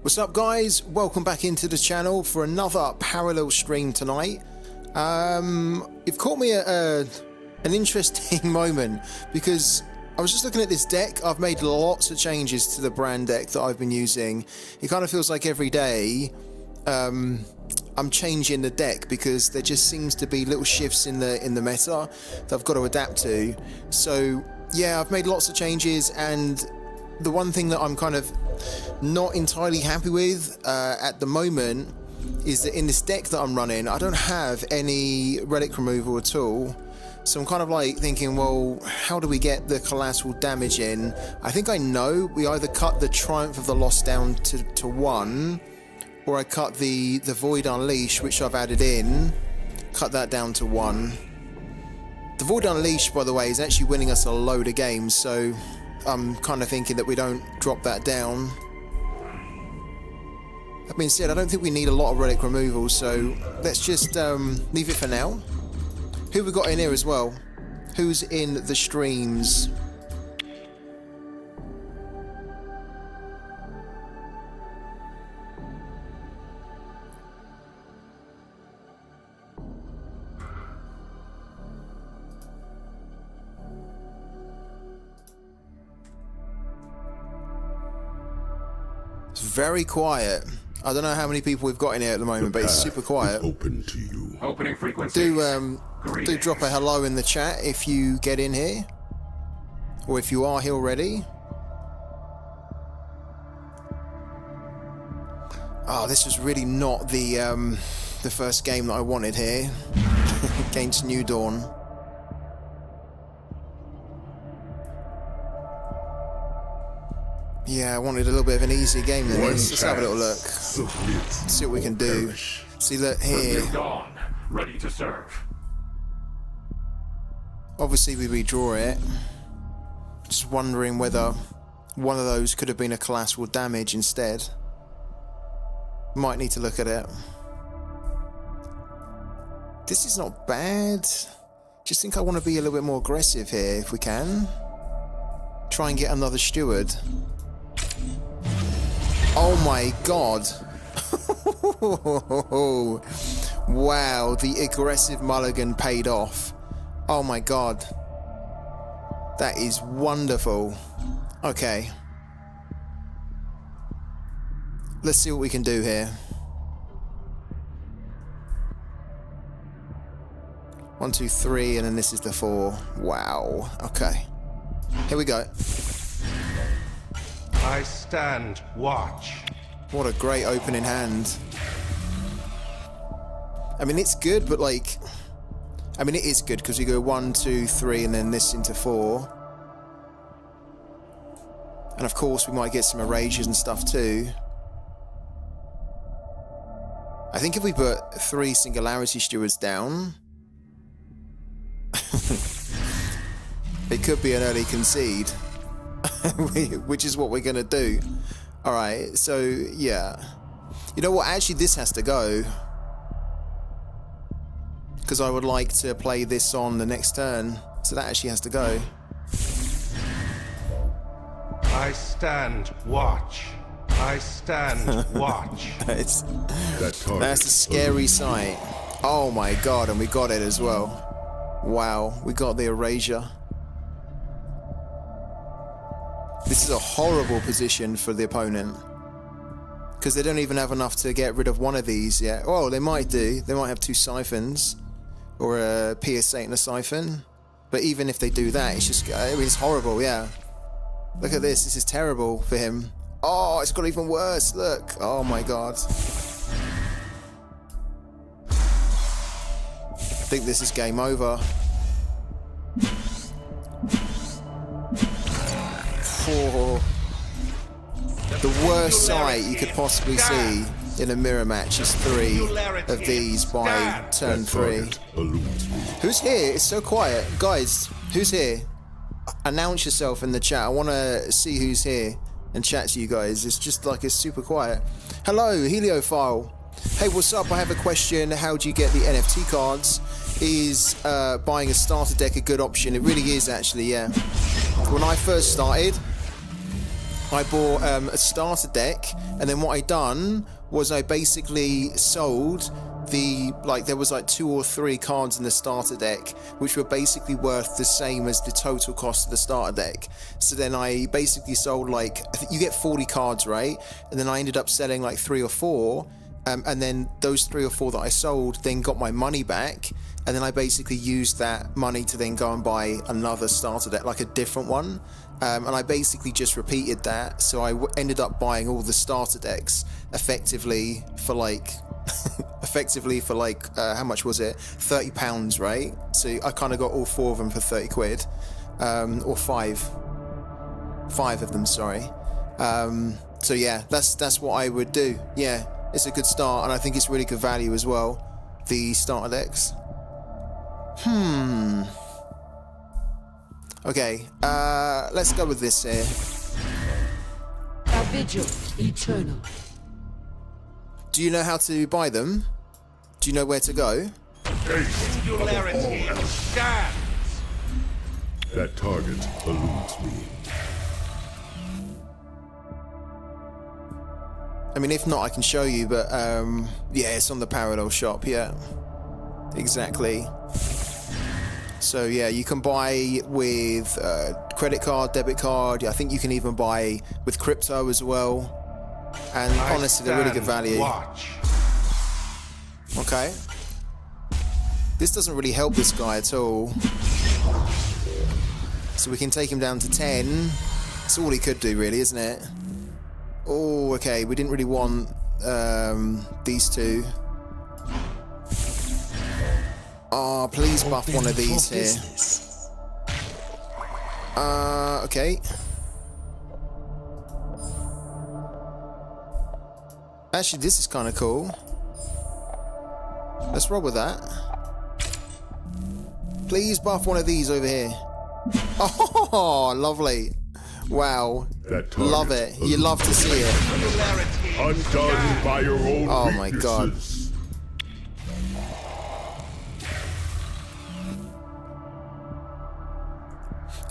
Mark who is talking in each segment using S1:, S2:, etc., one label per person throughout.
S1: What's up, guys? Welcome back into the channel for another parallel stream tonight. You've caught me at an interesting moment because I was just looking at this deck. I've made lots of changes to the brand deck that I've been using. It kind of feels like every day I'm changing the deck because there just seems to be little shifts in the meta that I've got to adapt to. So yeah, I've made lots of changes, and the one thing that I'm kind of not entirely happy with at the moment is that in this deck that I'm running, I don't have any relic removal at all. So I'm kind of like thinking, well, how do we get the collateral damage in? I think I know. We either cut the Triumph of the Lost down to 1, or I cut the Void Unleash, which I've added in, cut that down to 1. The Void Unleash, by the way, is actually winning us a load of games, so I'm kind of thinking that we don't drop that down. That being said, I don't think we need a lot of relic removal, so let's just leave it for now. Who we got in here as well? Who's in the streams? It's very quiet. I don't know how many people we've got in here at the moment, but it's super quiet.
S2: Open to you.
S3: Opening frequency.
S1: Do drop a hello in the chat if you get in here, or if you are here already. Oh, this was really not the first game that I wanted here against New Dawn. Yeah, I wanted a little bit of an easier game than this. Let's have a little look. See what we can do. See, look here.
S3: Dawn, ready to serve.
S1: Obviously, we redraw it. Just wondering whether one of those could have been a collateral damage instead. Might need to look at it. This is not bad. Just think I want to be a little bit more aggressive here if we can. Try and get another steward. Oh my god. Wow, the aggressive mulligan paid off. Oh my god. That is wonderful. Okay. Let's see what we can do here. 1, 2, 3, and then this is the 4. Wow. Okay. Here we go.
S4: I stand watch.
S1: What a great opening hand. I mean, it's good, but like... I mean, it is good because we go 1, 2, 3, and then this into 4. And of course, we might get some erasures and stuff too. I think if we put 3 Singularity Stewards down... it could be an early concede. Which is what we're going to do. Alright, so yeah. You know what? Actually, this has to go. Because I would like to play this on the next turn. So that actually has to go.
S4: I stand watch. I stand watch.
S1: That's a scary sight. Oh my god, and we got it as well. Wow, we got the erasure. This is a horrible position for the opponent. Because they don't even have enough to get rid of one of these yet. Oh, they might do. They might have 2 siphons. Or a PS8 and a siphon. But even if they do that, it's just... I mean, it's horrible, yeah. Look at this. This is terrible for him. Oh, it's got even worse. Look. Oh my god. I think this is game over. For the worst sight you could possibly see in a mirror match is 3 of these by turn 3. Who's here? It's so quiet. Guys, who's here? Announce yourself in the chat. I want to see who's here and chat to you guys. It's just like it's super quiet. Hello, Heliophile. Hey, what's up? I have a question. How do you get the NFT cards? Is buying a starter deck a good option? It really is, actually, yeah. When I first started, I bought a starter deck, and then what I done was I basically sold there was like 2 or 3 cards in the starter deck which were basically worth the same as the total cost of the starter deck. So then I basically sold like, I think you get 40 cards, right? And then I ended up selling like 3 or 4, and then those 3 or 4 that I sold then got my money back, and then I basically used that money to then go and buy another starter deck, like a different one. And I basically just repeated that, so I ended up buying all the starter decks effectively for like how much was it, £30, right? So I kind of got all 4 of them for 30 quid, or 5 of them, sorry. So yeah, that's what I would do. Yeah, it's a good start, and I think it's really good value as well, the starter decks. Okay, let's go with this here.
S2: A vigil eternal.
S1: Do you know how to buy them? Do you know where to go?
S4: Singularity stands.
S5: That target eludes me.
S1: I mean, if not, I can show you, but yeah, it's on the parallel shop, yeah. Exactly. So yeah, you can buy with credit card, debit card. I think you can even buy with crypto as well. And honestly, they're really good value.
S4: Watch.
S1: Okay. This doesn't really help this guy at all. So we can take him down to 10. That's all he could do, really, isn't it? Oh, okay. We didn't really want these 2. Oh, please buff one of these here. Okay. Actually, this is kind of cool. Let's roll with that. Please buff one of these over here. Oh, lovely. Wow. Love it. You love to see it.
S5: Undone by your own
S1: Oh my god.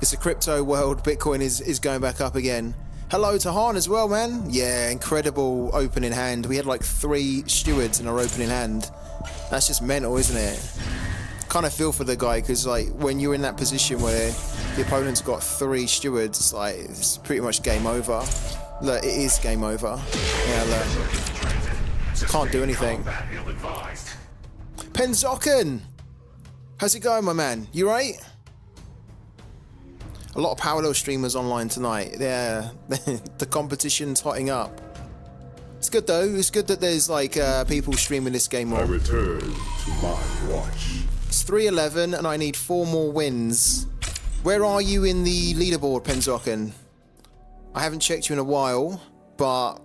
S1: It's a crypto world. Bitcoin is going back up again. Hello to Han as well, man. Yeah, incredible opening hand. We had like 3 stewards in our opening hand. That's just mental, isn't it? Kind of feel for the guy, because like when you're in that position where the opponent's got 3 stewards, it's like it's pretty much game over. Look, it is game over. Yeah, look. Can't do anything. Penzocken! How's it going, my man? You right? A lot of parallel streamers online tonight. Yeah, the competition's hotting up. It's good though. It's good that there's like people streaming this game more.
S5: I return to my watch.
S1: It's 3-11 and I need 4 more wins. Where are you in the leaderboard, Penzocken? I haven't checked you in a while, but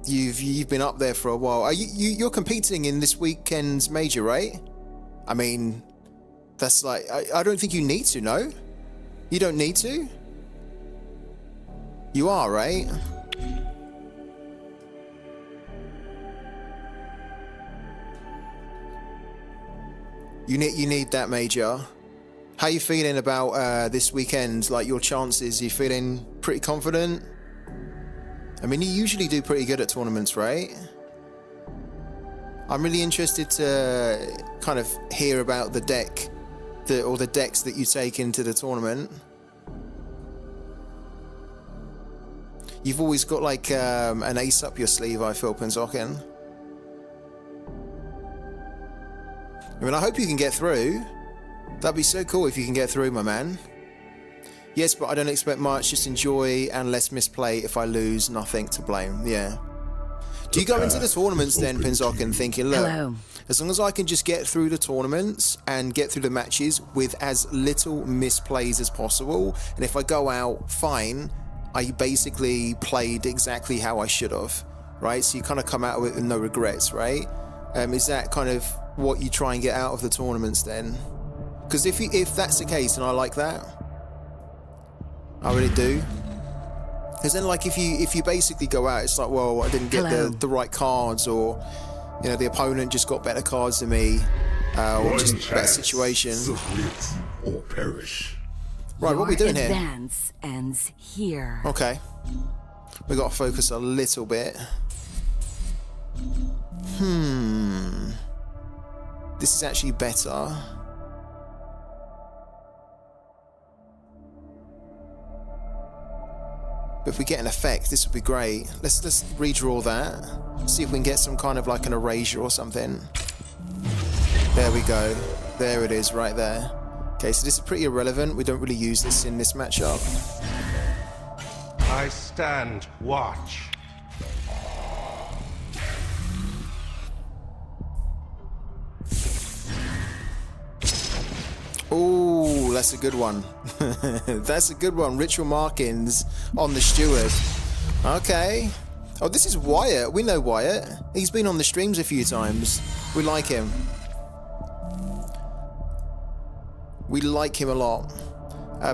S1: you've been up there for a while. Are you're competing in this weekend's major, right? I mean, that's like I don't think you need to, no? You don't need to? You are, right? You need that major. How you feeling about this weekend? Like your chances? You feeling pretty confident? I mean, you usually do pretty good at tournaments, right? I'm really interested to kind of hear about the deck, or the decks that you take into the tournament. You've always got like an ace up your sleeve, I feel, Penzocken. I mean, I hope you can get through. That'd be so cool if you can get through, my man. Yes, but I don't expect much. Just enjoy and less misplay. If I lose, nothing to blame. Yeah. Do you go into the tournaments then, Penzocken, thinking, look,
S2: Hello.
S1: As long as I can just get through the tournaments and get through the matches with as little misplays as possible, and if I go out, fine, I basically played exactly how I should have, right? So you kind of come out of it with no regrets, right? Is that kind of what you try and get out of the tournaments then? Because if that's the case, and I like that, I really do. Because then, like, if you basically go out, it's like, well, I didn't get the right cards, or you know, the opponent just got better cards than me, or just a better situation.
S5: Submit or perish.
S1: Right, what are we doing here?
S2: Advance ends here.
S1: Okay. We got to focus a little bit. This is actually better. But if we get an effect, this would be great. Let's redraw that. See if we can get some kind of like an erasure or something. There we go. There it is, right there. Okay, so this is pretty irrelevant. We don't really use this in this matchup.
S4: I stand watch.
S1: Oh, that's a good one. That's a good one. Ritual markings on the steward. Okay. Oh, this is Wyatt. We know Wyatt. He's been on the streams a few times. We like him. We like him a lot.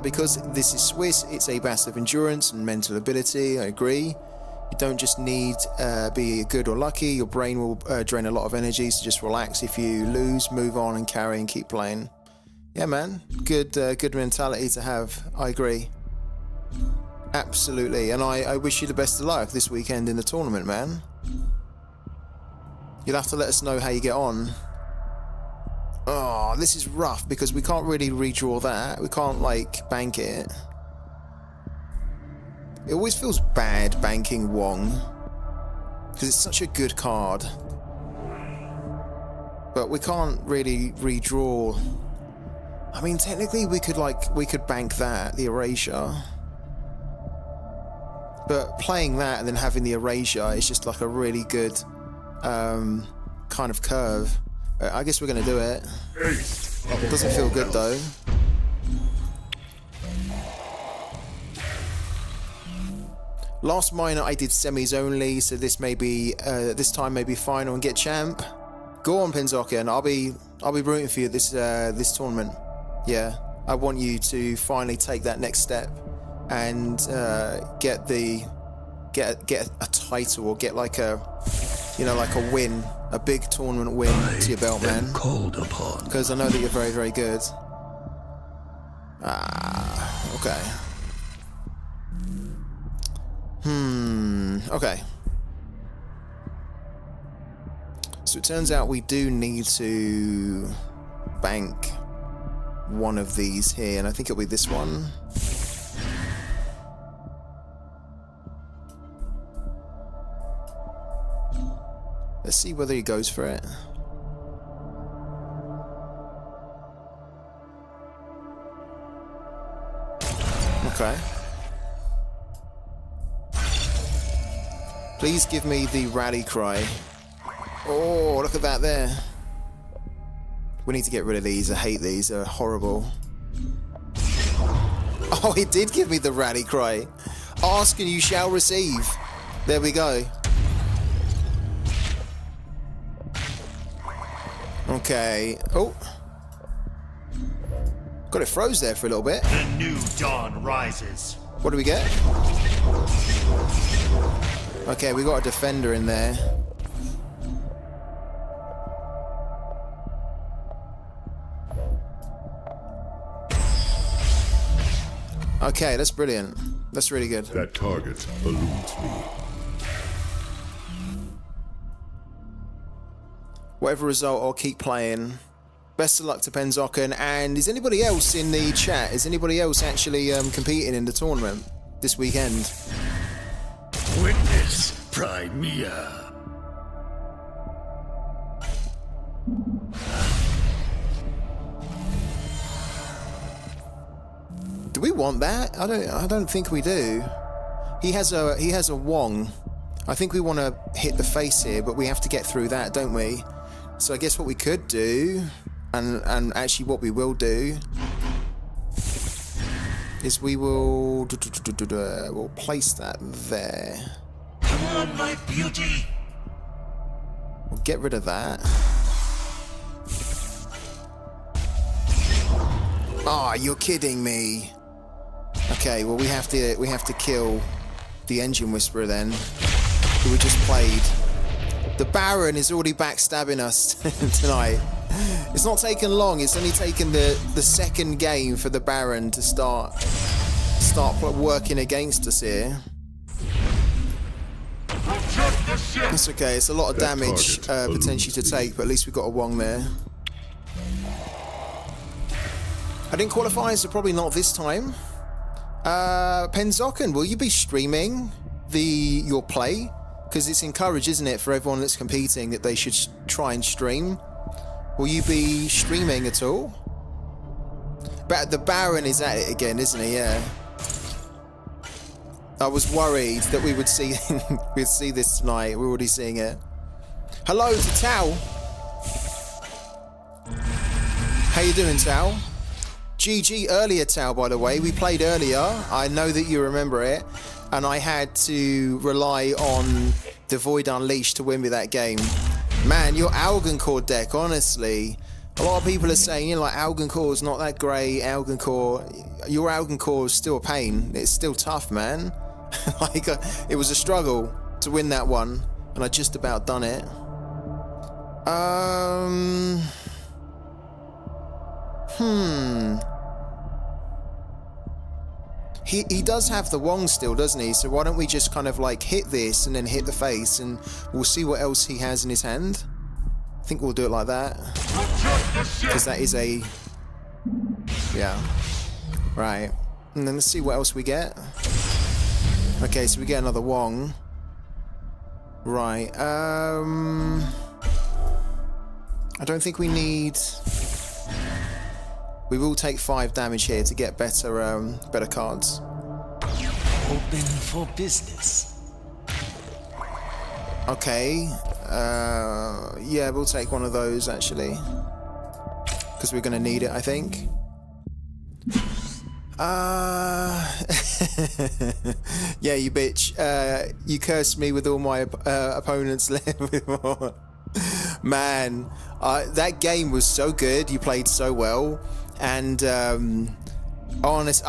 S1: Because this is Swiss, it's a battle of endurance and mental ability. I agree. You don't just need be good or lucky. Your brain will drain a lot of energy, so just relax. If you lose, move on and carry and keep playing. Yeah, man. Good mentality to have. I agree. Absolutely. And I wish you the best of luck this weekend in the tournament, man. You'll have to let us know how you get on. Oh, this is rough because we can't really redraw that. We can't, like, bank it. It always feels bad banking Wong because it's such a good card. But we can't really redraw. I mean, technically we could bank that, the erasure. But playing that and then having the erasure is just like a really good kind of curve. I guess we're going to do it. It doesn't feel good though. Last minor I did semis only, so this may be this time maybe final and get champ. Go on, Penzoka, and I'll be rooting for you this tournament. Yeah, I want you to finally take that next step and get a title or get like a win, a big tournament win to your belt, man.
S6: Called upon. Because
S1: I know that you're very, very good. Okay. Okay. So it turns out we do need to bank one of these here, and I think it'll be this one. Let's see whether he goes for it. Okay. Please give me the rally cry. Oh, look at that there. We need to get rid of these. I hate these. They're horrible. Oh, he did give me the rally cry. Ask and you shall receive. There we go. Okay. Oh. Got it froze there for a little bit.
S6: The new dawn rises.
S1: What do we get? Okay, we got a defender in there. Okay, that's brilliant. That's really good.
S5: That target eludes me.
S1: Whatever result, I'll keep playing. Best of luck to Penzoken. And is anybody else in the chat? Is anybody else actually competing in the tournament this weekend?
S6: Witness Primea.
S1: Do we want that? I don't think we do. He has a Wong. I think we want to hit the face here, but we have to get through that, don't we? So I guess what we could do, and actually what we will do, is we will we'll place that there.
S6: Come on, my beauty.
S1: We'll get rid of that. Ah, you're kidding me. Okay, well we have to kill the Engine Whisperer then, who we just played. The Baron is already backstabbing us tonight. It's not taken long. It's only taken the second game for the Baron to start working against us here. That's okay, it's a lot of
S5: That
S1: damage
S5: target
S1: potentially to take, but at least we got a Wong there. I didn't qualify, so probably not this time. Penzocken, will you be streaming your play? Because it's encouraged, isn't it, for everyone that's competing that they should try and stream. Will you be streaming at all? But the Baron is at it again, isn't he? Yeah. I was worried that we would see we'd see this tonight. We're already seeing it. Hello to Tao. How you doing, Tao? GG earlier, Tao, by the way. We played earlier. I know that you remember it. And I had to rely on the Void Unleashed to win me that game. Man, your Algencore deck, honestly. A lot of people are saying, you know, like, Algencore is not that great. Your Algencore is still a pain. It's still tough, man. Like, it was a struggle to win that one. And I just about done it. He does have the Wong still, doesn't he? So why don't we just kind of like hit this and then hit the face and we'll see what else he has in his hand. I think we'll do it like that. Because that is a... Yeah. Right. And then let's see what else we get. Okay, so we get another Wong. Right. I don't think we need... We will take 5 damage here to get better cards.
S6: Open for business.
S1: Okay. Yeah, we'll take one of those actually, because we're gonna need it, I think. Yeah, you bitch. You cursed me with all my opponents left. Man, that game was so good. You played so well. And I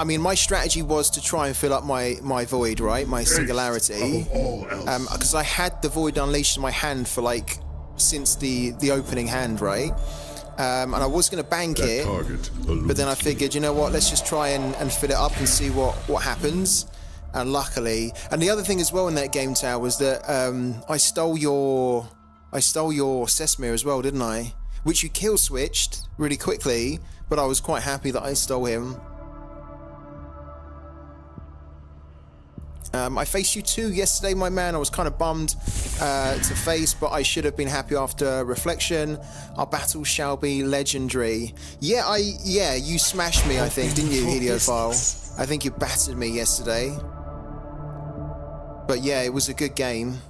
S1: mean, my strategy was to try and fill up my void, right? My singularity. Because I had the Void Unleashed in my hand for like since the opening hand, right? And I was going to bank it, but then I figured, you know what? Let's just try and fill it up and see what happens. And luckily, and the other thing as well in that game, Tao, was that I stole your Sesmir as well, didn't I? Which you kill switched really quickly. But I was quite happy that I stole him. I faced you too yesterday, my man. I was kind of bummed to face, but I should have been happy after reflection. Our battle shall be legendary. Yeah, you smashed me, I think, didn't you, Heliophile? I think you battered me yesterday. But yeah, it was a good game.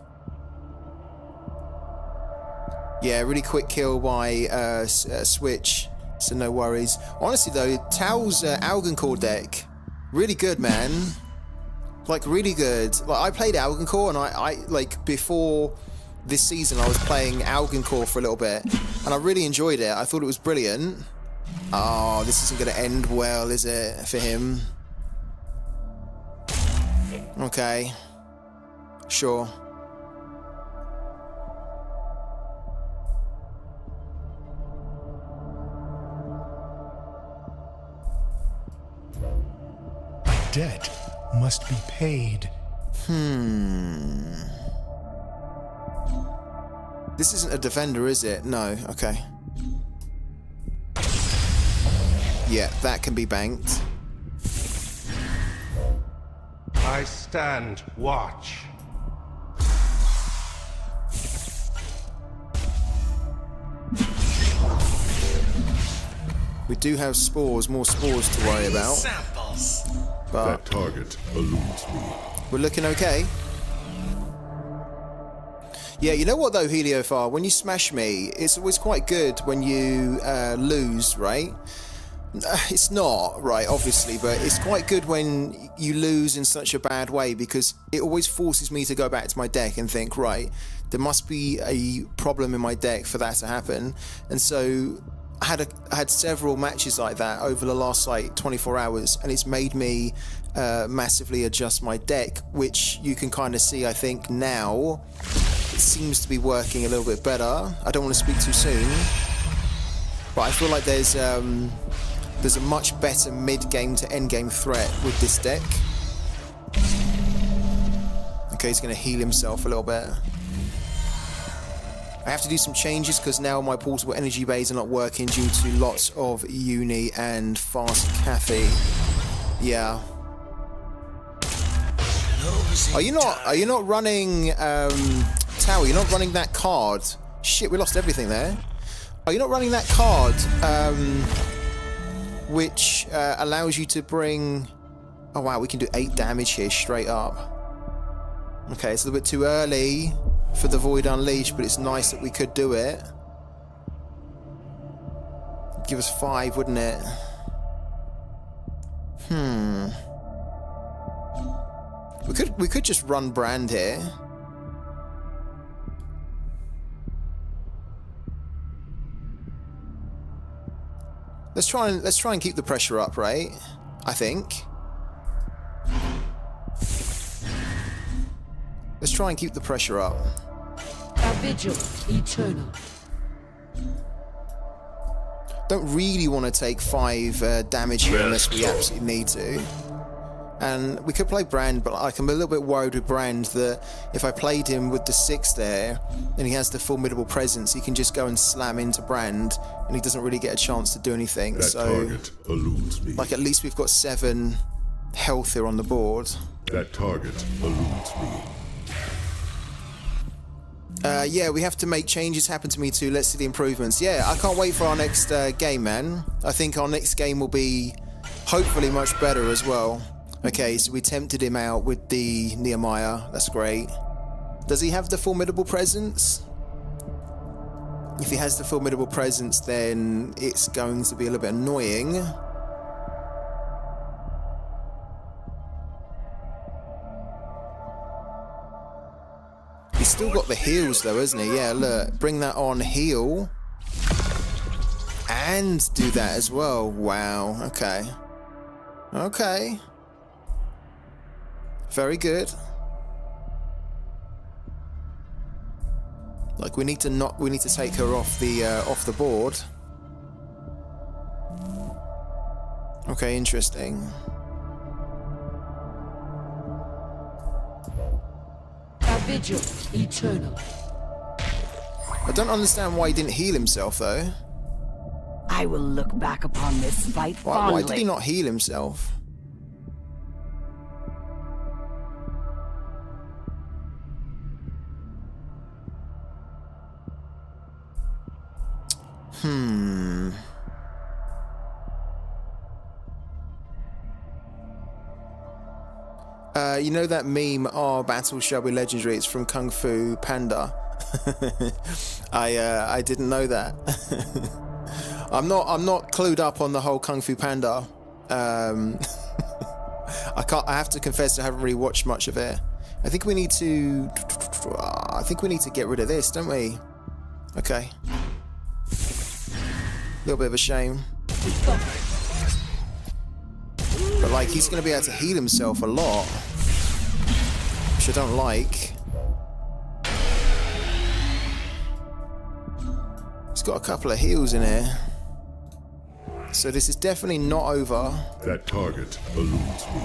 S1: Yeah, really quick kill by Switch. So no worries. Honestly though, Tao's Algencore deck, really good, man. Like really good. Like I played Algencore, and I like before this season I was playing Algencore for a little bit, and I really enjoyed it. I thought it was brilliant. Oh, this isn't going to end well, is it, for him? Okay. Sure.
S7: Debt must be paid.
S1: This isn't a defender, is it? No. Okay. Yeah, that can be banked.
S4: I stand watch.
S1: We do have spores, more spores to worry about.
S6: Samples.
S1: But
S5: That target eludes me.
S1: we're looking okay. Yeah, you know what though, Heliophile? When you smash me, it's always quite good when you lose, right? It's not, right, obviously, but it's quite good when you lose in such a bad way, because it always forces me to go back to my deck and think, right, there must be a problem in my deck for that to happen. And so I had several matches like that over the last like 24 hours, and it's made me massively adjust my deck, which you can kind of see, I think, now. It seems to be working a little bit better. I don't want to speak too soon, but I feel like there's a much better mid-game to end-game threat with this deck. Okay, he's going to heal himself a little bit. I have to do some changes because now my portable energy bays are not working due to lots of uni and fast cafe. Yeah. Are you not running Tower? You're not running that card. Shit, we lost everything there. Are you not running that card which allows you to bring... Oh wow, we can do 8 damage here straight up. Okay, it's a little bit too early for the Void Unleashed, but it's nice that we could do it. It'd give us 5, wouldn't it? We could just run Brand here. Let's try and keep the pressure up, right? I think. Let's try and keep the pressure up.
S2: A vigil eternal.
S1: Don't really want to take 5 damage here unless we absolutely need to. And we could play Brand, but like, I'm a little bit worried with Brand that if I played him with the 6 there, and he has the Formidable Presence, he can just go and slam into Brand, and he doesn't really get a chance to do anything.
S5: That
S1: so,
S5: target eludes me.
S1: like, at least we've got 7 health here on the board.
S5: That target eludes me.
S1: Yeah, we have to make changes happen to me too. Let's see the improvements. Yeah, I can't wait for our next game, man. I think our next game will be hopefully much better as well. Okay, so we tempted him out with the Nehemiah. That's great. Does he have the Formidable Presence? If he has the Formidable Presence, then it's going to be a little bit annoying. He's still got the heals though, hasn't he? Yeah, look, bring that on heal. And do that as well. Wow, okay. Okay. Very good. Like, we need to take her off the board. Okay, interesting.
S2: A vigil eternal.
S1: I don't understand why he didn't heal himself though.
S8: I will look back upon this fight fondly.
S1: Why did he not heal himself? You know that meme, "Our battle shall be legendary"? It's from Kung Fu Panda. I didn't know that. I'm not clued up on the whole Kung Fu Panda. I have to confess I haven't really watched much of it. I think we need to get rid of this, don't we? Okay. A little bit of a shame. But like, he's going to be able to heal himself a lot, which I don't like. He's got a couple of heals in here. So this is definitely not over.
S5: That target eludes me.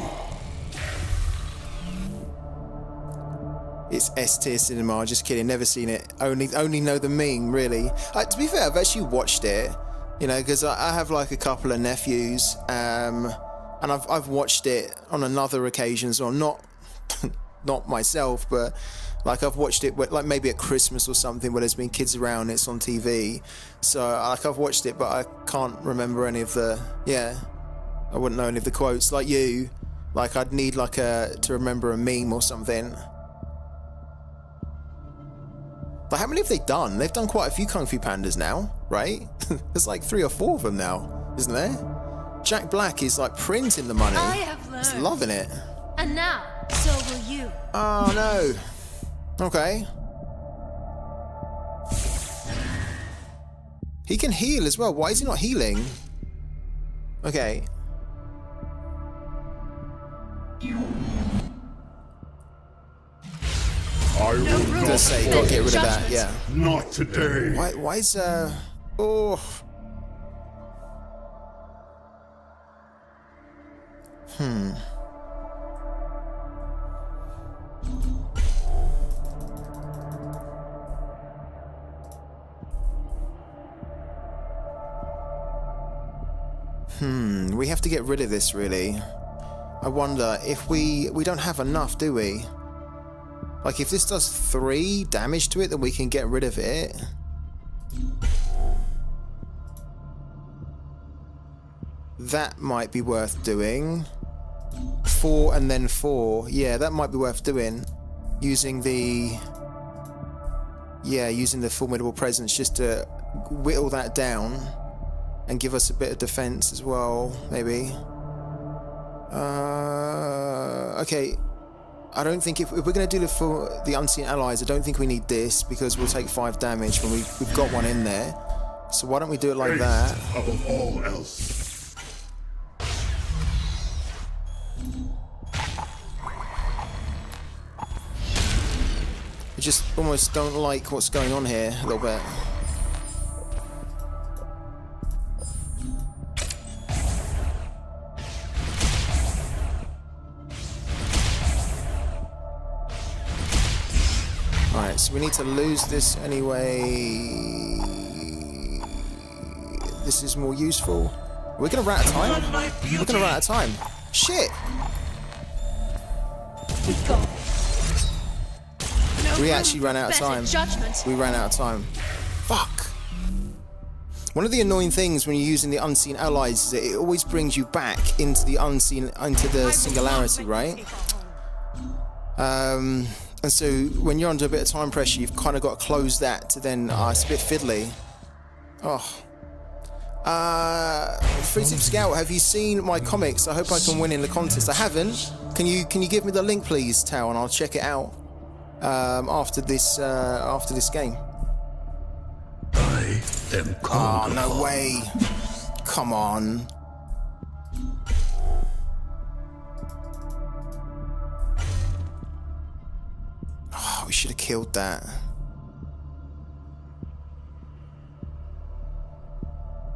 S1: It's S-tier cinema, just kidding, never seen it. Only know the meme, really. To be fair, I've actually watched it, you know, because I have like a couple of nephews, and I've watched it on another occasions, or not not myself, but like I've watched it like maybe at Christmas or something where there's been kids around, it's on TV. So like I've watched it, but I can't remember any of the, I wouldn't know any of the quotes. Like you, like I'd need like to remember a meme or something. But how many have they done? They've done quite a few Kung Fu Pandas now, right? There's like 3 or 4 of them now, isn't there? Jack Black is like printing the money.
S9: I have learned.
S1: He's loving it.
S9: And now, so will you.
S1: Oh no. Okay. He can heal as well. Why is he not healing? Okay.
S5: I will not
S1: Let's say, gotta get rid of that, yeah.
S5: Not today.
S1: Why is oh. We have to get rid of this, really. I wonder if we don't have enough, do we? Like, if this does 3 damage to it, then we can get rid of it. That might be worth doing. 4 and then 4. Yeah, that might be worth doing. Using the formidable presence just to whittle that down and give us a bit of defense as well, maybe. Okay. I don't think if we're going to do the unseen allies, I don't think we need this because we'll take 5 damage when we've got one in there. So why don't we do it like that?
S5: Above all else.
S1: I just almost don't like what's going on here a little bit. Alright, so we need to lose this anyway. This is more useful. We're gonna run out of time? We're gonna run out of time. Shit! We actually ran out of time. We ran out of time. Fuck! One of the annoying things when you're using the unseen allies is that it always brings you back into the unseen, into the singularity, right? And so when you're under a bit of time pressure, you've kind of got to close that to then, it's a bit fiddly. Oh. Free Tip Scout, have you seen my comics? I hope I can win in the contest. I haven't. Can you give me the link, please, Tao, and I'll check it out after this game.
S5: I am called
S1: Oh, no way. Come on. Oh, we should have killed that.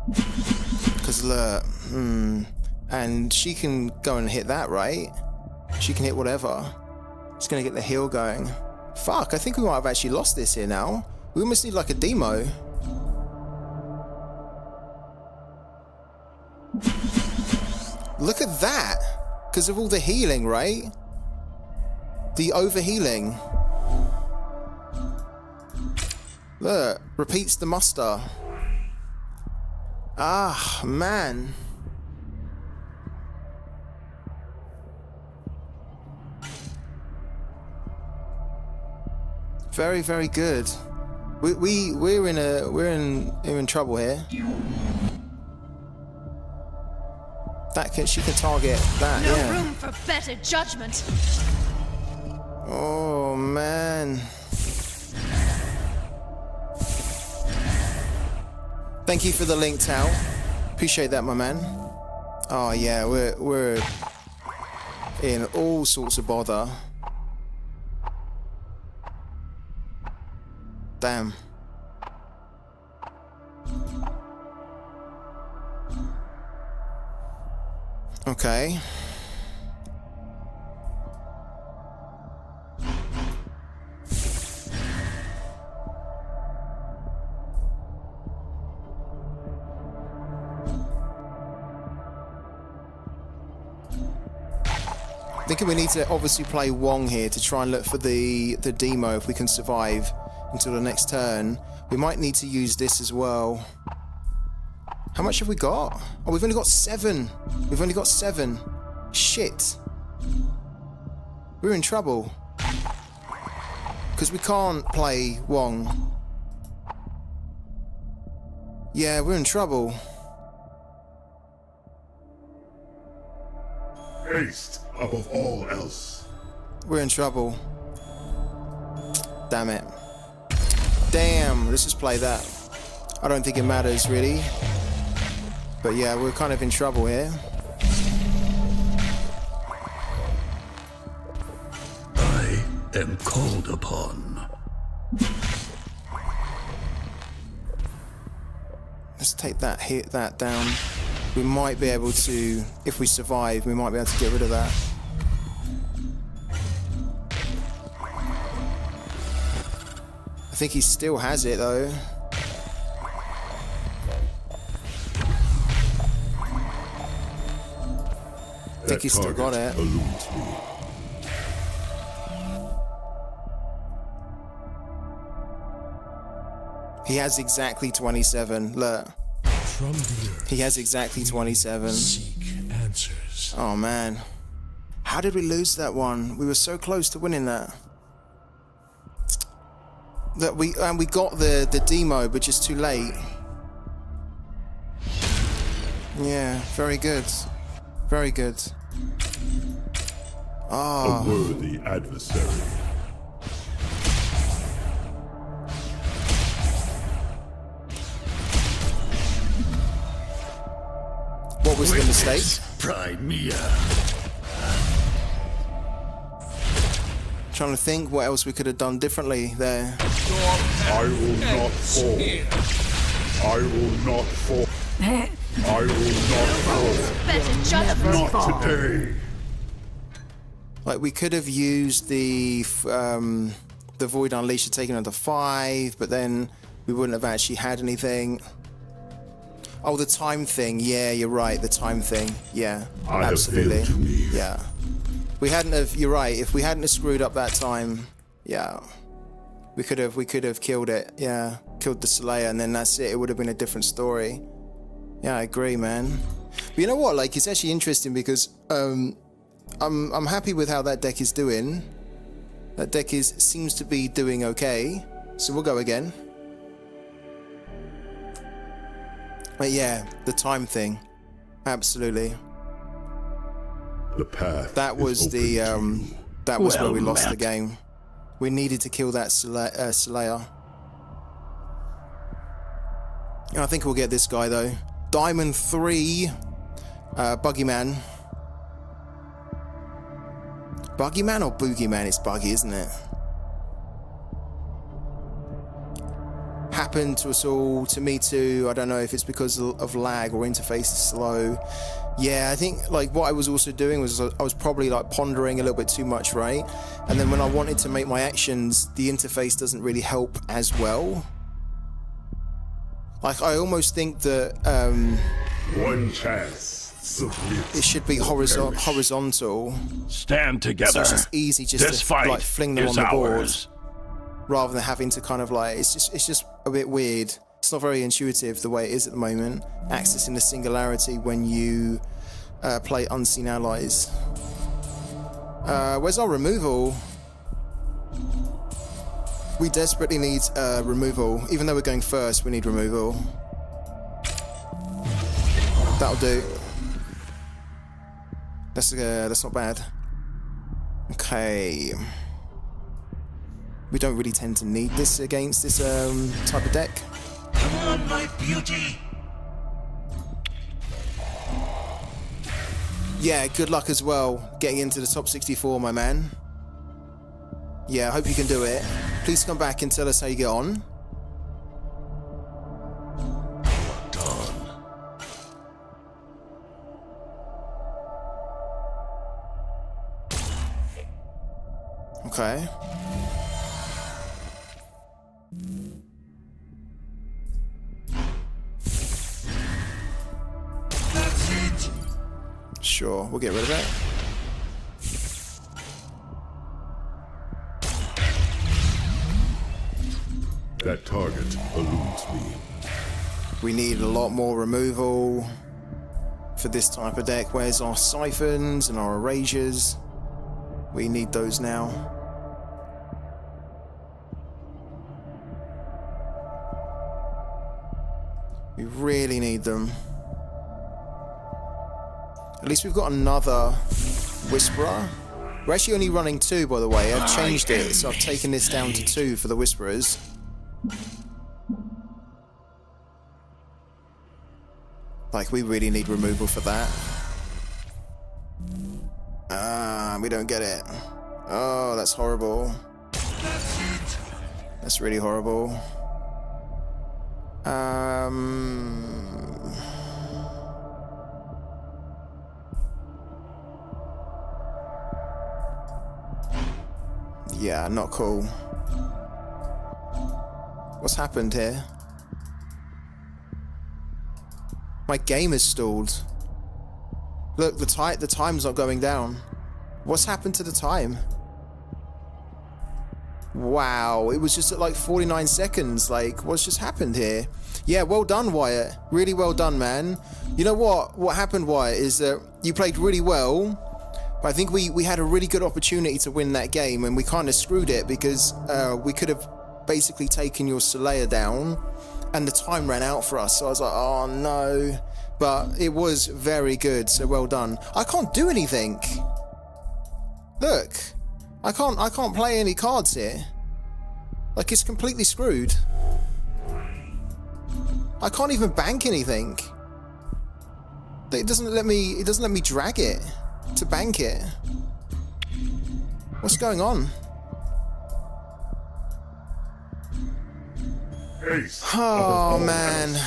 S1: Because look, and she can go and hit that, right? She can hit whatever. It's gonna get the heal going. Fuck, I think we might have actually lost this here now. We almost need like a demo. Look at that! Because of all the healing, right? The overhealing. Look, repeats the muster. Ah, man. Very, very good. We're in trouble here. She can target that.
S9: No
S1: yeah.
S9: room for better judgment.
S1: Oh man. Thank you for the link, Tao. Appreciate that, my man. Oh yeah, we're in all sorts of bother. Damn. Okay. I think we need to obviously play Wong here to try and look for the demo if we can survive until the next turn. We might need to use this as well. How much have we got? Oh, we've only got 7. We've only got 7. Shit. We're in trouble. Because we can't play Wong. Yeah, we're in trouble.
S5: Haste above all else.
S1: We're in trouble. Damn it. Damn, let's just play that. I don't think it matters really. But yeah, we're kind of in trouble here.
S5: I am called upon.
S1: Let's take that, hit that down. We might be able to, if we survive, we might be able to get rid of that. I think he still has it though. think he's still got it.
S5: Eludes me.
S1: He has exactly 27. Look.
S7: From the earth,
S1: He has exactly 27.
S7: seek answers.
S1: Oh man. How did we lose that one? We were so close to winning that. We got the demo, but just too late. Yeah, very good. Very good.
S5: A worthy adversary.
S1: What was the mistake?
S5: Primea.
S1: Trying to think what else we could have done differently there.
S5: I will not fall. I will not fall. I will not fall.
S9: Better judgment.
S5: Not today.
S1: Like we could have used the Void Unleashed to take another 5, but then we wouldn't have actually had anything. Oh, the time thing. Yeah, you're right. The time thing. Yeah,
S5: I have
S1: absolutely.
S5: failed to me.
S1: Yeah, we hadn't have. You're right. If we hadn't have screwed up that time, yeah, we could have killed it. Yeah, killed the Slayer, and then that's it. It would have been a different story. Yeah, I agree, man. But you know what? Like, it's actually interesting because I'm happy with how that deck is doing. That deck seems to be doing okay. So we'll go again. But yeah, the time thing, absolutely.
S5: The path.
S1: That was
S5: is
S1: the
S5: open to you.
S1: that was where we
S5: Well
S1: lost the
S5: met.
S1: game. We needed to kill that Slayer. I think we'll get this guy though. Diamond 3, Buggyman. Buggyman or Boogeyman? It's Buggy, isn't it? Happened to us all, to me too. I don't know if it's because of lag or interface is slow. Yeah, I think like what I was also doing was I was probably like pondering a little bit too much, right? And then when I wanted to make my actions, the interface doesn't really help as well. Like I almost think that
S5: One chance. Submit.
S1: it should be
S5: Perish.
S1: horizontal,
S3: Stand
S1: so
S3: together.
S1: it's just easy just
S3: This
S1: to
S3: fight
S1: like fling them
S3: is
S1: on the board,
S3: ours.
S1: rather than having to kind of like it's just a bit weird. It's not very intuitive the way it is at the moment, accessing the singularity when you play Unseen Allies. Where's our removal? We desperately need removal. Even though we're going first, we need removal. That'll do. That's not bad. Okay. We don't really tend to need this against this type of deck.
S6: Come on, my beauty.
S1: Yeah, good luck as well getting into the top 64, my man. Yeah, I hope you can do it. Please come back and tell us how you get on.
S6: Done.
S1: Okay.
S6: That's it.
S1: Sure, we'll get rid of it.
S5: That target eludes me.
S1: We need a lot more removal for this type of deck. Where's our siphons and our erasures? We need those now. We really need them. At least we've got another Whisperer. We're actually only running 2, by the way. I've changed it, so I've taken this down to 2 for the Whisperers. Like, we really need removal for that. We don't get it. Oh, that's horrible. That's really horrible. Yeah, not cool. What's happened here? My game is stalled. Look, the time's not going down. What's happened to the time? Wow, it was just at like 49 seconds. Like, what's just happened here? Yeah, well done, Wyatt. Really well done, man. You know what? What happened, Wyatt, is that you played really well, but I think we had a really good opportunity to win that game, and we kind of screwed it because we could have basically taken your sorare down, and the time ran out for us. So I was like, oh no. But it was very good, so well done. I can't do anything. Look. I can't play any cards here. Like, it's completely screwed. I can't even bank anything. It doesn't let me drag it to bank it. What's going on?
S5: Ace.
S1: Oh man.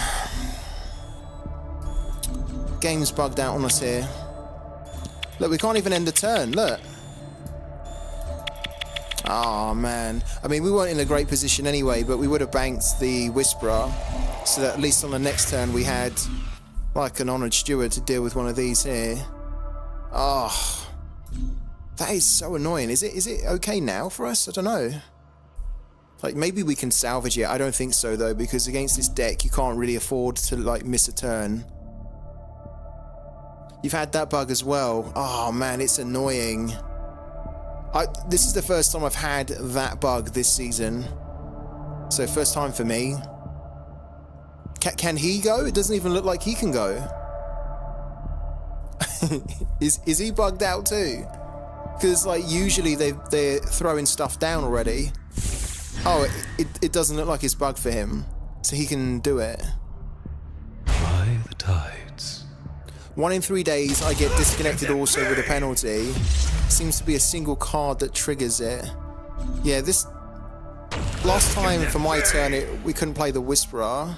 S1: Game's bugged out on us here. Look, we can't even end the turn, look. Oh man, I mean, we weren't in a great position anyway, but we would have banked the Whisperer, so that at least on the next turn we had like an Honoured Steward to deal with one of these here. Oh, that is so annoying. Is it okay now for us? I don't know. Like, maybe we can salvage it. I don't think so though, because against this deck you can't really afford to like miss a turn. You've had that bug as well. Oh man, it's annoying. This is the first time I've had that bug this season. So first time for me. Can he go? It doesn't even look like he can go. Is he bugged out too? Because like usually they're throwing stuff down already. Oh, it doesn't look like it's bugged for him. So he can do it.
S7: By the tides.
S1: 1 in 3 days I get disconnected also with a penalty. Seems to be a single card that triggers it. Yeah, this last time for my turn we couldn't play the Whisperer.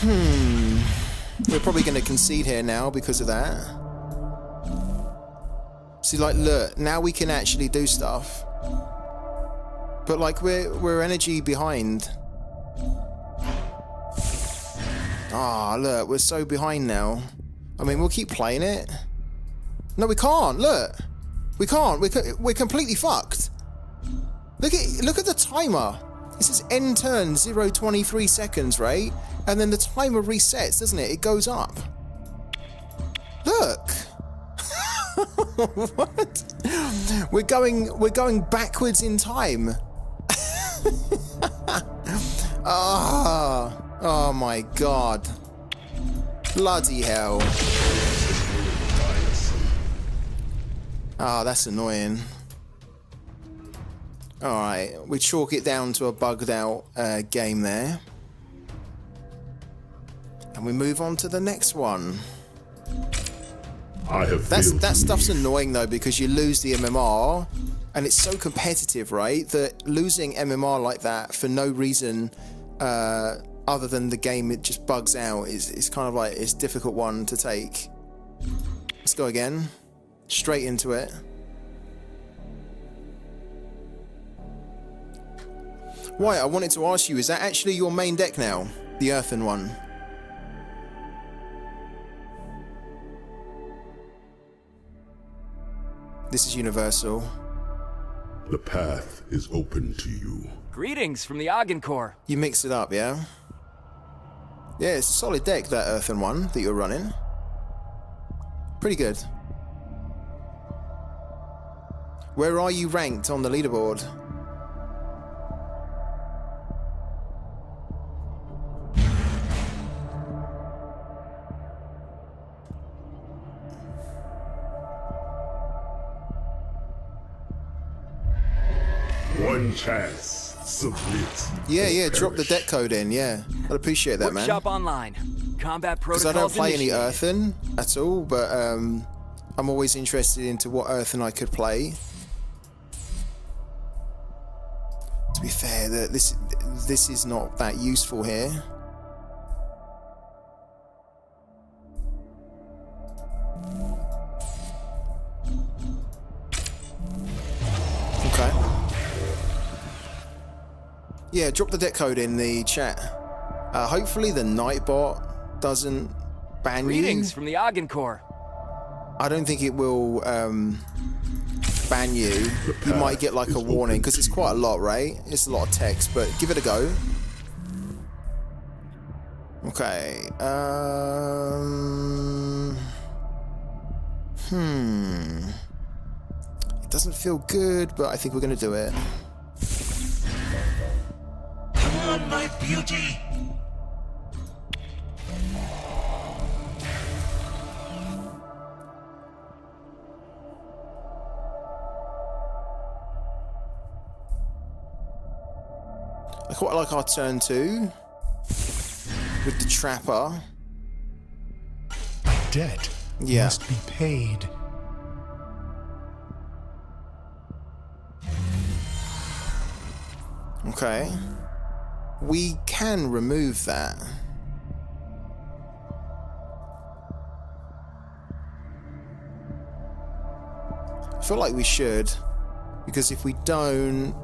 S1: We're probably going to concede here now because of that. See, like, look, now we can actually do stuff. But like we're energy behind. Ah, look, we're so behind now. I mean, we'll keep playing it. No, we can't. Look, we can't. We're completely fucked. Look at the timer. It says end turn 0.23 seconds, right? And then the timer resets, doesn't it? It goes up. Look. What? We're going backwards in time. Oh my god. Bloody hell. Oh, that's annoying. Alright, we chalk it down to a bugged out game there. And we move on to the next one.
S5: I have
S1: That stuff's annoying though, because you lose the MMR, and it's so competitive, right? That losing MMR like that for no reason other than the game it just bugs out is kind of like, it's a difficult one to take. Let's go again. Straight into it. Why, I wanted to ask you, is that actually your main deck now? The earthen one? This is universal.
S5: The path is open to you.
S10: Greetings from the Agincourt.
S1: You mix it up, yeah? Yeah, it's a solid deck, that earthen one that you're running. Pretty good. Where are you ranked on the leaderboard?
S5: One chance. Submit.
S1: Yeah, drop the deck code in, yeah. I'd appreciate that, man.
S10: Workshop online. Combat
S1: Because
S10: protocols
S1: I don't play any
S10: initiated.
S1: earthen at all, but I'm always interested into what earthen I could play. To be fair, this is not that useful here. Okay. Yeah, drop the deck code in the chat. Hopefully the Nightbot doesn't ban
S10: Greetings
S1: you.
S10: from the Ogden Corps.
S1: I don't think it will ban you. You might get like a warning because it's quite a lot, right? It's a lot of text, but give it a go. Okay. It doesn't feel good, but I think we're gonna do it.
S6: Come on, my beauty.
S1: I quite like our turn 2 with the trapper.
S11: A debt must be paid.
S1: Okay. We can remove that. I feel like we should, because if we don't,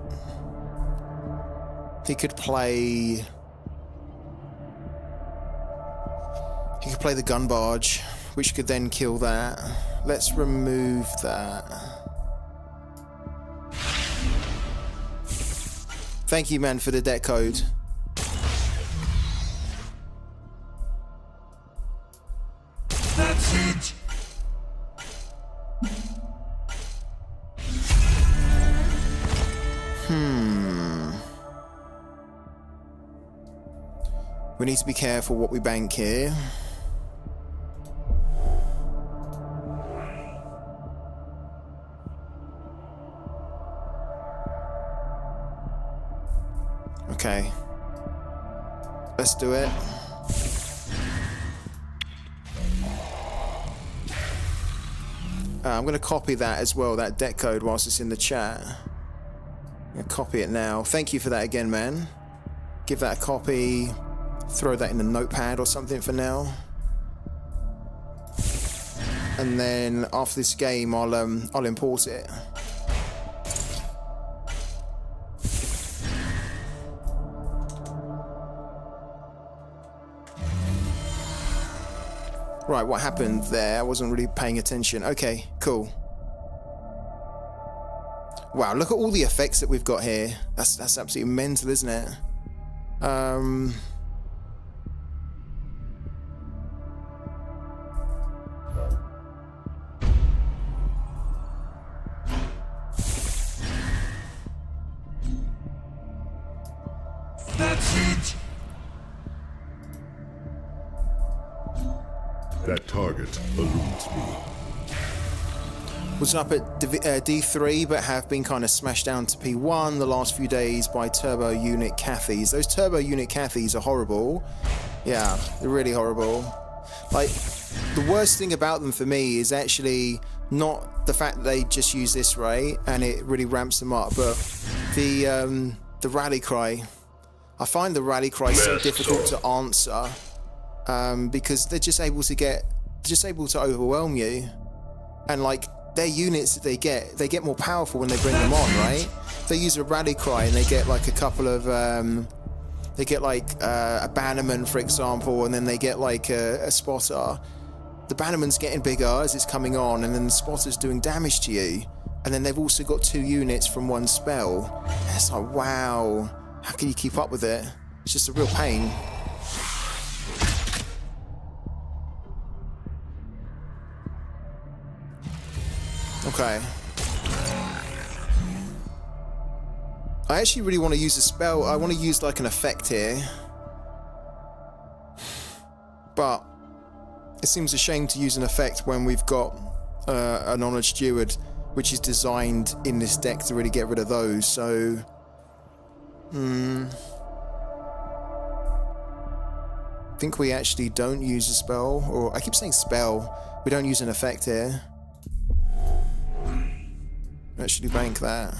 S1: he could play the gun barge, which could then kill that. Let's remove that. Thank you, man, for the debt code.
S6: That's it.
S1: We need to be careful what we bank here. Okay. Let's do it. I'm going to copy that as well, that debt code, whilst it's in the chat. I'm going to copy it now. Thank you for that again, man. Give that a copy. Throw that in the notepad or something for now. And then after this game, I'll import it. Right, what happened there? I wasn't really paying attention. Okay, cool. Wow, look at all the effects that we've got here. That's absolutely mental, isn't it?
S6: That's it.
S5: That target eludes me.
S1: Was up at D3, but have been kind of smashed down to P1 the last few days by Turbo Unit Cathies. Those Turbo Unit Cathies are horrible. Yeah, they're really horrible. Like, the worst thing about them for me is actually not the fact that they just use this, right, and it really ramps them up, but the rally cry. I find the rally cry so difficult to answer. Because they're just able to overwhelm you, and like their units that they get more powerful when they bring them on, right? They use a rally cry and they get like a couple of they get like a bannerman, for example, and then they get like a spotter. The bannerman's getting bigger as it's coming on, and then the spotter's doing damage to you, and then they've also got 2 units from one spell. And it's like, wow, how can you keep up with it? It's just a real pain. Okay. I actually really want to use a spell. I want to use like an effect here. But it seems a shame to use an effect when we've got an Honored Steward, which is designed in this deck to really get rid of those. So, I think we actually don't use a spell. Or I keep saying spell. We don't use an effect here. Actually bank that.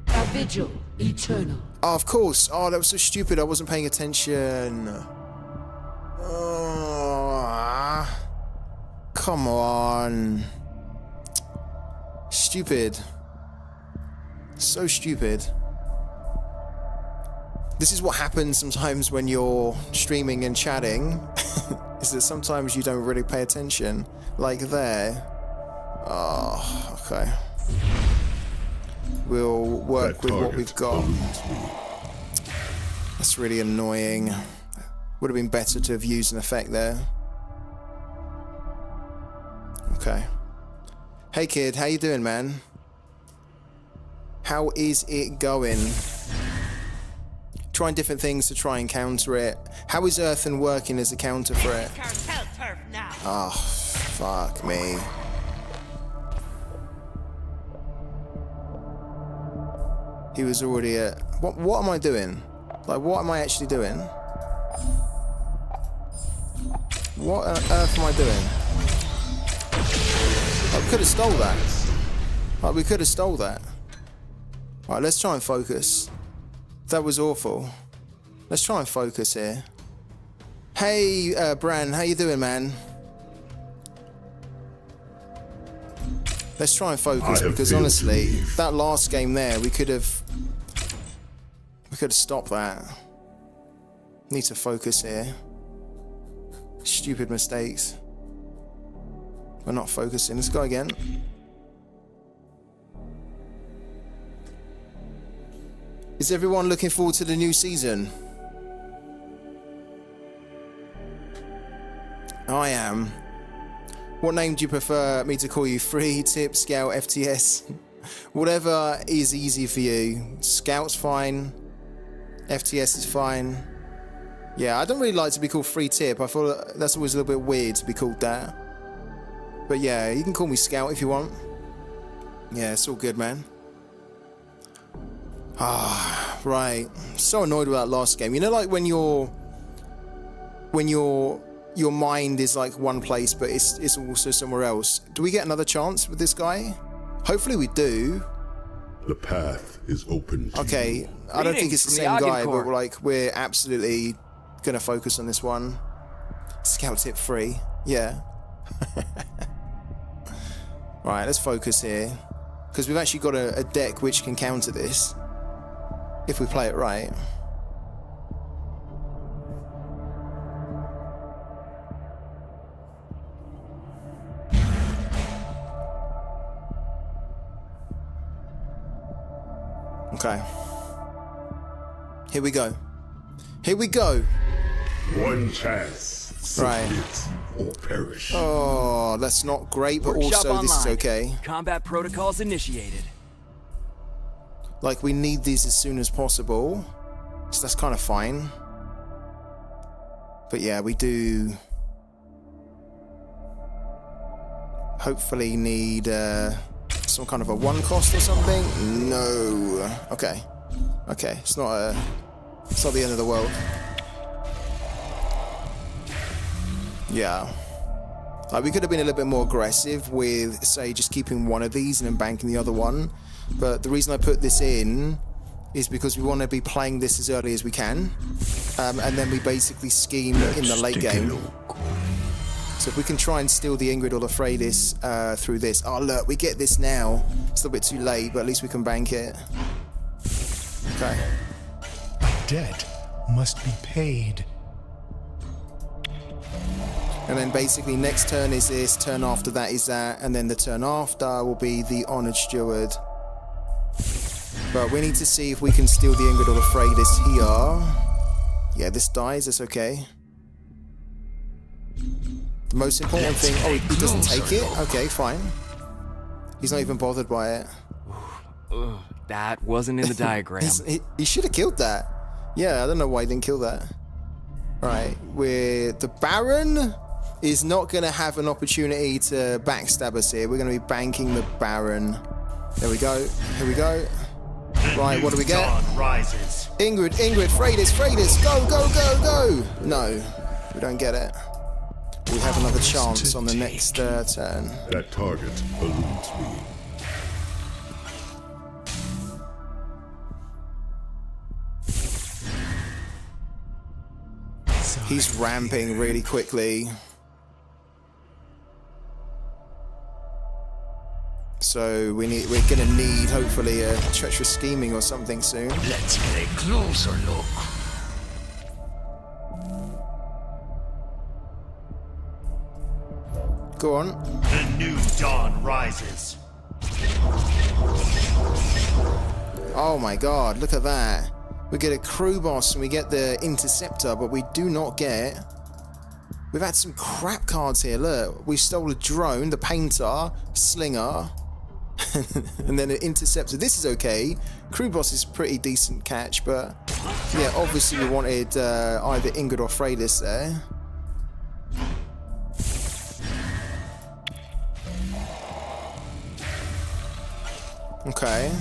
S2: A vigil eternal.
S1: Oh, of course. Oh, that was so stupid. I wasn't paying attention. Oh, come on. Stupid. So stupid. This is what happens sometimes when you're streaming and chatting, is that sometimes you don't really pay attention. Like there. Oh, okay. We'll work with what we've got. That's really annoying. Would have been better to have used an effect there. Okay. Hey kid, how you doing, man? How is it going? Trying different things to try and counter it. How is Earthen working as a counter for it? Oh, fuck me. He was already at... What am I doing? Like, what am I actually doing? What on earth am I doing? Like, we could have stole that. Like, we could have stole that. Alright, let's try and focus. That was awful. Let's try and focus here. Hey, Bran, how you doing, man? Let's try and focus, because honestly, that last game there, we could have stopped that. Need to focus here. Stupid mistakes. We're not focusing. Let's go again. Is everyone looking forward to the new season? I am. What name do you prefer me to call you? Free, Tip, Scout, FTS? Whatever is easy for you. Scout's fine. FTS is fine. Yeah, I don't really like to be called Free Tip. I feel that's always a little bit weird to be called that. But yeah, you can call me Scout if you want. Yeah, it's all good, man. Ah, right. So annoyed with that last game. You know, like when your mind is like one place, but it's also somewhere else. Do we get another chance with this guy? Hopefully we do.
S5: The path is open to
S1: okay, I don't think it's the same guy, but we're absolutely gonna focus on this one. Scout tip free, yeah. Right, let's focus here, because we've actually got a deck which can counter this if we play it right. Okay. Here we go. Here we go.
S5: one chance.
S1: Right.
S5: Or perish.
S1: Oh, that's not great, but
S10: Workshop
S1: also this is
S10: online.
S1: okay.
S10: Combat protocols initiated.
S1: Like, we need these as soon as possible. So that's kind of fine. But yeah, we do hopefully need some kind of a one cost or something. No. Okay. Okay. It's not the end of the world. Yeah. Like, we could have been a little bit more aggressive with, say, just keeping one of these and then banking the other one. But the reason I put this in is because we want to be playing this as early as we can. And then we basically scheme in the late game. So if we can try and steal the Ingrid or the Freydis through this. Oh, look, we get this now. It's a little bit too late, but at least we can bank it. Okay.
S11: A debt must be paid.
S1: And then basically next turn is this, turn after that is that, and then the turn after will be the Honoured Steward. But we need to see if we can steal the Ingrid or the Freydis here. Yeah, this dies, that's okay. The most important thing... Oh, he doesn't take it? Okay, fine. He's not even bothered by it.
S10: That wasn't in the diagram.
S1: He should have killed that. Yeah, I don't know why he didn't kill that. Right, the Baron is not going to have an opportunity to backstab us here. We're going to be banking the Baron. There we go. Here we go. Right, what do we get? Ingrid, Freydis, go, go, go, go! No, we don't get it. We have another chance on the next turn.
S5: That target eludes me.
S1: He's ramping really So we're gonna need hopefully a treacherous scheming or something soon.
S6: Let's get a closer look.
S1: Go on.
S6: The new dawn rises.
S1: Oh my god, look at that. We get a crew boss and we get the interceptor, but we do not get... We've had some crap cards here, look. We stole a drone, the painter, slinger, and then an interceptor. This is okay. Crew boss is a pretty decent catch, but yeah, obviously we wanted either Ingrid or Freydis there. Okay.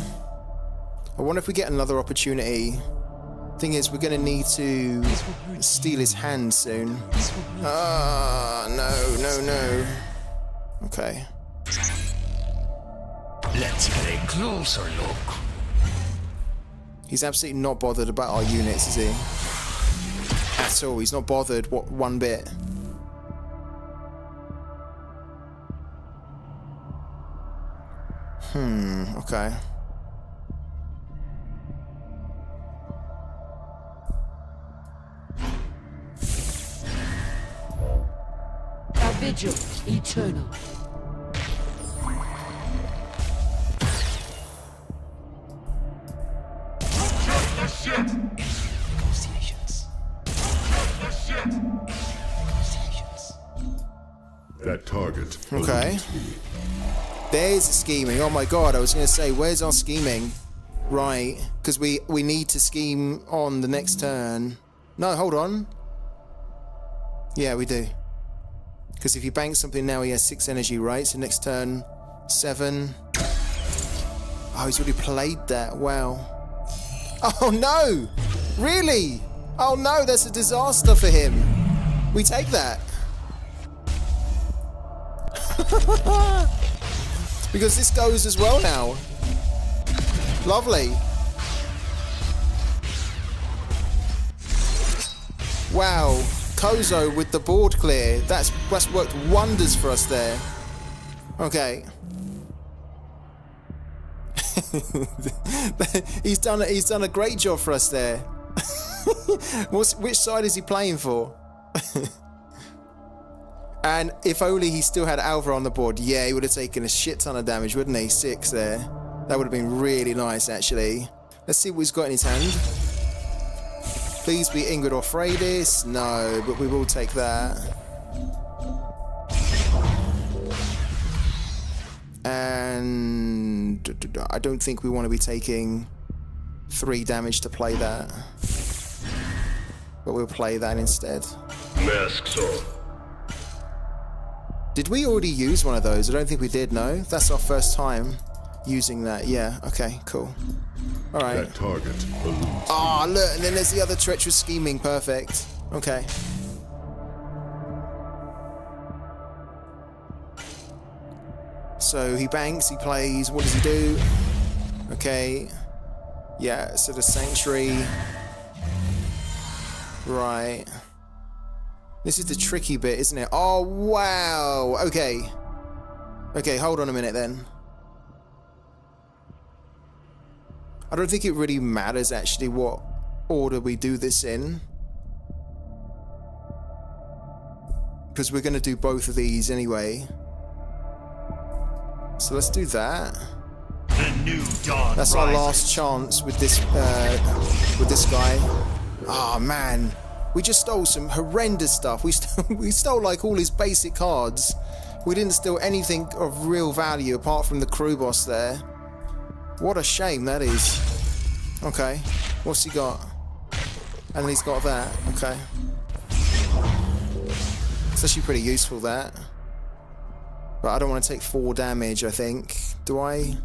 S1: I wonder if we get another opportunity. Thing is, we're going to need to steal his hand soon. Ah, no. Okay.
S6: Let's get a closer look.
S1: He's absolutely not bothered about our units, is he? At all. He's not bothered one bit. Okay.
S2: A vigil eternal.
S7: Negotiations.
S5: That target.
S1: Okay.
S5: eludes me.
S1: There's the scheming. Oh my god, I was going to say, where's our scheming? Right, because we need to scheme on the next turn. No, hold on. Yeah, we do. Because if you bank something now, he has 6 energy, right? So next turn, 7. Oh, he's already played that. Wow. Oh no! Really? Oh no, that's a disaster for him. We take that. Because this goes as well now. Lovely. Wow. Kozo with the board clear. That's worked wonders for us there. Okay. he's done a great job for us there. Which side is he playing for? And if only he still had Alva on the board, yeah, he would have taken a shit ton of damage, wouldn't he? 6 there. That would have been really nice, actually. Let's see what he's got in his hand. Please be Ingrid or Freydis. No, but we will take that. And I don't think we want to be taking 3 damage to play that. But we'll play that instead.
S5: Masks on.
S1: Did we already use one of those? I don't think we did, no? That's our first time using that. Yeah, okay, cool. Alright.
S5: That target eludes.
S1: Ah, look, and then there's the other treacherous scheming. Perfect. Okay. So he banks, he plays. What does he do? Okay. Yeah, so the Sanctuary. Right. This is the tricky bit, isn't it? Oh, wow. Okay. Okay, hold on a minute then. I don't think it really matters, actually, what order we do this in. Because we're going to do both of these anyway. So let's do that.
S6: The new dawn
S1: That's our last chance with this guy. Ah, man. We just stole some horrendous stuff. We stole like all his basic cards. We didn't steal anything of real value apart from the crew boss there. What a shame that is. Okay, what's he got? And he's got that. Okay. It's actually pretty useful, that. But I don't want to take 4 damage, I think. Do I?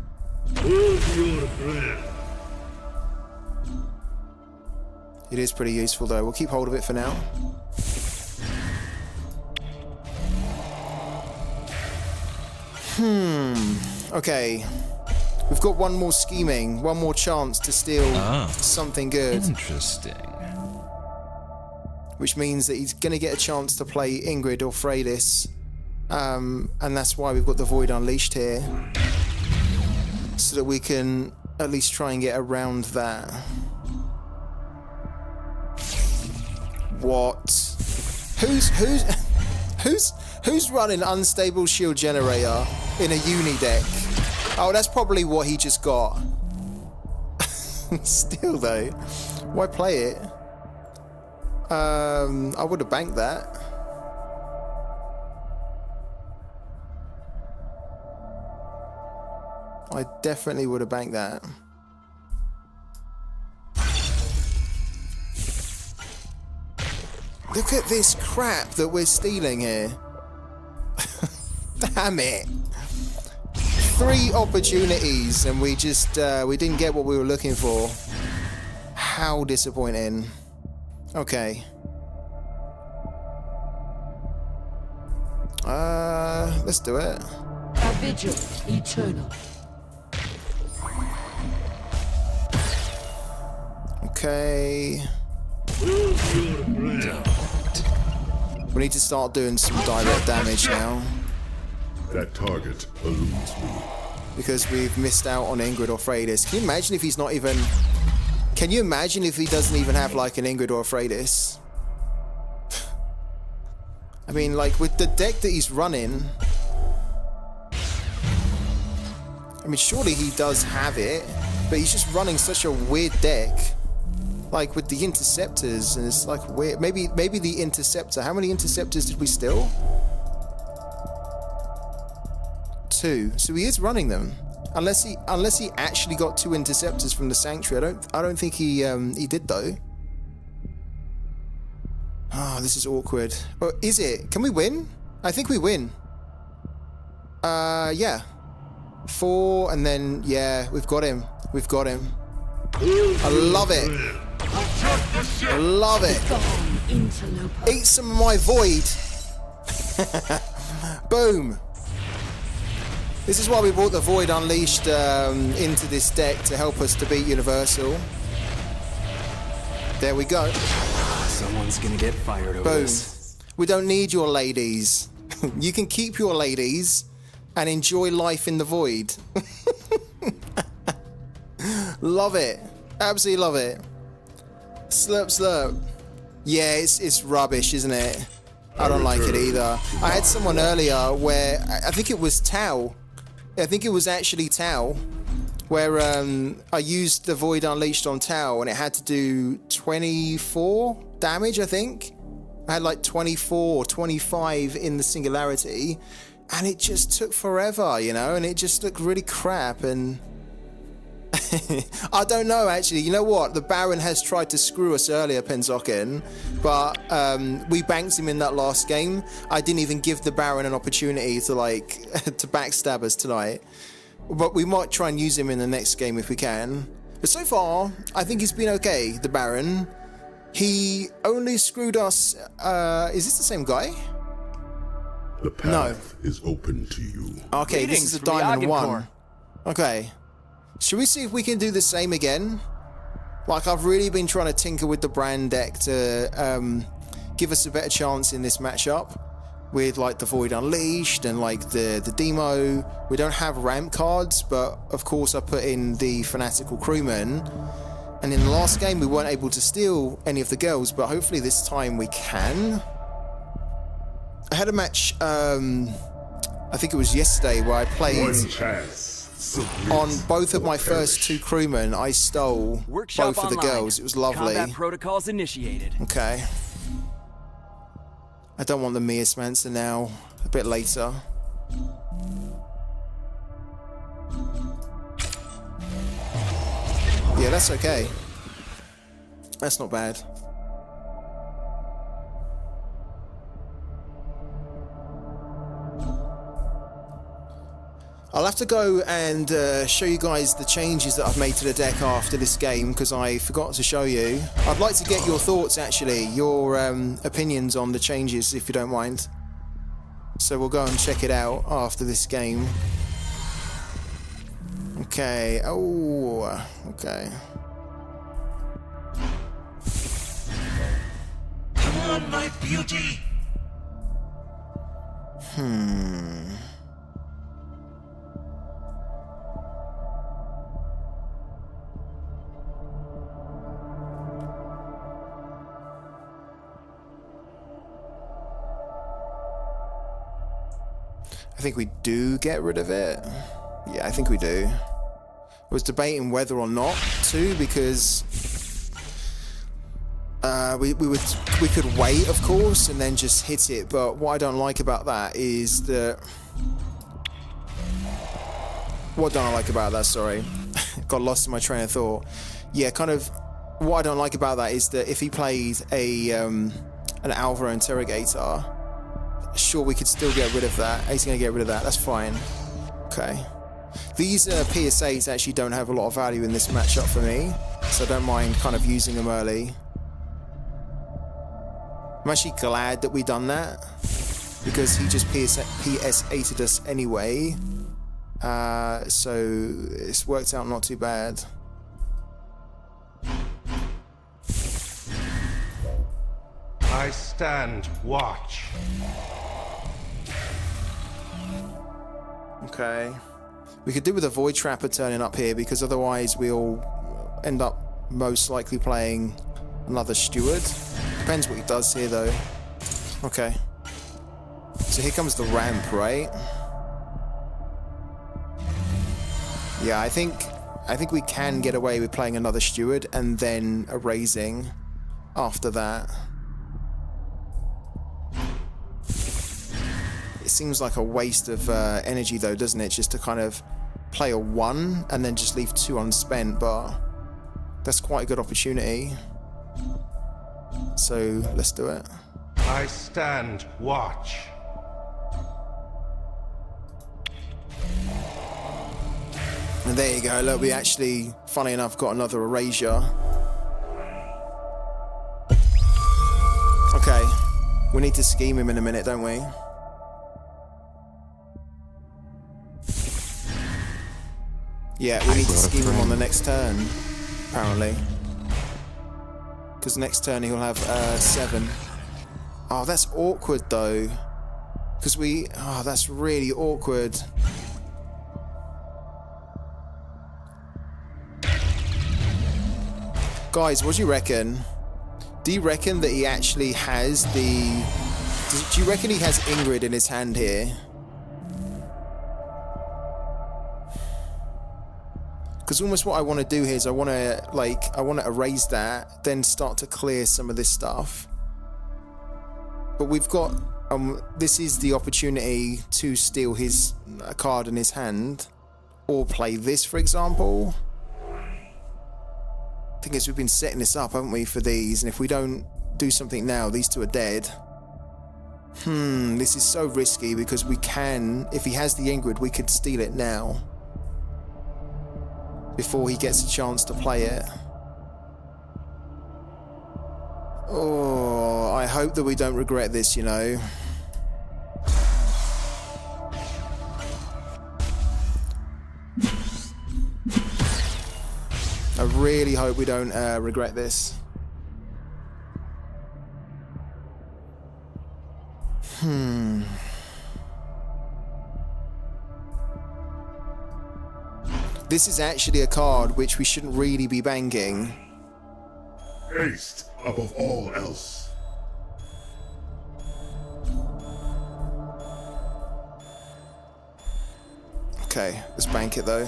S1: It is pretty useful though. We'll keep hold of it for now. Okay. We've got one more scheming, one more chance to steal something good.
S7: Interesting.
S1: Which means that he's going to get a chance to play Ingrid or Freydis. And that's why we've got the Void Unleashed here. so that we can at least try and get around that. What? Who's running unstable shield generator in a uni deck? Oh, that's probably what he just got. Still though, why play it? I would have banked that. I definitely would have banked that. Look at this crap that we're stealing here. Damn it. 3 opportunities and we just we didn't get what we were looking for. How disappointing. Okay. Let's do it.
S2: A vigil eternal.
S1: Okay. We need to start doing some direct damage now.
S5: That target eludes me.
S1: Because we've missed out on Ingrid or Freydis. Can you imagine if he's not even... Can you imagine if he doesn't even have like an Ingrid or a Freydis? I mean, like with the deck that he's running... I mean, surely he does have it, but he's just running such a weird deck. Like with the interceptors, and it's like weird. Maybe the interceptor. How many interceptors did we steal? 2. So he is running them, unless he actually got 2 interceptors from the sanctuary. I don't think he did though. Oh, this is awkward. Oh, is it? Can we win? I think we win. Yeah. 4 and then yeah, we've got him. We've got him. I love it. I love it. Eat some of my void. Boom. This is why we brought the Void Unleashed into this deck, to help us to beat Universal. There we go.
S10: Someone's gonna get fired over
S1: Boom.
S10: this.
S1: We don't need your ladies. You can keep your ladies and enjoy life in the void. Love it. Absolutely love it. Slurp, slurp. Yeah, it's rubbish, isn't it? I don't like it either. I had someone earlier where, I think it was Tau. I think it was actually Tau, where I used the Void Unleashed on Tau and it had to do 24 damage, I think. I had like 24 or 25 in the Singularity, and it just took forever, you know, and it just looked really crap. And I don't know, actually. You know what? The Baron has tried to screw us earlier, Penzokin, but we banked him in that last game. I didn't even give the Baron an opportunity to, like, to backstab us tonight. But we might try and use him in the next game if we can. But so far, I think he's been okay, the Baron. He only screwed us... is this the same guy?
S5: The path is open to you.
S1: Okay, this is a Diamond 1. Okay. Should we see if we can do the same again? Like, I've really been trying to tinker with the brand deck to give us a better chance in this matchup with, like, the Void Unleashed and, like, the demo. We don't have ramp cards, but, of course, I put in the Fanatical Crewman. And in the last game, we weren't able to steal any of the girls, but hopefully this time we can. I had a match, I think it was yesterday, where I played...
S5: One chance.
S1: On both of my first 2 crewmen, I stole
S10: Workshop
S1: both of the
S10: online.
S1: girls. It was lovely.
S10: Combat protocols initiated.
S1: Okay. I don't want the Miasmancer now. A bit later. Yeah, that's okay. That's not bad. I'll have to go and show you guys the changes that I've made to the deck after this game, because I forgot to show you. I'd like to get your thoughts, actually, your opinions on the changes, if you don't mind. So we'll go and check it out after this game. Okay. Oh, okay.
S6: Come on, my beauty.
S1: I think we do get rid of it. Yeah, I think we do. I was debating whether or not to, because we could wait, of course, and then just hit it. But what I don't like about that is that... What don't I like about that? Sorry. Got lost in my train of thought. Yeah, kind of... What I don't like about that is that if he played an Alva Interrogator, sure, we could still get rid of that. He's going to get rid of that. That's fine. Okay. These PSAs actually don't have a lot of value in this matchup for me, so I don't mind kind of using them early. I'm actually glad that we done that, because he just PS8'd us anyway. So it's worked out not too bad.
S4: I stand watch.
S1: Okay. We could do with a Void Trapper turning up here, because otherwise we'll end up most likely playing another Steward. Depends what he does here though. Okay. So here comes the ramp, right? Yeah, I think we can get away with playing another Steward and then a raising after that. It seems like a waste of energy though, doesn't it? Just to kind of play a 1 and then just leave 2 unspent, but that's quite a good opportunity. So let's do it.
S4: I stand watch.
S1: And there you go. Look, we actually, funny enough, got another erasure. Okay. We need to scheme him in a minute, don't we? Yeah, we need to scheme him on the next turn, apparently. Because next turn he'll have 7. Oh, that's awkward though. Because oh, that's really awkward. Guys, what do you reckon? Do you reckon that he actually has the... Do you reckon he has Ingrid in his hand here? Because almost what I want to do here is I want to erase that, then start to clear some of this stuff. But we've got... this is the opportunity to steal a card in his hand. Or play this, for example. The thing is, we've been setting this up, haven't we, for these? And if we don't do something now, these two are dead. This is so risky, because we can... If he has the Ingrid, we could steal it now. Before he gets a chance to play it. Oh, I hope that we don't regret this, you know. I really hope we don't regret this. This is actually a card which we shouldn't really be banging.
S5: Haste above all else.
S1: Okay, let's bank it though.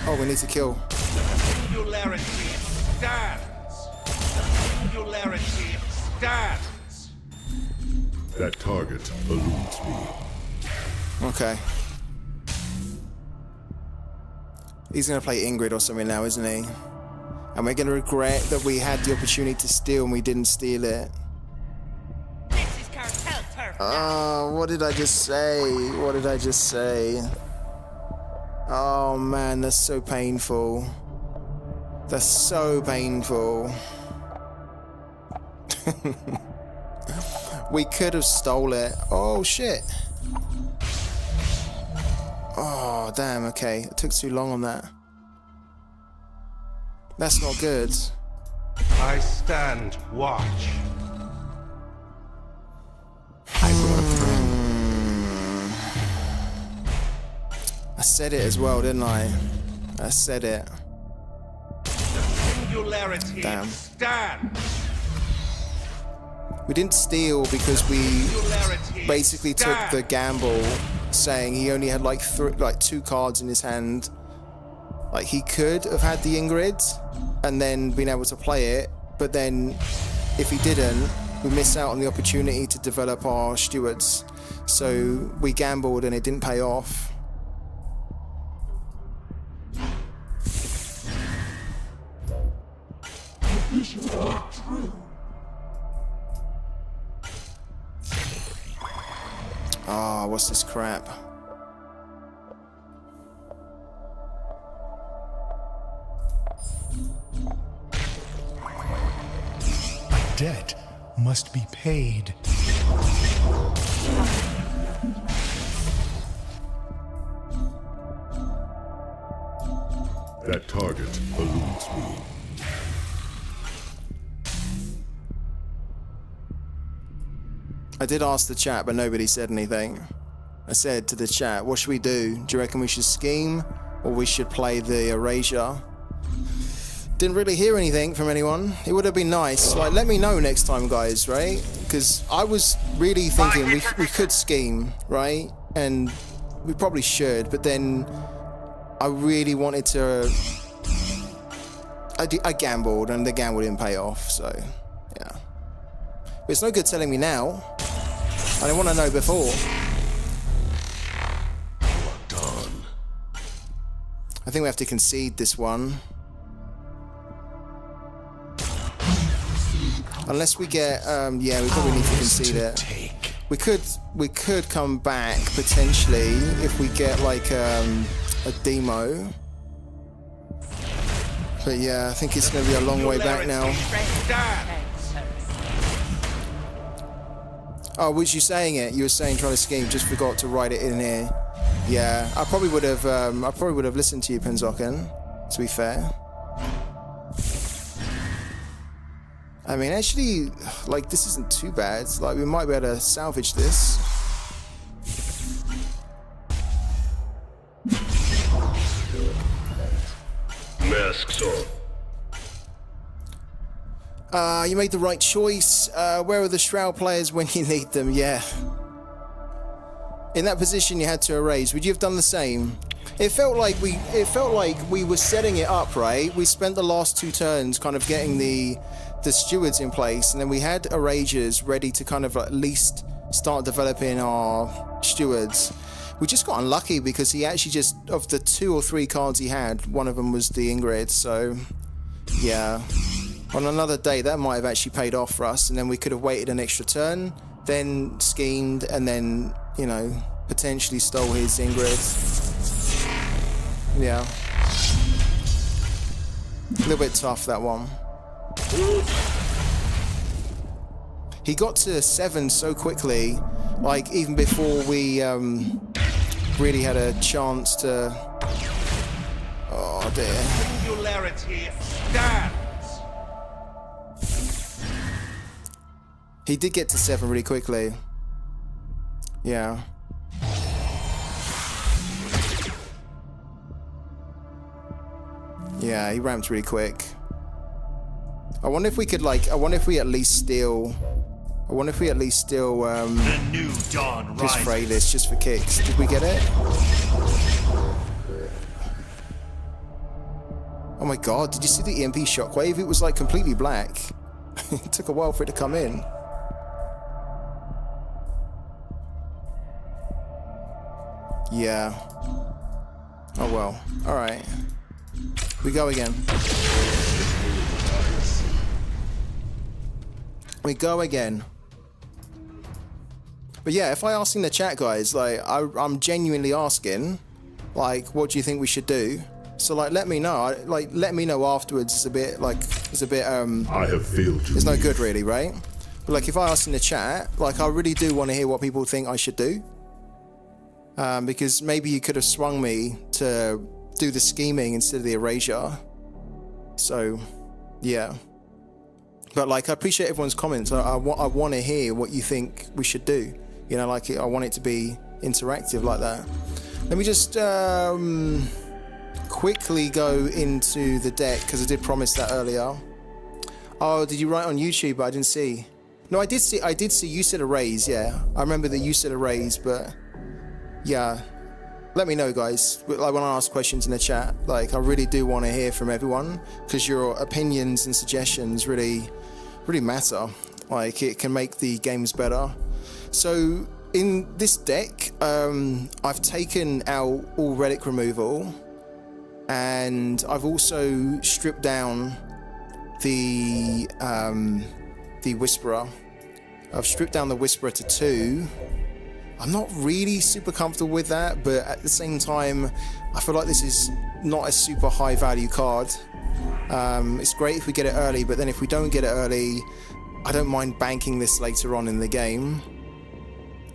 S1: Oh, we need to kill.
S4: Singularity stands. Singularity stands.
S5: That target eludes me.
S1: Okay. He's going to play Ingrid or something now, isn't he? And we're going to regret that we had the opportunity to steal and we didn't steal it.
S6: This is cartel turf.
S1: Oh, what did I just say? What did I just say? Oh man, that's so painful. That's so painful. We could have stole it. Oh shit. Oh, damn, okay. It took too long on that. That's not good.
S4: I stand watch.
S10: I brought a friend.
S1: I said it as well, didn't I? I said it.
S4: Singularity
S1: Damn.
S4: stands.
S1: We didn't steal because we basically took the gamble, saying he only had like 2 cards in his hand. Like, he could have had the Ingrid and then been able to play it, but then if he didn't, we miss out on the opportunity to develop our stewards. So we gambled and it didn't pay off. Ah, what's this crap?
S11: A debt must be paid.
S5: That target eludes me.
S1: I did ask the chat, but nobody said anything. I said to the chat, what should we do? Do you reckon we should scheme or we should play the erasure? Didn't really hear anything from anyone. It would have been nice. Like, let me know next time, guys, right? Because I was really thinking we could scheme, right? And we probably should, but then I really wanted to... I gambled, and the gamble didn't pay off, so yeah. But it's no good telling me now. I didn't want to know before.
S5: Done.
S1: I think we have to concede this one. Unless we get, yeah, we probably need to concede it. We could come back potentially if we get like a demo. But yeah, I think it's going to be a long way back now. Oh, was you saying it? You were saying trying to scheme. Just forgot to write it in here. Yeah, I probably would have. I probably would have listened to you, Penzoken. To be fair. I mean, actually, like, this isn't too bad. Like, we might be able to salvage this.
S5: Masks on.
S1: You made the right choice. Where are the Shroud players when you need them? Yeah. In that position, you had to erase. Would you have done the same? It felt like we were setting it up, right? We spent the last 2 turns kind of getting the stewards in place, and then we had erasures ready to kind of at least start developing our stewards. We just got unlucky because he actually just, of the 2 or 3 cards he had, one of them was the Ingrid. So yeah, on another day that might have actually paid off for us, and then we could have waited an extra turn, then schemed, and then, you know, potentially stole his Ingrid. Yeah, a little bit tough, that one. He got to 7 so quickly, like even before we really had a chance to... Oh dear.
S4: Singularity stands.
S1: He did get to 7 really quickly. Yeah. Yeah, he ramped really quick. I wonder if we could, like, I wonder if we at least steal
S3: The new dawn
S1: his
S3: rises.
S1: Freylis just for kicks. Did we get it? Oh my god, did you see the EMP shockwave? It was like completely black. It took a while for it to come in. Yeah. Oh well. Alright. We go again. We go again. But yeah, if I ask in the chat, guys, like, I'm genuinely asking, like, what do you think we should do? So, like, let me know. Like, let me know afterwards. It's a bit, like,
S5: I have failed you.
S1: it's no good, really, right? But, like, if I ask in the chat, like, I really do want to hear what people think I should do. Because maybe you could have swung me to do the scheming instead of the erasure. So, yeah. But, like, I appreciate everyone's comments. I want to hear what you think we should do. You know, like, I want it to be interactive like that. Let me just quickly go into the deck, because I did promise that earlier. Oh, did you write on YouTube? But I didn't see. No, I did see you said a raise, yeah. I remember that you said a raise, but yeah. Let me know, guys. Like when I ask questions in the chat, like I really do want to hear from everyone because your opinions and suggestions really matter. Like it can make the games better. So in this deck, I've taken out all relic removal, and I've also stripped down the Whisperer. I've stripped down the Whisperer to 2. I'm not really super comfortable with that, but at the same time, I feel like this is not a super high value card. It's great if we get it early, but then if we don't get it early, I don't mind banking this later on in the game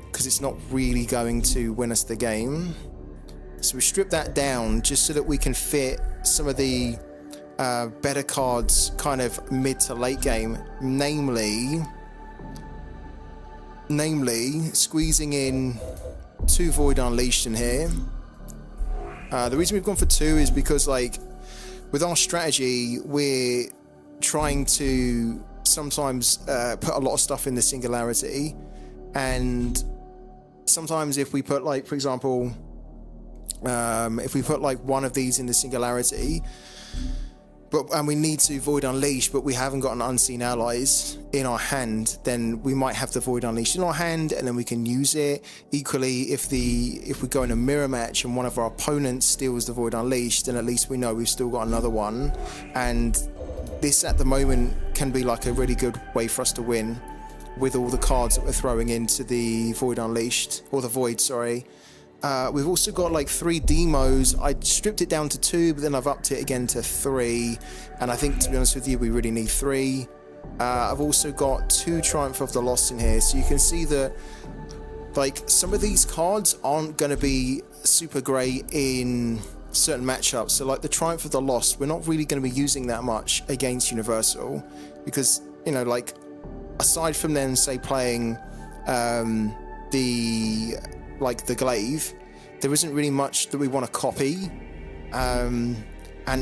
S1: because it's not really going to win us the game. So we strip that down just so that we can fit some of the better cards kind of mid to late game, namely squeezing in 2 Void Unleashed in here. The reason we've gone for 2 is because, like, with our strategy, we're trying to sometimes put a lot of stuff in the Singularity, and sometimes if we put, like, for example, if we put like one of these in the Singularity, and we need to Void Unleash, but we haven't got an Unseen Allies in our hand, then we might have the Void Unleashed in our hand, and then we can use it. Equally, if we go in a mirror match and one of our opponents steals the Void Unleashed, then at least we know we've still got another one. And this at the moment can be like a really good way for us to win with all the cards that we're throwing into the Void Unleashed, or the Void, sorry. We've also got like 3 demos. I stripped it down to 2, but then I've upped it again to 3. And I think, to be honest with you, we really need 3. I've also got 2 Triumph of the Lost in here. So you can see that, like, some of these cards aren't going to be super great in certain matchups. So like the Triumph of the Lost, we're not really going to be using that much against Universal because, you know, like, aside from them, say, playing the glaive, there isn't really much that we want to copy, and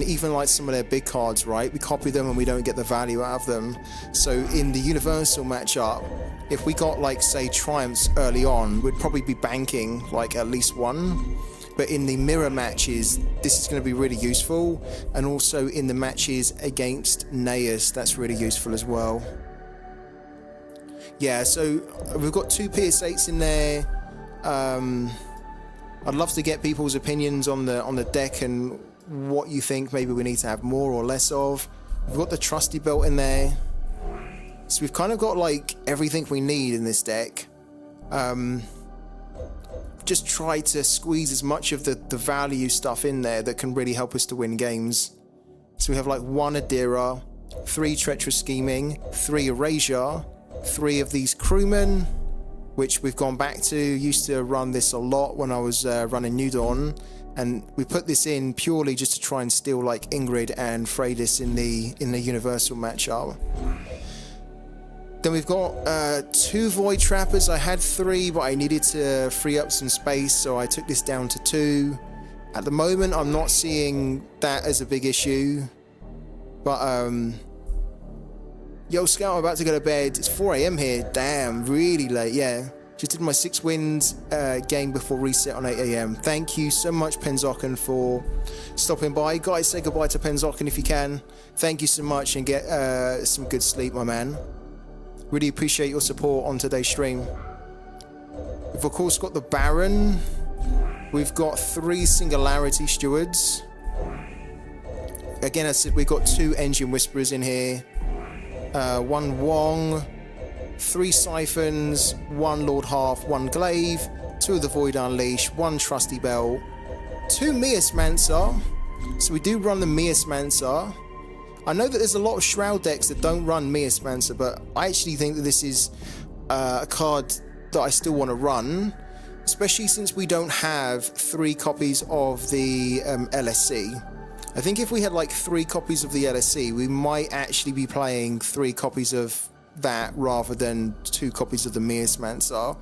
S1: even like some of their big cards, right, we copy them and we don't get the value out of them. So in the Universal matchup, if we got, like, say, Triumphs early on, we'd probably be banking like at least 1. But in the mirror matches, this is going to be really useful, and also in the matches against Naeus, that's really useful as well. Yeah, so we've got 2 PS8s in there. I'd love to get people's opinions on the deck and what you think maybe we need to have more or less of. We've got the Trusty Belt in there, so we've kind of got like everything we need in this deck. Just try to squeeze as much of the value stuff in there that can really help us to win games. So we have like 1 Adira, 3 Treacherous Scheming, 3 Erasure, 3 of these Crewmen, which we've gone back to. Used to run this a lot when I was running New Dawn, and we put this in purely just to try and steal like Ingrid and Freydis in the Universal matchup. Then we've got 2 Void Trappers. I had 3, but I needed to free up some space, so I took this down to 2. At the moment, I'm not seeing that as a big issue, but yo, Scout, I'm about to go to bed. It's 4 AM here. Damn, really late. Yeah, just did my 6 wins game before reset on 8 AM. Thank you so much, Penzocken, for stopping by. Guys, say goodbye to Penzocken if you can. Thank you so much, and get some good sleep, my man. Really appreciate your support on today's stream. We've of course got the Baron. We've got 3 Singularity Stewards. Again, I said we've got 2 Engine Whisperers in here. 1 Wong, 3 Siphons, 1 Lord Half, 1 Glaive, 2 of the Void Unleash, 1 Trusty Belt, 2 Miasmancer. So we do run the Miasmancer. I know that there's a lot of Shroud decks that don't run Miasmancer, but I actually think that this is a card that I still want to run, especially since we don't have 3 copies of the LSC. I think if we had like 3 copies of the LSC, we might actually be playing 3 copies of that rather than 2 copies of the Miasmancer.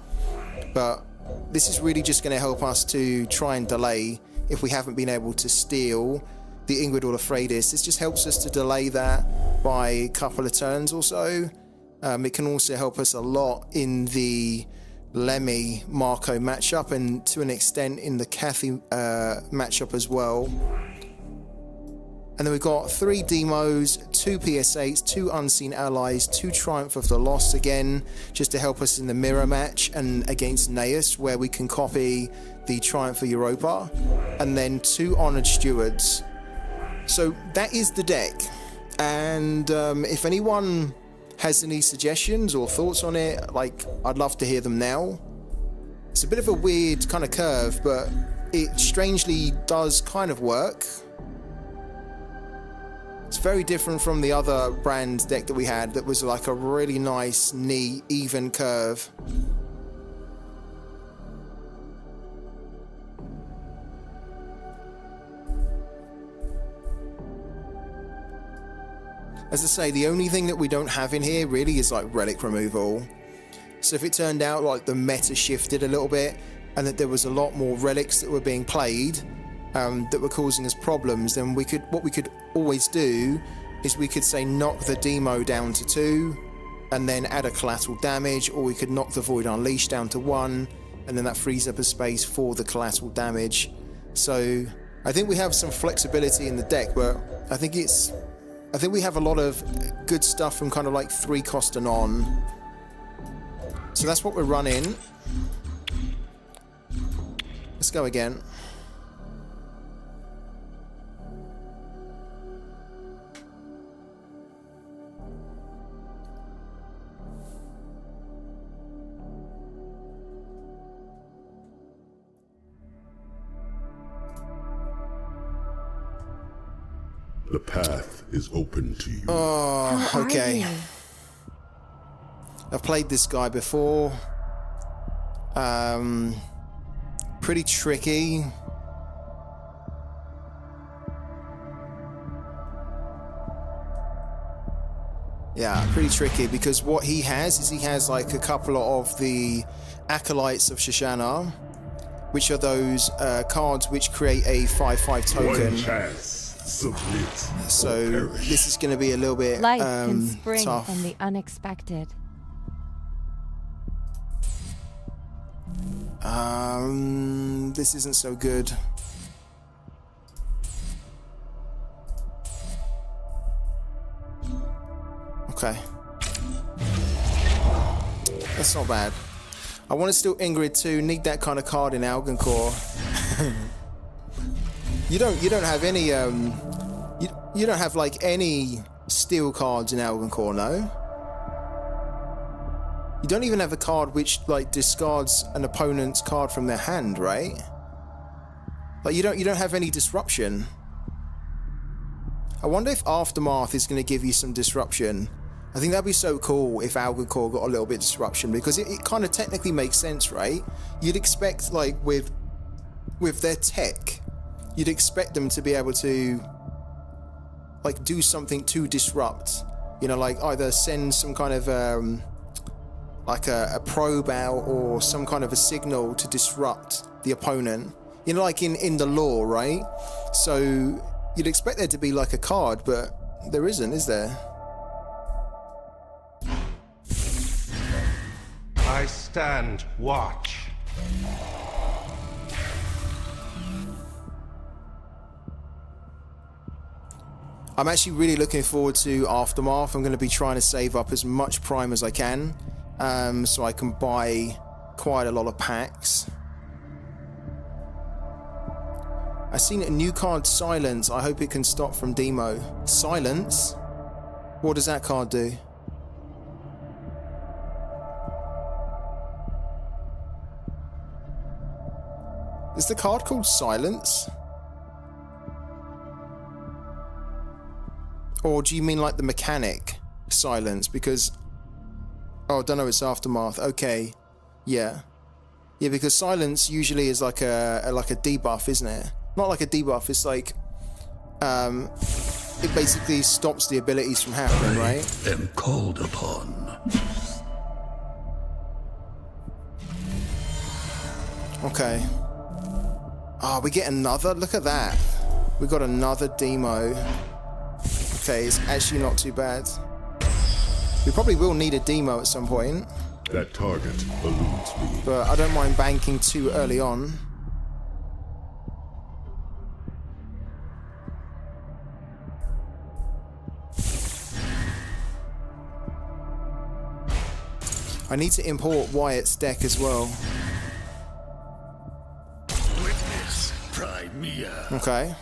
S1: But this is really just going to help us to try and delay if we haven't been able to steal the Ingrid or the Freydis. This just helps us to delay that by a couple of turns or so. It can also help us a lot in the Lemmy Marco matchup, and to an extent in the Kathy matchup as well. And then we've got 3 demos, 2 PS8s, 2 Unseen Allies, 2 Triumph of the Lost again, just to help us in the mirror match and against Naeus, where we can copy the Triumph of Europa, and then 2 Honored Stewards. So that is the deck. And if anyone has any suggestions or thoughts on it, like, I'd love to hear them now. It's a bit of a weird kind of curve, but it strangely does kind of work. It's very different from the other brand deck that we had that was like a really nice, neat, even curve. As I say, the only thing that we don't have in here really is like relic removal. So if it turned out like the meta shifted a little bit and that there was a lot more relics that were being played that were causing us problems, then what we could always do is we could say knock the demo down to 2 and then add a collateral damage, or we could knock the Void Unleashed down to 1 and then that frees up a space for the collateral damage. So I think we have some flexibility in the deck, but I think we have a lot of good stuff from kind of like 3 cost and on. So that's what we're running. Let's go again.
S5: The path is open to you.
S1: Oh, okay. I've played this guy before. Pretty tricky. Yeah, pretty tricky, because what he has is he has like a couple of the Acolytes of Shoshana, which are those cards which create a 5/5 token.
S5: One chance. Submit.
S1: So this is going to be a little bit
S10: Life can spring
S1: tough.
S10: from the unexpected.
S1: This isn't so good. Okay. That's not bad. I want to steal Ingrid too. Need that kind of card in Algonquin. You don't have any you don't have like any steel cards in Algonquin, no? You don't even have a card which like discards an opponent's card from their hand, right? Like you don't have any disruption. I wonder if Aftermath is going to give you some disruption. I think that'd be so cool if Algonquin got a little bit of disruption, because it kind of technically makes sense, right? You'd expect like with their tech, you'd expect them to be able to like do something to disrupt, you know, like either send some kind of like a probe out or some kind of a signal to disrupt the opponent, you know, like in the lore, right? So you'd expect there to be like a card, but there isn't, is there?
S4: I stand watch.
S1: I'm actually really looking forward to Aftermath. I'm going to be trying to save up as much Prime as I can, so I can buy quite a lot of packs. I've seen a new card, Silence. I hope it can stop from demo. Silence? What does that card do? Is the card called Silence? Or do you mean like the mechanic Silence? Because, oh, I don't know, it's Aftermath. Okay, yeah, because Silence usually is like a debuff, isn't it? Not like a debuff. It's like it basically stops the abilities from happening, right?
S7: I am called upon.
S1: Okay. Ah, we get another. Look at that. We got another demo. Okay, it's actually not too bad. We probably will need a demo at some point,
S5: That target eludes me.
S1: but I don't mind banking too early on. I need to import Wyatt's deck as well.
S7: Witness Crimea.
S1: Okay.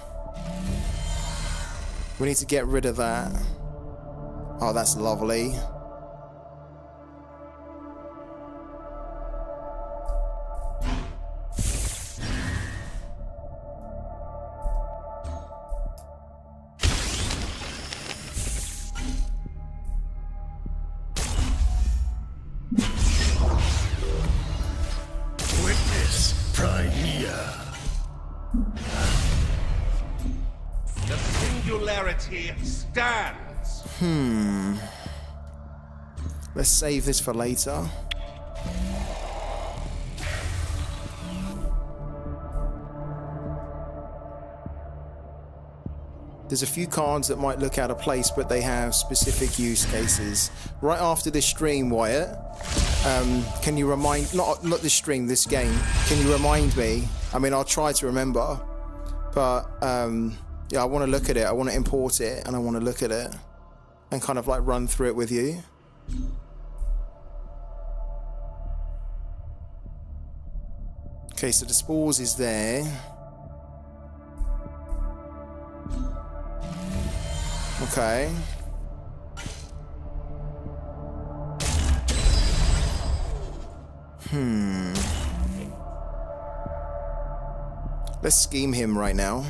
S1: We need to get rid of that. Oh, that's lovely.
S7: Witness Crimea.
S4: The singularity stands.
S1: Let's save this for later. There's a few cards that might look out of place, but they have specific use cases. Right after this stream, Wyatt, can you remind, not this stream, this game, can you remind me? I mean, I'll try to remember, but yeah, I want to look at it. I want to import it, and I want to look at it and kind of like run through it with you. Okay, so the spores is there. Okay. Let's scheme him right now.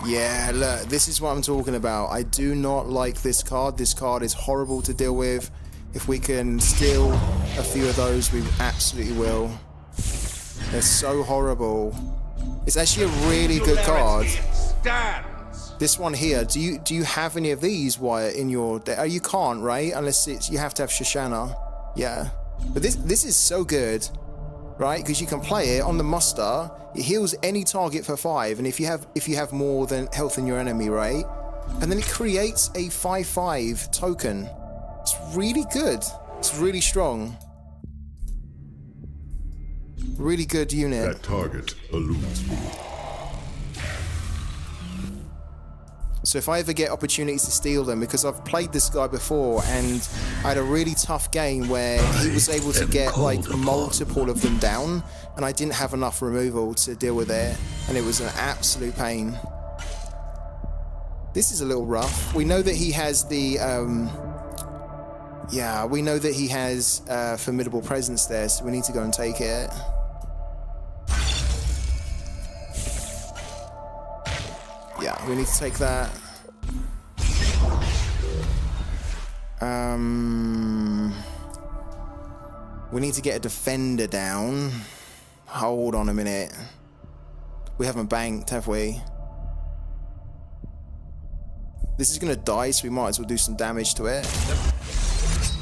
S1: Yeah, look, this is what I'm talking about. I do not like this card. This card is horrible to deal with. If we can steal a few of those, we absolutely will. They're so horrible. It's actually a really good card.
S4: Stands.
S1: This one here, do you have any of these, Wyatt, in your deck? Oh, you can't, right? Unless it's, you have to have Shoshana. Yeah. But this is so good, right? Because you can play it on the muster. It heals any target for 5, and if you have more than health than your enemy, right? And then it creates a 5/5 token. It's really good. It's really strong. Really good unit.
S5: That target eludes me.
S1: So if I ever get opportunities to steal them, because I've played this guy before and I had a really tough game where he was able to get like multiple of them down and I didn't have enough removal to deal with it, and it was an absolute pain. This is a little rough. We know that he has the yeah, we know that he has formidable presence there, so we need to go and take it. Yeah, we need to take that. We need to get a defender down. Hold on a minute. We haven't banked, have we? This is gonna die, so we might as well do some damage to it.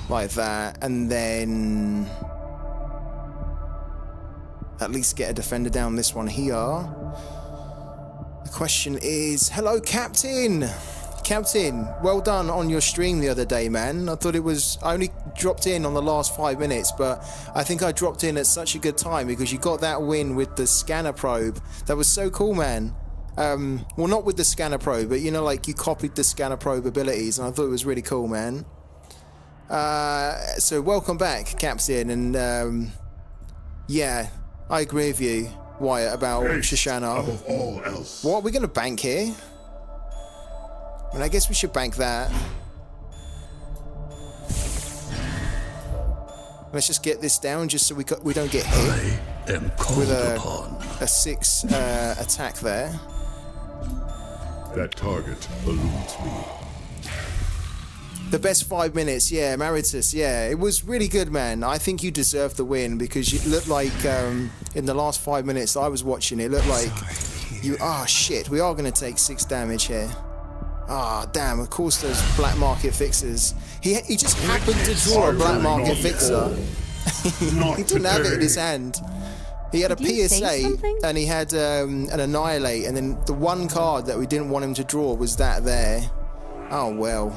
S1: Like that, and then at least get a defender down this one here. The question is, hello, Captain! Captain, well done on your stream the other day, man. I thought it was, I only dropped in on the last 5 minutes, but I think I dropped in at such a good time because you got that win with the scanner probe. That was so cool, man. Well, not with the scanner probe, but you know, like you copied the scanner probe abilities, and I thought it was really cool, man. So welcome back, Captain, and yeah, I agree with you, Wyatt, about Shoshana.
S5: Above all else.
S1: What are we going to bank here? I mean, I guess we should bank that. Let's just get this down, just so we don't get hit
S7: I am called
S1: with
S7: upon.
S1: a 6 attack there.
S5: That target eludes me.
S1: The best 5 minutes, yeah, Maritus, yeah, it was really good, man. I think you deserved the win because you looked like in the last 5 minutes I was watching, it looked like you. Ah, shit, we are going to take 6 damage here. Ah, damn, of course those black market fixers. He just happened to draw a black market fixer. He didn't have it in his hand. He had a
S10: Did you say
S1: PSA
S10: something?
S1: and he had an Annihilate, and then the one card that we didn't want him to draw was that there. Oh well.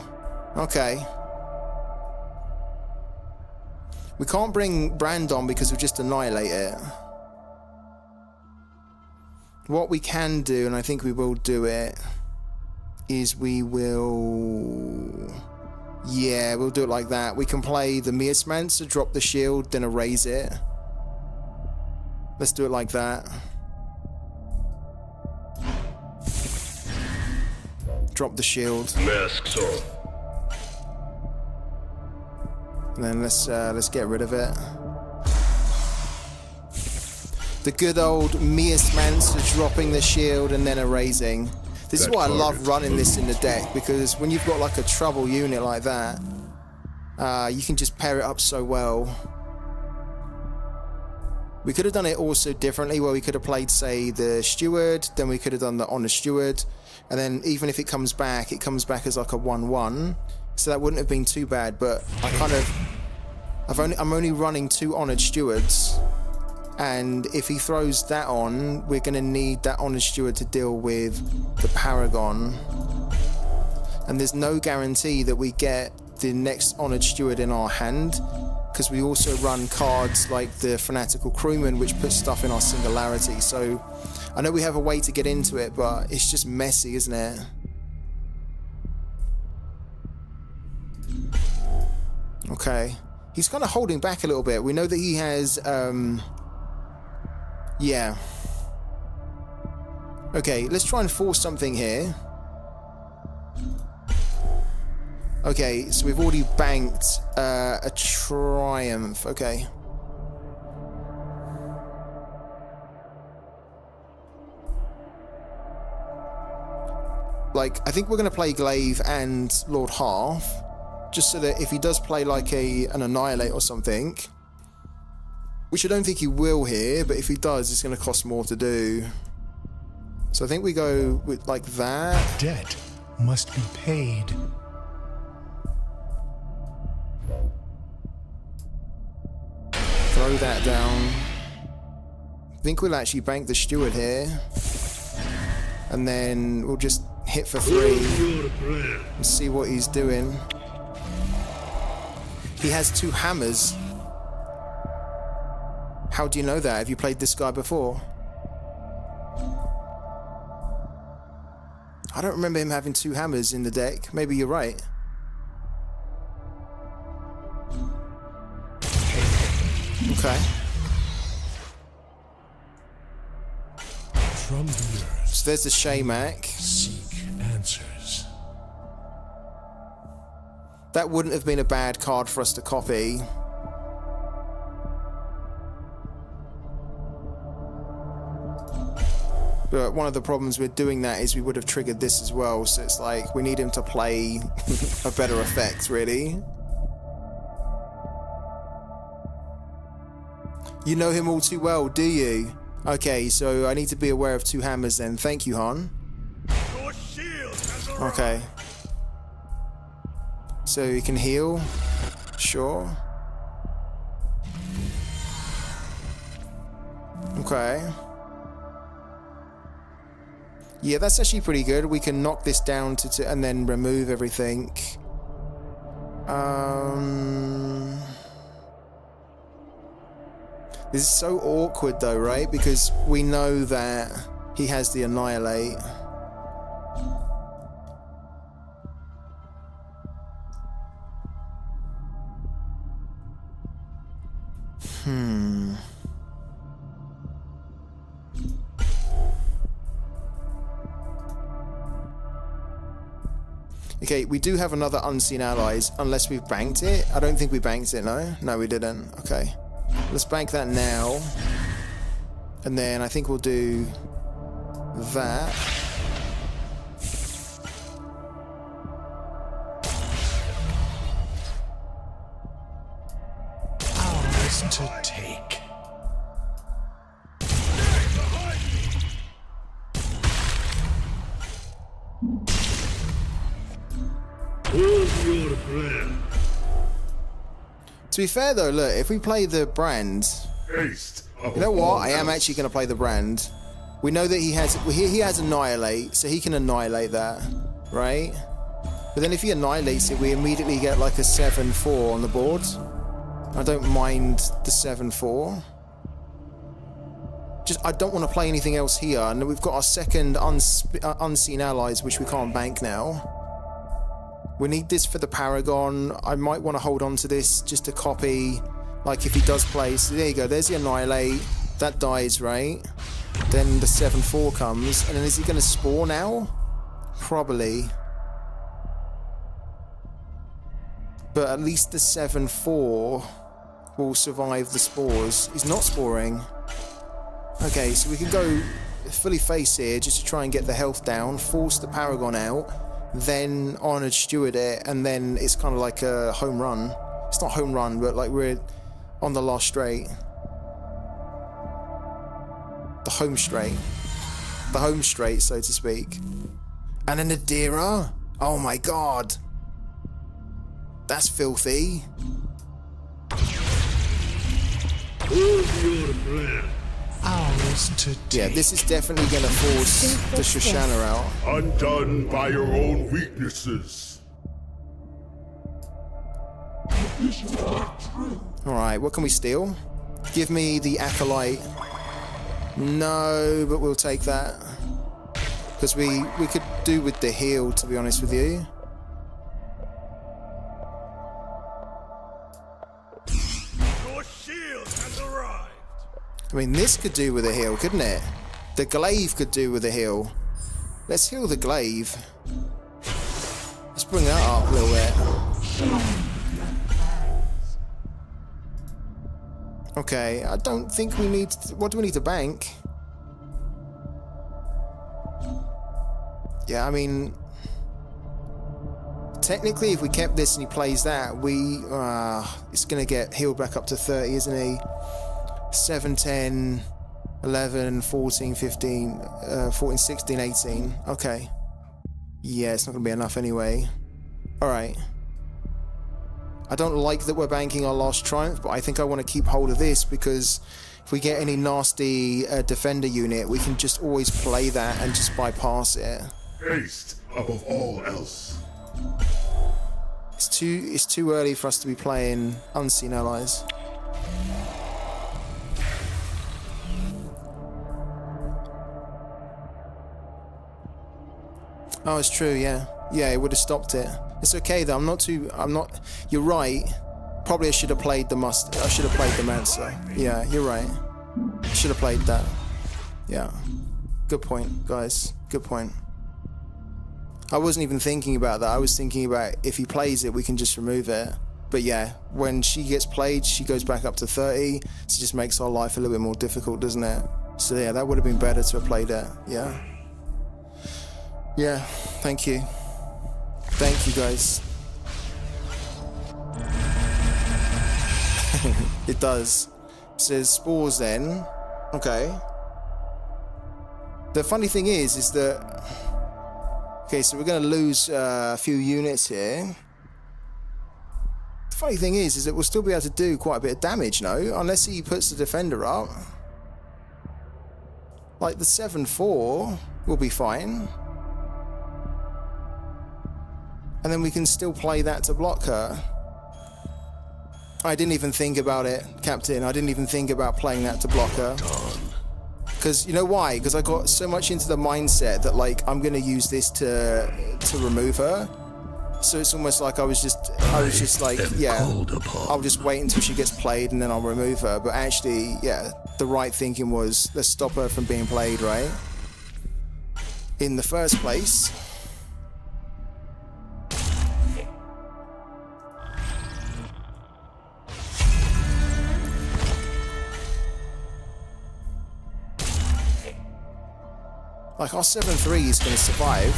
S1: Okay. We can't bring Brandon because we'll just annihilate it. What we can do, and I think we will do it, is we will... Yeah, we'll do it like that. We can play the Miasmancer, drop the shield, then erase it. Let's do it like that. Drop the shield.
S7: Masks off.
S1: And then let's get rid of it. The good old Miasmancer dropping the shield and then erasing. This is why I love running this in the deck, because when you've got like a trouble unit like that, you can just pair it up so well. We could have done it also differently, where we could have played, say, the Steward, then we could have done the Honor Steward, and then even if it comes back as like a 1-1, so that wouldn't have been too bad. But I'm only running 2 Honored Stewards, and if he throws that on, we're going to need that Honored Steward to deal with the Paragon, and there's no guarantee that we get the next Honored Steward in our hand, because we also run cards like the Fanatical Crewman, which puts stuff in our Singularity. So I know we have a way to get into it, but it's just messy, isn't it? Okay. He's kind of holding back a little bit. We know that he has... yeah. Okay, let's try and force something here. Okay, so we've already banked a Triumph. Okay. Like, I think we're going to play Glaive and Lord Half, just so that if he does play like an Annihilate or something, which I don't think he will here, but if he does, it's going to cost more to do. So I think we go with like that.
S11: Debt must be paid.
S1: Throw that down. I think we'll actually bank the Steward here. And then we'll just hit for 3 and see what he's doing. He has 2 hammers. How do you know that? Have you played this guy before? I don't remember him having 2 hammers in the deck. Maybe you're right. Okay.
S7: From the earth,
S1: So there's the Shamak.
S7: seek answers.
S1: That wouldn't have been a bad card for us to copy. But one of the problems with doing that is we would have triggered this as well. So it's like we need him to play a better effect, really. You know him all too well, do you? Okay, so I need to be aware of 2 hammers then. Thank you, Han. Okay. So he can heal. Sure. Okay. Yeah, that's actually pretty good. We can knock this down to and then remove everything. This is so awkward though, right? Because we know that he has the Annihilate. Okay, we do have another Unseen Allies, unless we've banked it. I don't think we banked it, no? No, we didn't. Okay. Let's bank that now. And then I think we'll do that.
S7: Ours to take. What's your plan?
S1: To be fair though, look, if we play the brand,
S5: Haste
S1: You know what? I am actually going to play the brand. We know that he has Annihilate, so he can annihilate that, right? But then if he annihilates it, we immediately get like a 7/4 on the board. I don't mind the 7/4. Just I don't want to play anything else here, and we've got our second unseen allies, which we can't bank now. We need this for the Paragon. I might want to hold on to this just to copy, like if he does play. So there you go. There's the Annihilate. That dies, right? Then the 7/4 comes, and then is he going to spore now? Probably. But at least the 7/4 will survive the spores. He's not sporing. Okay, so we can go fully face here just to try and get the health down, force the Paragon out, then Honored Steward it, and then it's kind of like a home run. It's not home run, but like we're on the last straight. The home straight. The home straight, so to speak. And then Nadira? Oh my god. That's filthy.
S7: Who's your plan?
S11: Ours to take.
S1: Yeah, this is definitely going to force the Shoshana out.
S5: Undone by your own weaknesses.
S1: Alright, what can we steal? Give me the Acolyte. No, but we'll take that. Because we could do with the heal, to be honest with you.
S4: Your shield has arrived.
S1: I mean, this could do with a heal, couldn't it? The glaive could do with a heal. Let's heal the glaive. Let's bring that up a little bit. Okay, I don't think we need to, what do we need to bank? Yeah, I mean, technically if we kept this and he plays that, it's going to get healed back up to 30, isn't he? 7, 10, 11, 14, 15, 14, 16, 18. Okay. Yeah, it's not going to be enough anyway. Alright. I don't like that we're banking our last triumph, but I think I want to keep hold of this because if we get any nasty defender unit, we can just always play that and just bypass it.
S5: Haste above all else.
S1: It's too early for us to be playing unseen allies. Oh, it's true, yeah. Yeah, it would have stopped it. It's okay though, you're right. Probably I should have played the Mancer. Yeah, you're right. I should have played that. Yeah. Good point, guys. Good point. I wasn't even thinking about that. I was thinking about if he plays it, we can just remove it. But yeah, when she gets played, she goes back up to 30. So it just makes our life a little bit more difficult, doesn't it? So yeah, that would have been better to have played it. Yeah. Yeah, thank you. Thank you, guys. It does. It says spores then. Okay. The funny thing is that... Okay, so we're going to lose a few units here. The funny thing is that we'll still be able to do quite a bit of damage, no? Unless he puts the defender up. Like the 7/4 will be fine. And then we can still play that to block her. I didn't even think about it, Captain. I didn't even think about playing that to block her. Because, you know why? Because I got so much into the mindset that, like, I'm going to use this to remove her. So it's almost like I was just like, yeah, I'll just wait until she gets played and then I'll remove her. But actually, yeah, the right thinking was, let's stop her from being played, right? In the first place. Like, our 7/3 is going to survive.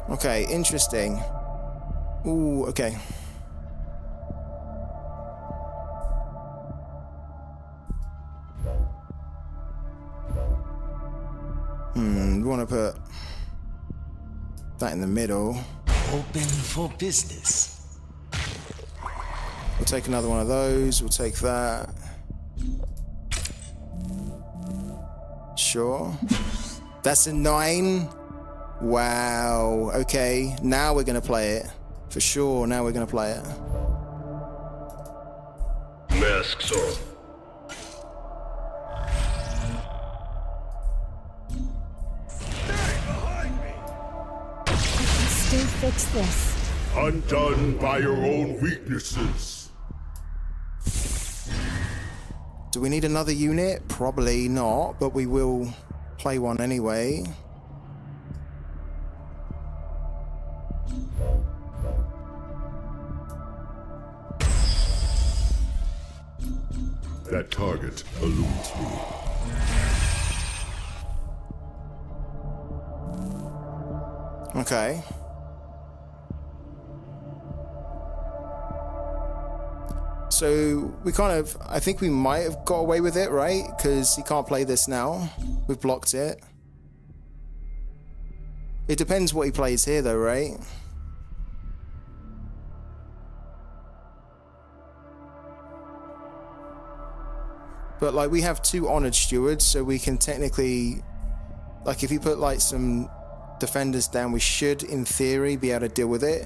S1: Okay, interesting. Ooh, okay. We want to put... That in the middle.
S7: Open for business.
S1: We'll take another one of those. We'll take that. Sure. That's a 9. Wow. Okay. Now we're going to play it. For sure. Now we're going to play it.
S4: Masks on. Stay behind me!
S10: Still fix this.
S5: Undone by your own weaknesses.
S1: Do we need another unit? Probably not, but we will play one anyway.
S5: That target eludes me.
S1: Okay. So we kind of, I think we might have got away with it, right? Because he can't play this now. We've blocked it. It depends what he plays here though, right? But like we have 2 honored stewards, so we can technically, like if you put like some defenders down, we should in theory be able to deal with it.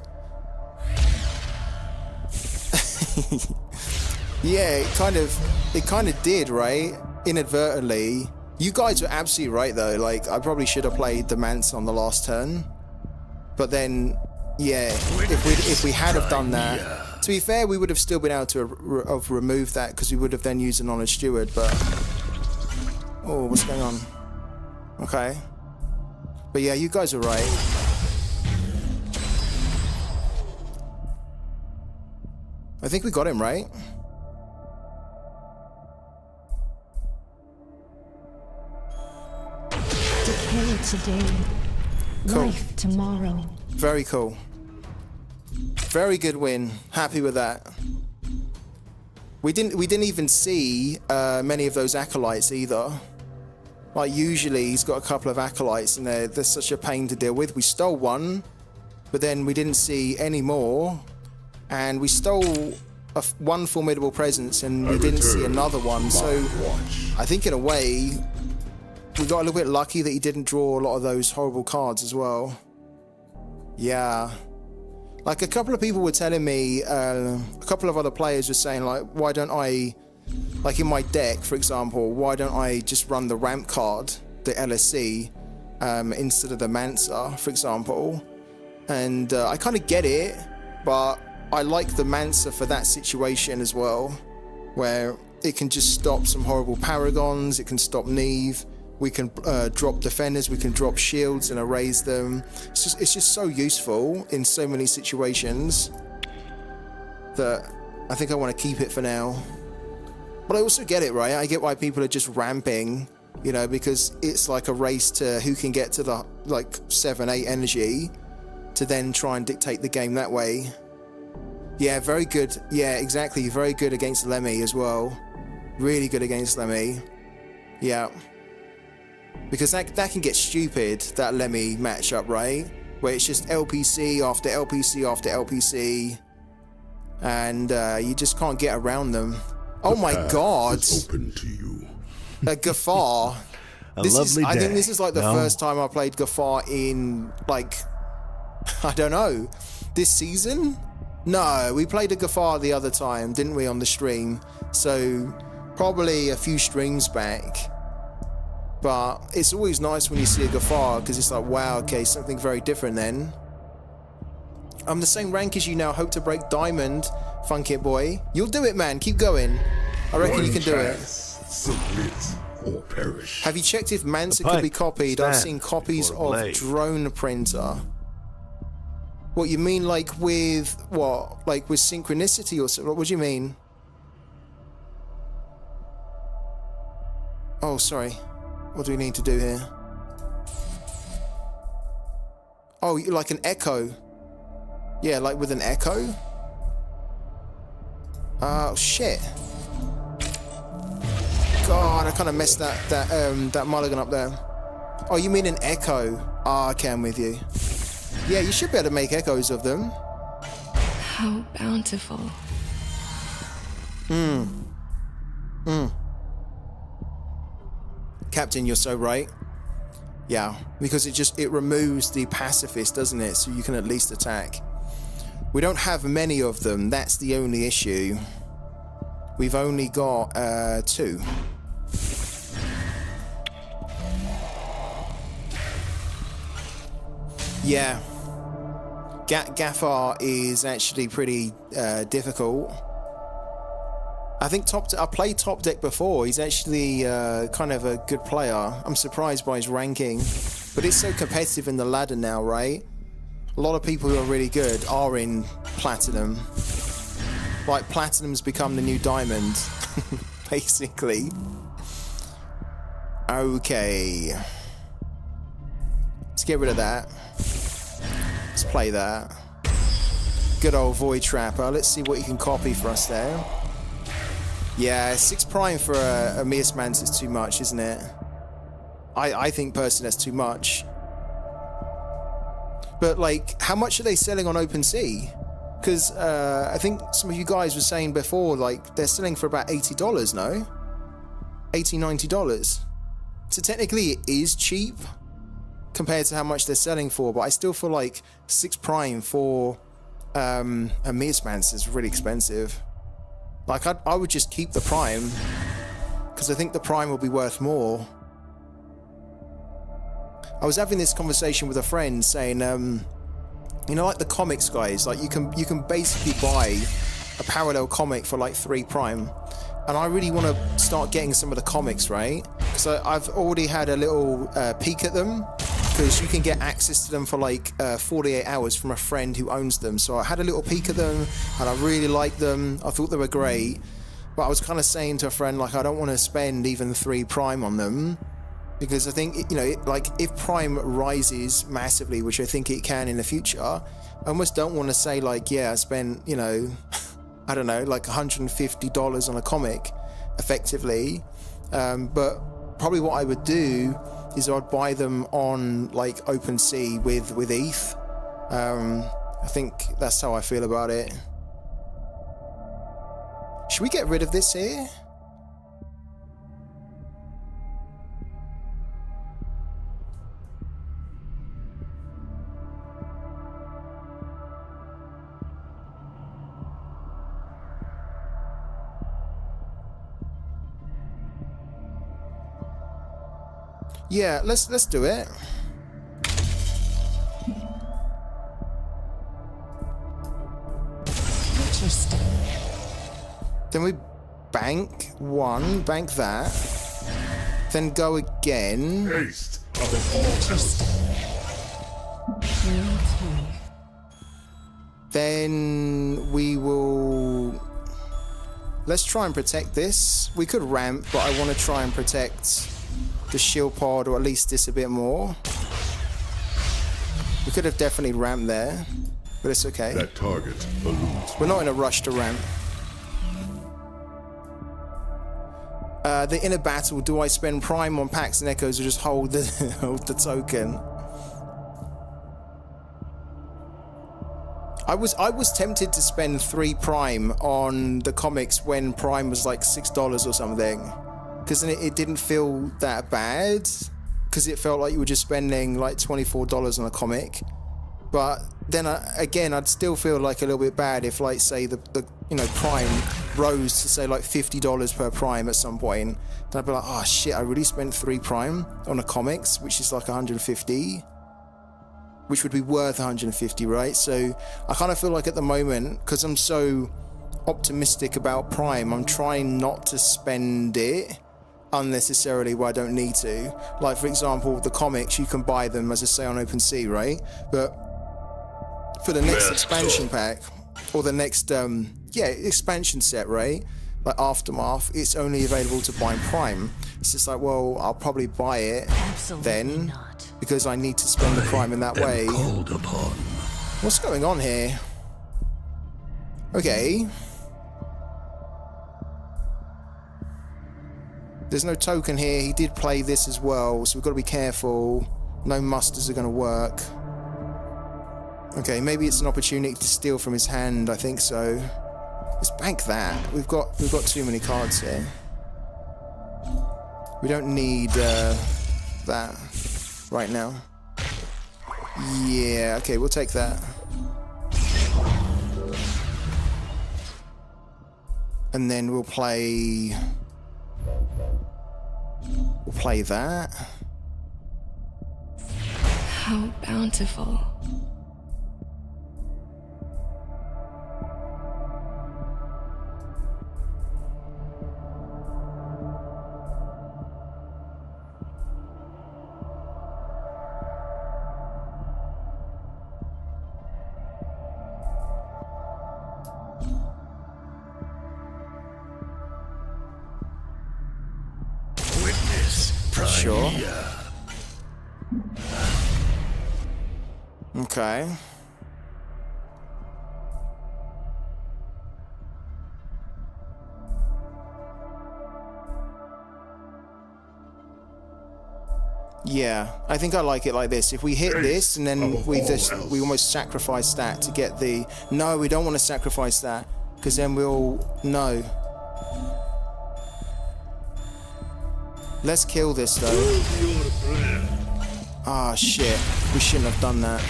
S1: Yeah, it kind of did, right? Inadvertently. You guys were absolutely right though. Like I probably should have played the Mance on the last turn. But then, yeah, if we had have done that, to be fair, we would have still been able to have removed that because we would have then used an honored steward. But oh, what's going on? Okay, but yeah, you guys are right. I think we got him right.
S10: Decay today.
S1: Cool.
S10: Life tomorrow.
S1: Very cool. Very good win. Happy with that. We didn't even see many of those acolytes either. Like usually he's got a couple of acolytes and they're such a pain to deal with. We stole one, but then we didn't see any more. And we stole one formidable presence and we didn't see another one. So I think in a way we got a little bit lucky that he didn't draw a lot of those horrible cards as well. Yeah. Like a couple of people were telling me, a couple of other players were saying like, why don't I, like in my deck, for example, why don't I just run the ramp card, the LSC, instead of the Mansa, for example. And I kind of get it, but I like the Mansa for that situation as well, where it can just stop some horrible Paragons, it can stop Neve, we can drop defenders, we can drop shields and erase them. It's just so useful in so many situations that I think I want to keep it for now. But I also get it, right? I get why people are just ramping, you know, because it's like a race to who can get to the like 7-8 energy to then try and dictate the game that way. Yeah, very good. Yeah, exactly. Very good against Lemmy as well. Really good against Lemmy. Yeah. Because that can get stupid, that Lemmy matchup, right? Where it's just LPC after LPC after LPC. And you just can't get around them. Oh my god.
S5: Open to you.
S1: Gafar.
S7: I think
S1: this is like the first time I played Gafar in, like, I don't know, this season? No, we played a Gafar the other time, didn't we, on the stream? So, probably a few streams back. But it's always nice when you see a Gafar, because it's like, wow, okay, something very different then. I'm the same rank as you now, hope to break Diamond, Funk It Boy. You'll do it, man, keep going. I reckon you can do it.
S5: Submit or perish.
S1: Have you checked if Mansa could be copied? I've seen copies of Drone Printer. What, you mean like with, what? Like with synchronicity or something? What do you mean? Oh, sorry. What do we need to do here? Oh, like an echo. Yeah, like with an echo? Oh, shit. God, I kind of messed that mulligan up there. Oh, you mean an echo? Ah, okay, I'm with you. Yeah, you should be able to make echoes of them.
S10: How bountiful.
S1: Captain, you're so right. Yeah, because it removes the pacifist, doesn't it? So you can at least attack. We don't have many of them. That's the only issue. We've only got 2. Yeah. Gaffar is actually pretty difficult. I think I played top deck before. He's actually kind of a good player. I'm surprised by his ranking, but it's so competitive in the ladder now, right? A lot of people who are really good are in platinum. Like, platinum's become the new diamond, basically. Okay. Let's get rid of that. Let's play that. Good old Void Trapper. Let's see what he can copy for us there. Yeah, 6 prime for a Miasmance is too much, isn't it? I think personally that's too much. But, like, how much are they selling on OpenSea? Because I think some of you guys were saying before, like, they're selling for about $80, no? $80, $90. So technically it is cheap compared to how much they're selling for, but I still feel like 6 prime for a Miasmance is really expensive. Like, I would just keep the prime, because I think the prime will be worth more. I was having this conversation with a friend saying, you know, like the comics guys, like you can basically buy a parallel comic for like 3 prime. And I really want to start getting some of the comics, right? Because I've already had a little peek at them, because you can get access to them for like 48 hours from a friend who owns them. So I had a little peek at them and I really liked them. I thought they were great. But I was kind of saying to a friend, like, I don't want to spend even 3 prime on them, because I think, you know, like, if prime rises massively, which I think it can in the future, I almost don't want to say, like, yeah, I spent, you know, I don't know, like $150 on a comic, effectively. But probably what I would do is I'd buy them on, like, OpenSea with ETH. I think that's how I feel about it. Should we get rid of this here? Yeah, let's do it.
S10: Interesting.
S1: Then we bank 1, bank that. Then go again.
S5: Haste.
S10: Interesting. Okay.
S1: Then we will... Let's try and protect this. We could ramp, but I want to try and protect the shield pod, or at least this a bit more. We could have definitely ramped there, but it's okay.
S5: That target eludes.
S1: We're not in a rush to ramp. The inner battle, do I spend prime on packs and echoes or just hold the hold the token? I was tempted to spend 3 prime on the comics when prime was like $6 or something, because then it didn't feel that bad, because it felt like you were just spending like $24 on a comic. But then again, I'd still feel like a little bit bad if, like, say the you know, prime rose to say like $50 per prime at some point. Then I'd be like, oh shit, I really spent 3 prime on a comics, which is like 150, which would be worth 150, right? So I kind of feel like at the moment, because I'm so optimistic about prime, I'm trying not to spend it unnecessarily where I don't need to. Like, for example, the comics, you can buy them, as I say, on OpenSea, right? But for the next expansion pack, or the next expansion set, right, like Aftermath, it's only available to buy in prime. It's just like, well, I'll probably buy it then, not, because I need to spend the prime in that way.
S7: Called upon.
S1: What's going on here? Okay. There's no token here. He did play this as well, so we've got to be careful. No musters are going to work. Okay, maybe it's an opportunity to steal from his hand. I think so. Let's bank that. We've got too many cards here. We don't need that right now. Yeah, okay, we'll take that. And then we'll play that.
S10: How bountiful.
S1: Sure. Okay. Yeah, I think I like it like this. If we hit this and then we almost sacrifice that to get the... No, we don't want to sacrifice that because then we'll... No. Let's kill this though. Ah, shit. We shouldn't have done that.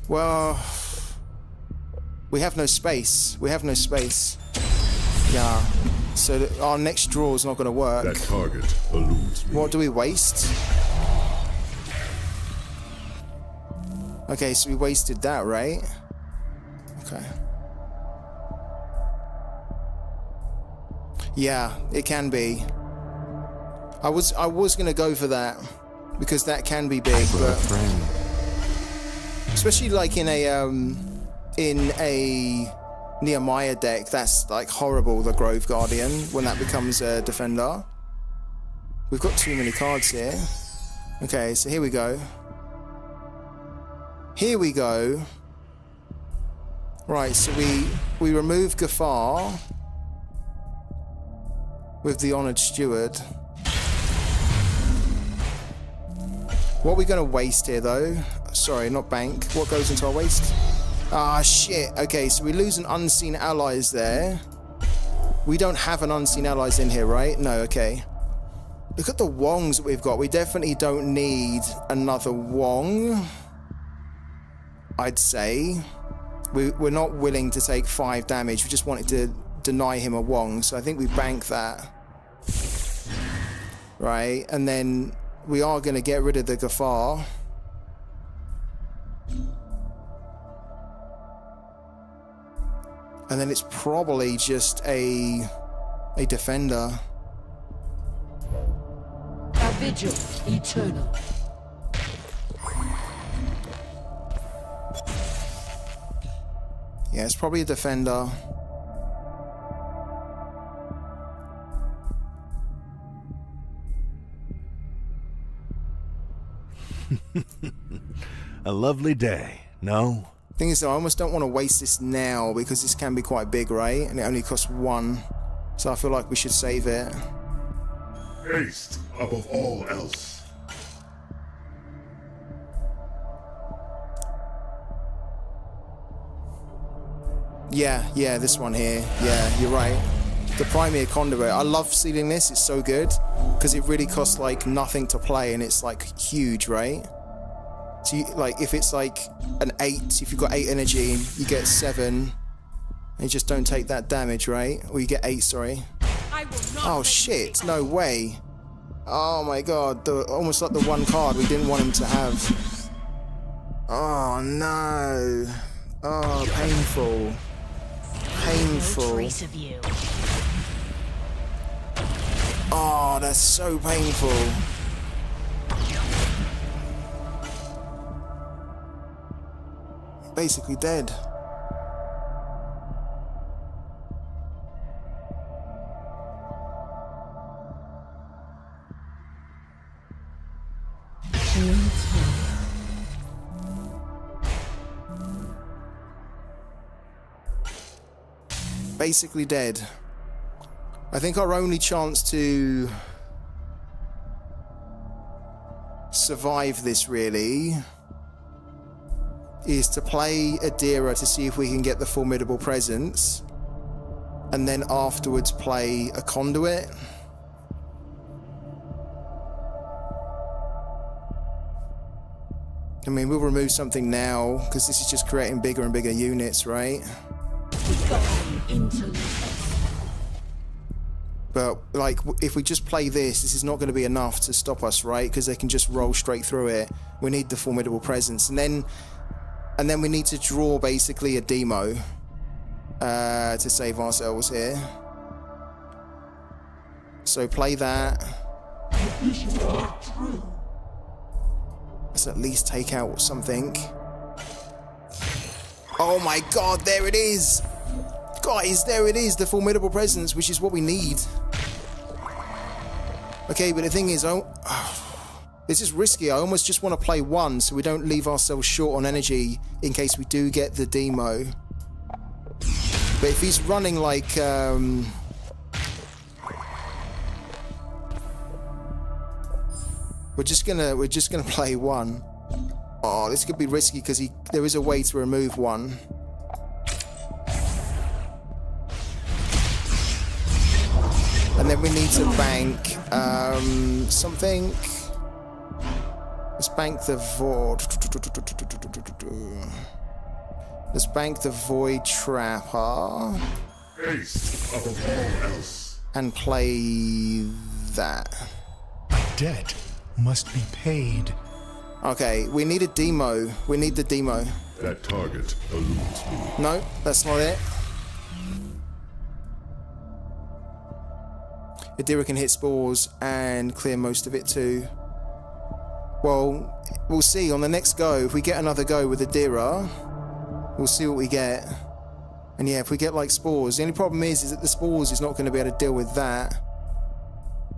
S1: Well... We have no space. We have no space. Yeah. So our next draw is not going to work.
S5: That target eludes me.
S1: What do we waste? Okay, so we wasted that, right? Okay. Yeah, it can be. I was gonna go for that because that can be big, but especially like in a Nehemiah deck, that's like horrible. The Grove Guardian when that becomes a defender. We've got too many cards here. Okay, so here we go. Here we go. Right, so we remove Gafar with the Honored Steward. What are we going to waste here, though? Sorry, not bank. What goes into our waste? Ah, shit. Okay, so we lose an Unseen Allies there. We don't have an Unseen Allies in here, right? No, okay. Look at the Wongs that we've got. We definitely don't need another Wong, I'd say. We're not willing to take 5 damage. We just wanted to deny him a Wong, so I think we bank that. Right, and then we are going to get rid of the Gafar. And then it's probably just a defender.
S2: A vigil eternal.
S1: Yeah, it's probably a defender.
S7: A lovely day, no?
S1: Thing is, though, I almost don't want to waste this now because this can be quite big, right? And it only costs 1. So I feel like we should save it.
S5: Haste above all else.
S1: Yeah, this one here. Yeah, you're right. The Premier Conduit. I love sealing this. It's so good because it really costs like nothing to play and it's like huge, right? So you, like if it's like an 8, if you've got 8 energy, you get 7 and you just don't take that damage, right? Or you get 8, sorry. Oh shit, no way. Oh my god, almost like the one card we didn't want him to have. Oh no. Oh, painful. Painful.
S8: Trace of you.
S1: Oh, that's so painful. Basically dead. Basically dead. I think our only chance to survive this really is to play Adira to see if we can get the Formidable Presence, and then afterwards play a Conduit. I mean, we'll remove something now because this is just creating bigger and bigger units, right? But like, if we just play this is not going to be enough to stop us, right? Because they can just roll straight through it. We need the Formidable Presence, and then we need to draw basically a demo to save ourselves here. So play that. Let's at least take out something. Oh my god, there it is! Guys, there it is, the Formidable Presence, which is what we need. Okay, but the thing is, this is risky. I almost just want to play one so we don't leave ourselves short on energy in case we do get the demo. But if he's running like... We're just gonna play one. Oh, this could be risky because there is a way to remove one. And then we need to bank something. Let's bank the void. Let's bank the Void Trapper.
S5: Haste above all else.
S1: And play that.
S11: Debt must be paid.
S1: Okay, we need a demo. We need the demo.
S5: That target eludes me.
S1: No, that's not it. Adira can hit spores and clear most of it too. Well, we'll see on the next go. If we get another go with Adira, we'll see what we get. And yeah, if we get like spores, the only problem is that the spores is not going to be able to deal with that.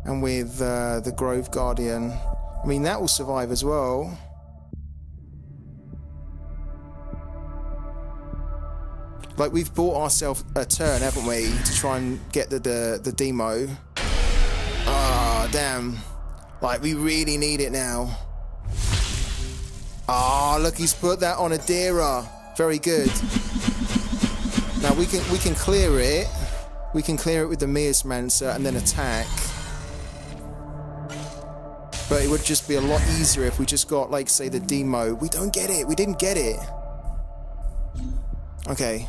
S1: And with the Grove Guardian. I mean, that will survive as well. Like, we've bought ourselves a turn, haven't we, to try and get the demo. Ah, damn. Like, we really need it now. Ah, look, he's put that on Adira. Very good. Now, we can clear it. We can clear it with the Miasmancer and then attack. But it would just be a lot easier if we just got, like, say, the demo. We don't get it. We didn't get it. Okay.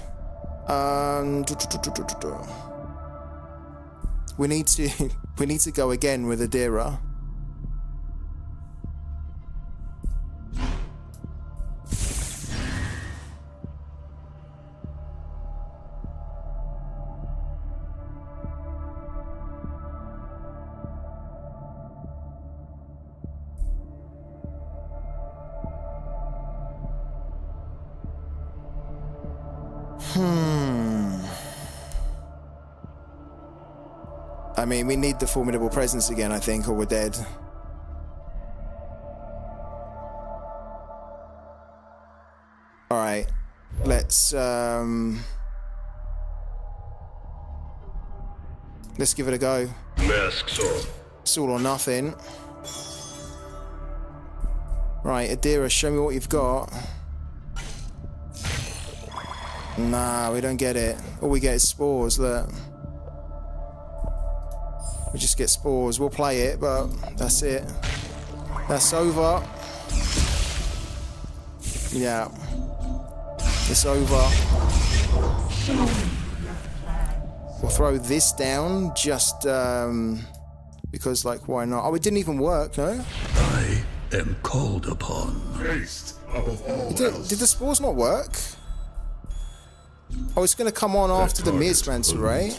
S1: We need to go again with Adira. I mean, we need the Formidable Presence again, I think, or we're dead. Alright. Let's give it a go.
S4: Masks on.
S1: It's all or nothing. Right, Adira, show me what you've got. Nah, we don't get it. All we get is spores, look. We just get spores. We'll play it, but that's it. That's over. Yeah. It's over. We'll throw this down just because, like, why not? Oh, it didn't even work, no?
S4: I am called upon.
S5: Haste above all else.
S1: Did the spores not work? Oh, it's going to come on after the Miasmancer, right?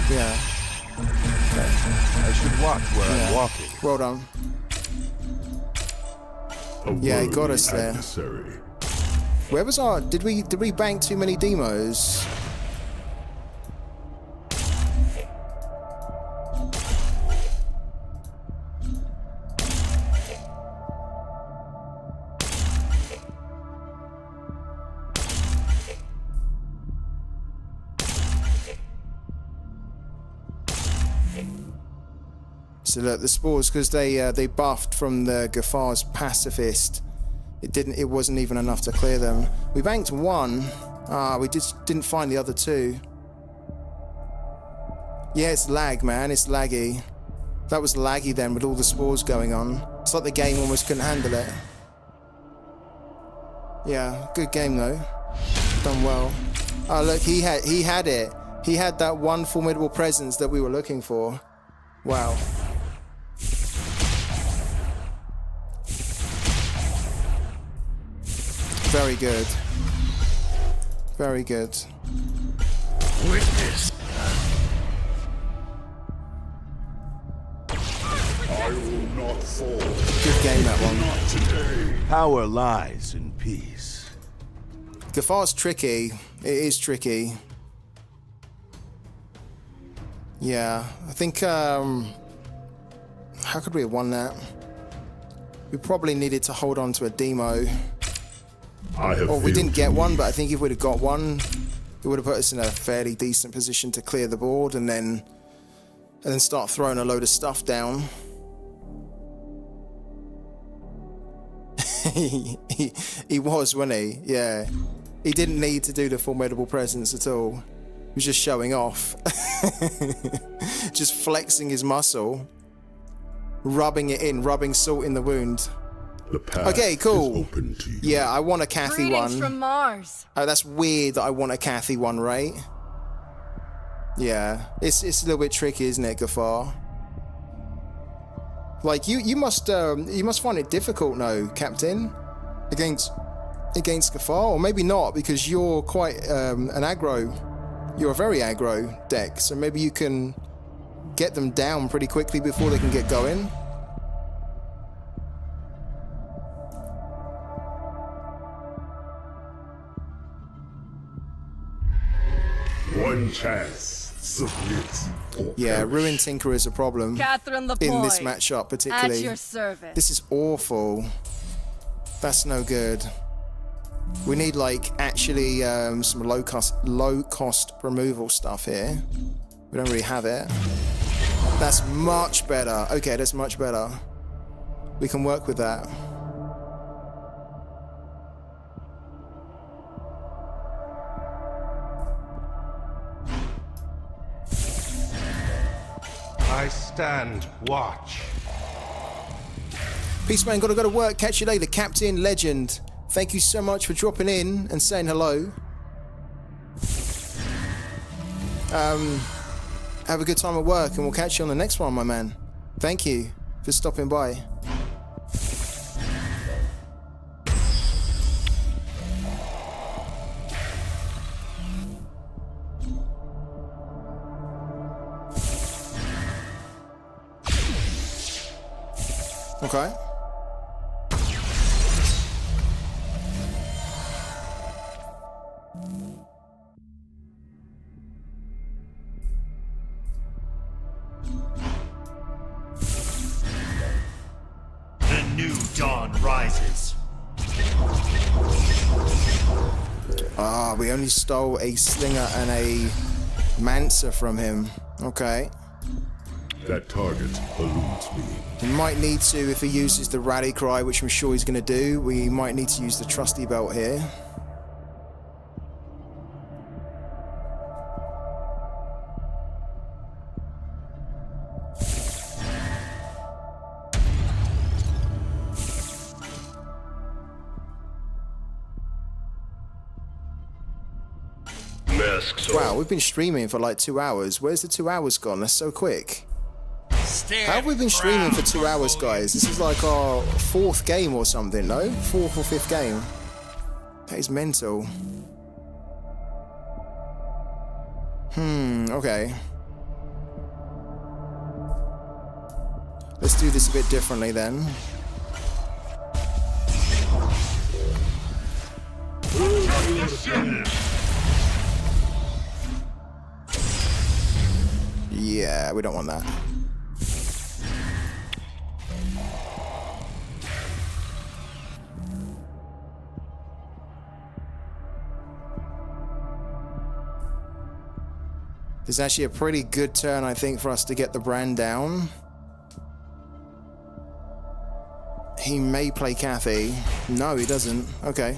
S1: Yeah.
S7: Okay. I should watch where I'm walking.
S1: Well done.
S5: Yeah,
S1: he got us there.
S5: Adversary.
S1: Where was our... Did we bank too many demos? So look, the spores, because they buffed from the Gafar's pacifist, it wasn't even enough to clear them. We banked one. We just didn't find the other two. Yeah, it's lag, man. It's laggy. That was laggy then with all the spores going on. It's like the game almost couldn't handle it. Yeah, good game though. Done well. Oh look, he had it. He had that one formidable presence that we were looking for. Wow. Very good. Very good.
S4: Witness.
S5: I will not fall.
S1: Good game, that one.
S5: Not today.
S7: Power lies in peace.
S1: Gafar's tricky. It is tricky. Yeah, I think, how could we have won that? We probably needed to hold on to a demo. Or we didn't get one, but I think if we'd have got one, it would have put us in a fairly decent position to clear the board and then start throwing a load of stuff down. He was, wasn't he? Yeah. He didn't need to do the formidable presence at all. He was just showing off. Just flexing his muscle. Rubbing it in, rubbing salt in the wound.
S5: The path
S1: Okay, cool.
S5: is open to you.
S1: Yeah, I want a Kathy
S9: Greetings
S1: one.
S9: from Mars.
S1: Oh, that's weird that I want a Kathy one, right? Yeah, it's a little bit tricky, isn't it, Gafar? Like you must find it difficult, no, Captain, against Gafar, or maybe not because you're quite an aggro. You're a very aggro deck, so maybe you can get them down pretty quickly before they can get going.
S5: One chance. Submit. Or
S1: Yeah,
S5: perish.
S1: Ruin Tinker is a problem
S9: Catherine the
S1: in this
S9: Boy.
S1: matchup,
S9: At
S1: particularly.
S9: your service.
S1: This is awful. That's no good. We need like actually some low cost removal stuff here. We don't really have it. That's much better. Okay, that's much better. We can work with that.
S7: I stand watch.
S1: Peace, man. Gotta go to work. Catch you later. Captain Legend. Thank you so much for dropping in and saying hello. Have a good time at work and we'll catch you on the next one, my man. Thank you for stopping by. Okay.
S12: The new dawn rises.
S1: Ah, we only stole a Slinger and a Mancer from him. Okay.
S5: That target eludes me.
S1: We might need to, if he uses the rally cry, which I'm sure he's going to do, we might need to use the trusty belt here.
S4: Masks
S1: Wow,
S4: off.
S1: we've been streaming for like 2 hours. Where's the 2 hours gone? That's so quick. How have we been streaming for 2 hours, guys? This is like our 4th game or something, no? 4th or 5th game. That is mental. Okay. Let's do this a bit differently then. Yeah, we don't want that. There's actually a pretty good turn, I think, for us to get the brand down. He may play Kathy. No, he doesn't. Okay.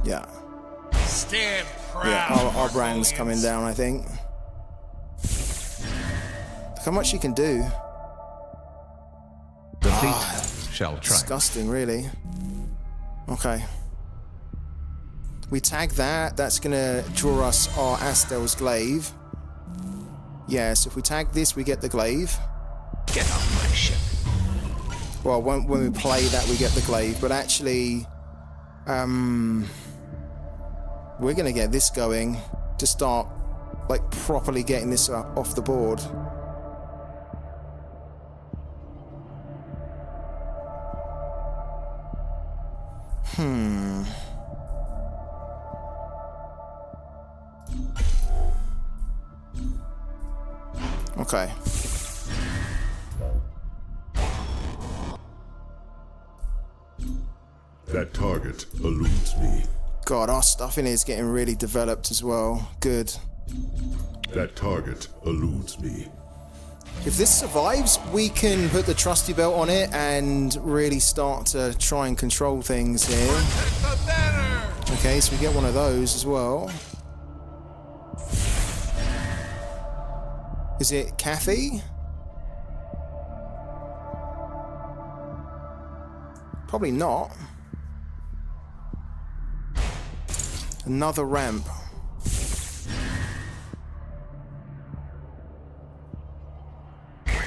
S1: Yeah.
S12: Stand proud.
S1: Yeah, our brand's coming down, I think. Look how much he can do.
S7: The fleet shall track.
S1: Disgusting, really. Okay. We tag that. That's going to draw us our Astel's glaive. Yes, if we tag this, we get the glaive.
S12: Get off my ship.
S1: Well, when we play that, we get the glaive. But actually, we're going to get this going to start, like, properly getting this off the board. Okay.
S5: That target eludes me.
S1: God, our stuff in here is getting really developed as well. Good.
S5: That target eludes me.
S1: If this survives, we can put the trusty belt on it and really start to try and control things here. Okay, so we get one of those as well. Is it Kathy? Probably not. Another ramp.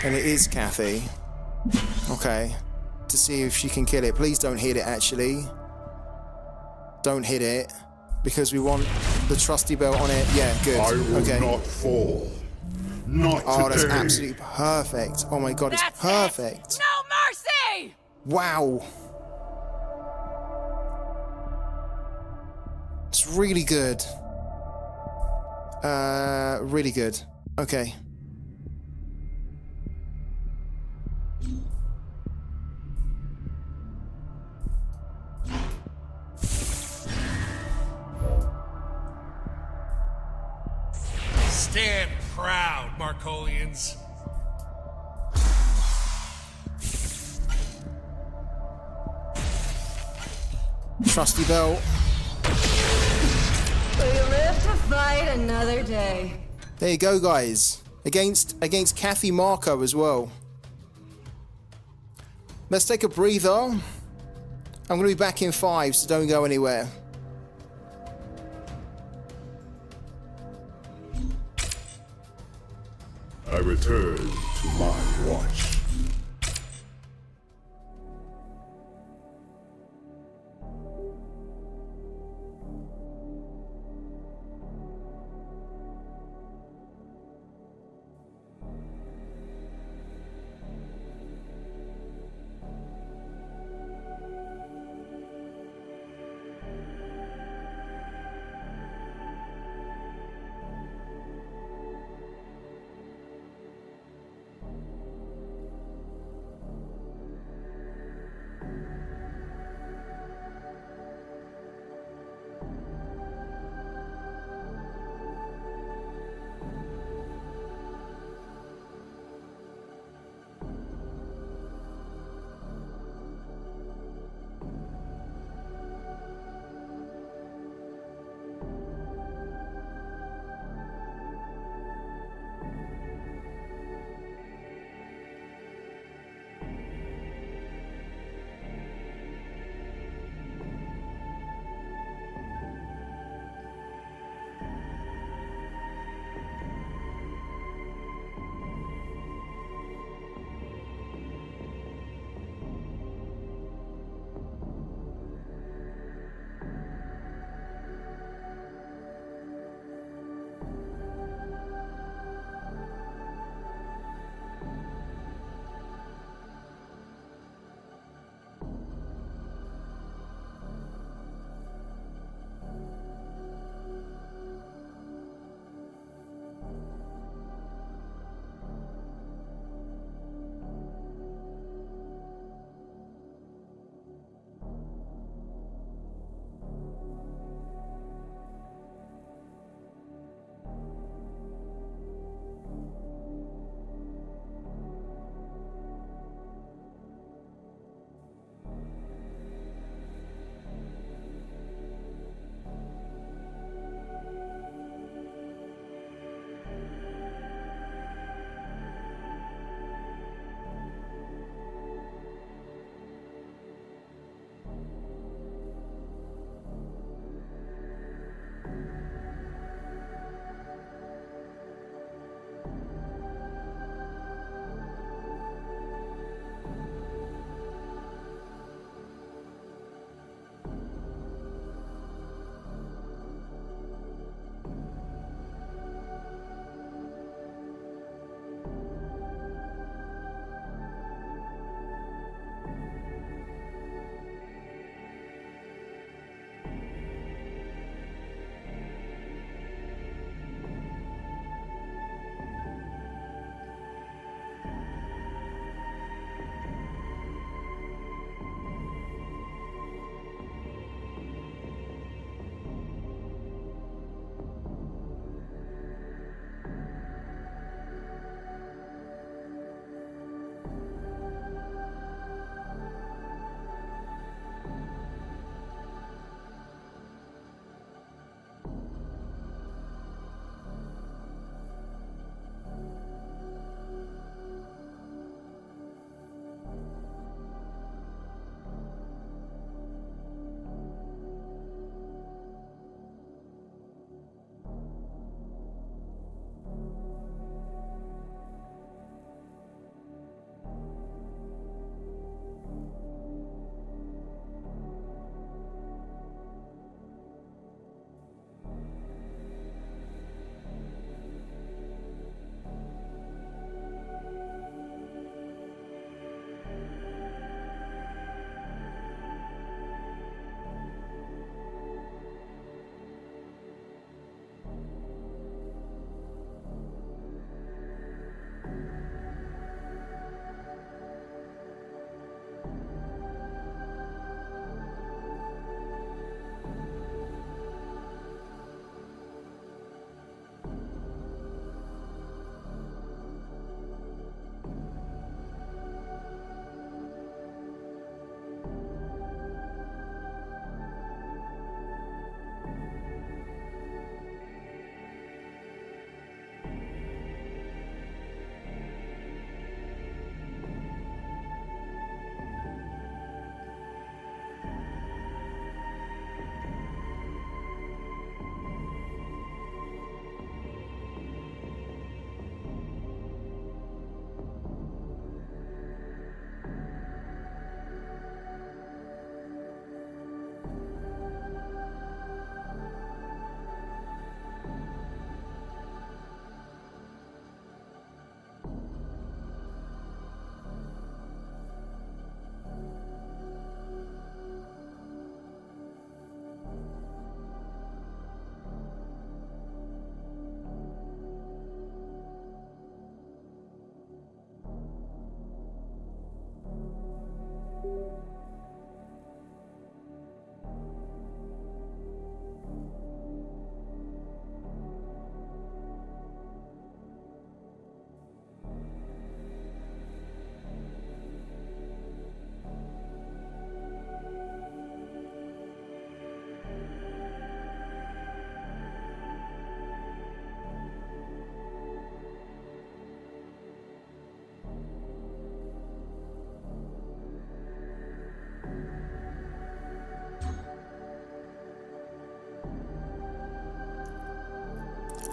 S1: And it is Kathy. Okay. To see if she can kill it. Please don't hit it, actually. Don't hit it. Because we want the trusty belt on it. Yeah, good.
S5: I will
S1: okay.
S5: not fall. Not
S1: Oh,
S5: today.
S1: that's absolutely perfect. Oh my god, it's perfect.
S6: No mercy!
S1: Wow. It's really good. Really good. Okay.
S12: Stand proud, Marcolians.
S1: Trusty belt.
S8: We live to fight another day.
S1: There you go, guys. Against Kathy Marco as well. Let's take a breather. I'm going to be back in 5, so don't go anywhere.
S5: I return to my watch.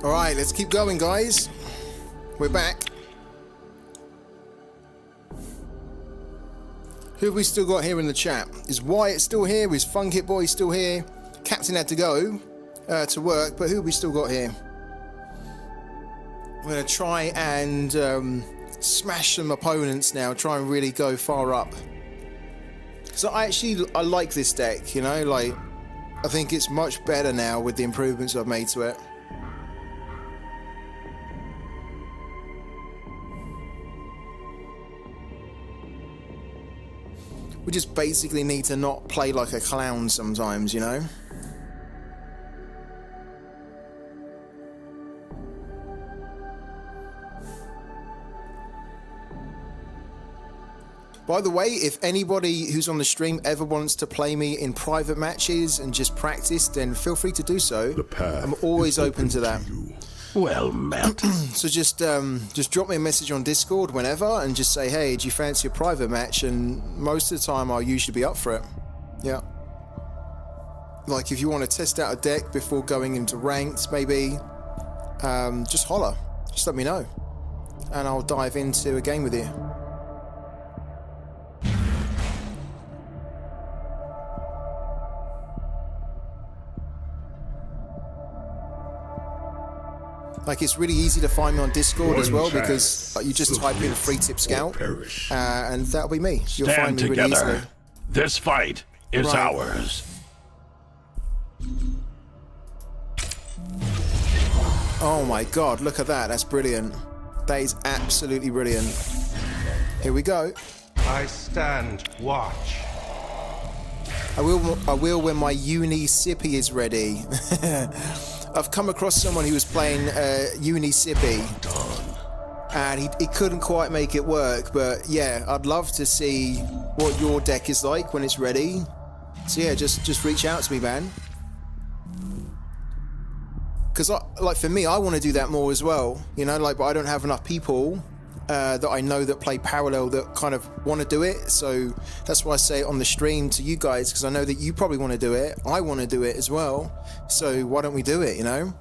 S1: Alright, let's keep going, guys. We're back. Who have we still got here in the chat? Is Wyatt still here? Is Funk It Boy still here? Captain had to go to work, but who have we still got here? I'm going to try and smash some opponents now, try and really go far up. So I like this deck, you know, like, I think it's much better now with the improvements I've made to it. We just basically need to not play like a clown sometimes, you know? By the way, if anybody who's on the stream ever wants to play me in private matches and just practice, then feel free to do so. I'm always open to that.
S4: Well met.
S1: So just drop me a message on Discord whenever and just say, hey, do you fancy a private match? And most of the time I'll usually be up for it. Yeah. Like if you want to test out a deck before going into ranked, maybe, just holler. Just let me know. And I'll dive into a game with you. Like, it's really easy to find me on Discord as well, because you just type in Free Tip Scout, and that'll be me. You'll find me really easily.
S4: This fight is ours.
S1: Oh my god, look at that. That's brilliant. That is absolutely brilliant. Here we go.
S7: I stand watch.
S1: I will when my uni sippy is ready. I've come across someone who was playing uni sippy, and he couldn't quite make it work, but yeah, I'd love to see what your deck is like when it's ready. So yeah, just reach out to me, man. Because like for me, I want to do that more as well, you know, like, but I don't have enough people that I know that play parallel that kind of want to do it. So that's why I say it on the stream to you guys, because I know that you probably want to do it. I want to do it as well. So why don't we do it, you know?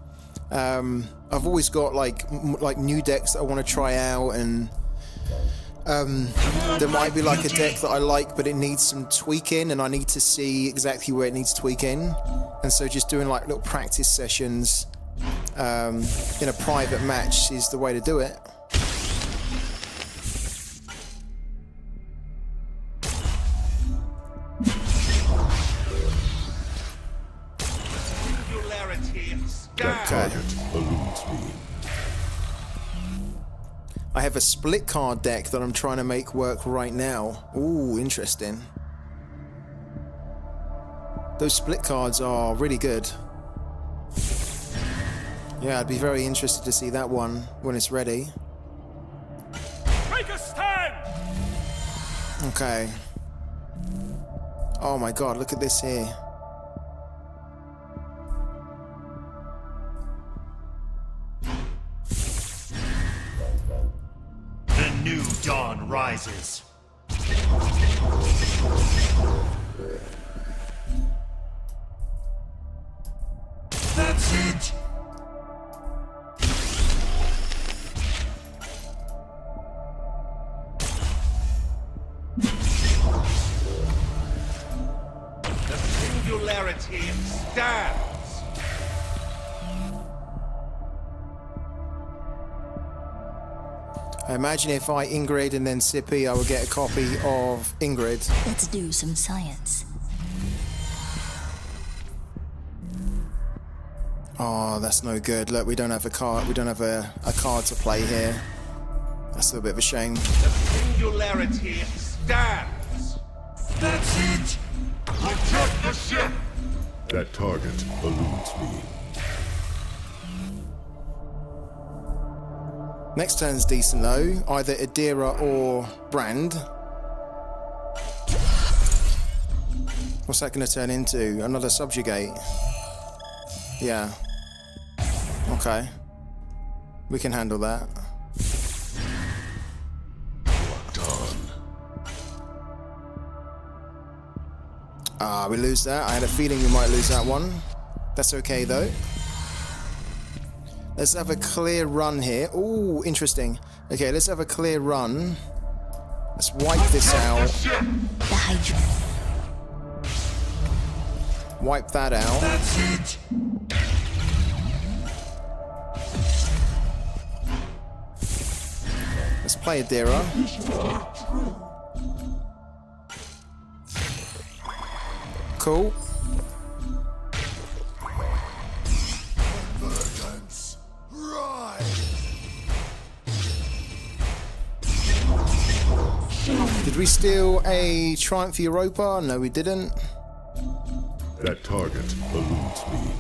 S1: I've always got like new decks that I want to try out, and there might be like a deck that I like, but it needs some tweaking, and I need to see exactly where it needs tweaking. And so just doing like little practice sessions in a private match is the way to do it. Okay. I have a split card deck that I'm trying to make work right now. Ooh, interesting. Those split cards are really good. Yeah, I'd be very interested to see that one when it's ready.
S12: Make a stand!
S1: Okay. Oh my god, look at this here.
S12: The new dawn rises. That's it! The singularity stands!
S1: I imagine if I Ingrid and then Sippy, I would get a copy of Ingrid.
S9: Let's do some science.
S1: Oh, that's no good. Look, we don't have a card. We don't have a card to play here. That's a little bit of a shame.
S12: The singularity stands! That's it! Protect the ship!
S5: That target eludes me.
S1: Next turn's decent though. Either Adira or Brand. What's that going to turn into? Another subjugate? Yeah. Okay. We can handle that. Ah, we lose that. I had a feeling we might lose that one. That's okay though. Let's have a clear run here. Ooh, interesting. Okay, let's have a clear run. Let's wipe this out.
S9: The Hydra.
S1: Wipe that out.
S12: That's it.
S1: Let's play Adira. Cool. Did we steal a Triumph Europa? No, we didn't.
S5: That target eludes me.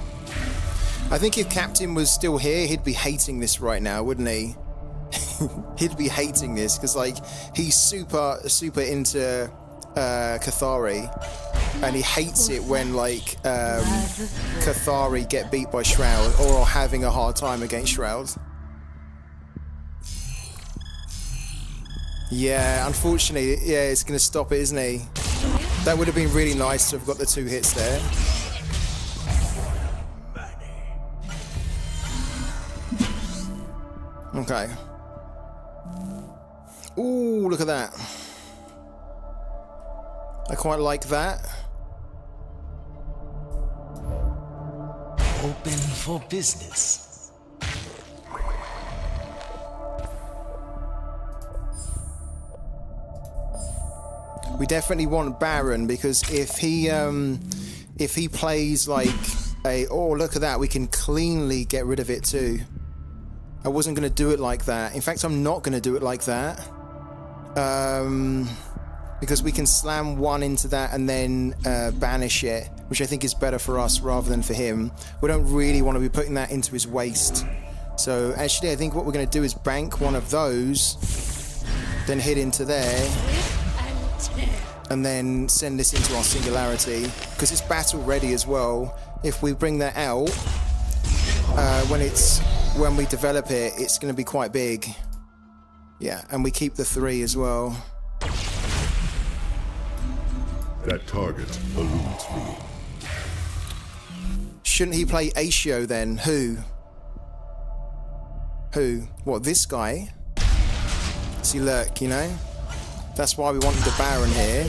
S1: I think if Captain was still here, he'd be hating this right now, wouldn't he? He'd be hating this because, like, he's super into Cathari, and he hates it when, like, Cathari get beat by Shroud or are having a hard time against Shroud. Yeah, unfortunately, yeah, it's going to stop it, isn't he? That would have been really nice to have got the 2 hits there. Okay. Ooh, look at that. I quite like that.
S12: Open for business.
S1: We definitely want Baron, because if he plays like a, oh, look at that, we can cleanly get rid of it too. I wasn't going to do it like that. In fact, I'm not going to do it like that. Because we can slam 1 into that and then banish it, which I think is better for us rather than for him. We don't really want to be putting that into his waste. So actually, I think what we're going to do is bank 1 of those, then hit into there, and then send this into our Singularity, because it's battle ready as well. If we bring that out, when we develop it, it's going to be quite big. Yeah, and we keep the 3 as well.
S5: That target eludes me.
S1: Shouldn't he play Asio then? Who? What, this guy? See, look, you know? That's why we wanted the Baron here.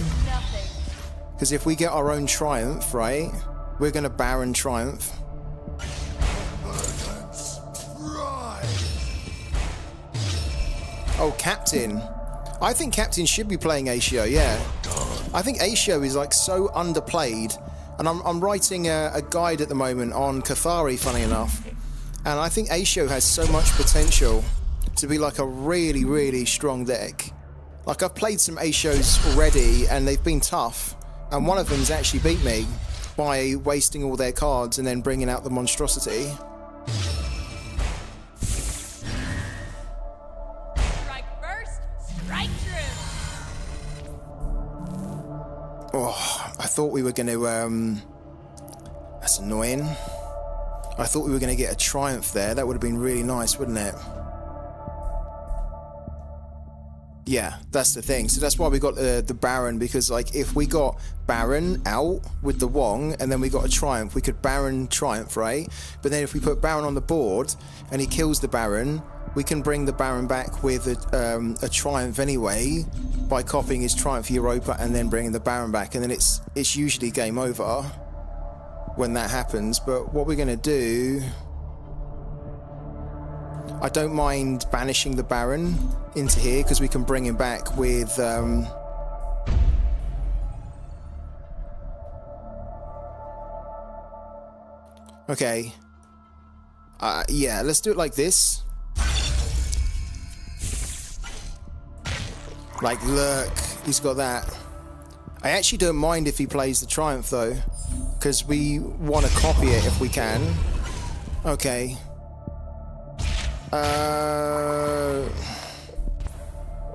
S1: Because if we get our own Triumph, right? We're going to Baron Triumph. Oh, Captain. I think Captain should be playing Asio, yeah. I think Asio is like so underplayed. And I'm writing a guide at the moment on Cathari, funny enough. And I think Asio has so much potential to be like a really, really strong deck. Like, I've played some Asios already and they've been tough. And one of them's actually beat me by wasting all their cards and then bringing out the monstrosity.
S6: Strike first, strike true.
S1: Oh, I thought we were going to... that's annoying. I thought we were going to get a Triumph there. That would have been really nice, wouldn't it? Yeah, that's the thing. So that's why we got the Baron, because, like, if we got Baron out with the Wong and then we got a Triumph, we could Baron Triumph, right? But then if we put Baron on the board and he kills the Baron, we can bring the Baron back with a Triumph anyway by copying his Triumph Europa and then bringing the Baron back, and then it's usually game over when that happens. But what we're going to do... I don't mind banishing the Baron into here because we can bring him back with... Okay. Yeah, let's do it like this. Like, look, he's got that. I actually don't mind if he plays the Triumph, though, because we want to copy it if we can. Okay.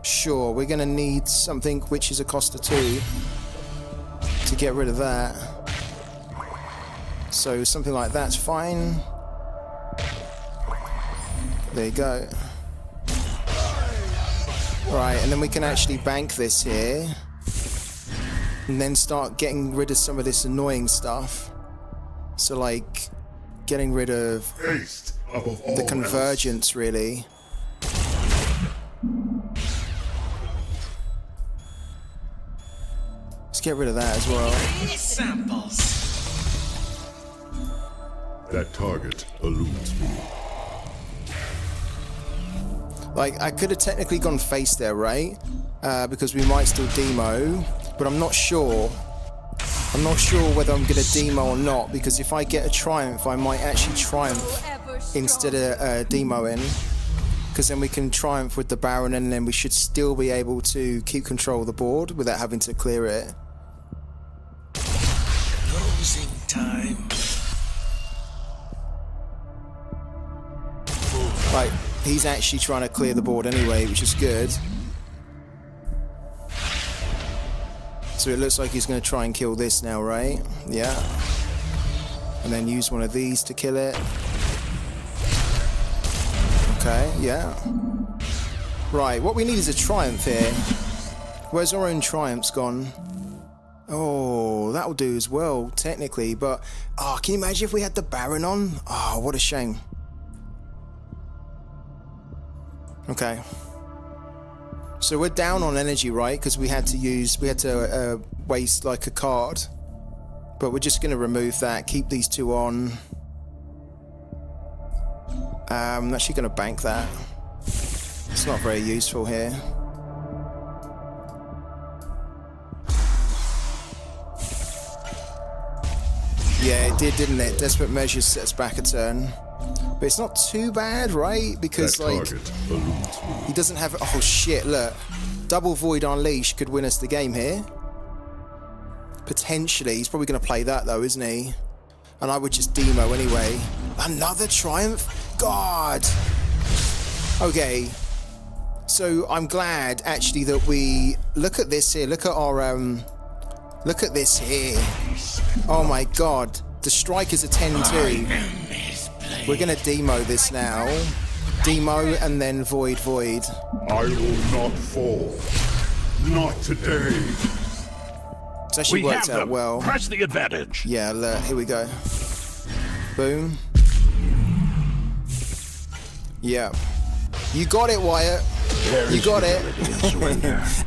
S1: Sure, we're going to need something which is a cost of 2 to get rid of that. So something like that's fine. There you go. Right, and then we can actually bank this here and then start getting rid of some of this annoying stuff. So, like, getting rid of...
S5: Haste above all
S1: the
S5: else.
S1: convergence, really. Let's get rid of that as well.
S12: Samples.
S5: That target eludes me.
S1: Like, I could have technically gone face there, right? Because we might still demo, but I'm not sure. I'm not sure whether I'm going to demo or not, because if I get a triumph, I might actually triumph instead of demoing, because then we can triumph with the Baron, and then we should still be able to keep control of the board without having to clear it.
S12: Closing time.
S1: Like, he's actually trying to clear the board anyway, which is good. So it looks like he's going to try and kill this now, right? Yeah. And then use one of these to kill it. Okay, yeah. Right, what we need is a triumph here. Where's our own triumphs gone? Oh, that'll do as well, technically. But, oh, can you imagine if we had the Baron on? Oh, what a shame. Okay. So we're down on energy, right? Because we had to waste like a card. But we're just going to remove that, keep these two on. I'm actually going to bank that. It's not very useful here. Yeah, it did, didn't it? Desperate Measures sets back a turn. But it's not too bad, right? Because, like, he doesn't have... Oh, shit, look. Double Void Unleash could win us the game here. Potentially. He's probably going to play that, though, isn't he? And I would just demo anyway. Another Triumph? God! Okay. So, I'm glad, actually, that we... Look at this here. Look at our... Look at this here. Oh, my God. The strike is a 10-2. We're going to demo this now. Demo and then Void.
S5: I will not fall. Not today.
S1: It's actually worked out well.
S4: Press the advantage.
S1: Yeah, look, here we go. Boom. Yeah. You got it, Wyatt. You got it.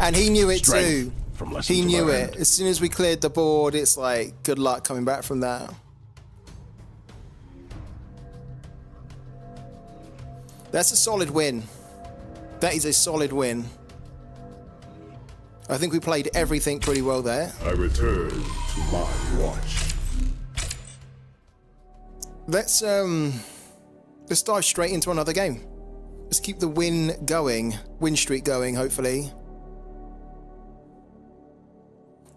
S1: And he knew it too. He knew it. As soon as we cleared the board, it's like, good luck coming back from that. That's a solid win. That is a solid win. I think we played everything pretty well there.
S5: I return to my watch.
S1: Let's dive straight into another game. Let's keep the win streak going, hopefully.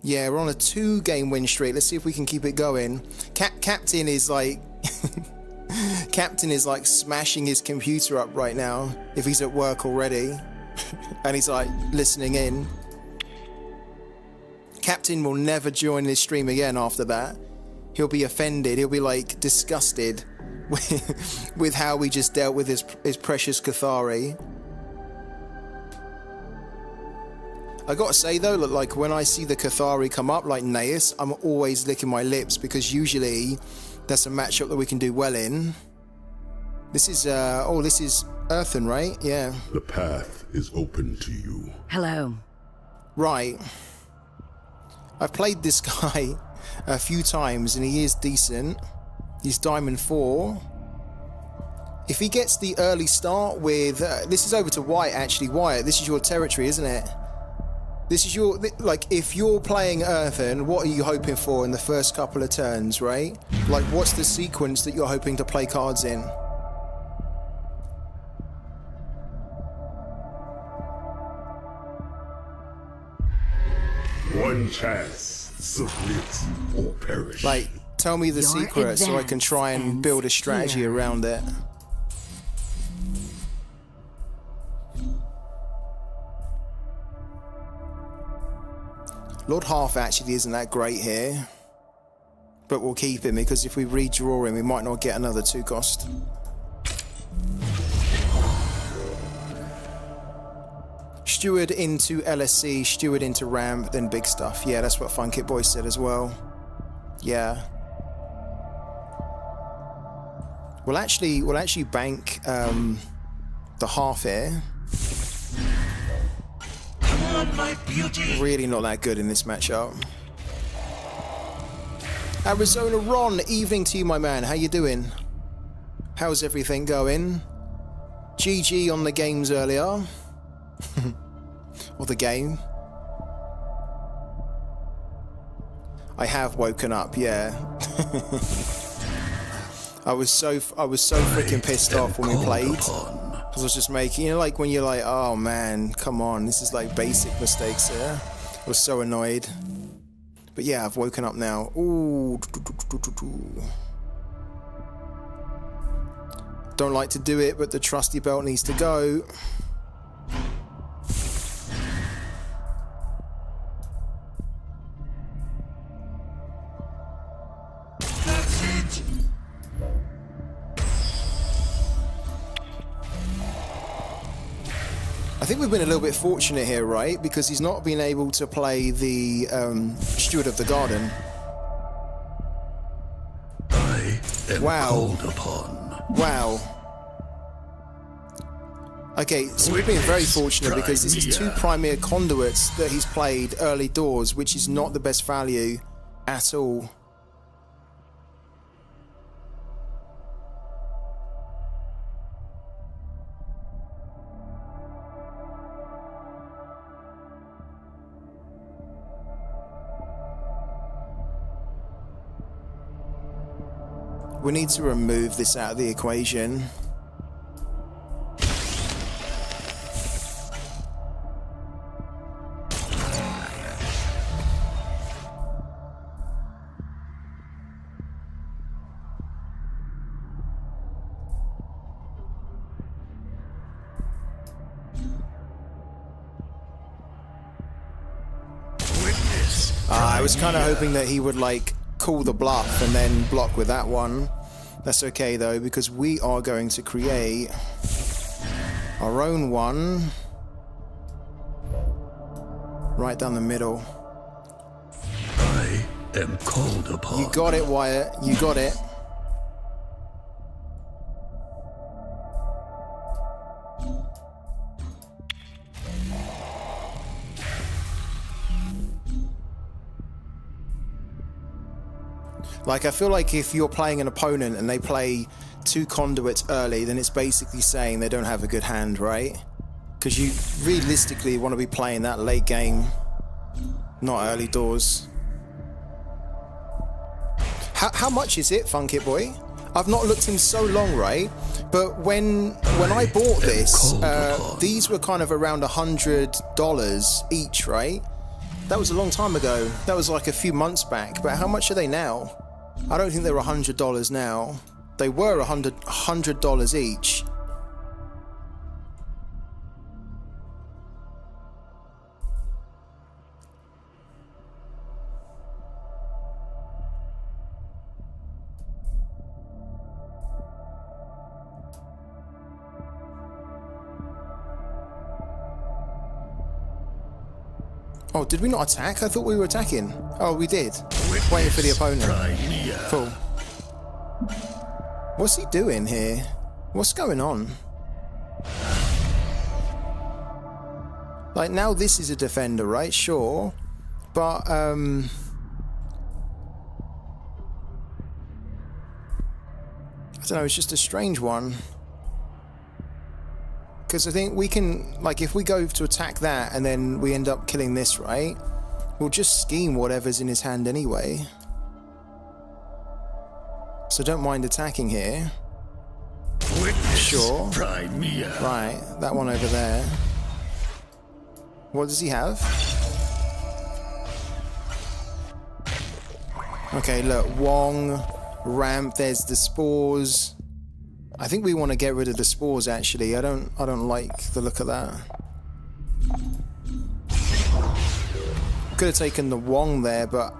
S1: Yeah, we're on a 2-game win streak. Let's see if we can keep it going. Captain is like... Captain is like smashing his computer up right now, if he's at work already. And he's like listening in. Captain will never join this stream again after that. He'll be offended. He'll be like disgusted with how we just dealt with his precious Cathari. I gotta say though, like when I see the Cathari come up, like Naeus, I'm always licking my lips, because usually that's a matchup that we can do well in. This is, this is Earthen, right? Yeah.
S5: The path is open to you.
S8: Hello.
S1: Right. I've played this guy a few times and he is decent. He's Diamond 4. If he gets the early start with... this is over to Wyatt, actually. Wyatt, this is your territory, isn't it? This is your... Like, if you're playing Earthen, what are you hoping for in the first couple of turns, right? Like, what's the sequence that you're hoping to play cards in?
S5: One chance. Submit or perish.
S1: Like, tell me the secret so I can try and build a strategy around it. Lord Half actually isn't that great here, but we'll keep him because if we redraw him, we might not get another 2-cost. Steward into LSC, Steward into Ramp, then big stuff. Yeah, that's what Funk It Boy said as well. Yeah. We'll actually bank the half here.
S12: Come on, my beauty.
S1: Really not that good in this matchup. Arizona Ron, evening to you, my man. How you doing? How's everything going? GG on the games earlier. Or the game. I have woken up, yeah. I was so freaking pissed off when we played. Because I was just making, you know, like when you're like, oh man, come on, this is like basic mistakes here. I was so annoyed. But yeah, I've woken up now. Ooh. Don't like to do it, but the trusty belt needs to go. I think we've been a little bit fortunate here, right? Because he's not been able to play the Steward of the Garden.
S4: I am
S1: wow.
S4: called upon.
S1: Wow. Okay, so we've been very fortunate because this is two Premier Conduits that he's played early doors, which is not the best value at all. We need to remove this out of the equation. I was kind of hoping that he would like call the bluff and then block with that one. That's okay though, because we are going to create our own one right down the middle.
S4: I am called upon.
S1: You got it, Wyatt. You got it. Like, I feel like if you're playing an opponent and they play two conduits early, then it's basically saying they don't have a good hand, right? Because you realistically want to be playing that late game, not early doors. How much is it, Funk It Boy? I've not looked in so long, right? But when I bought this, these were kind of around $100 each, right? That was a long time ago. That was like a few months back. But how much are they now? I don't think they're $100 now. They were $100 each. Oh, did we not attack? I thought we were attacking. Oh, we did. Waiting for the opponent. Cool. What's he doing here? What's going on? Like, now this is a defender, right? Sure. But, I don't know, it's just a strange one. Because I think we can, like, if we go to attack that and then we end up killing this, right? We'll just scheme whatever's in his hand anyway. So don't mind attacking here. Sure. Right, that one over there. What does he have? Okay, look, Wong, ramp, there's the spores. I think we want to get rid of the spores actually. I don't like the look of that. Could have taken the Wong there, but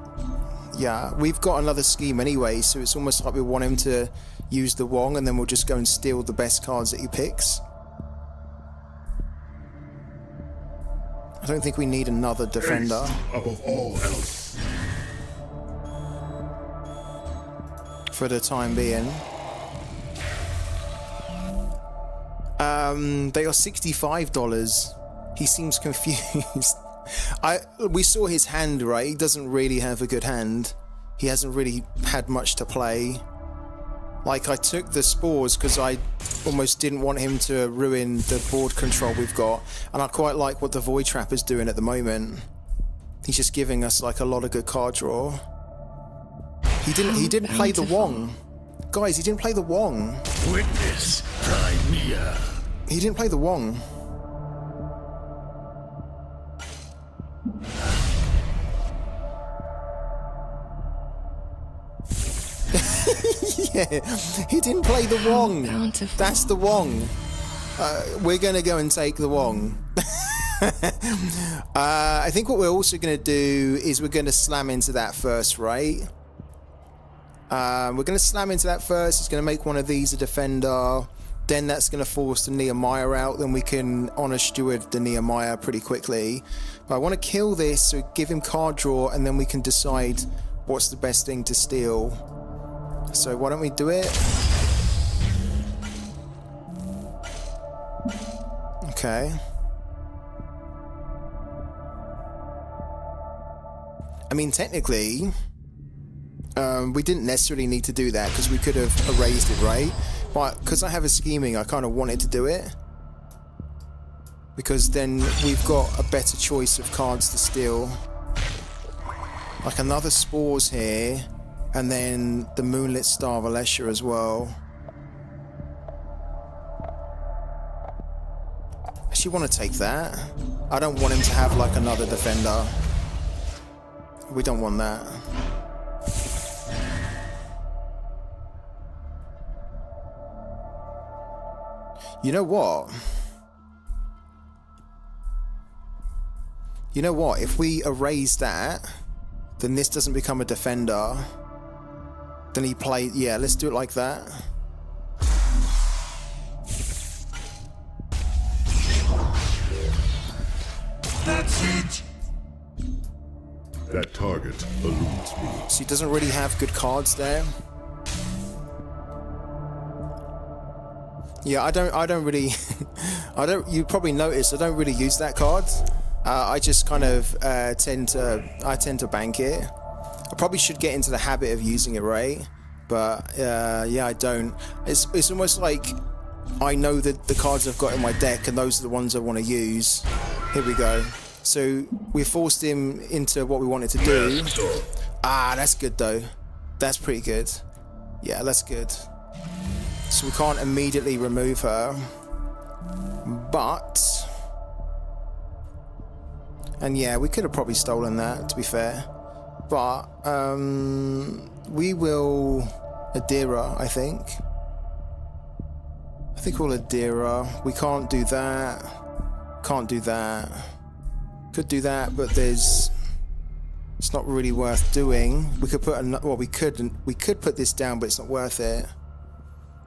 S1: yeah, we've got another scheme anyway, so it's almost like we want him to use the Wong and then we'll just go and steal the best cards that he picks. I don't think we need another defender.
S5: Above all else.
S1: For the time being. They are $65. He seems confused. We saw his hand, right? He doesn't really have a good hand. He hasn't really had much to play. Like, I took the spores because I almost didn't want him to ruin the board control we've got, and I quite like what the Void Trapper's doing at the moment. He's just giving us like a lot of good card draw. He didn't play the Wong. Guys, he didn't play the Wong.
S4: Witness Crimea.
S1: He didn't play the Wong. Yeah, he didn't play the Wong.
S10: Bountiful.
S1: That's the Wong. We're going to go and take the Wong. I think what we're also going to do is we're going to slam into that first, right? We're going to slam into that first. It's going to make one of these a defender. Then that's going to force the Nehemiah out. Then we can honor steward the Nehemiah pretty quickly. But I want to kill this, so give him card draw, and then we can decide what's the best thing to steal. So why don't we do it? Okay. I mean, technically, we didn't necessarily need to do that because we could have erased it, right? But because I have a scheming, I kind of wanted to do it. Because then we've got a better choice of cards to steal. Like another Spores here. And then the Moonlit Star of Alessia as well. I actually want to take that. I don't want him to have like another defender. We don't want that. You know what? You know what? If we erase that, then this doesn't become a defender. Then he played... Yeah, let's do it like that.
S12: That's it!
S5: That target eludes me.
S1: So he doesn't really have good cards there. Yeah, I don't really... you probably noticed I don't really use that card. I just kind of tend to bank it. I probably should get into the habit of using it, right? But yeah, I don't. It's almost like I know that the cards I've got in my deck and those are the ones I want to use. Here we go. So we forced him into what we wanted to do. Ah, that's good though. That's pretty good. Yeah, that's good. So we can't immediately remove her. But... And yeah, we could have probably stolen that, to be fair. But we will Adira, I think. I think we'll Adira. We can't do that. Can't do that. Could do that, but it's not really worth doing. We could put well, we could put this down, but it's not worth it.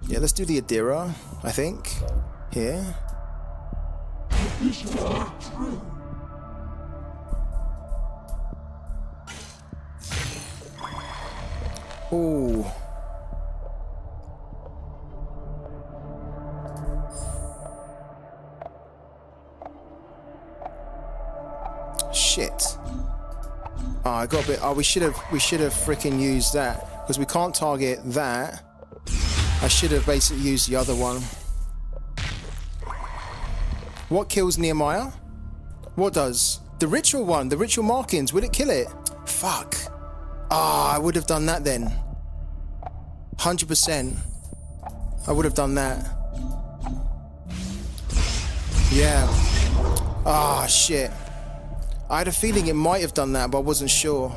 S1: Yeah, let's do the Adira, I think. Here. Ooh. Shit. Oh, I got a bit. Oh, we should have freaking used that because we can't target that. I should have basically used the other one. What kills Nehemiah? What does? The ritual one, the ritual markings. Would it kill it? Fuck. Ah, I would have done that then. 100%. I would have done that. Yeah. Ah, shit. I had a feeling it might have done that, but I wasn't sure.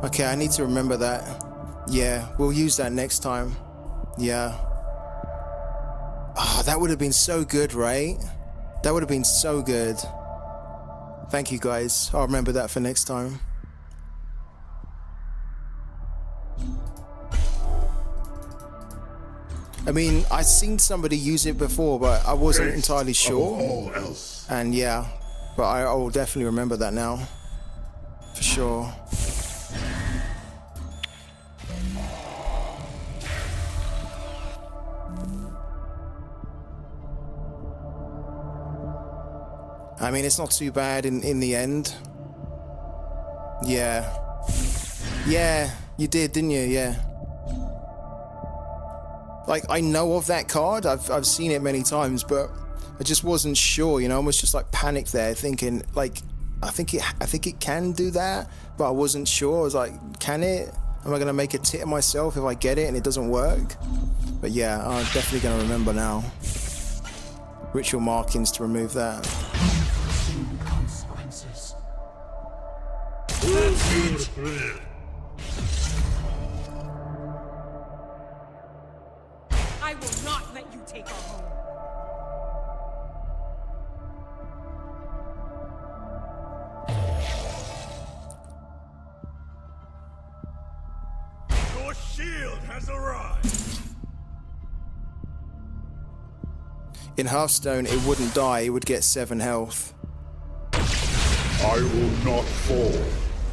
S1: Okay, I need to remember that. Yeah, we'll use that next time. Yeah. Ah, that would have been so good, right? That would have been so good. Thank you, guys. I'll remember that for next time. I mean, I've seen somebody use it before, but I wasn't entirely sure.
S5: All else.
S1: And yeah, but I will definitely remember that now. For sure. I mean, it's not too bad in the end. Yeah. Yeah, you did, didn't you? Yeah. Like, I know of that card. I've seen it many times, but I just wasn't sure, you know. I was just like panicked there, thinking like, I think it can do that, but I wasn't sure. I was like, can it? Am I gonna make a tit of myself if I get it and it doesn't work? But yeah, I'm definitely gonna remember now. Ritual markings to remove that.
S12: Consequences. That's it.
S6: I will not let you take our home.
S12: Your shield has arrived.
S1: In Hearthstone, it wouldn't die, it would get 7 health.
S5: I will not fall.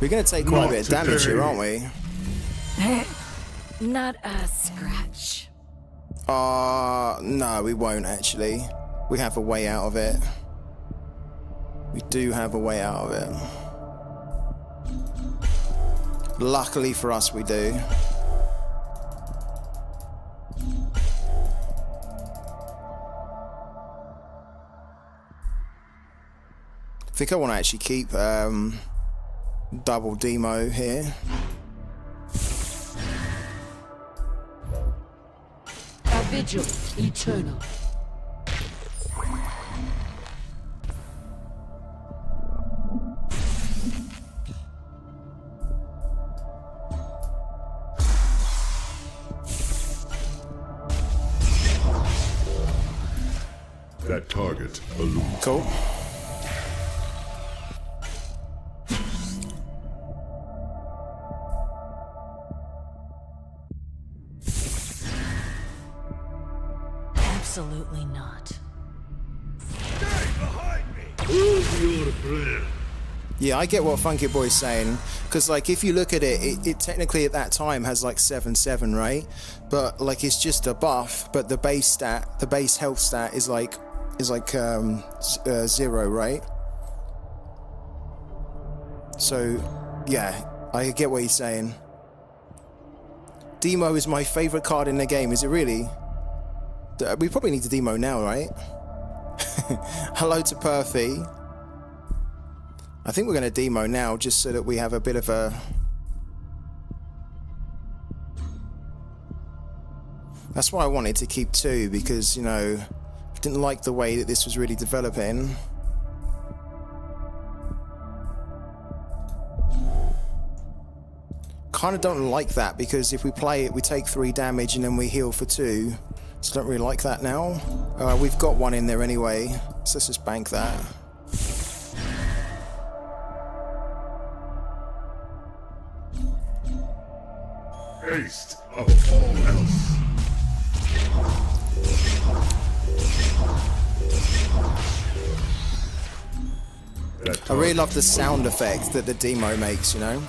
S1: We're going to take quite a bit of damage here, aren't we?
S8: Not a scratch.
S1: No, we won't actually. We have a way out of it. We do have a way out of it. Luckily for us, we do. I think I want to actually keep double demo here.
S2: A vigil eternal.
S5: That target eludes.
S1: Cool.
S9: Absolutely not.
S12: Stay behind me. Prove your prayer.
S1: Yeah, I get what Funky Boy's saying, because like if you look at it, it technically at that time has like 7/7, right? But like it's just a buff, but the base stat, the base health stat is like 0, right? So yeah, I get what he's saying. Demo is my favorite card in the game. Is it really? We probably need to demo now, right? Hello to Perfy. I think we're going to demo now just so that we have a bit of a... That's why I wanted to keep 2, because, you know, I didn't like the way that this was really developing. Kind of don't like that, because if we play it, we take 3 damage and then we heal for 2. So I don't really like that now. We've got 1 in there anyway, so let's just bank that.
S5: Haste of all else.
S1: I really love the sound effect that the demo makes, you know?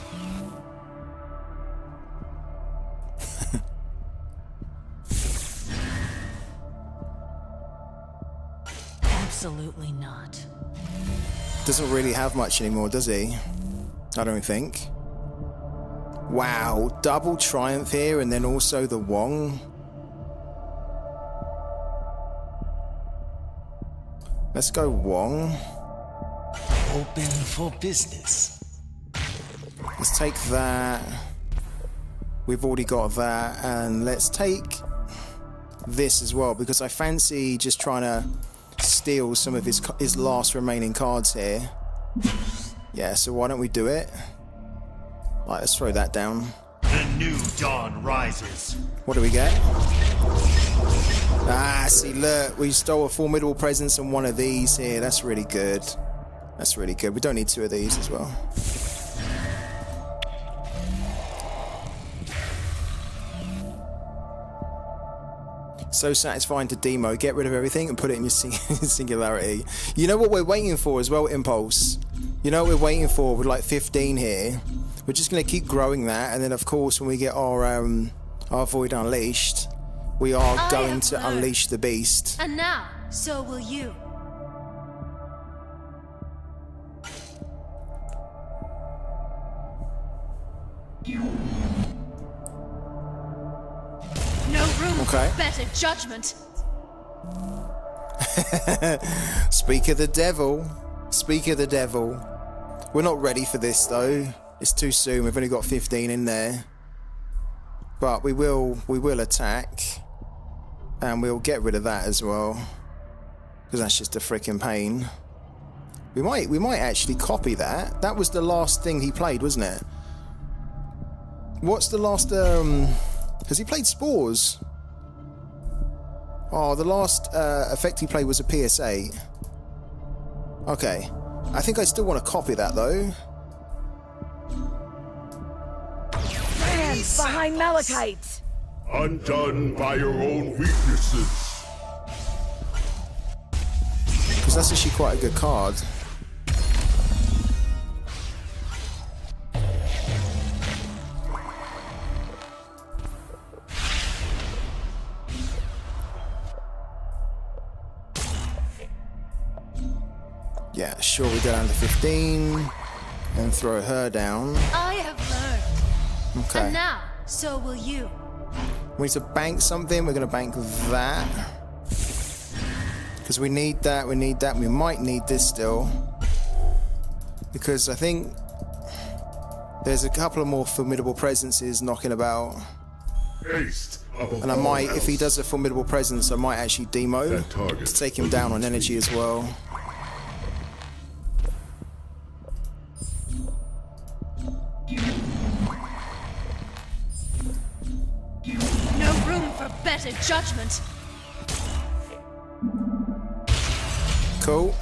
S9: Absolutely not.
S1: Doesn't really have much anymore, does he? I don't think. Wow, double triumph here and then also the Wong. Let's go Wong.
S4: Open for business.
S1: Let's take that. We've already got that, and let's take this as well, because I fancy just trying to steal some of his last remaining cards here. Yeah, so why don't we do it? Right, let's throw that down.
S12: The new dawn rises.
S1: What do we get? Ah, see, look, we stole a formidable presence and 1 of these here. That's really good. That's really good. We don't need 2 of these as well. So satisfying to demo. Get rid of everything and put it in your singularity. You know what we're waiting for as well, Impulse? You know what we're waiting for with like 15 here? We're just going to keep growing that, and then of course when we get our Void Unleashed, we are going to unleash the beast.
S9: And now, so will you.
S6: No room
S1: Okay.
S6: for better judgment.
S1: Speak of the devil. Speak of the devil. We're not ready for this though. It's too soon. We've only got 15 in there. But we will attack. And we'll get rid of that as well. Because that's just a freaking pain. We might actually copy that. That was the last thing he played, wasn't it? What's the last has he played Spores? Oh, the last effect he played was a PS8. Okay. I think I still want to copy that though.
S8: Hands behind Malachite.
S5: Undone by your own weaknesses.
S1: Because that's actually quite a good card. Yeah, sure, we go down to 15 and throw her down.
S9: I have learned.
S1: Okay.
S9: And now, so will you.
S1: We need to bank something. We're going to bank that. Because we need that, we need that. We might need this still. Because I think there's a couple of more formidable presences knocking about.
S5: Haste.
S1: And I might, if he does a formidable presence, I might actually demo to take him down on energy as well.
S6: No room for better judgment.
S1: Cool.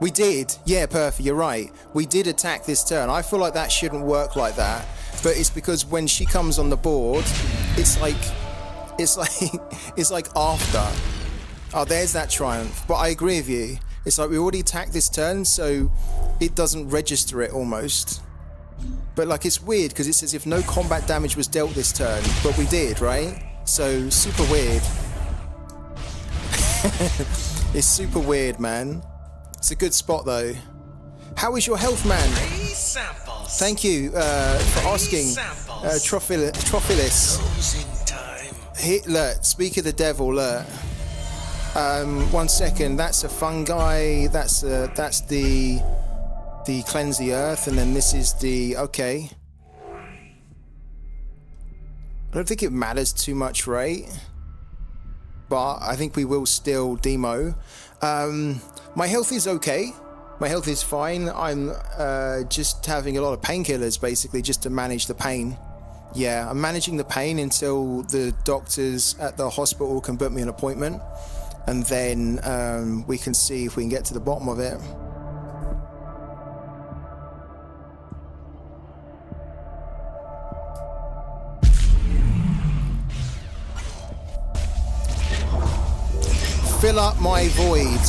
S1: We did. Yeah, perfect. You're right. We did attack this turn. I feel like that shouldn't work like that, but it's because when she comes on the board, it's like after. Oh, there's that triumph. But I agree with you. It's like we already attacked this turn, so it doesn't register it almost. But like it's weird because it's as if no combat damage was dealt this turn, but we did, right? So super weird. It's super weird, man. It's a good spot though. How is your health, man? Thank you for asking, Trophilis. Look, speak of the devil. Look. 1 second. That's a fungi. That's the cleanse the earth, and then this is the okay. I don't think it matters too much, right? But I think we will still demo. My health is okay. My health is fine. I'm just having a lot of painkillers, basically, just to manage the pain. Yeah, I'm managing the pain until the doctors at the hospital can book me an appointment. And then we can see if we can get to the bottom of it. Fill up my void.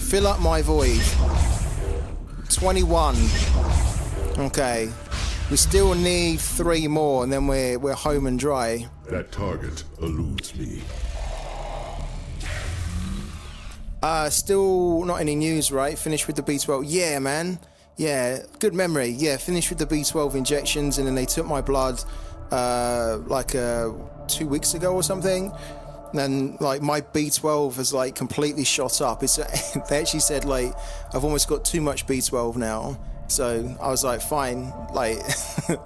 S1: Fill up my void. 21. Okay. We still need 3 more, and then we're home and dry.
S5: That target eludes me.
S1: Still not any news, right? Finished with the B12. Yeah, man. Yeah, good memory. Yeah, finished with the B12 injections, and then they took my blood like 2 weeks ago or something. And like my B12 has like completely shot up. It's they actually said like I've almost got too much B12 now. So I was like, fine. Like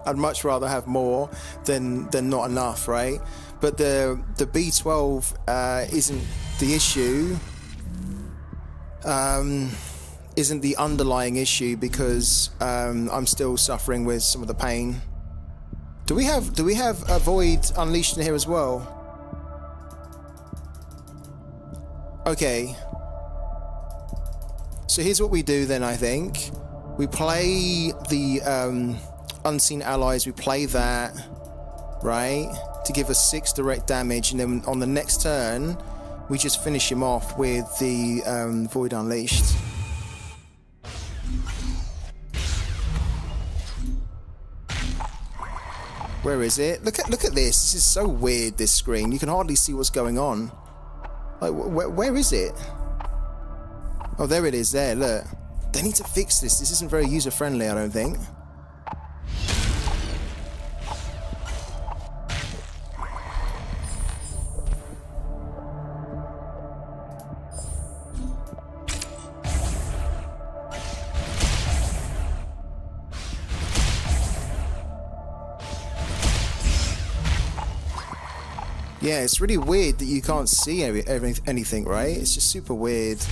S1: I'd much rather have more than not enough, right? But the B12 isn't the issue. Isn't the underlying issue because I'm still suffering with some of the pain. Do we have a void unleashed in here as well? Okay. So here's what we do then, I think. We play the Unseen Allies, we play that, right? To give us 6 direct damage, and then on the next turn, we just finish him off with the Void Unleashed. Where is it? Look at this. This is so weird, this screen. You can hardly see what's going on. Like, where is it? Oh, there it is there, look. They need to fix this. This isn't very user-friendly, I don't think. Yeah, it's really weird that you can't see anything, right? It's just super weird.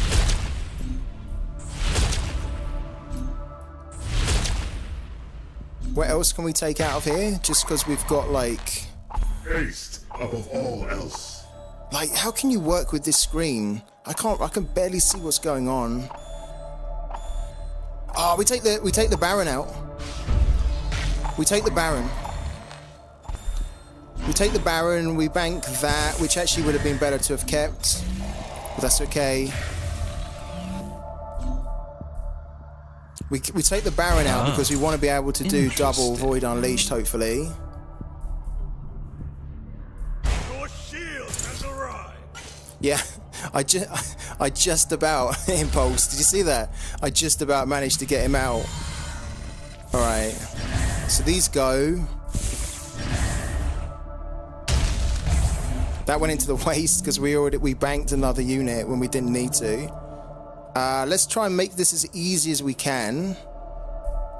S1: What else can we take out of here? Just because we've got, like...
S5: Haste above all else.
S1: Like, how can you work with this screen? I can barely see what's going on. Oh, we take the Baron out. We take the Baron. We take the Baron, we bank that, which actually would have been better to have kept. But that's okay. We take the Baron out because we want to be able to do double Void Unleashed, hopefully.
S12: Your shield has arrived.
S1: Yeah, I just about Impulse. Did you see that? I just about managed to get him out. All right. So these go. That went into the waste because we banked another unit when we didn't need to. Let's try and make this as easy as we can.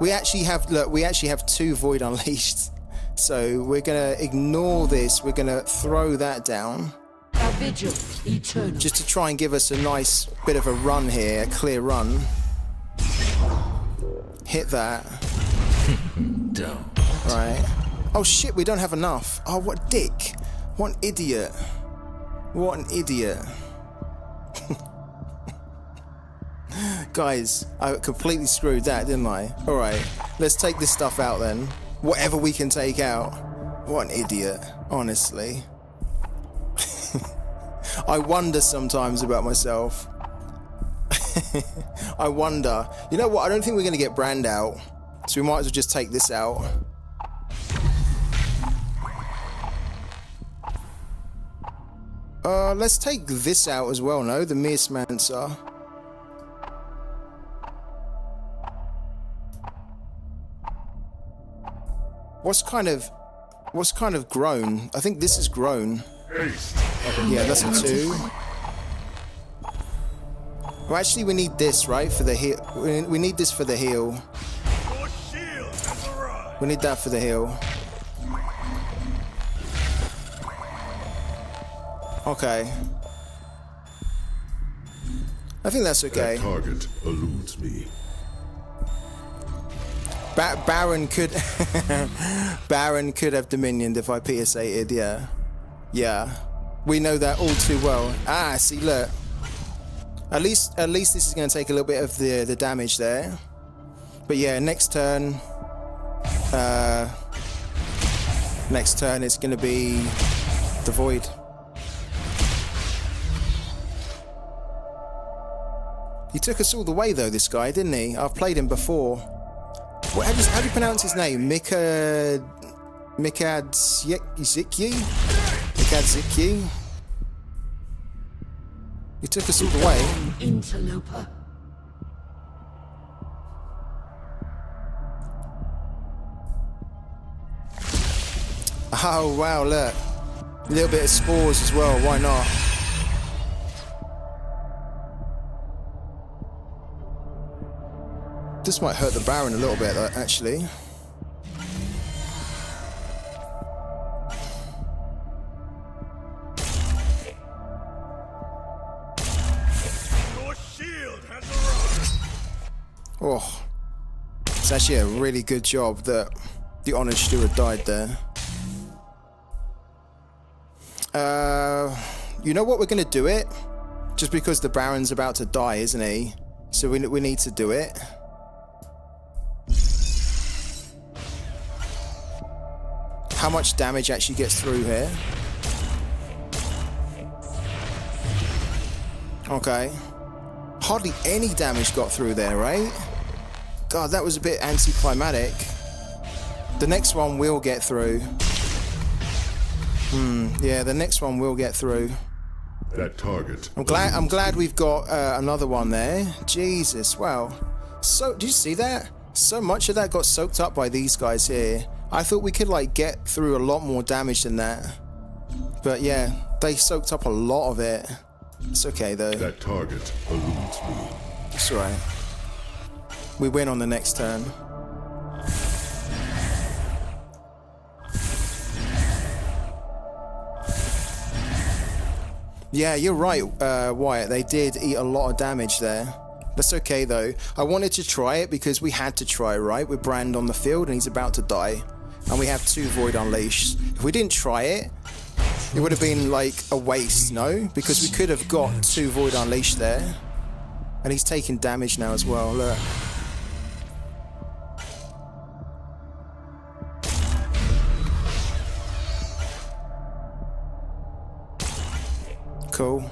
S1: We actually have 2 Void Unleashed, so we're gonna ignore this. We're gonna throw that down.
S2: A vigil eternal.
S1: Just to try and give us a nice bit of a run here, a clear run. Hit that.
S4: Don't.
S1: Right. Oh shit, we don't have enough. Oh, what a dick. What an idiot. What an idiot. Guys, I completely screwed that, didn't I? Alright, let's take this stuff out then. Whatever we can take out. What an idiot, honestly. I wonder sometimes about myself. I wonder. You know what? I don't think we're going to get Brand out. So we might as well just take this out. Let's take this out as well, no? The Miasmancer. What's kind of grown? I think this is grown. Yeah, that's a 2. Well, actually, we need this, right? For the heal. We need this for the heal.
S12: Your shield has arrived.
S1: We need that for the heal. Okay. I think that's okay.
S5: That target eludes me.
S1: Baron could Baron could have Dominioned if I PSA'd, yeah. Yeah. We know that all too well. Ah, see, look. At least this is going to take a little bit of the damage there. But yeah, next turn it's going to be the Void. He took us all the way though, this guy, didn't he? I've played him before. How do you pronounce his name? Mikadzikyi? He took us all the way.
S2: Interloper.
S1: Oh wow, look. A little bit of spores as well, why not? This might hurt the Baron a little bit, actually.
S12: Your shield has arrived.
S1: Oh, it's actually a really good job that the Honoured Steward died there. You know what? We're going to do it. Just because the Baron's about to die, isn't he? So we need to do it. How much damage actually gets through here? Okay. Hardly any damage got through there, right? God, that was a bit anticlimactic. The next one will get through. Yeah, the next one will get through.
S5: That target.
S1: I'm glad we've got another one there. Jesus, wow. So, did you see that? So much of that got soaked up by these guys here. I thought we could like get through a lot more damage than that. But yeah, they soaked up a lot of it. It's okay though.
S5: That target eludes me.
S1: It's alright. We win on the next turn. Yeah, you're right, Wyatt. They did eat a lot of damage there. That's okay though. I wanted to try it because we had to try, right? With Brand on the field and he's about to die. And we have 2 Void Unleashed. If we didn't try it, it would have been like a waste, no? Because we could have got 2 Void Unleashed there. And he's taking damage now as well, look. Cool.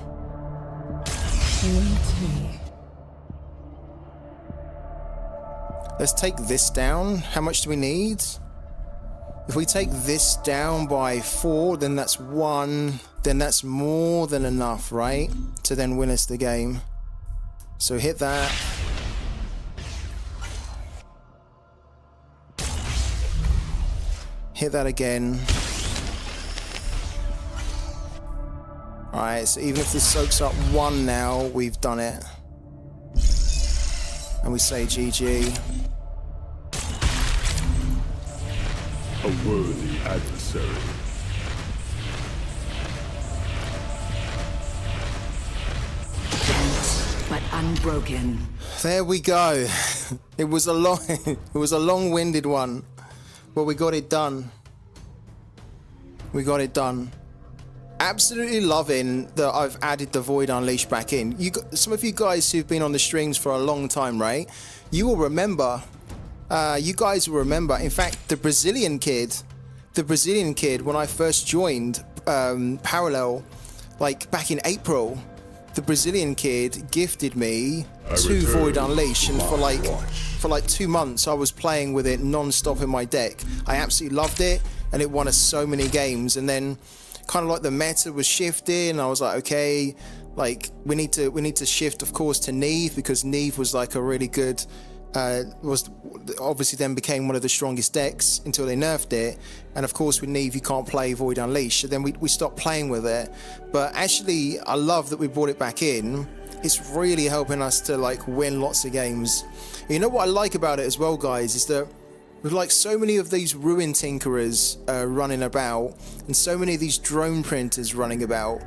S1: Let's take this down. How much do we need? If we take this down by 4, then that's 1. Then that's more than enough, right? To then win us the game. So hit that. Hit that again. Alright, so even if this soaks up 1 now, we've done it. And we say GG.
S5: A worthy adversary.
S8: But unbroken.
S1: There we go. It was a long-winded one, but we got it done. We got it done. Absolutely loving that I've added the Void Unleashed back in. Some of you guys who've been on the streams for a long time, right? You will remember. You guys will remember. In fact, the Brazilian kid, when I first joined Parallel, like back in April, the Brazilian kid gifted me 2 Void Unleashed, and for like 2 months I was playing with it non-stop in my deck. I absolutely loved it, and it won us so many games. And then kind of like the meta was shifting, and I was like, okay, like we need to shift, of course, to Neve, because Neve was like a really good was obviously then became one of the strongest decks until they nerfed it. And of course with Neve you can't play Void Unleashed, so then we stopped playing with it. But actually I love that we brought it back in. It's really helping us to like win lots of games. You know what I like about it as well, guys, is that with like so many of these Ruin Tinkerers running about, and so many of these drone printers running about,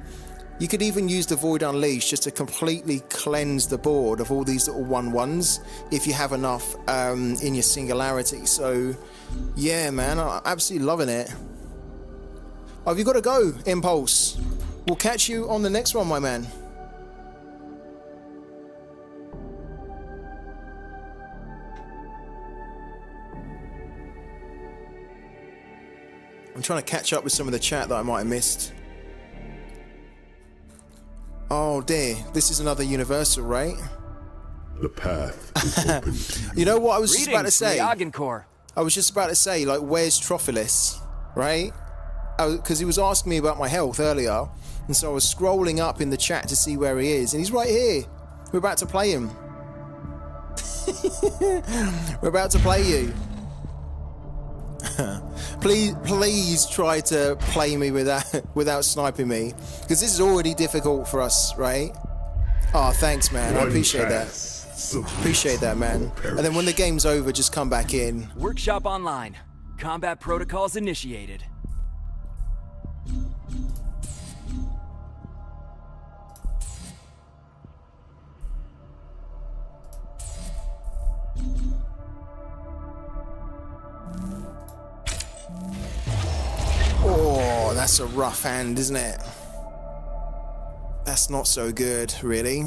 S1: you could even use the Void Unleashed just to completely cleanse the board of all these little 1/1s if you have enough in your Singularity. So yeah, man, I'm absolutely loving it. Oh, have you got to go, Impulse? We'll catch you on the next one, my man. I'm trying to catch up with some of the chat that I might have missed. Oh dear, this is another universal, right?
S5: The path is open to you.
S1: You know what I was just about to say?
S13: Agincourt.
S1: I was just about to say, like, where's Trophilus, right? Because he was asking me about my health earlier, and so I was scrolling up in the chat to see where he is, and he's right here. We're about to play him. We're about to play you. Please try to play me without sniping me, because this is already difficult for us, right? Oh, thanks, man. I appreciate that. Appreciate that, man. And then when the game's over, just come back in.
S13: Workshop online. Combat protocols initiated.
S1: Oh, that's a rough hand, isn't it? That's not so good, really.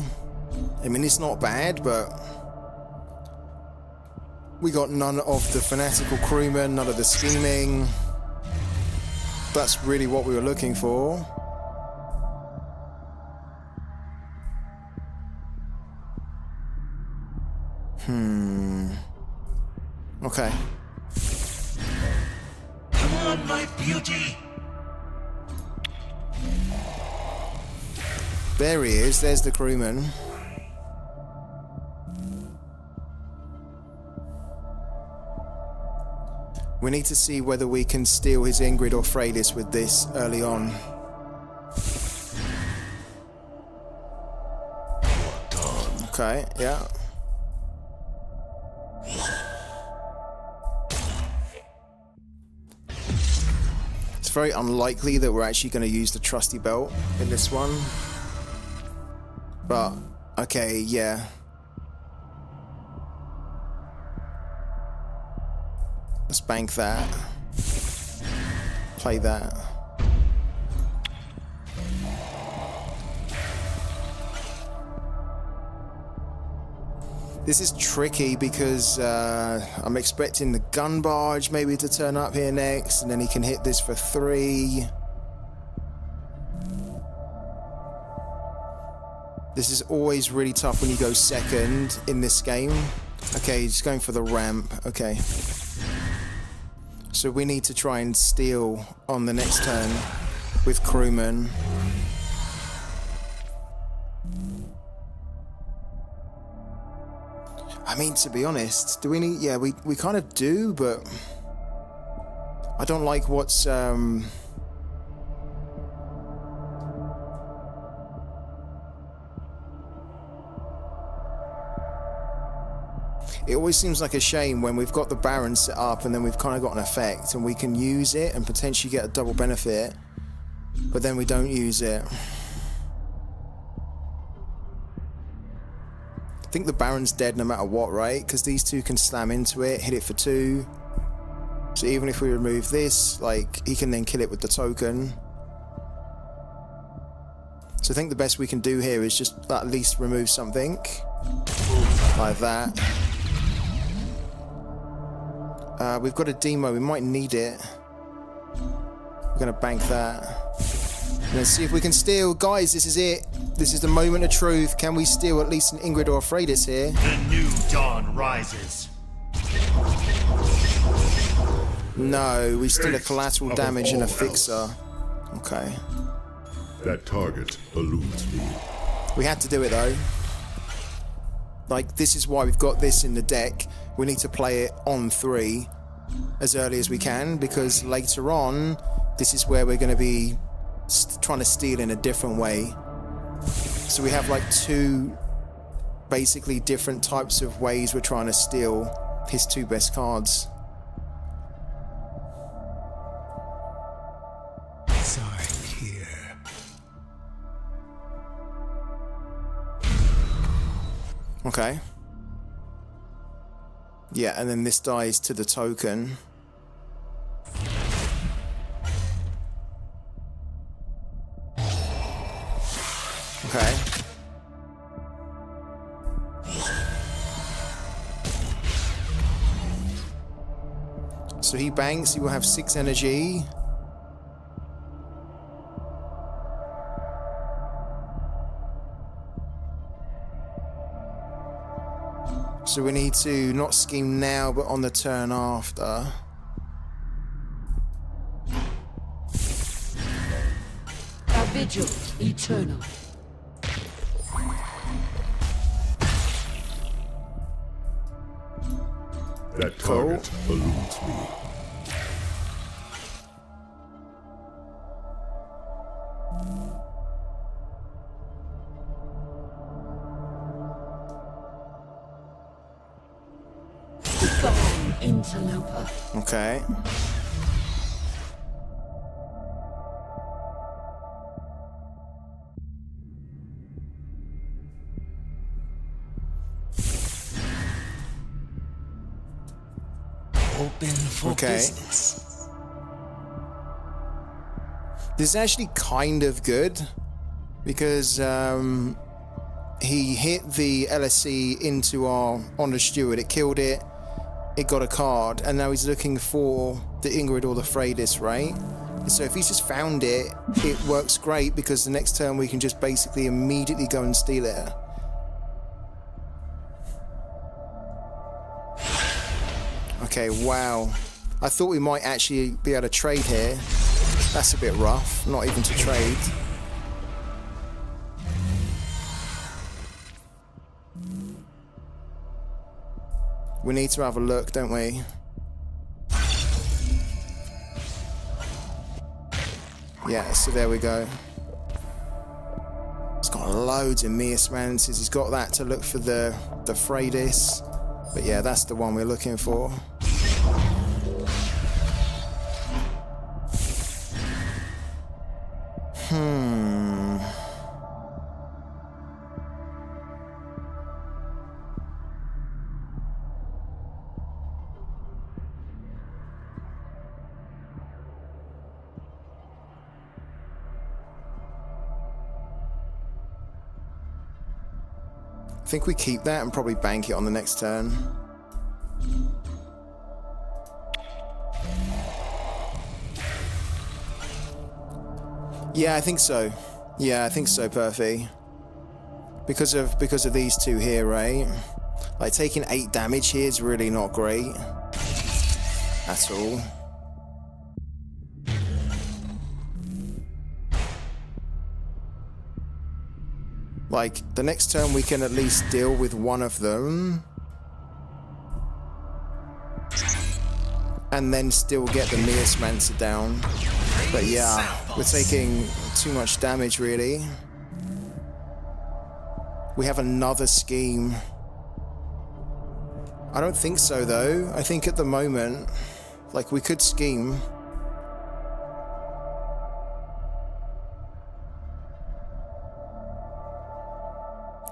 S1: I mean, it's not bad, but we got none of the fanatical crewmen, none of the scheming. That's really what we were looking for. Okay.
S12: Come on, my beauty.
S1: There he is. There's the crewman. We need to see whether we can steal his Ingrid or Freydis with this early on. Okay, yeah. It's very unlikely that we're actually going to use the trusty belt in this one. But, okay, yeah. Let's bank that. Play that. This is tricky because I'm expecting the gun barge maybe to turn up here next, and then he can hit this for 3. This is always really tough when you go second in this game. Okay, he's going for the ramp. Okay. So we need to try and steal on the next turn with crewman. I mean, to be honest, do we need... Yeah, we kind of do, but... I don't like what's... It always seems like a shame when we've got the Baron set up and then we've kind of got an effect and we can use it and potentially get a double benefit, but then we don't use it. I think the Baron's dead no matter what, right? Because these two can slam into it, hit it for 2. So even if we remove this, like, he can then kill it with the token. So I think the best we can do here is just at least remove something. Like that. We've got a demo, we might need it. We're gonna bank that. Let's see if we can steal. Guys, this is it. This is the moment of truth. Can we steal at least an Ingrid or a Freydis here?
S12: The new dawn rises.
S1: No, we steal a collateral damage and a fixer. Okay.
S5: That target eludes me.
S1: We had to do it though. Like, this is why we've got this in the deck. We need to play it on 3 as early as we can, because later on, this is where we're going to be trying to steal in a different way. So we have like 2 basically different types of ways we're trying to steal his 2 best cards.
S11: Sign here.
S1: Okay. Yeah, and then this dies to the token. Okay. So he banks, he will have 6 energy. So we need to not scheme now, but on the turn after.
S2: A vigil eternal.
S5: That target eludes me.
S2: Interloper.
S1: Okay.
S12: Open for business.
S1: This is actually kind of good because he hit the LSC into our Honor Steward. It killed it. It got a card, and now he's looking for the Ingrid or the Freydis, right? So if he's just found it, it works great because the next turn we can just basically immediately go and steal it. Okay, wow. I thought we might actually be able to trade here. That's a bit rough, not even to trade. We need to have a look, don't we? Yeah, so there we go. He's got loads of Miasmances. He's got that to look for the Freydis. But yeah, that's the one we're looking for. I think we keep that and probably bank it on the next turn. Yeah, I think so. Yeah, I think so, Perfy. Because of these two here, right? Like taking 8 damage here is really not great at all. Like, the next turn we can at least deal with one of them. And then still get the Miasmancer down. But yeah, we're taking too much damage, really. We have another scheme. I don't think so, though. I think at the moment, like, we could scheme.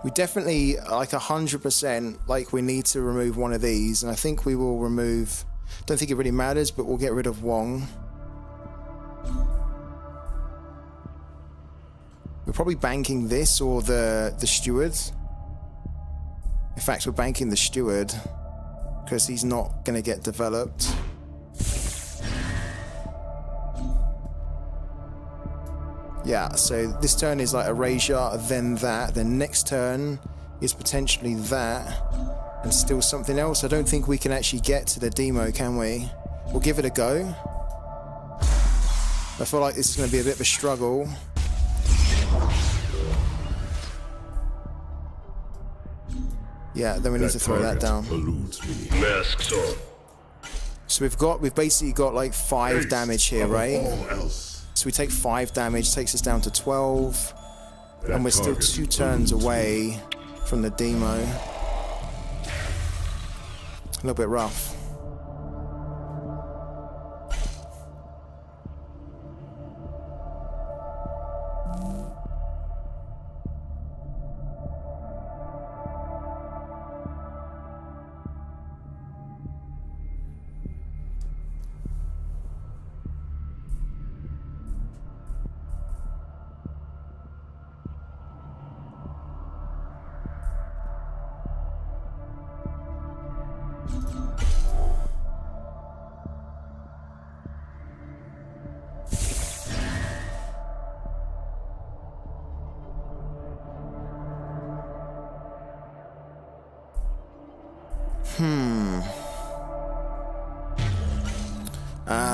S1: We definitely, like 100%, like we need to remove one of these, and I think we will remove, don't think it really matters, but we'll get rid of Wong. We're probably banking this or the Steward. In fact, we're banking the Steward because he's not going to get developed. Yeah, so this turn is like Erasure, then that, then next turn is potentially that, and still something else. I don't think we can actually get to the demo, can we? We'll give it a go. I feel like this is going to be a bit of a struggle. Yeah, then we need to throw that down.
S5: Masks on.
S1: So we've basically got like 5 damage here, right? So we take 5 damage, takes us down to 12, and we're still 2 turns away from the demo. A little bit rough.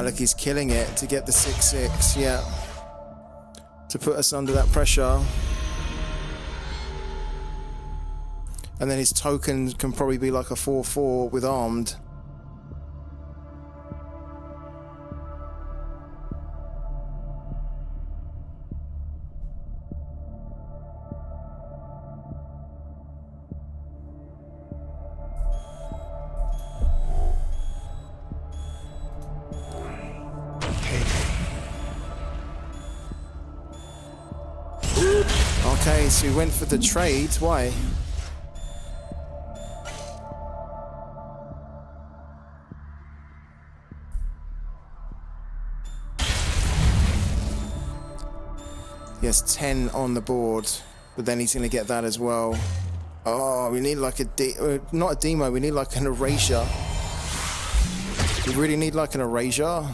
S1: Look, he's killing it to get the 6/6, yeah. To put us under that pressure. And then his token can probably be like a 4/4 with armed. Okay, so he went for the trade. Why? He has 10 on the board, but then he's going to get that as well. Oh, we need like not a demo, we need like an erasure. We really need like an erasure.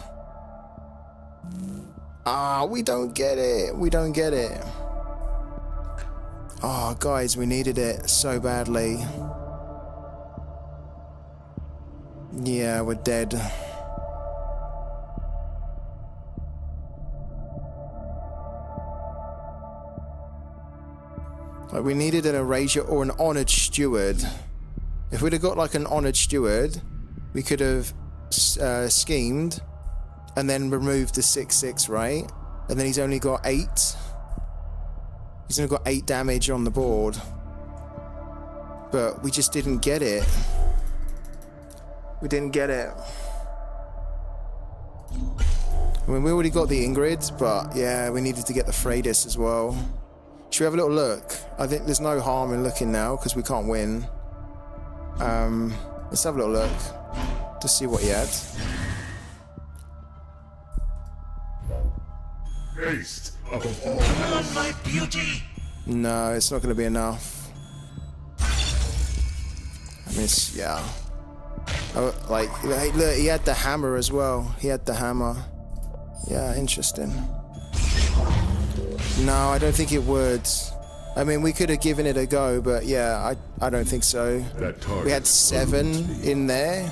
S1: Ah, we don't get it. We don't get it. Oh, guys, we needed it so badly. Yeah, we're dead. Like, we needed an erasure or an honored steward. If we'd have got like an honored steward, we could have schemed and then removed the 6/6, right? And then he's only got 8. He's only got 8 damage on the board. But we just didn't get it. We didn't get it. I mean, we already got the Ingrid, but yeah, we needed to get the Freydis as well. Should we have a little look? I think there's no harm in looking now, because we can't win. Let's have a little look to see what he had.
S5: Haste above all.
S12: On my beauty.
S1: No, it's not going to be enough. I mean, it's, yeah. Oh, like, look, he had the hammer as well. He had the hammer. Yeah, interesting. No, I don't think it would. I mean, we could have given it a go, but yeah, I don't think so. We had 7 in there.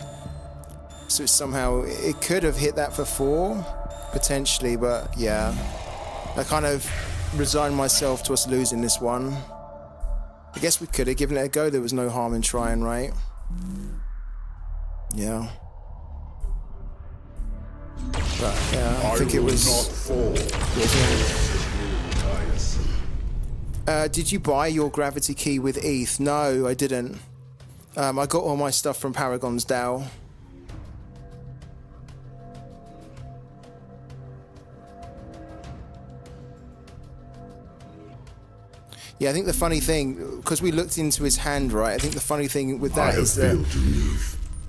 S1: So somehow it could have hit that for 4, potentially, but yeah. I kind of resigned myself to us losing this one. I guess we could have given it a go. There was no harm in trying, right? Yeah. But yeah, I think it was. Did you buy your gravity key with ETH? No, I didn't. I got all my stuff from Paragon's DAO. Yeah, I think the funny thing, because we looked into his hand, right? I think the funny thing with that is that,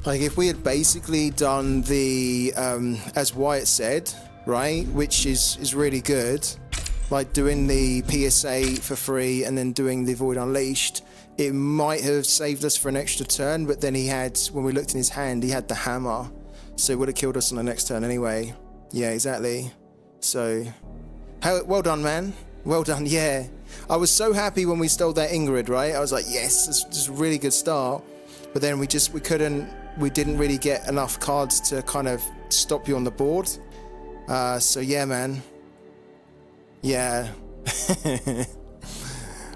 S1: like, if we had basically done the, as Wyatt said, right, which is really good, like doing the PSA for free and then doing the Void Unleashed, it might have saved us for an extra turn, but then he had, when we looked in his hand, he had the hammer, so it would have killed us on the next turn anyway. Yeah, exactly. So, well done, man. Well done, yeah. I was so happy when we stole that Ingrid, right? I was like, yes, this is a really good start. But then we didn't really get enough cards to kind of stop you on the board. So yeah, man. Yeah.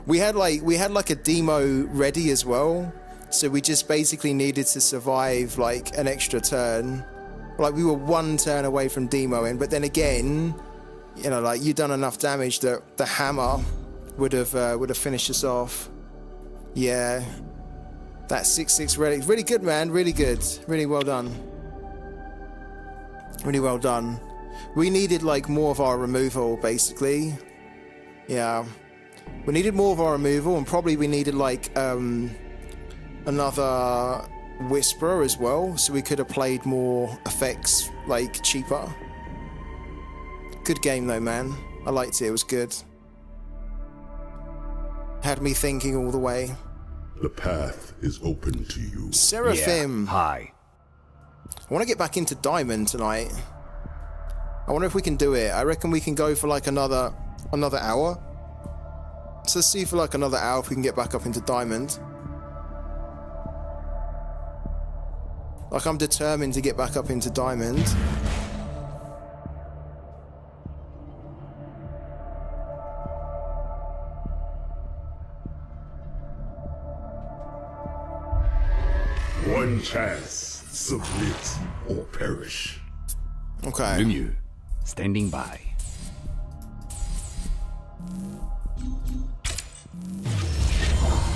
S1: we had like a demo ready as well. So we just basically needed to survive like an extra turn. Like we were 1 turn away from demoing, but then again, you know, like you'd done enough damage that the hammer would have finished us off. Yeah, that 6/6 relic, really good, man, really good, really well done, really well done. We needed like more of our removal, basically. Yeah, we needed more of our removal, and probably we needed like another Whisperer as well, so we could have played more effects like cheaper. Good game though, man. I liked it. It was good. Had me thinking all the way.
S5: The path is open to you.
S1: Seraphim.
S7: Yeah. Hi.
S1: I want to get back into Diamond tonight. I wonder if we can do it. I reckon we can go for like another hour. So let's see for like another hour if we can get back up into Diamond. Like I'm determined to get back up into Diamond.
S5: One chance, submit or perish.
S1: Okay.
S7: Lemieux, standing by.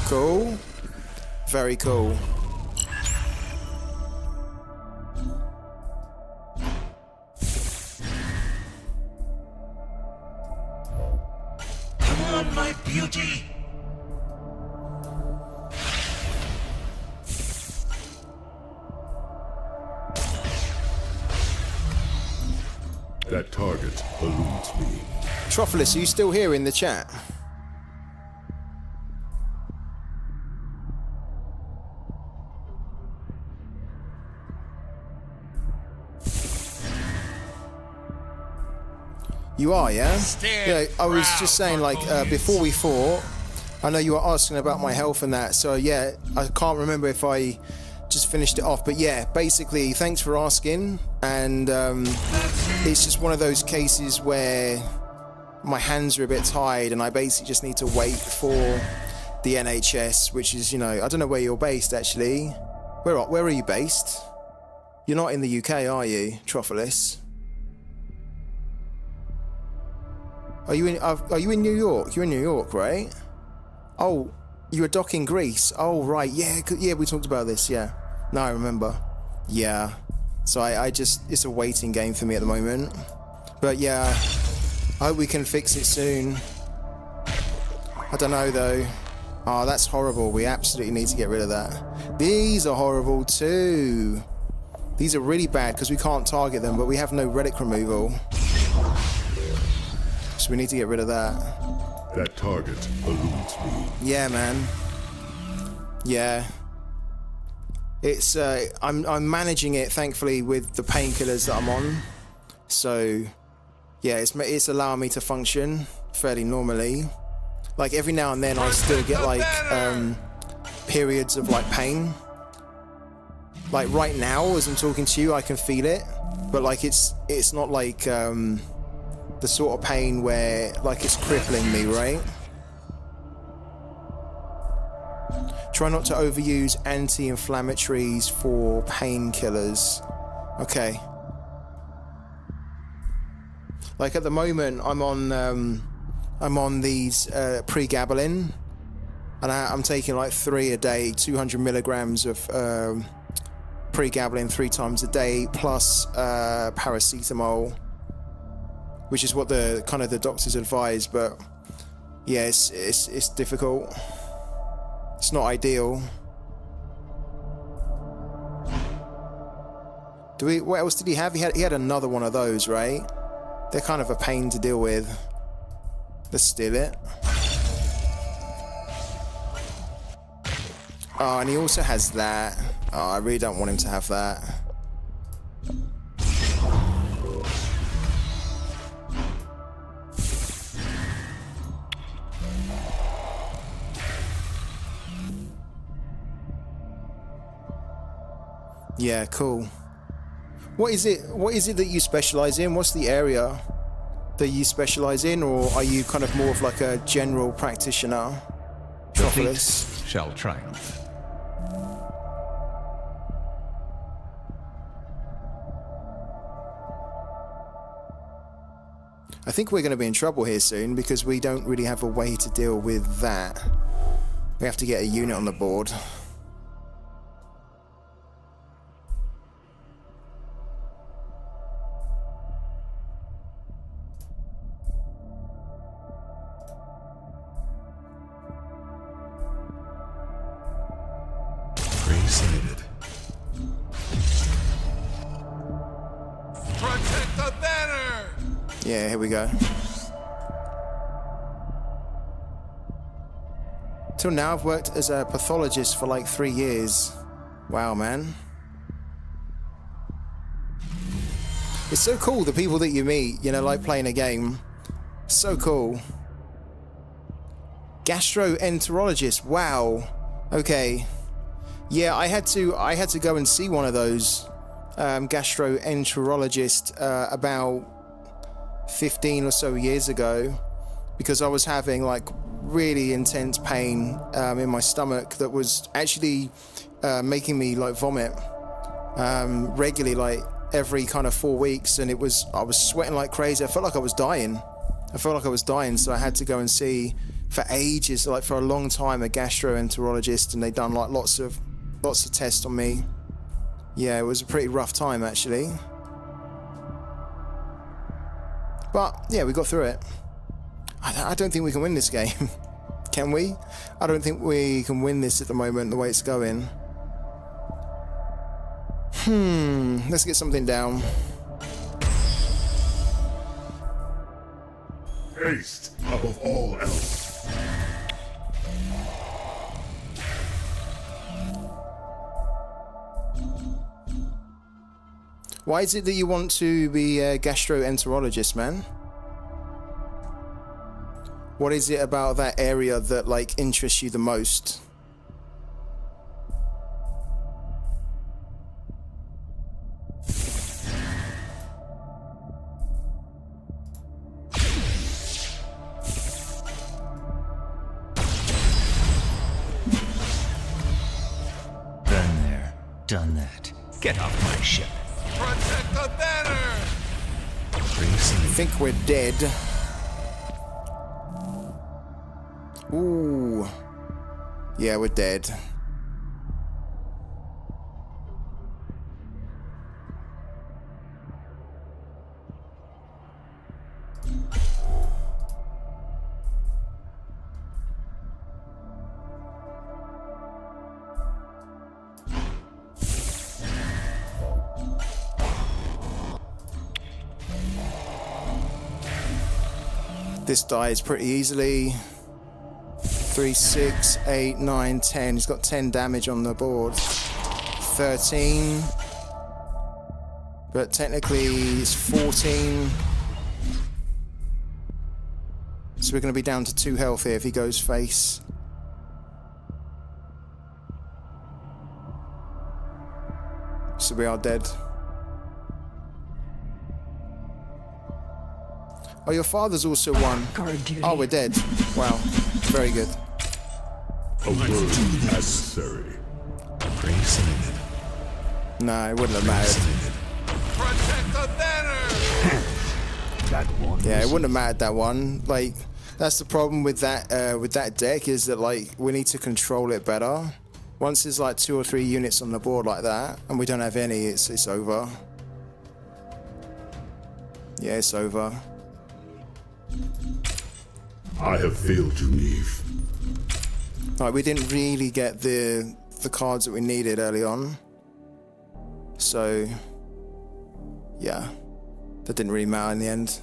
S1: Cool. Very cool.
S12: Come on, my beauty.
S5: That target eludes me.
S1: Trophilus, are you still here in the chat? You are, yeah? Yeah, I was just saying, like, before we fought, I know you were asking about my health and that, so yeah, I can't remember if I just finished it off, but yeah, basically, thanks for asking, and it's just one of those cases where my hands are a bit tired, and I basically just need to wait for the NHS, which is, you know, I don't know where you're based, actually. Where are you based? You're not in the UK, are you, Trophilus? Are you in New York? You're in New York, right? Oh, you're a dock in Greece. Oh, right. Yeah, yeah, we talked about this. Yeah. No, I remember. Yeah. So I just, it's a waiting game for me at the moment. But yeah, I hope we can fix it soon. I don't know though. Oh, that's horrible. We absolutely need to get rid of that. These are horrible too. These are really bad because we can't target them, but we have no relic removal. So we need to get rid of that.
S5: That target eludes me.
S1: Yeah, man. Yeah. It's I'm managing it thankfully with the painkillers that I'm on. So yeah, it's allowing me to function fairly normally. Like every now and then I still get like periods of like pain. Like right now as I'm talking to you I can feel it, but like it's not like the sort of pain where like it's crippling me, right? Try not to overuse anti-inflammatories for painkillers. Okay. Like at the moment I'm on these pregabalin, and I'm taking like 3 a day, 200 milligrams of pregabalin 3 times a day, plus paracetamol, which is what the kind of the doctors advise. But yeah, it's difficult. It's not ideal. What else did he have? He had another one of those, right? They're kind of a pain to deal with. Let's steal it. Oh, and he also has that. Oh, I really don't want him to have that. Yeah, cool. What is it that you specialize in? What's the area that you specialize in, or are you kind of more of like a general practitioner?
S4: The fleet shall triumph.
S1: I think we're going to be in trouble here soon because we don't really have a way to deal with that. We have to get a unit on the board.
S5: Preceded.
S12: Protect the banner!
S1: Yeah, here we go. Till now I've worked as a pathologist for like 3 years. Wow, man. It's so cool, the people that you meet, you know, like playing a game. So cool. Gastroenterologist, wow. Okay. Yeah, I had to go and see one of those gastroenterologists about 15 or so years ago, because I was having like really intense pain in my stomach that was actually making me like vomit regularly, like every kind of 4 weeks, and I was sweating like crazy. I felt like I was dying. So I had to go and see for ages, like for a long time, a gastroenterologist, and they'd done like lots of tests on me. Yeah, it was a pretty rough time actually. But yeah, we got through it. I don't think we can win this game. Can we? I don't think we can win this at the moment, the way it's going. Let's get something down.
S5: Haste above all else.
S1: Why is it that you want to be a gastroenterologist, man? What is it about that area that like interests you the most?
S4: Been there, done that. Get off my ship.
S12: Protect the banner!
S1: I think we're dead. Ooh. Yeah, we're dead. This dies pretty easily. 3, 6, 8, 9, 10. He's got 10 damage on the board. 13. But technically it's 14. So we're going to be down to 2 health here if he goes face. So we are dead. Oh, your father's also one. Oh, we're dead. Wow. Very good.
S5: A word necessary.
S1: No, it wouldn't have mattered.
S12: Protect the banner!
S7: That one.
S1: Yeah, it wouldn't have mattered, that one. Like, that's the problem with that deck, is that, like, we need to control it better. Once there's like 2 or 3 units on the board like that, and we don't have any, it's over. Yeah, it's over.
S5: I have failed you, Neve.
S1: Like, we didn't really get the cards that we needed early on. So, yeah, that didn't really matter in the end.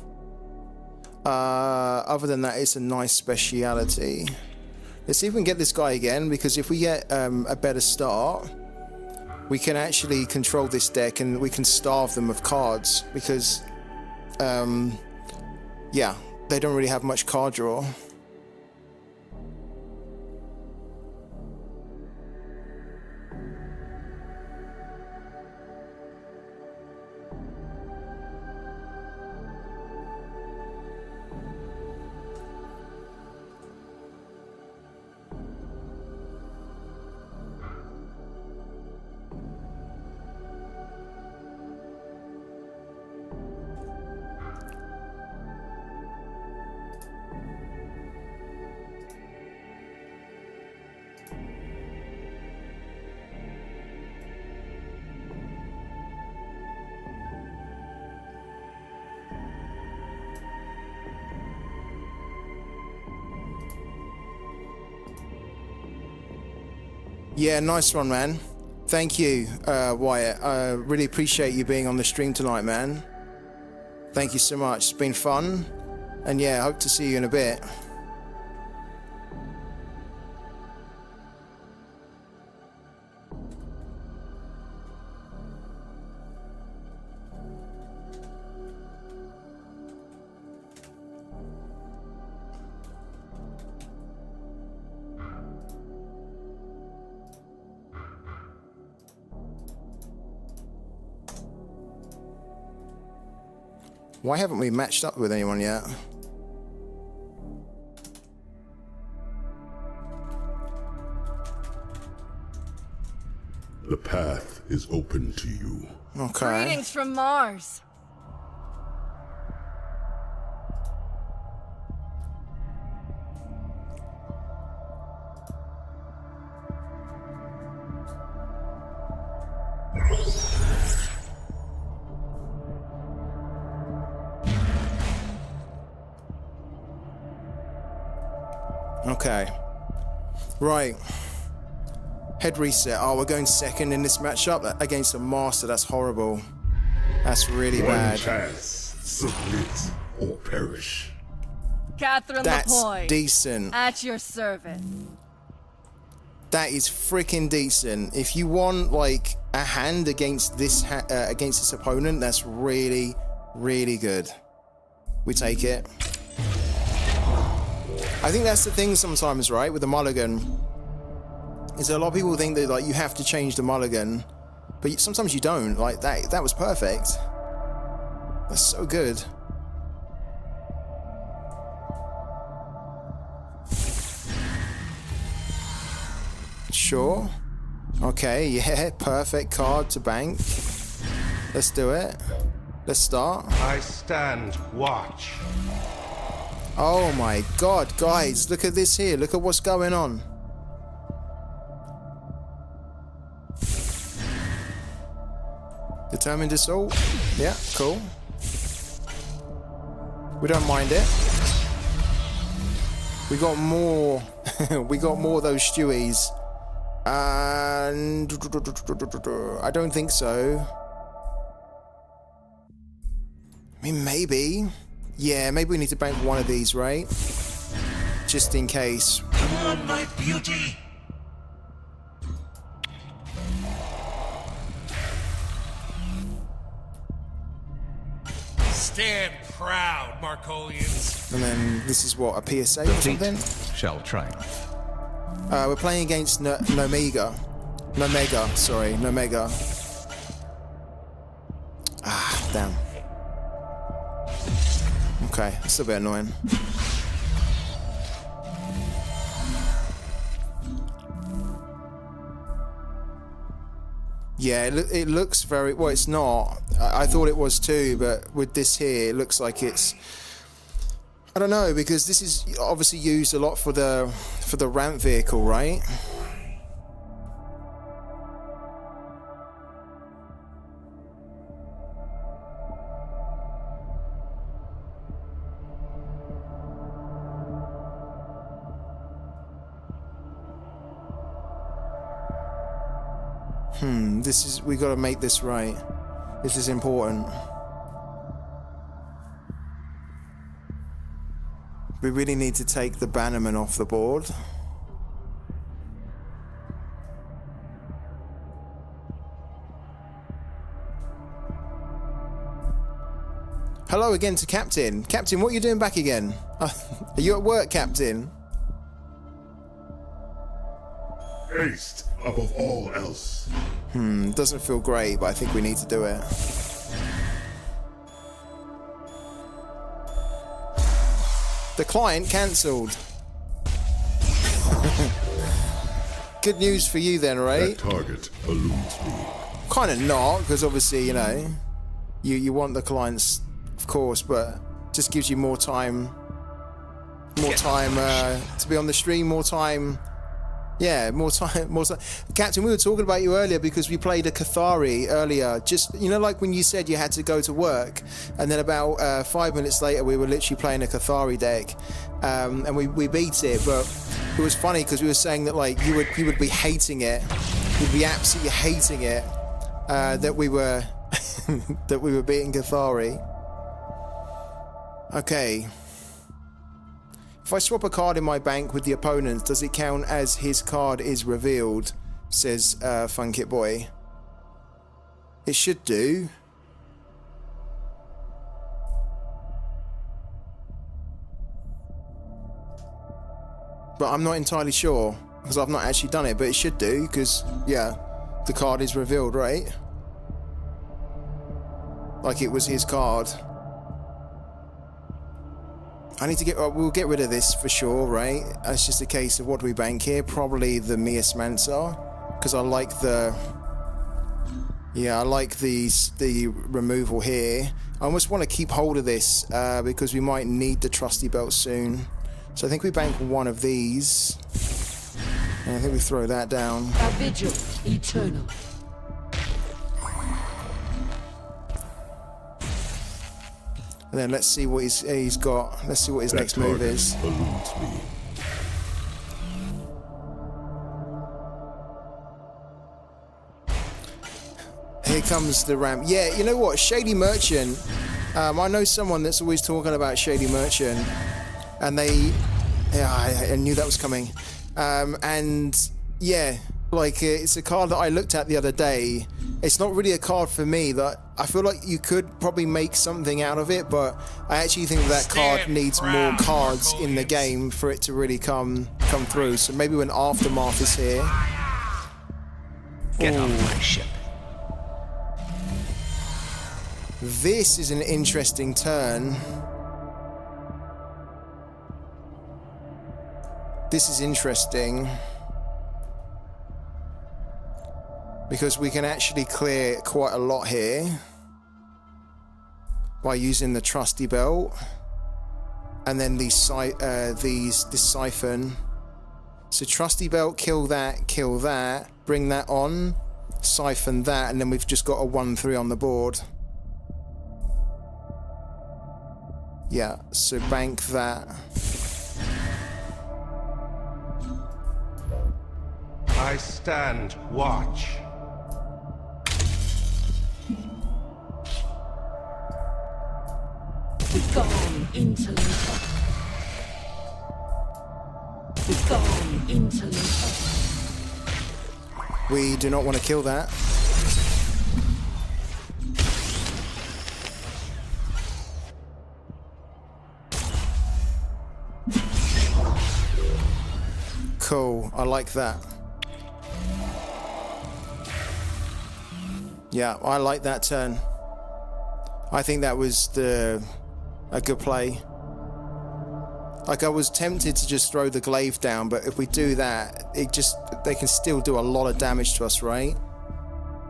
S1: Other than that, it's a nice speciality. Let's see if we can get this guy again, because if we get a better start, we can actually control this deck and we can starve them of cards, because, yeah, they don't really have much card draw. Yeah, nice one, man. Thank you, Wyatt. I really appreciate you being on the stream tonight, man. Thank you so much. It's been fun. And yeah, I hope to see you in a bit. Why haven't we matched up with anyone yet?
S5: The path is open to you.
S1: Okay.
S2: Greetings from Mars.
S1: Okay. Right. Head reset. Oh, we're going second in this matchup against a master. That's horrible. That's really
S5: One
S1: bad.
S5: chance. Submit or perish.
S2: Catherine
S1: That's
S2: Lapointe.
S1: decent.
S2: At your service.
S1: That is freaking decent. If you want like a hand against this opponent, that's really, really good. We take it. I think that's the thing sometimes, right, with the mulligan, is that a lot of people think that like you have to change the mulligan, but sometimes you don't. Like that was perfect. That's so good. Sure. Okay, yeah, perfect card to bank. Let's do it. Let's start.
S7: I stand watch.
S1: Oh my god, guys, look at this here. Look at what's going on. Determined assault. Yeah, cool. We don't mind it. We got more. We got more of those Stewies. And I don't think so. I mean, maybe. Yeah, maybe we need to bank one of these, right? Just in case.
S4: Come on, my beauty.
S12: Stand proud, Markolians.
S1: And then this is what, a PSA or something?
S7: Shall triumph.
S1: We're playing against Nomega. Sorry, Nomega. Ah, damn. Okay, it's a bit annoying. Yeah, it looks very... Well, it's not. I thought it was too, but with this here, it looks like it's... I don't know, because this is obviously used a lot for the ramp vehicle, right? We got to make this right. This is important. We really need to take the bannerman off the board. Hello again to Captain. Captain, what are you doing back again? Are you at work, Captain?
S5: Haste above all else.
S1: Doesn't feel great, but I think we need to do it. The client cancelled. Good news for you then, right?
S5: That target eludes me.
S1: Kind of not, because obviously, you know, you want the clients, of course, but just gives you more time to be on the stream, more time. Yeah, more time. Captain, we were talking about you earlier because we played a Cathari earlier. Just, you know, like when you said you had to go to work, and then about 5 minutes later we were literally playing a Cathari deck, and we beat it. But it was funny because we were saying that like you would be hating it, you'd be absolutely hating it, that we were that we were beating Cathari. Okay. If I swap a card in my bank with the opponent, does it count as his card is revealed? Says Funkit Boy. It should do. But I'm not entirely sure, because I've not actually done it, but it should do, because, yeah, the card is revealed, right? Like it was his card. I need to get... we'll get rid of this for sure, right? It's just a case of what do we bank here? Probably the Mias Mansa, because I like the... Yeah, I like the removal here. I almost want to keep hold of this because we might need the trusty belt soon. So I think we bank one of these. And I think we throw that down.
S8: A vigil eternal.
S1: And then let's see what he's got. Let's see what his next move is.
S5: Eludes me.
S1: Here comes the ramp. Yeah, you know what? Shady Merchant. I know someone that's always talking about Shady Merchant. And they... Yeah, I knew that was coming. And yeah, like it's a card that I looked at the other day. It's not really a card for me. That I feel like you could probably make something out of it, but I actually think that card needs more cards in the game for it to really come through. So maybe when Aftermath is here.
S4: Get off my ship.
S1: This is an interesting turn. This is interesting. Because we can actually clear quite a lot here by using the trusty belt. and then this siphon. So trusty belt, kill that, bring that on, siphon that, and then we've just got a 1-3 on the board. Yeah, so bank that.
S7: I stand watch.
S8: Gone into later. Gone into later.
S1: We do not want to kill that. Cool, I like that. Yeah, I like that turn. I think that was a good play. Like, I was tempted to just throw the glaive down, but if we do that, they can still do a lot of damage to us, right?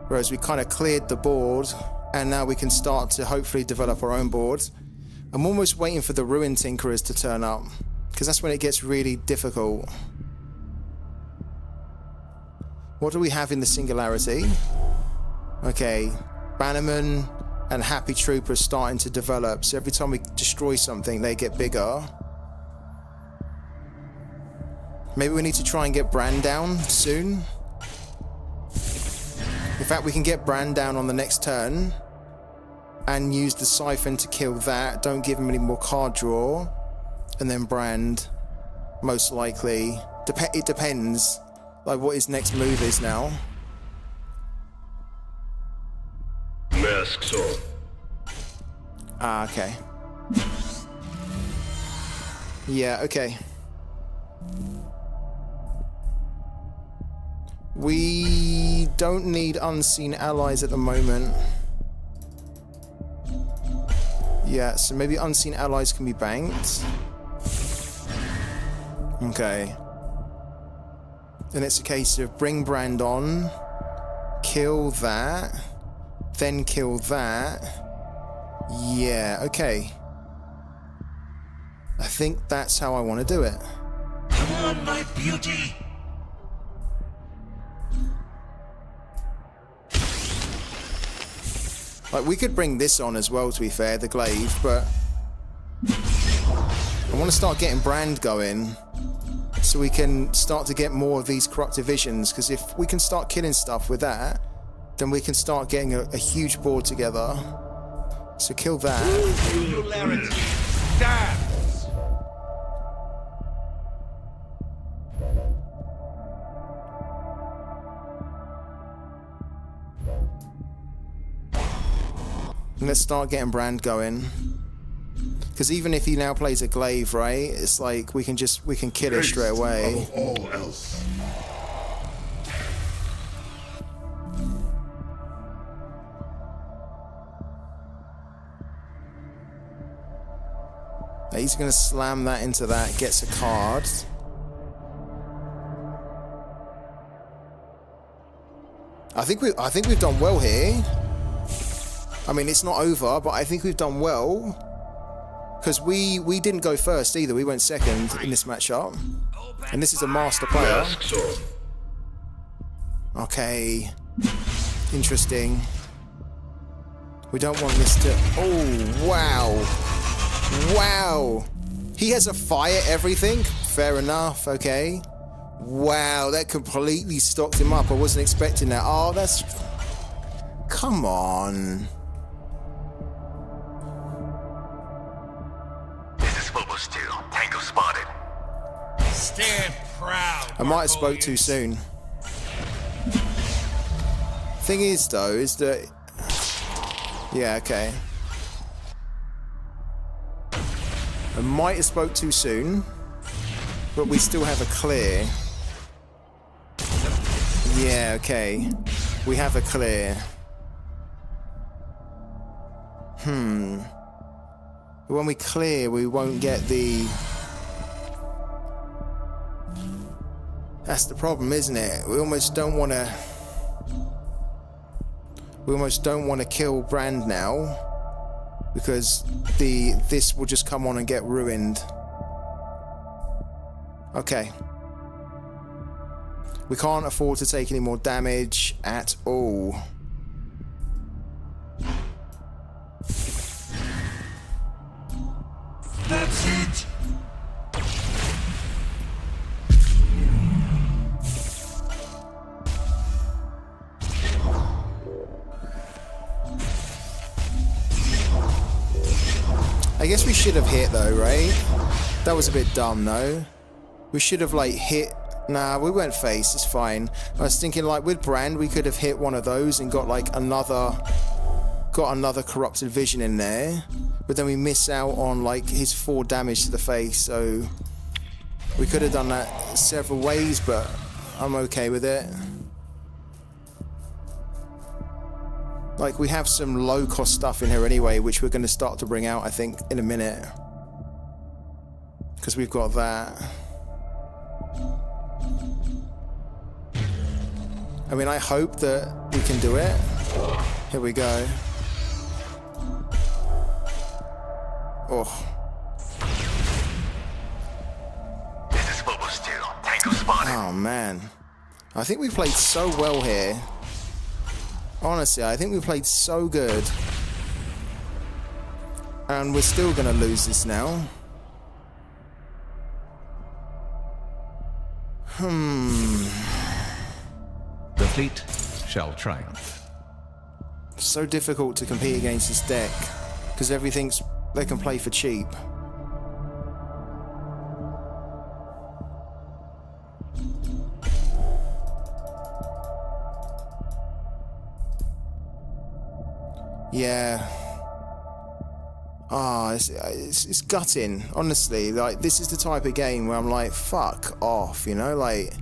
S1: Whereas we kind of cleared the board, and now we can start to hopefully develop our own board. I'm almost waiting for the Ruin Tinkerers to turn up, because that's when it gets really difficult. What do we have in the Singularity? Okay, Bannerman and Happy Troopers starting to develop, so every time we destroy something, they get bigger. Maybe we need to try and get Brand down soon. In fact, we can get Brand down on the next turn and use the Siphon to kill that. Don't give him any more card draw. And then Brand, most likely. It depends, like, what his next move is now.
S5: Masks on.
S1: Ah, okay. Yeah, okay. We don't need unseen allies at the moment. Yeah, so maybe unseen allies can be banked. Okay. Then it's a case of bring Brand on, kill that, then kill that. Yeah, okay. I think that's how I want to do it.
S4: Come on, my beauty!
S1: Like, we could bring this on as well, to be fair, the glaive, but I want to start getting Brand going so we can start to get more of these corruptive visions, because if we can start killing stuff with that, then we can start getting a huge board together. So kill that.
S7: Singularity stands.
S1: And let's start getting Brand going. Because even if he now plays a glaive, right, it's like we can kill it straight away.
S5: All else.
S1: He's gonna slam that into that, gets a card. I think we've done well here. I mean, it's not over, but I think we've done well. Because we didn't go first either, we went second in this matchup. And this is a master player. Okay. Interesting. We don't want this to... Oh, wow. Wow. He has a fire everything? Fair enough, okay. Wow, that completely stocked him up. I wasn't expecting that. Oh, that's... Come on.
S4: Tango spotted.
S12: Stand proud.
S1: I might have spoke too soon. Thing is, though, is that... Yeah, okay. I might have spoke too soon, but we still have a clear. Yeah, okay. We have a clear. When we clear, we won't get the... That's the problem, isn't it? We almost don't want to... We almost don't want to kill Brand now. because this will just come on and get ruined. Okay. We can't afford to take any more damage at all.
S5: That's it!
S1: I guess we should have hit though, right? That was a bit dumb though. We should have like hit. Nah, we went face, it's fine. I was thinking like with Brand we could have hit one of those and got like another corrupted vision in there. But then we miss out on like his 4 damage to the face, so we could have done that several ways, but I'm okay with it. Like we have some low cost stuff in here anyway, which we're going to start to bring out I think in a minute. Because we've got that. I mean, I hope that we can do it. Here we go. Oh.
S12: This is what we'll do. Tango spotted.
S1: Oh man. I think we played so well here. Honestly, I think we played so good. And we're still gonna lose this now.
S4: The fleet shall triumph.
S1: So difficult to compete against this deck because everything's they can play for cheap. Yeah. Ah, it's gutting, honestly. Like, this is the type of game where I'm like, fuck off, you know? Like,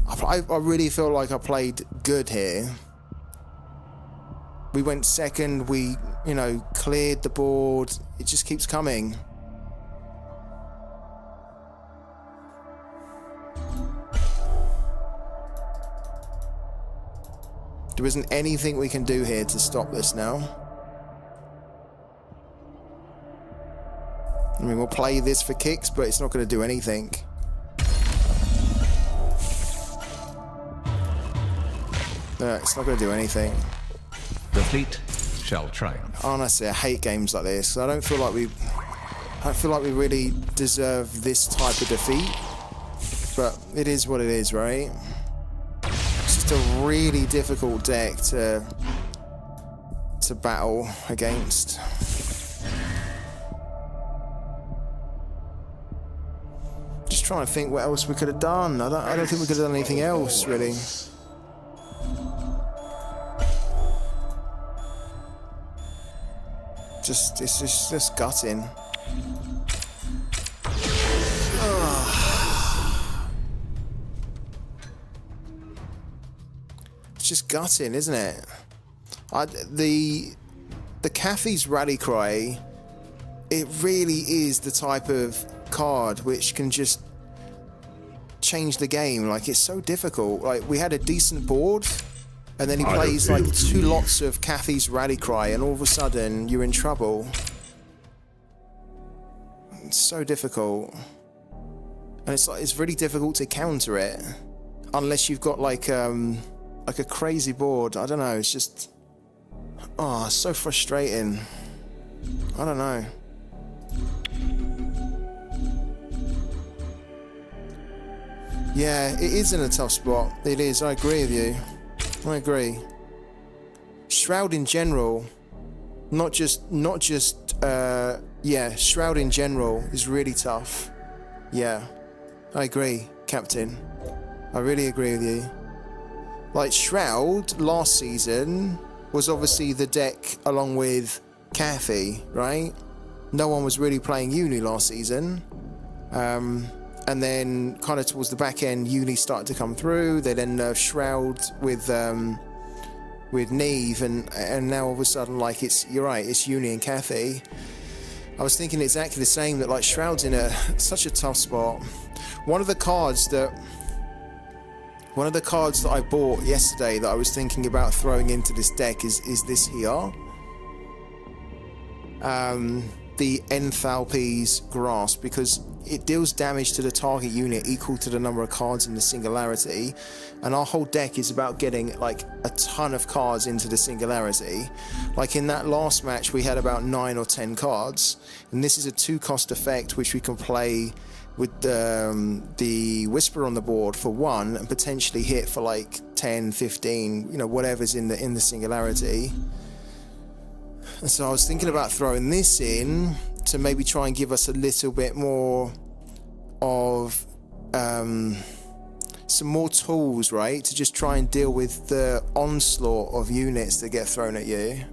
S1: I really feel like I played good here. We went second, we, you know, cleared the board. It just keeps coming. There isn't anything we can do here to stop this now. I mean, we'll play this for kicks, but it's not going to do anything. It's not going to do anything.
S4: The fleet shall triumph.
S1: Honestly, I hate games like this. I don't feel like we really deserve this type of defeat. But it is what it is, right? It's just a really difficult deck to battle against. Just trying to think what else we could have done. I don't think we could have done anything else, really. It's just gutting. It's just gutting, isn't it? The Cathy's Rally Cry, it really is the type of card which can just change the game. Like, it's so difficult. Like, we had a decent board, and then he plays like 2 lots of Cathy's Rally Cry, and all of a sudden you're in trouble. It's so difficult, and it's really difficult to counter it unless you've got like a crazy board. I don't know. It's just it's so frustrating. I don't know. Yeah, it is in a tough spot. It is. I agree with you. I agree. Shroud in general, not just Shroud in general is really tough. Yeah, I agree, Captain. I really agree with you. Like, Shroud last season was obviously the deck along with Cathy, right? No one was really playing Uni last season. And then kind of towards the back end, Uni started to come through. They then nerfed Shroud with Neve, and now all of a sudden, like, you're right, it's Uni and Cathy. I was thinking exactly the same, that like Shroud's in such a tough spot. One of the cards that I bought yesterday that I was thinking about throwing into this deck is this here. the Enthalpy's Grasp, because it deals damage to the target unit equal to the number of cards in the Singularity, and our whole deck is about getting like a ton of cards into the Singularity. Like in that last match we had about 9 or 10 cards, and this is a 2-cost effect which we can play with the Whisper on the board for 1 and potentially hit for like 10, 15, you know, whatever's in the Singularity. And so I was thinking about throwing this in to maybe try and give us a little bit more of some more tools, right, to just try and deal with the onslaught of units that get thrown at you.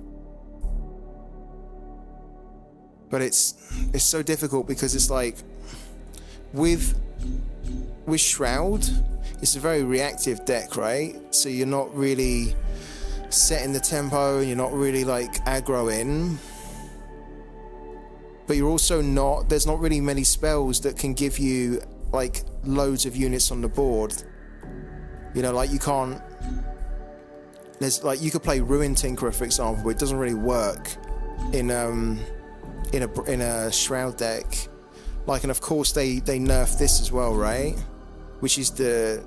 S1: But it's so difficult because it's like with Shroud, it's a very reactive deck, right? So you're not really setting the tempo, and you're not really like aggroing, but you're also not, there's not really many spells that can give you like loads of units on the board. You know, like you can't, there's like, you could play Ruin Tinkerer for example, but it doesn't really work in a Shroud deck. Like, and of course they nerfed this as well, right, which is the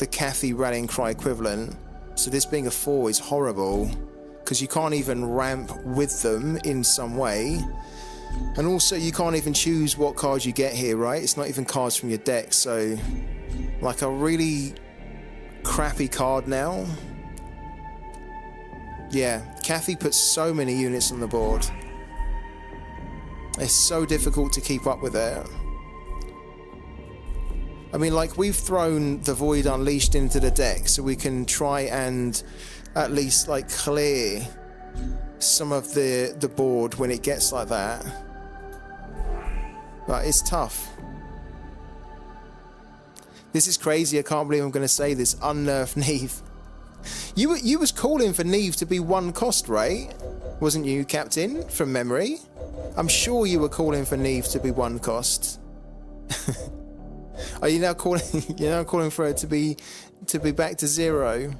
S1: Cathy Rallying Cry equivalent. So this being a 4 is horrible because you can't even ramp with them in some way. And also you can't even choose what cards you get here, right? It's not even cards from your deck. So like a really crappy card now. Yeah, Cathy puts so many units on the board. It's so difficult to keep up with it. I mean, like, we've thrown the Void Unleashed into the deck so we can try and at least like clear some of the board when it gets like that. But it's tough. This is crazy. I can't believe I'm going to say this. Unnerf Neve. You was calling for Neve to be 1 cost, right? Wasn't you, Captain? From memory. I'm sure you were calling for Neve to be 1 cost. Are you now calling? You're now calling for it to be back to 0.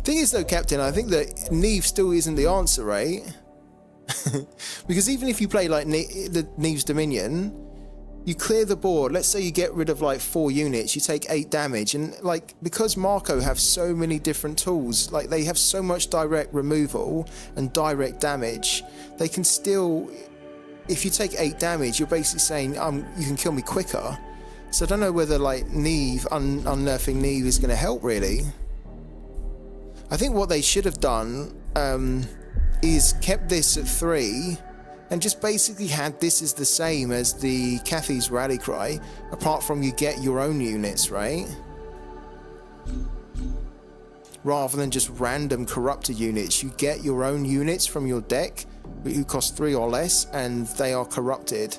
S1: Thing is, though, Captain, I think that Neve still isn't the answer, right? Because even if you play like the Neve's Dominion, you clear the board. Let's say you get rid of like 4 units, you take 8 damage, and like because Marco have so many different tools, like they have so much direct removal and direct damage, they can still. If you take 8 damage, you're basically saying you can kill me quicker. So I don't know whether like Neve, unnerfing Neve is going to help really. I think what they should have done is kept this at 3 and just basically had this as the same as the Cathy's Rally Cry, apart from you get your own units, right? Rather than just random corrupted units, you get your own units from your deck who cost 3 or less and they are corrupted.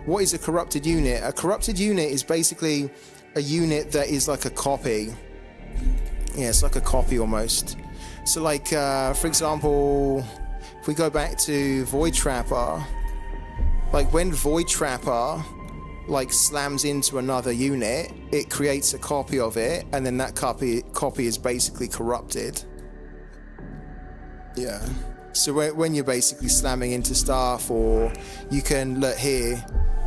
S1: What is a corrupted unit? A corrupted unit is basically a unit that is like a copy. Yeah, it's like a copy almost. So like, for example, if we go back to Void Trapper, like when Void Trapper like slams into another unit, it creates a copy of it, and then that copy is basically corrupted. Yeah. So when you're basically slamming into stuff, or you can, look here,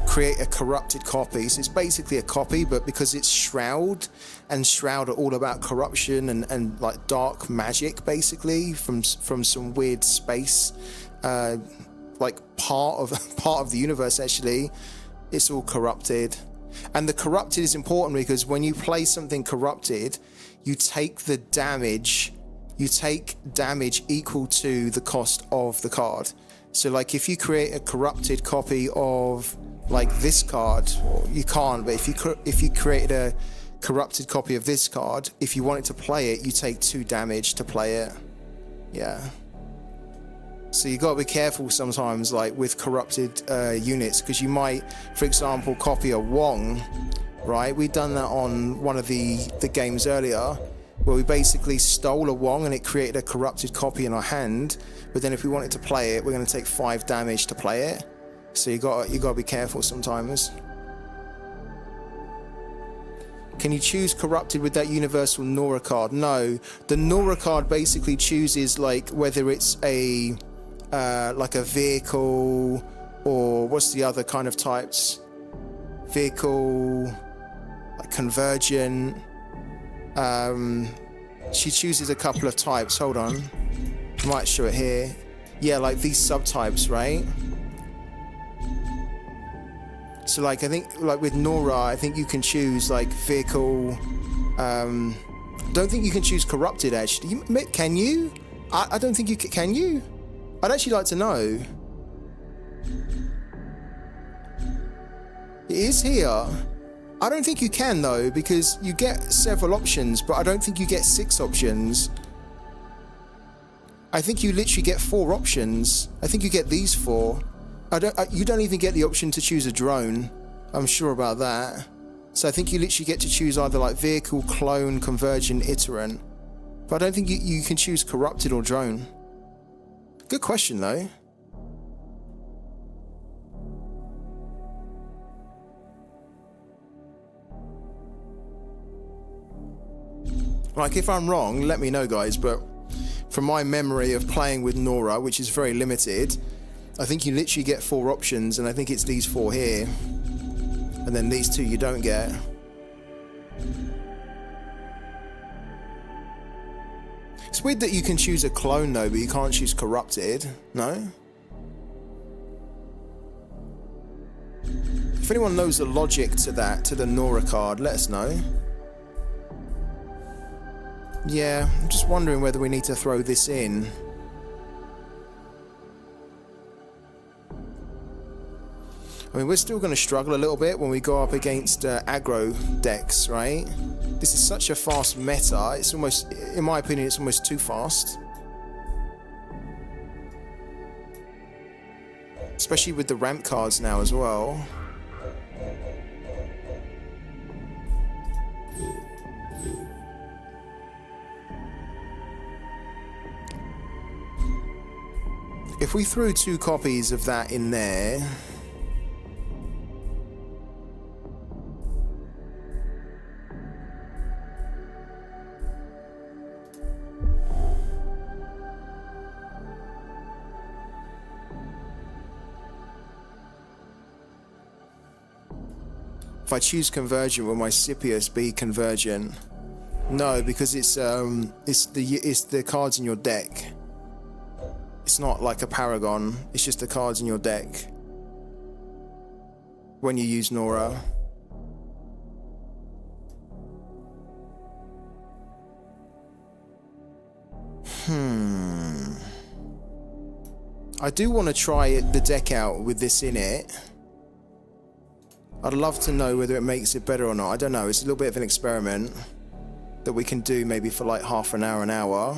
S1: create a corrupted copy. So it's basically a copy, but because it's Shroud, and Shroud are all about corruption and like dark magic, basically from some weird space, like part of the universe. Actually, it's all corrupted, and the corrupted is important because when you play something corrupted, you take the damage. You take damage equal to the cost of the card. So like if you create a corrupted copy of like this card, well, you can't, but if you created a corrupted copy of this card, if you wanted to play it, you take 2 damage to play it. Yeah. So you got to be careful sometimes, like with corrupted units, because you might, for example, copy a Wong, right? We've done that on one of the games earlier, where we basically stole a Wong and it created a corrupted copy in our hand. But then if we wanted to play it, we're going to take 5 damage to play it. So you got to be careful sometimes. Can you choose corrupted with that universal Nora card? No, the Nora card basically chooses like whether it's a like a vehicle, or what's the other kind of types? Vehicle, like convergent. She chooses a couple of types. Hold on, I might show it here. Yeah, like these subtypes, right? So like I think like with Nora, I think you can choose like vehicle. Don't think you can choose corrupted actually. Can you? I don't think you can. You? I'd actually like to know. It is here. I don't think you can though, because you get several options, but I don't think you get 6 options. I think you literally get 4 options. I think you get these 4. You don't even get the option to choose a drone. I'm sure about that. So I think you literally get to choose either like vehicle, clone, convergent, iterant. But I don't think you can choose corrupted or drone. Good question though. Like if I'm wrong, let me know guys, but from my memory of playing with Nora, which is very limited, I think you literally get 4 options, and I think it's these 4 here. And then these 2 you don't get. It's weird that you can choose a clone though, but you can't choose corrupted, no? If anyone knows the logic to that, to the Nora card, let us know. Yeah, I'm just wondering whether we need to throw this in. I mean, we're still going to struggle a little bit when we go up against aggro decks, right? This is such a fast meta. It's almost, in my opinion, it's almost too fast. Especially with the ramp cards now as well. If we threw 2 copies of that in there... If I choose convergent, will my Scipius be convergent? No, because it's the cards in your deck. It's not like a Paragon, it's just the cards in your deck when you use Nora. I do want to try the deck out with this in it. I'd love to know whether it makes it better or not. I don't know, it's a little bit of an experiment that we can do maybe for like half an hour.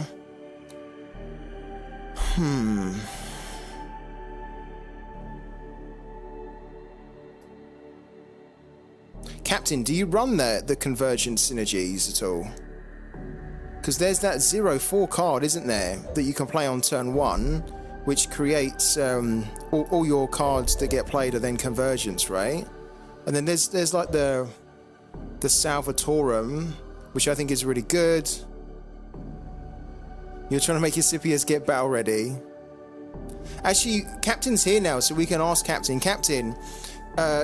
S1: Captain, do you run the convergent synergies at all? Because there's that 0-4 card, isn't there, that you can play on turn 1, which creates all your cards that get played are then convergence, right? And then there's like the Salvatorum, which I think is really good. You're trying to make your Scipius get battle ready. Actually, Captain's here now, so we can ask Captain. Captain,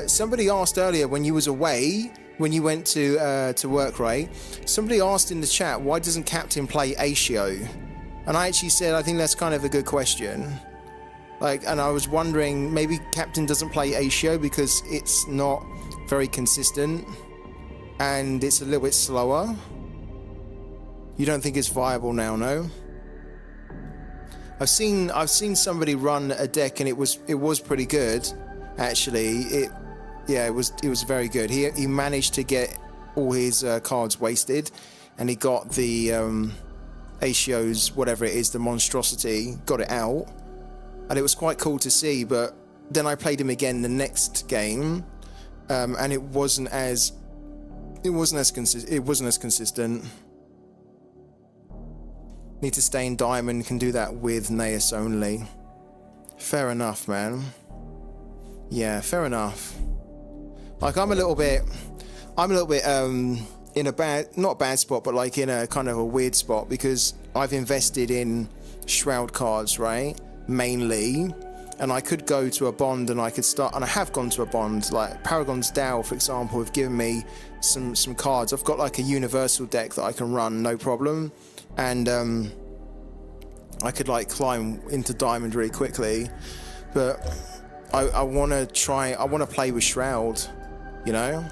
S1: somebody asked earlier when you was away, when you went to work, right? Somebody asked in the chat, why doesn't Captain play Asio? And I actually said, I think that's kind of a good question. Like, and I was wondering, maybe Captain doesn't play Asio because it's not very consistent and it's a little bit slower. You don't think it's viable now, no? I've seen somebody run a deck and it was pretty good, actually. It was very good. He managed to get all his cards wasted, and he got the Asio's, whatever it is, the monstrosity, got it out, and it was quite cool to see. But then I played him again the next game, and it wasn't as consistent. Need to stay in diamond, can do that with Naeus only. Fair enough, man. Yeah, fair enough. Like I'm a little bit in a not bad spot, but like in a kind of a weird spot, because I've invested in Shroud cards, right? Mainly. And I could go to a bond and I could start, and I have gone to a bond, like Paragon's Dow, for example, have given me some cards. I've got like a universal deck that I can run, no problem. And I could like climb into Diamond really quickly. But I want to play with Shroud, you know?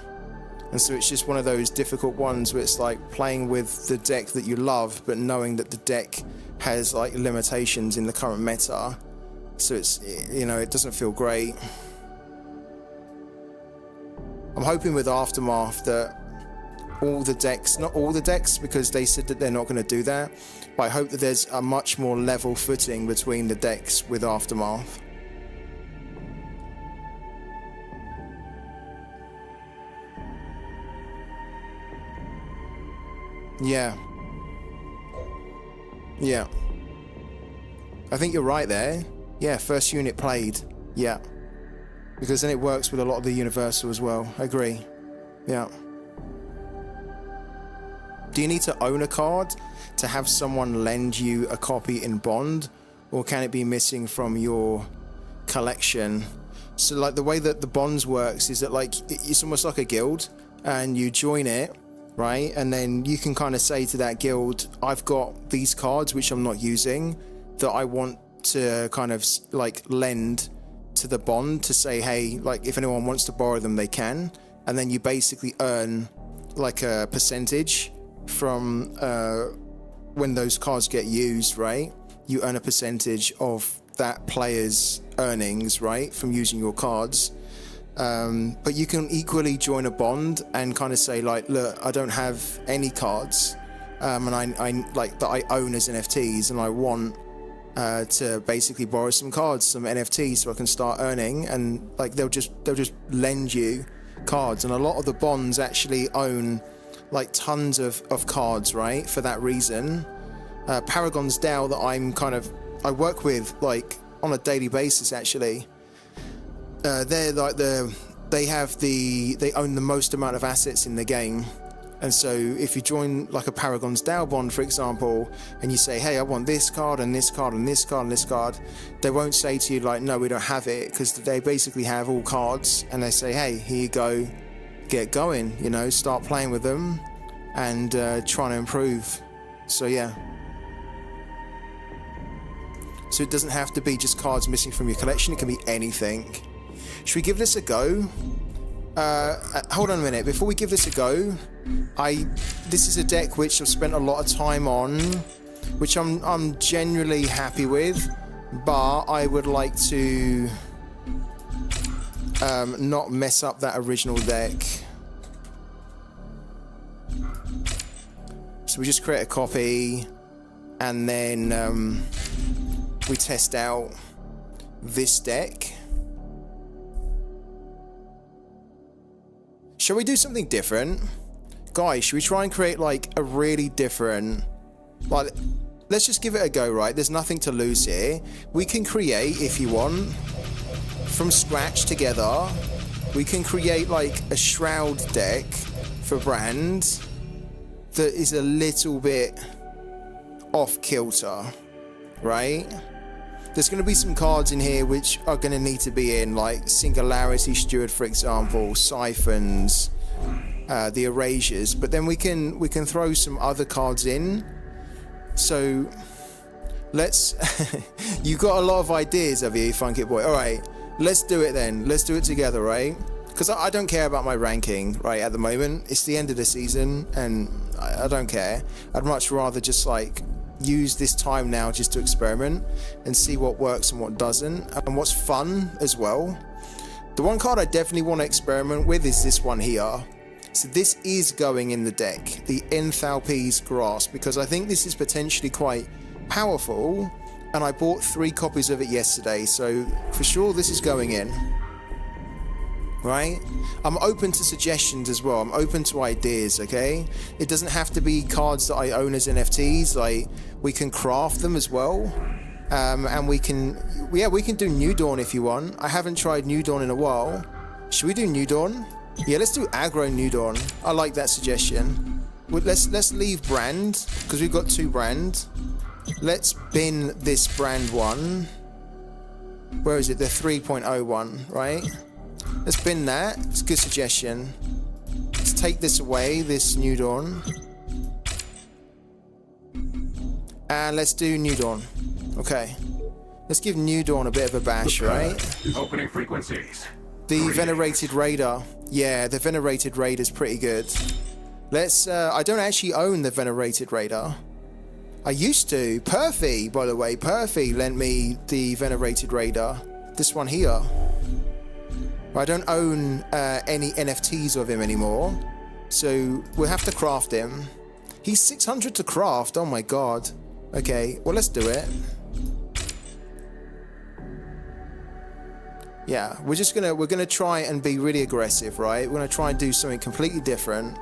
S1: And so it's just one of those difficult ones where it's like playing with the deck that you love, but knowing that the deck has like limitations in the current meta. So it's, you know, it doesn't feel great. I'm hoping with Aftermath that all the decks, not all the decks, because they said that they're not going to do that, but I hope that there's a much more level footing between the decks with Aftermath. Yeah. Yeah. I think you're right there. Yeah, first unit played. Yeah. Because then it works with a lot of the universal as well. I agree. Yeah. Do you need to own a card to have someone lend you a copy in bond? Or can it be missing from your collection? So like the way that the bonds works is that like it's almost like a guild, and you join it, right? And then you can kind of say to that guild, I've got these cards which I'm not using that I want to kind of like lend to the bond, to say, hey, like if anyone wants to borrow them, they can. And then you basically earn like a percentage from when those cards get used, right? You earn a percentage of that player's earnings, right, from using your cards. But you can equally join a bond and kind of say like, look, I don't have any cards, and I like that I own as NFTs, and I want to basically borrow some cards, some NFTs, so I can start earning. And like they'll just lend you cards, and a lot of the bonds actually own like tons of cards, right, for that reason. Paragon's Dow that I work with like on a daily basis actually. They're like they own the most amount of assets in the game. And so if you join like a Paragon's Dow bond, for example, and you say, hey, I want this card and this card and this card and this card, they won't say to you like, no, we don't have it, because they basically have all cards, and they say, hey, here you go, get going, you know, start playing with them and trying to improve. So yeah. So it doesn't have to be just cards missing from your collection, it can be anything. Should we give this a go? Hold on a minute. Before we give this a go, this is a deck which I've spent a lot of time on, which I'm genuinely happy with, but I would like to not mess up that original deck. So we just create a copy, and then we test out this deck. Shall we do something different? Guys, should we try and create like a really different, like, let's just give it a go, right? There's nothing to lose here. We can create, if you want, from scratch together. We can create like a Shroud deck for Brand that is a little bit off kilter, right? There's going to be some cards in here which are going to need to be in, like Singularity Steward, for example, Siphons, the Erasures. But then we can throw some other cards in. So let's. You got a lot of ideas, have you, Funky Boy? All right, let's do it then. Let's do it together, right? Because I don't care about my ranking right at the moment. It's the end of the season, and I don't care. I'd much rather just like use this time now just to experiment and see what works and what doesn't, and what's fun as well. The one card I definitely want to experiment with is this one here. So this is going in the deck, the Enthalpy's Grasp, because I think this is potentially quite powerful, and I bought 3 copies of it yesterday, so for sure this is going in. Right? I'm open to suggestions as well. I'm open to ideas, okay? It doesn't have to be cards that I own as NFTs. Like, we can craft them as well. And we can do New Dawn if you want. I haven't tried New Dawn in a while. Should we do New Dawn? Yeah, let's do aggro New Dawn. I like that suggestion. Well, let's leave brand because we've got 2 brand. Let's bin this brand one. Where is it? The 3.01, right? Let's bin that. It's a good suggestion. Let's take this away, this New Dawn. And let's do New Dawn. Okay. Let's give New Dawn a bit of a bash, right?
S3: Opening frequencies.
S1: The Venerated Raider. Yeah, the Venerated Raider is pretty good. Let's, I don't actually own the Venerated Raider. I used to. Perfy, by the way, Perfy lent me the Venerated Raider. This one here. I don't own any NFTs of him anymore. So we'll have to craft him. He's 600 to craft. Oh my god. Okay, well, let's do it. Yeah, we're gonna try and be really aggressive, right? We're gonna try and do something completely different.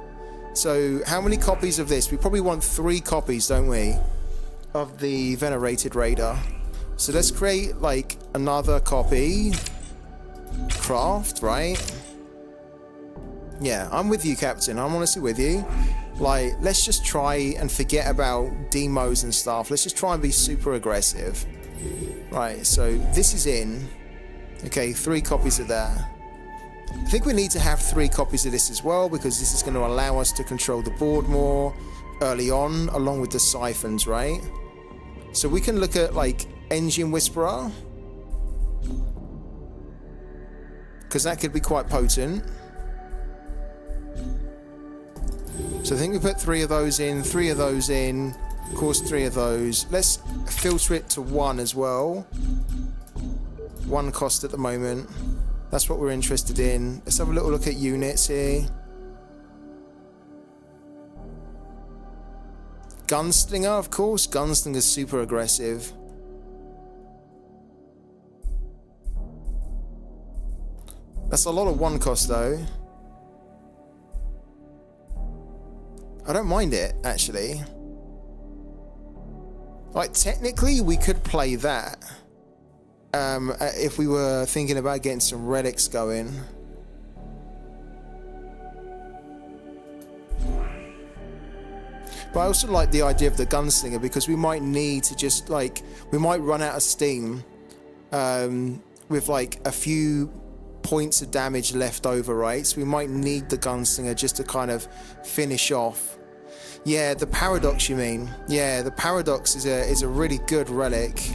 S1: So how many copies of this? We probably want 3 copies, don't we? Of the Venerated Raider. So let's create like another copy. Craft, right? Yeah, I'm with you, Captain. I'm honestly with you. Like, let's just try and forget about demos and stuff. Let's just try and be super aggressive. Right, so this is in. Okay, 3 copies of that. I think we need to have 3 copies of this as well, because this is going to allow us to control the board more early on, along with the siphons, right? So we can look at, like, Engine Whisperer, because that could be quite potent. So I think we put 3 of those in, 3 of those in, of course 3 of those. Let's filter it to 1 as well. 1 cost at the moment. That's what we're interested in. Let's have a little look at units here. Gunslinger, of course. Gunslinger's super aggressive. That's a lot of 1 cost though. I don't mind it, actually. Like, technically, we could play that. If we were thinking about getting some relics going. But I also like the idea of the Gunslinger, because we might need to just, like, we might run out of steam with, like, a few points of damage left over, right? So we might need the Gunslinger just to kind of finish off. Yeah, the Paradox, you mean? Yeah, the Paradox is a really good relic.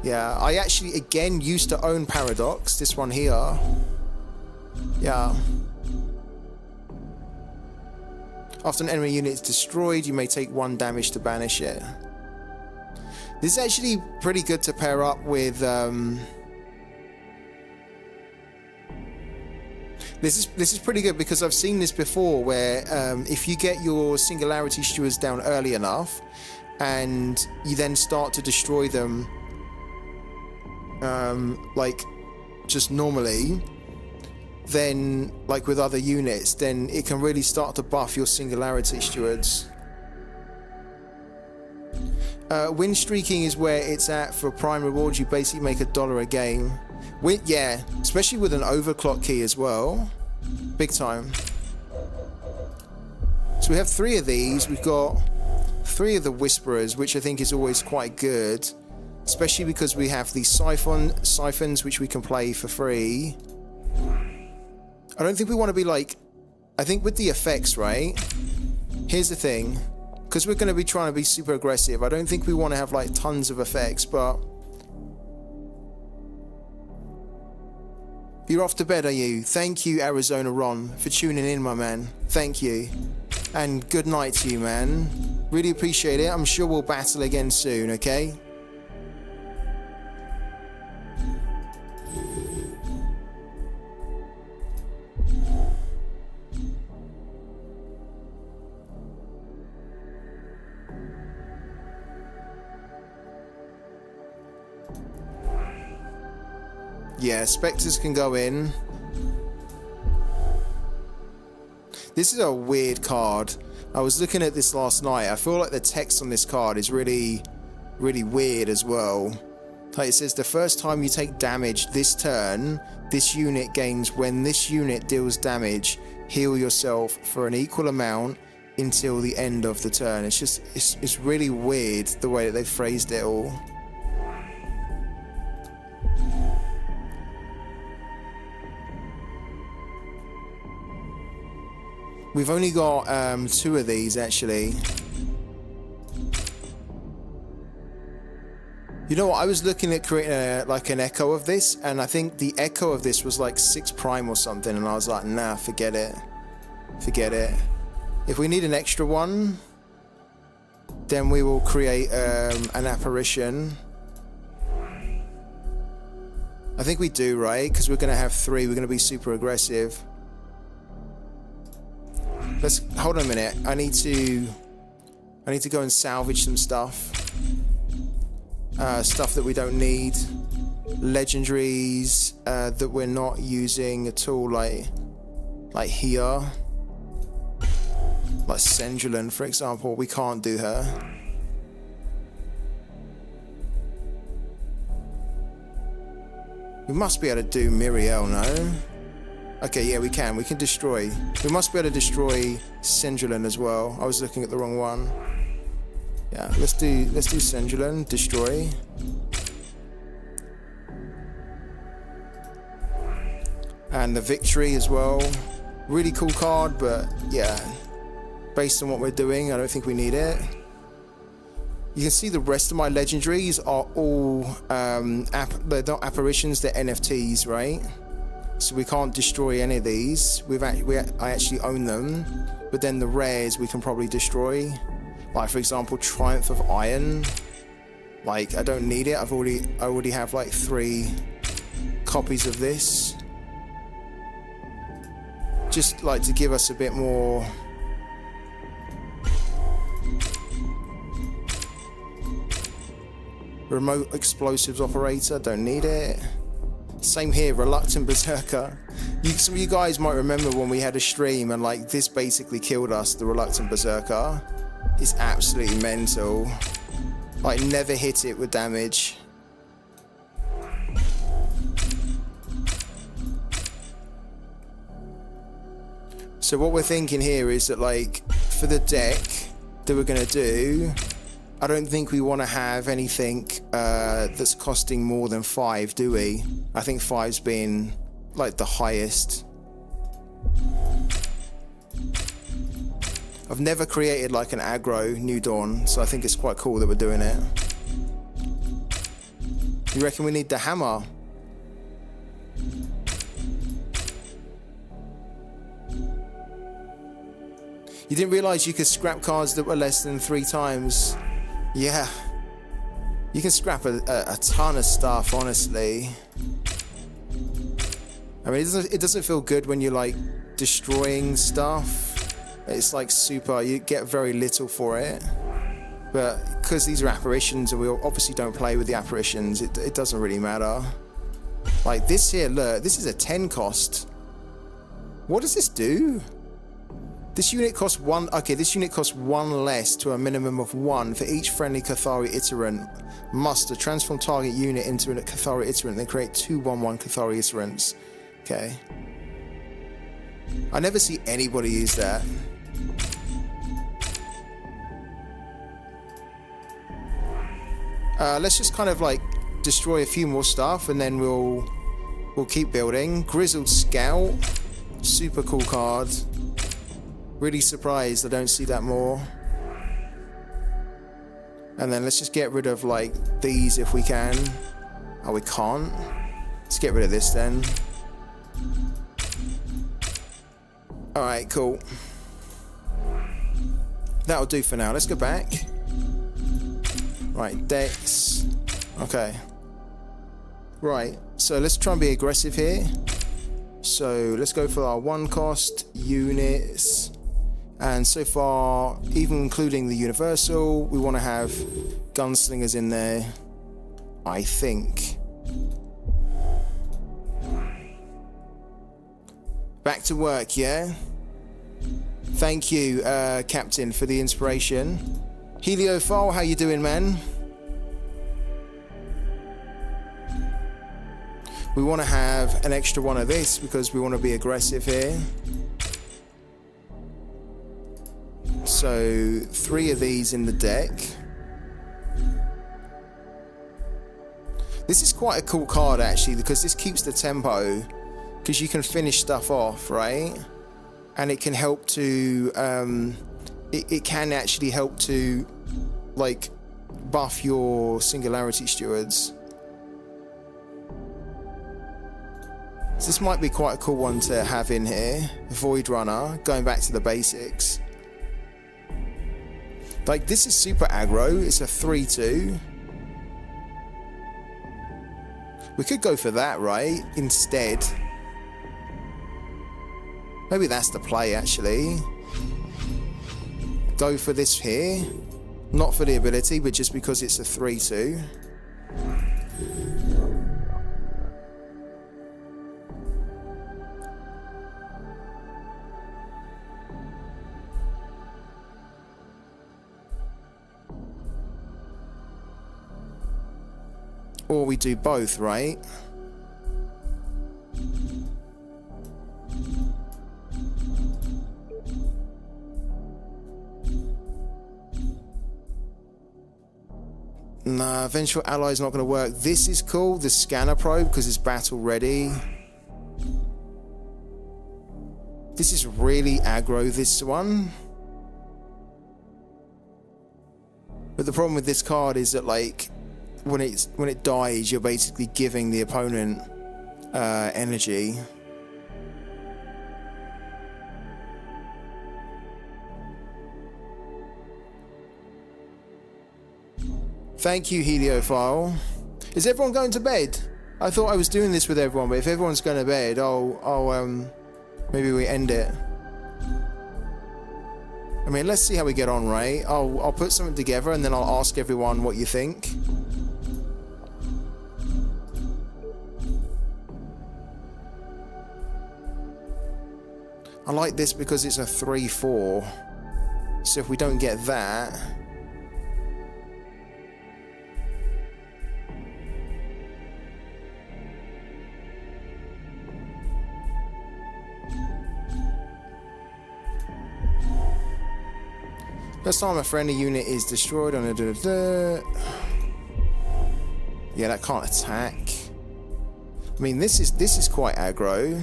S1: Yeah, I actually, again, used to own Paradox, this one here. Yeah. After an enemy unit is destroyed, you may take 1 damage to banish it. This is actually pretty good to pair up with... This is pretty good, because I've seen this before, where if you get your Singularity Stewards down early enough, and you then start to destroy them, like just normally, then like with other units, then it can really start to buff your Singularity Stewards. Win streaking is where it's at for prime rewards. You basically make $1 a game. Yeah, especially with an overclock key as well. Big time. So we have 3 of these. We've got 3 of the Whisperers, which I think is always quite good. Especially because we have these siphons, which we can play for free. I don't think we want to be like... I think with the effects, right? Here's the thing. Because we're going to be trying to be super aggressive, I don't think we want to have like tons of effects, but... You're off to bed, are you? Thank you, Arizona Ron, for tuning in, my man. Thank you. And good night to you, man. Really appreciate it. I'm sure we'll battle again soon, okay? Yeah, Spectres can go in. This is a weird card. I was looking at this last night. I feel like the text on this card is really, really weird as well. Like it says, the first time you take damage this turn, this unit gains when this unit deals damage, heal yourself for an equal amount until the end of the turn. It's just, it's really weird the way that they phrased it all. We've only got 2 of these actually. You know what, I was looking at creating like an echo of this, and I think the echo of this was like 6 prime or something, and I was like, nah, forget it. Forget it. If we need an extra one, then we will create an apparition. I think we do, right? Because we're going to have 3, we're going to be super aggressive. Let's, hold on a minute, I need to go and salvage some stuff. Stuff that we don't need, legendaries that we're not using at all, like here, like Sendrulin, for example. We can't do her. We must be able to do Miriel, no? Okay, yeah, we can. We can destroy. We must be able to destroy Sendrulin as well. I was looking at the wrong one. Yeah, let's do Sendrulin, destroy. And the victory as well. Really cool card, but yeah, based on what we're doing, I don't think we need it. You can see the rest of my legendaries are all they're not apparitions, they're NFTs, right? So we can't destroy any of these. I actually own them, but then the rares we can probably destroy. Like for example, Triumph of Iron. Like I don't need it. I already have like 3 copies of this. Just like to give us a bit more. Remote Explosives Operator, don't need it. Same here, Reluctant Berserker. Some of you guys might remember when we had a stream and like this basically killed us, the Reluctant Berserker. It's absolutely mental. Like never hit it with damage. So what we're thinking here is that like for the deck that we're gonna do, I don't think we want to have anything that's costing more than 5, do we? I think 5's been like the highest. I've never created like an aggro New Dawn, so I think it's quite cool that we're doing it. You reckon we need the hammer? You didn't realize you could scrap cards that were less than 3 times? Yeah. You can scrap a ton of stuff, honestly. I mean, it doesn't feel good when you're like destroying stuff. It's like super, you get very little for it. But because these are apparitions and we obviously don't play with the apparitions, it doesn't really matter. Like this here, look, this is a 10 cost. What does this do? This unit costs 1, okay, this unit costs 1 less to a minimum of 1 for each friendly Cathari iterant. Muster, transform target unit into a Cathari iterant, then create 2 1/1 Cathari iterants. Okay. I never see anybody use that. Let's just kind of like destroy a few more stuff and then we'll keep building. Grizzled Scout, super cool card. Really surprised I don't see that more. And then let's just get rid of like these if we can. Oh, we can't. Let's get rid of this then. Alright, cool. That'll do for now. Let's go back. Right, decks. Okay. Right, so let's try and be aggressive here. So let's go for our 1 cost units. And so far, even including the Universal, we want to have Gunslingers in there, I think. Back to work, yeah? Thank you, Captain, for the inspiration. Heliophile, how you doing, man? We want to have an extra one of this because we want to be aggressive here. So 3 of these in the deck. This is quite a cool card actually, because this keeps the tempo, because you can finish stuff off, right? And it can help to it can actually help to like buff your singularity stewards. So this might be quite a cool one to have in here. Void Runner, going back to the basics. Like, this is super aggro. It's a 3/2. We could go for that, right? Instead. Maybe that's the play, actually. Go for this here. Not for the ability, but just because it's a 3/2. Or we do both, right? Nah, Vengeful Ally is not going to work. This is cool, the Scanner Probe, because it's battle ready. This is really aggro, this one. But the problem with this card is that, like, when it dies, you're basically giving the opponent energy. Thank you, Heliophile. Is everyone going to bed? I thought I was doing this with everyone, but if everyone's going to bed, I'll maybe we end it. I mean, let's see how we get on, right? I'll put something together and then I'll ask everyone what you think. I like this because it's a 3/4. So if we don't get that, first time a friendly unit is destroyed on a yeah, that can't attack. I mean, this is quite aggro.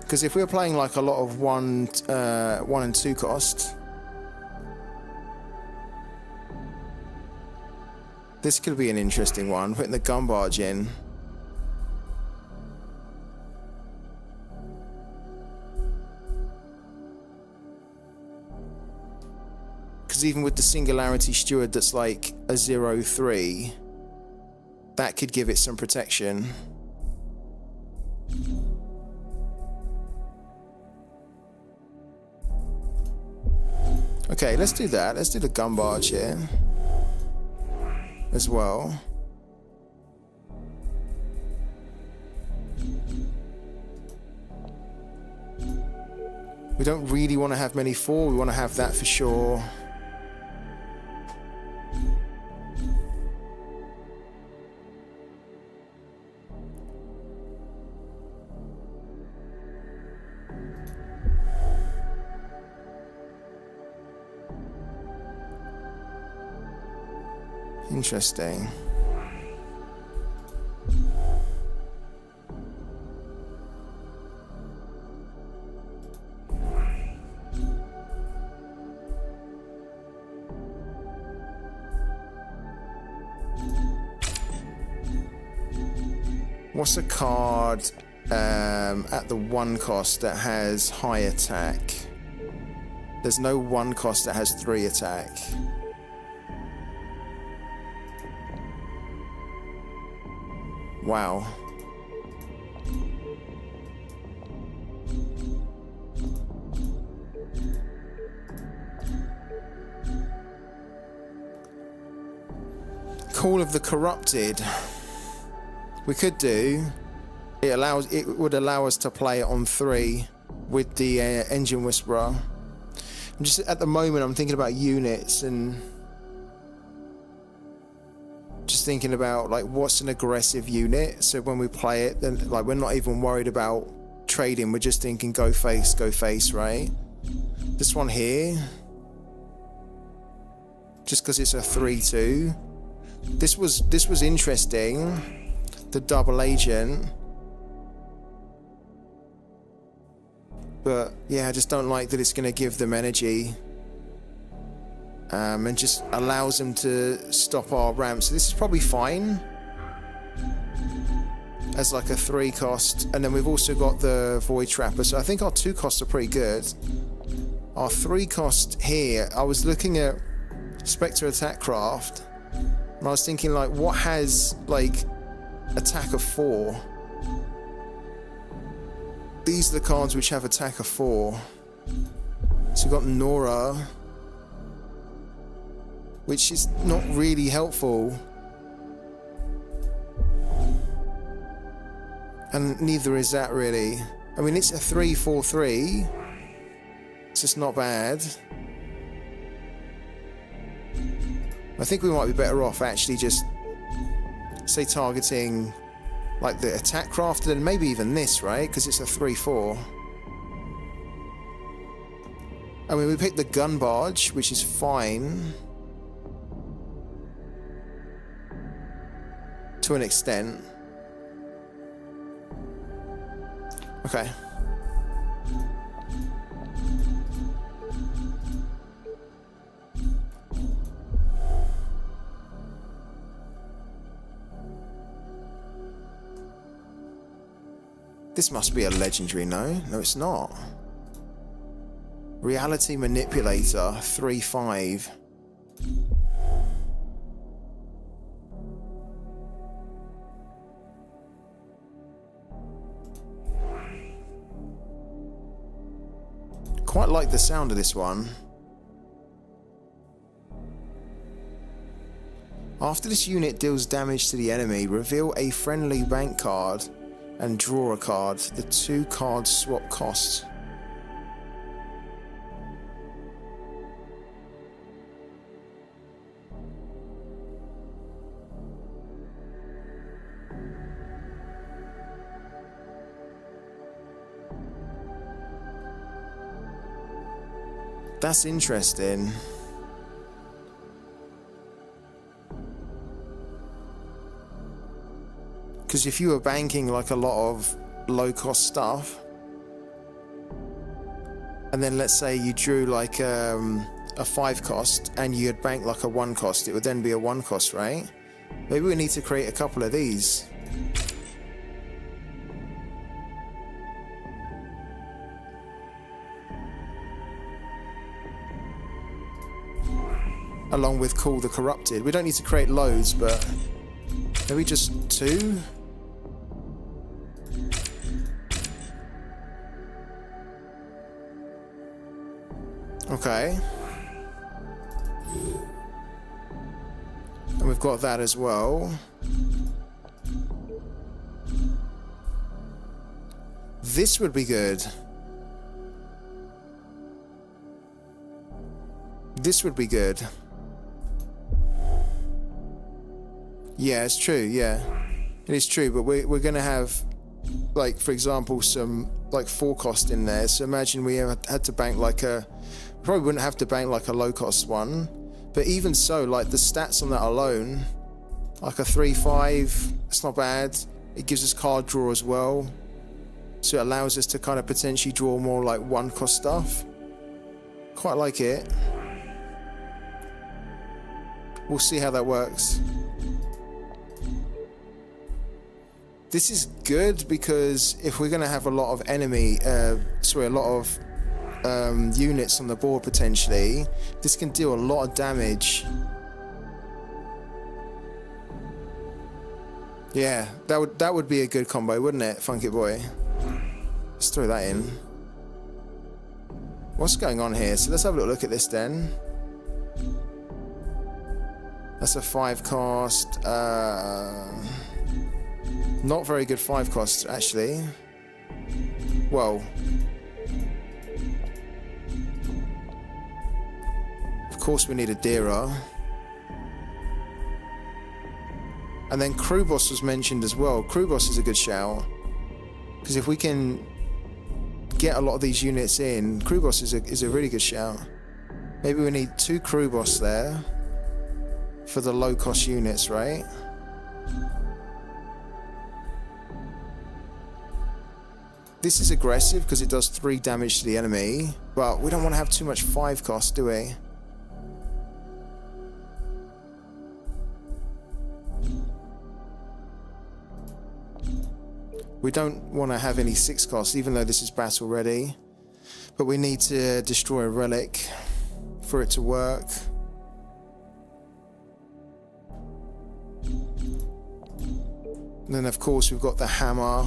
S1: Because if we're playing like a lot of 1 and 2 cost, this could be an interesting one. Putting the gun barge in. Because even with the Singularity Steward that's like a 0/3, that could give it some protection. Okay, let's do that. Let's do the gun barge here as well. We don't really want to have many 4. We want to have that for sure. Interesting. What's a card at the 1 cost that has high attack? There's no 1 cost that has 3 attack. Wow. Call of the Corrupted. We could do. It would allow us to play it on 3 with the Engine Whisperer. I'm just at the moment I'm thinking about units and just just thinking about like what's an aggressive unit, so when we play it, then like we're not even worried about trading, we're just thinking go face, right? This one here, just because it's a 3-2. This was interesting, the double agent, but yeah, I just don't like that it's going to give them energy. And just allows them to stop our ramp. So this is probably fine as like a 3 cost. And then we've also got the Void Trapper. So I think our 2 costs are pretty good. Our 3 cost here, I was looking at Spectre Attack Craft, and I was thinking like, what has like attack of 4? These are the cards which have attack of 4. So we've got Nora, which is not really helpful, and neither is that really. I mean, it's a 3/4/3. It's just not bad. I think we might be better off actually just say targeting like the attack crafted and maybe even this, right? Because it's a 3/4. I mean, we picked the gun barge, which is fine to an extent. Okay. This must be a legendary, no? No, it's not. Reality Manipulator, 3/5. Quite like the sound of this one. After this unit deals damage to the enemy, reveal a friendly bank card and draw a card. The 2 cards swap costs. That's interesting. Because if you were banking like a lot of low cost stuff, and then let's say you drew like a 5 cost and you had banked like a 1 cost, it would then be a 1 cost, right? Maybe we need to create a couple of these. Along with Call the Corrupted. We don't need to create loads, but maybe just 2? Okay. And we've got that as well. This would be good. This would be good. Yeah, it's true, yeah. It is true, but we're going to have, like, for example, some, like, 4 cost in there. So imagine we had to bank, like, probably wouldn't have to bank, like, a low-cost one. But even so, like, the stats on that alone, like a 3/5, it's not bad. It gives us card draw as well. So it allows us to kind of potentially draw more, like, 1-cost stuff. Quite like it. We'll see how that works. This is good because if we're going to have a lot of units on the board potentially, this can do a lot of damage. Yeah, that would be a good combo, wouldn't it, Funky Boy? Let's throw that in. What's going on here? So let's have a little look at this then. That's a 5 cost. Not very good 5 costs, actually. Well, of course we need a Dira. And then crew boss was mentioned as well. Crew boss is a good shout, because if we can get a lot of these units in, crew boss is a really good shout. Maybe we need 2 crew boss there for the low cost units, right? This is aggressive because it does 3 damage to the enemy, but we don't want to have too much 5 cost, do we? We don't want to have any 6 cost, even though this is battle ready. But we need to destroy a relic for it to work. And then of course we've got the hammer.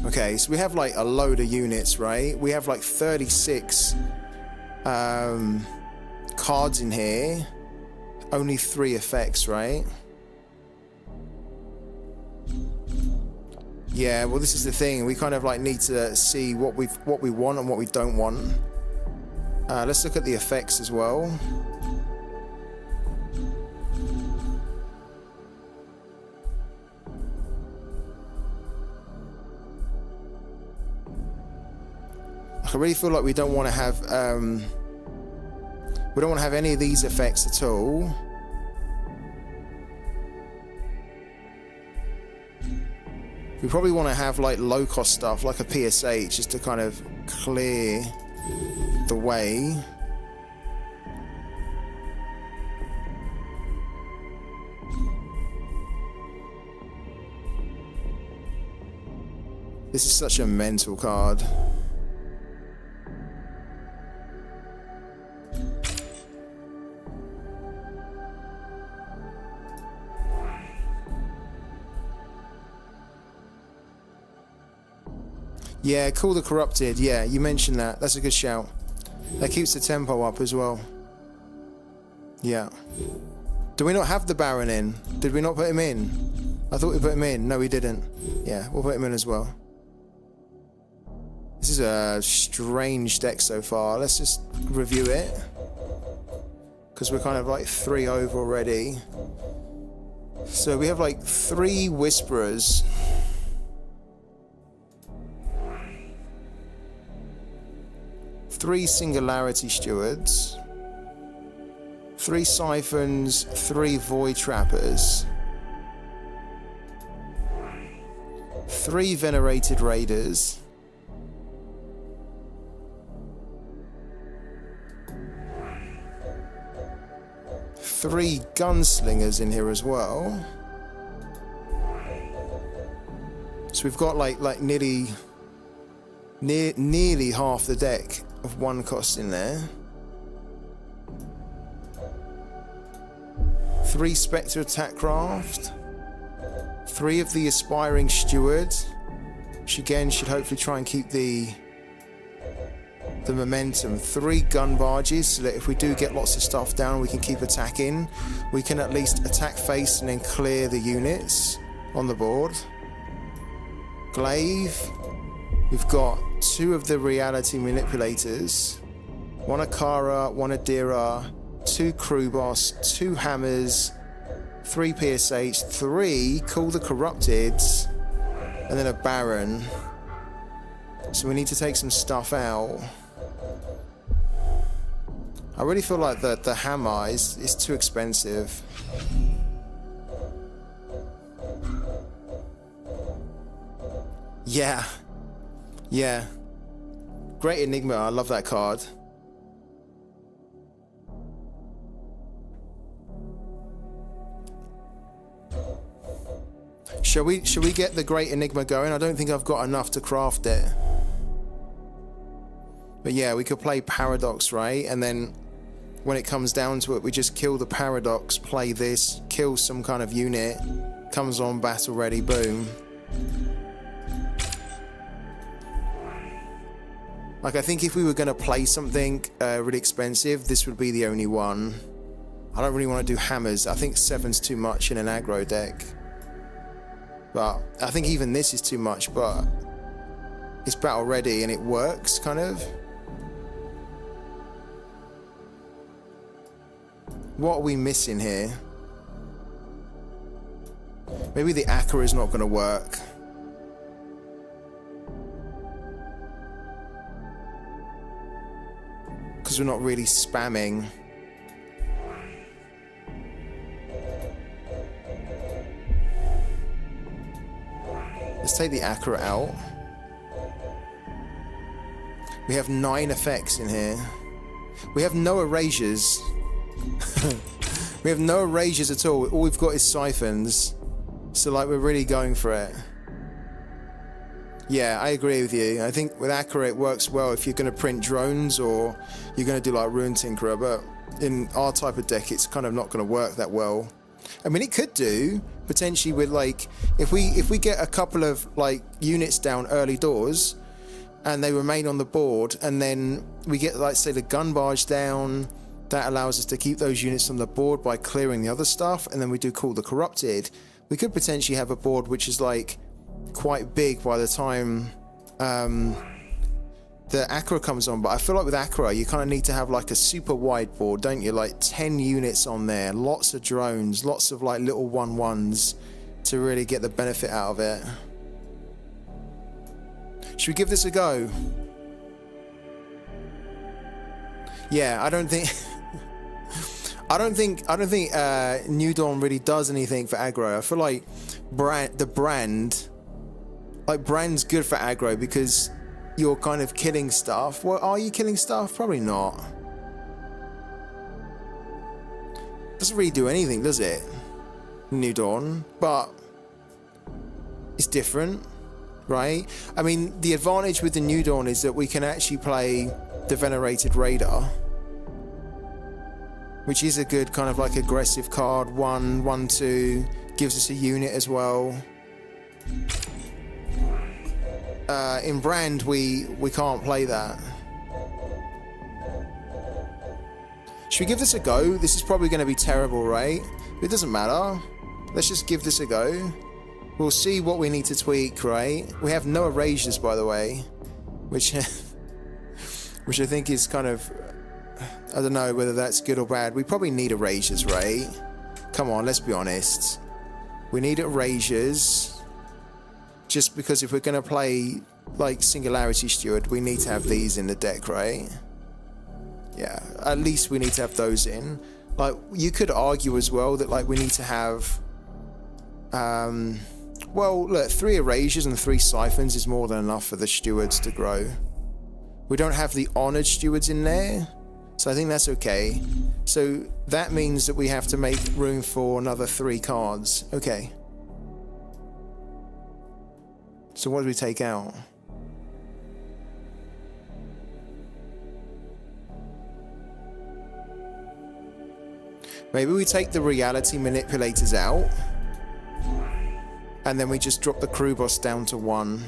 S1: Okay, so we have like a load of units, right? We have like 36 cards in here. Only 3 effects, right? Yeah, well this is the thing. We kind of like need to see what we want and what we don't want. Let's look at the effects as well. I really feel like we don't want to have any of these effects at all. We probably want to have like low cost stuff like a PSH just to kind of clear the way. This is such a mental card. Yeah, Call the Corrupted. Yeah, you mentioned that. That's a good shout. That keeps the tempo up as well. Yeah. Do we not have the Baron in? Did we not put him in? I thought we put him in. No, we didn't. Yeah, we'll put him in as well. This is a strange deck so far. Let's just review it, because we're kind of like 3 over already. So we have like 3 Whisperers. 3 Singularity Stewards, 3 Siphons, 3 Void Trappers, 3 Venerated Raiders, 3 Gunslingers in here as well. So we've got like nearly half the deck of 1 cost in there. 3 Spectre Attack Craft, 3 of the Aspiring Steward, which again should hopefully try and keep the momentum. 3 Gun Barges, so that if we do get lots of stuff down, we can keep attacking. We can at least attack face and then clear the units on the board. Glaive. We've got 2 of the Reality Manipulators, 1 Akara, 1 Adira, 2 Crew Boss, 2 Hammers, 3 PSH, 3 Call the Corrupted, and then a Baron. So we need to take some stuff out. I really feel like the hammer is too expensive. Yeah. Yeah. Great Enigma, I love that card. Shall we get the Great Enigma going? I don't think I've got enough to craft it. But yeah, we could play Paradox, right? And then when it comes down to it, we just kill the Paradox, play this, kill some kind of unit, comes on, battle ready, boom. Like, I think if we were going to play something really expensive, this would be the only one. I don't really want to do hammers. I think 7's too much in an aggro deck. But I think even this is too much, but it's battle ready and it works, kind of. What are we missing here? Maybe the Akira is not going to work. Because we're not really spamming. Let's take the Akira out. We have 9 effects in here. We have no erasures. We have no erasures at all. All we've got is siphons. So like we're really going for it. Yeah, I agree with you. I think with Akira it works well if you're going to print drones or you're going to do like Rune Tinkerer, but in our type of deck it's kind of not going to work that well. I mean, it could do potentially with like if we get a couple of like units down early doors and they remain on the board, and then we get like say the gun barge down, that allows us to keep those units on the board by clearing the other stuff, and then we do Call the Corrupted. We could potentially have a board which is like quite big by the time the Akira comes on. But I feel like with Akira you kind of need to have like a super wide board, don't you? Like 10 units on there, lots of drones, lots of like little 1/1s to really get the benefit out of it. Should we give this a go? Yeah, I don't think New Dawn really does anything for aggro. I feel like Brand's good for aggro because you're kind of killing stuff. Well, are you killing stuff? Probably not. Doesn't really do anything, does it? New Dawn, but it's different, right? I mean, the advantage with the New Dawn is that we can actually play the Venerated Raider, which is a good kind of like aggressive card. 1/1/2 gives us a unit as well. In Brand we can't play that. Should we give this a go? This is probably going to be terrible, right? It doesn't matter. Let's just give this a go. We'll see what we need to tweak, right? We have no erasures, by the way, which I think is kind of, I don't know whether that's good or bad. We probably need erasures, right? Come on, let's be honest. We need erasures. Just because if we're going to play like Singularity Steward, we need to have these in the deck, right? Yeah, at least we need to have those in. Like, you could argue as well that like we need to have well, look, 3 erasures and 3 siphons is more than enough for the stewards to grow. We don't have the honored stewards in there, so I think that's okay. So that means that we have to make room for another 3 cards. Okay. So what do we take out? Maybe we take the reality manipulators out, and then we just drop the crew boss down to 1.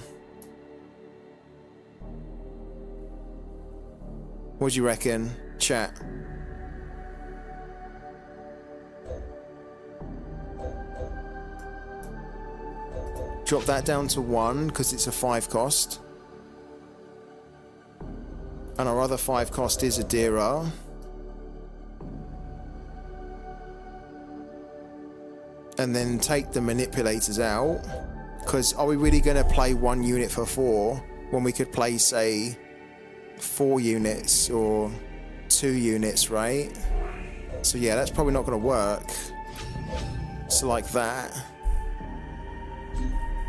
S1: What do you reckon, chat? Drop that down to 1 because it's a 5 cost. And our other 5 cost is Adira. And then take the manipulators out, because are we really going to play 1 unit for 4 when we could play, say, 4 units or 2 units, right? So yeah, that's probably not going to work. So like that.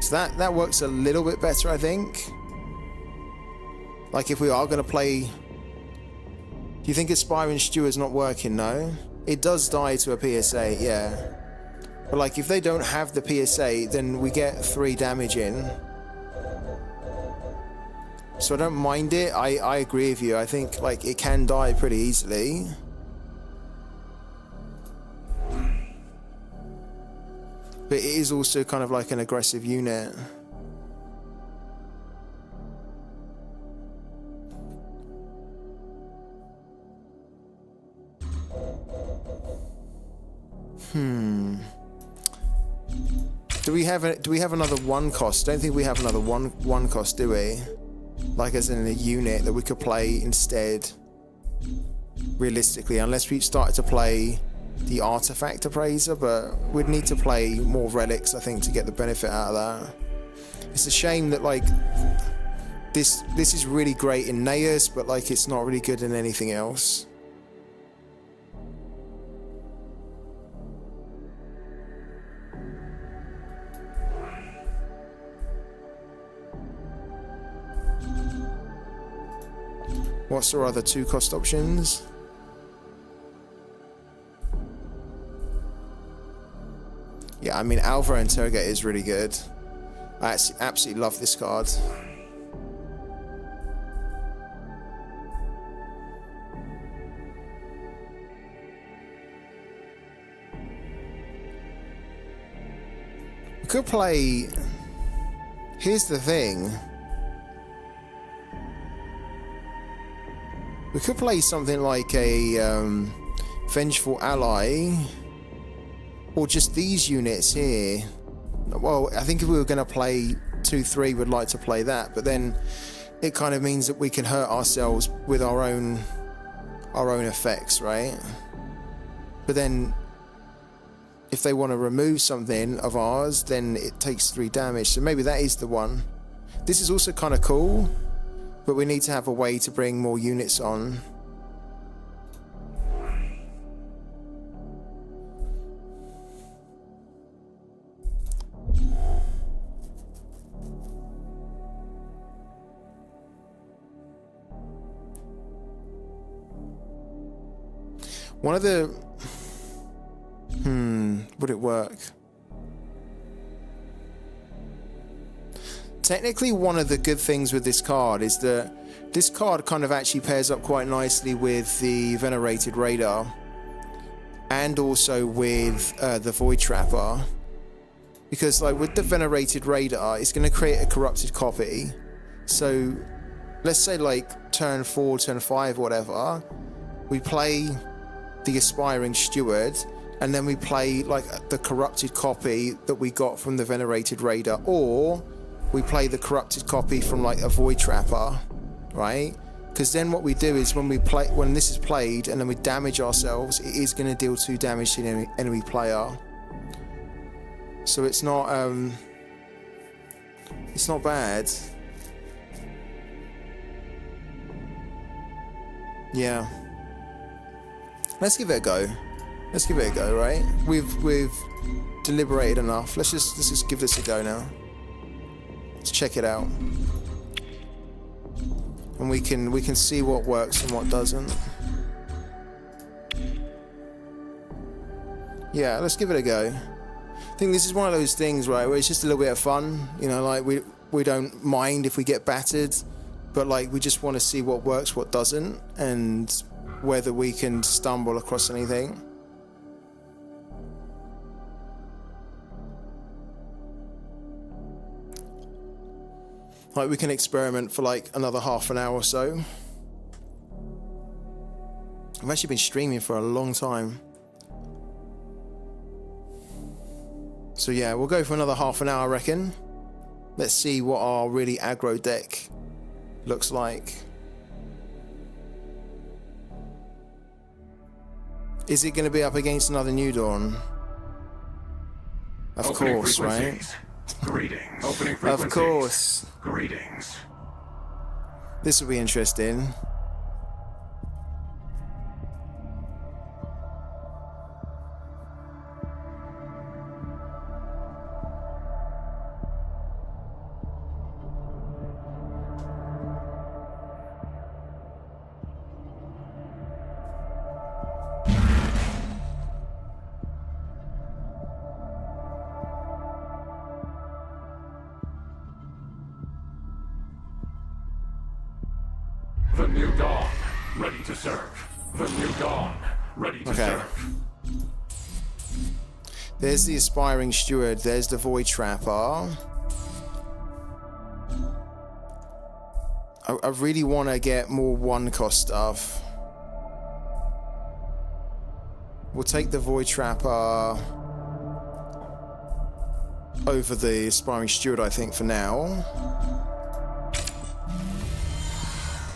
S1: So that works a little bit better, I think. Like if we are going to play... Do you think Aspiring Steward's not working? No? It does die to a PSA, yeah. But like if they don't have the PSA, then we get 3 damage in. So I don't mind it. I agree with you. I think like it can die pretty easily. But it is also kind of like an aggressive unit. Do we have another 1 cost? Don't think we have another one cost, do we? Like as in a unit that we could play instead. Realistically, unless we started to play the artifact appraiser, but we'd need to play more relics, I think, to get the benefit out of that. It's a shame that like this is really great in Naeus, but like it's not really good in anything else. What's our other 2 cost options? Yeah, I mean, Alva Interrogate is really good. I absolutely love this card. We could play... Here's the thing. We could play something like a Vengeful Ally, or just these units here. Well, I think if we were going to play 2-3, we'd like to play that, but then it kind of means that we can hurt ourselves with our own effects, right? But then if they want to remove something of ours, then it takes 3 damage, so maybe that is the one. This is also kind of cool, but we need to have a way to bring more units on. One of the... would it work? Technically, one of the good things with this card is that this card kind of actually pairs up quite nicely with the Venerated Raider and also with the Void Trapper, because like with the Venerated Raider, it's going to create a corrupted copy. So let's say like turn 4, turn 5, whatever, we play the Aspiring Steward, and then we play like the corrupted copy that we got from the Venerated Raider, or we play the corrupted copy from like a Void Trapper, right? Because then what we do is when this is played and then we damage ourselves, it is going to deal 2 damage to the enemy player. So it's not bad. Yeah. Let's give it a go. Let's give it a go, right? We've deliberated enough. Let's just give this a go now. Let's check it out, and we can see what works and what doesn't. Yeah, let's give it a go. I think this is one of those things, right, where it's just a little bit of fun. You know, like we don't mind if we get battered, but like we just want to see what works, what doesn't, and whether we can stumble across anything. Like we can experiment for like another half an hour or so. I've actually been streaming for a long time. So yeah, we'll go for another half an hour, I reckon. Let's see what our really aggro deck looks like. Is it going to be up against another New Dawn? Of course, right?
S3: Greetings. Opening frequencies.
S1: Of course.
S3: Greetings.
S1: This will be interesting.
S3: The new dawn, ready to serve. The new dawn, ready to serve.
S1: There's the Aspiring Steward, there's the Void Trapper. I really want to get more 1-cost stuff. We'll take the Void Trapper over the Aspiring Steward, I think, for now.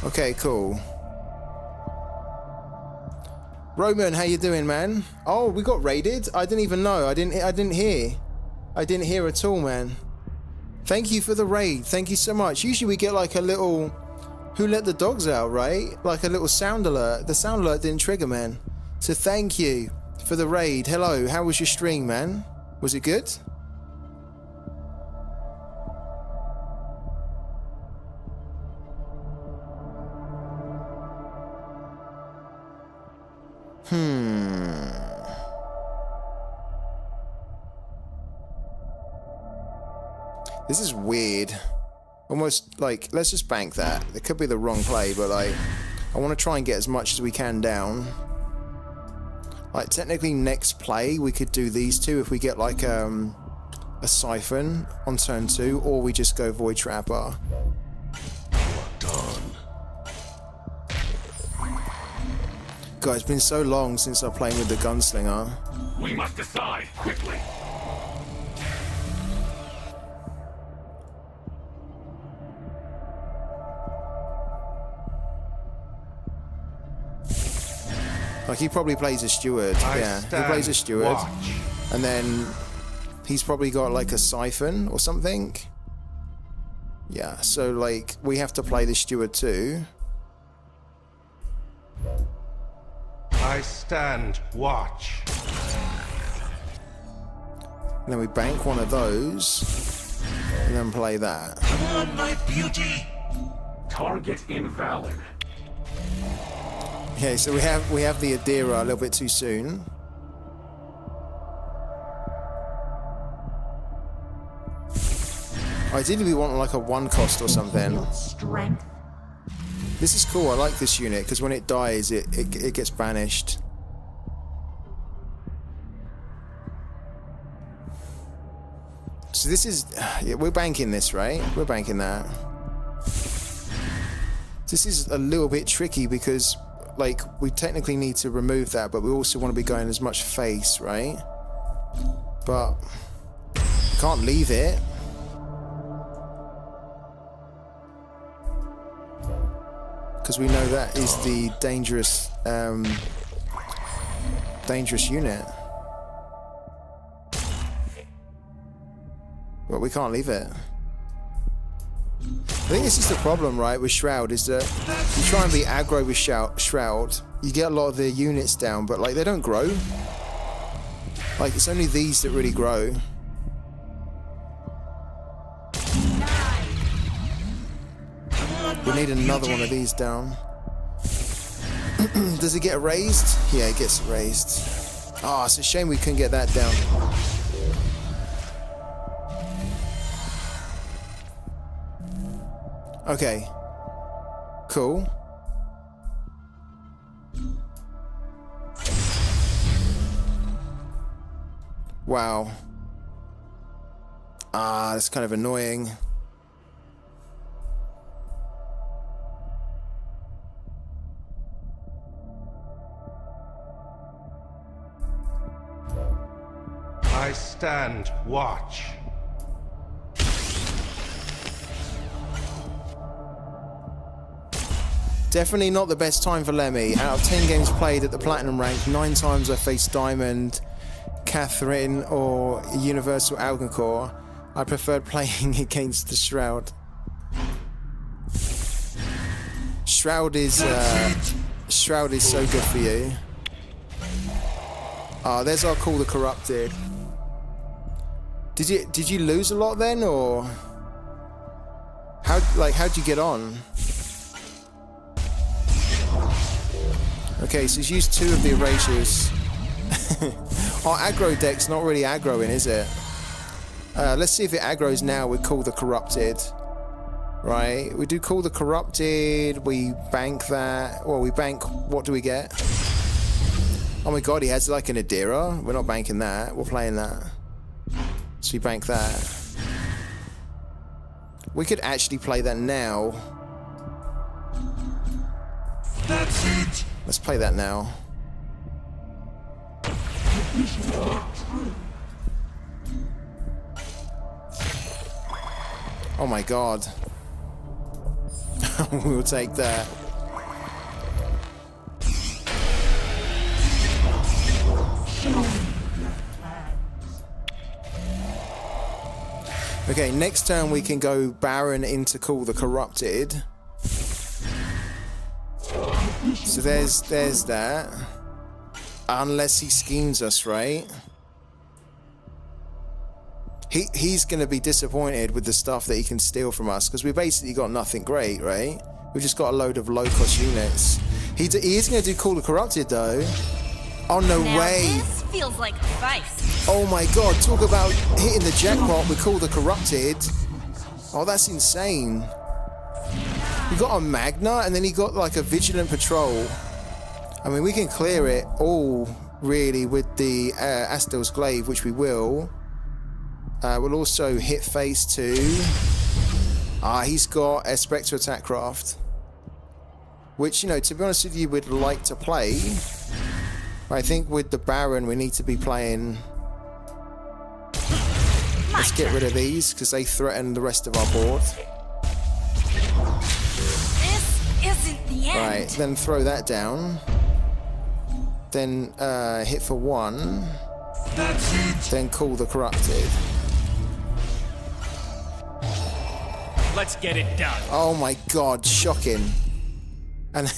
S1: Okay, cool. Roman, how you doing, man? Oh, we got raided. I didn't even know. I didn't hear. I didn't hear at all, man. Thank you for the raid. Thank you so much. Usually we get like a little who let the dogs out, right? Like a little sound alert. The sound alert didn't trigger, man. So thank you for the raid. Hello, how was your stream, man? Was it good? This is weird. Almost like, let's just bank that. It could be the wrong play, but like, I want to try and get as much as we can down. Like, technically next play, we could do these two if we get like a siphon on turn 2, or we just go Void Trapper. God, it's been so long since I played with the Gunslinger.
S3: We must decide quickly.
S1: Like, he probably plays a steward. Yeah, he plays a steward.
S7: Watch.
S1: And then he's probably got like a siphon or something. Yeah, so like, we have to play the steward too.
S7: I stand watch.
S1: And then we bank one of those. And then play that.
S12: Come on, my beauty.
S3: Target invalid.
S1: Okay, so we have the Adira a little bit too soon. Ideally we want like a 1 cost or something.
S9: Strength.
S1: This is cool, I like this unit, because when it dies it gets banished. So this is, yeah, we're banking this, right? We're banking that. This is a little bit tricky because, like, we technically need to remove that, but we also want to be going as much face, right? But can't leave it. Because we know that is the dangerous unit. But we can't leave it. I think this is the problem, right, with Shroud, is that you try and be aggro with Shroud, you get a lot of the units down, but like, they don't grow. Like, it's only these that really grow. We need another one of these down. Does it get erased? Yeah, it gets erased. Ah, it's a shame we couldn't get that down. Okay. Cool. Wow. Ah, that's kind of annoying.
S7: I stand watch.
S1: Definitely not the best time for Lemmy. Out of 10 games played at the Platinum rank, 9 times I faced Diamond, Catherine, or Universal Algonquin. I preferred playing against the Shroud. Shroud is so good for you. Ah, there's our Call the Corrupted. Did you lose a lot then, or how'd you get on? Okay, so he's used 2 of the erasures. Our aggro deck's not really aggroing, is it? Let's see if it aggroes now with Call the Corrupted. Right, we do Call the Corrupted, we bank that. Well, we bank, what do we get? Oh my god, he has like an Adira. We're not banking that, we're playing that. So we bank that. We could actually play that now.
S12: That's it.
S1: Let's play that now. Oh my god. We'll take that. Okay, next turn we can go Baron into Call the Corrupted. So there's that. Unless he schemes us, right? He's going to be disappointed with the stuff that he can steal from us, because we basically got nothing great, right? We've just got a load of low-cost units. He is going to do Call the Corrupted, though. Oh, no way.
S9: This feels like a vice.
S1: Oh, my God. Talk about hitting the jackpot with Call the Corrupted. Oh, that's insane. He got a Magna, and then he got, like, a Vigilant Patrol. I mean, we can clear it all, really, with the Astel's Glaive, which we will. We'll also hit phase 2. He's got a Spectre Attack Craft, which, you know, to be honest with you, we'd like to play. I think with the Baron, we need to be playing... Let's get rid of these, because they threaten the rest of our board.
S9: This isn't the end.
S1: Right, then throw that down. Then hit for 1. Then Call the Corrupted.
S13: Let's get it done.
S1: Oh my God, shocking. And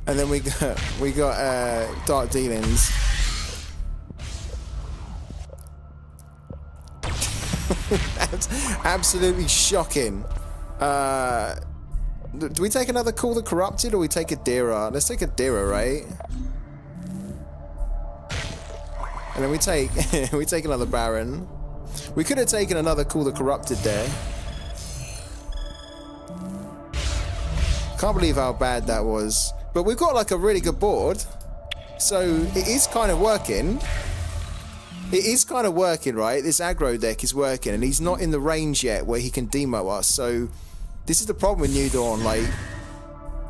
S1: and then we got Dark Dealings. That's absolutely shocking. Do we take another Call the Corrupted, or we take a Dira? Let's take a Dira, right? And then we take we take another Baron. We could have taken another Call the Corrupted there. Can't believe how bad that was. But we've got like a really good board. So it is kind of working. It is kind of working, right? This aggro deck is working, and he's not in the range yet where he can demo us. So this is the problem with New Dawn. Like,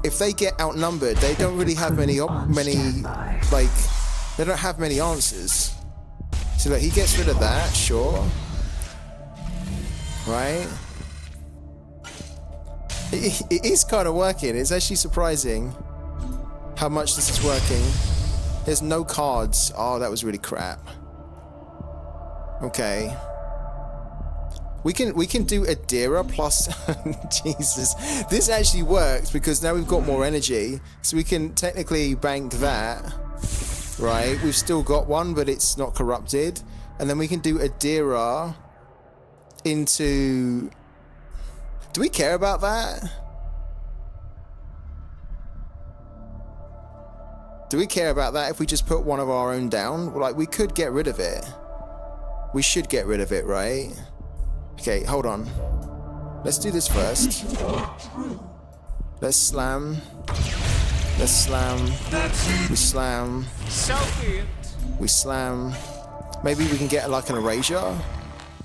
S1: if they get outnumbered, they don't really have many like, they don't have many answers. So that he gets rid of that, sure. Right? It is kind of working. It's actually surprising how much this is working. There's no cards. Oh, that was really crap. Okay. We can do a Dira plus... Jesus. This actually works because now we've got more energy. So we can technically bank that. Right? We've still got one, but it's not corrupted. And then we can do a Dira into... Do we care about that? Do we care about that if we just put one of our own down? Like, we could get rid of it. We should get rid of it, right? Okay, hold on. Let's do this first. Let's slam. Let's slam. We slam. We slam. Maybe we can get like an erasure?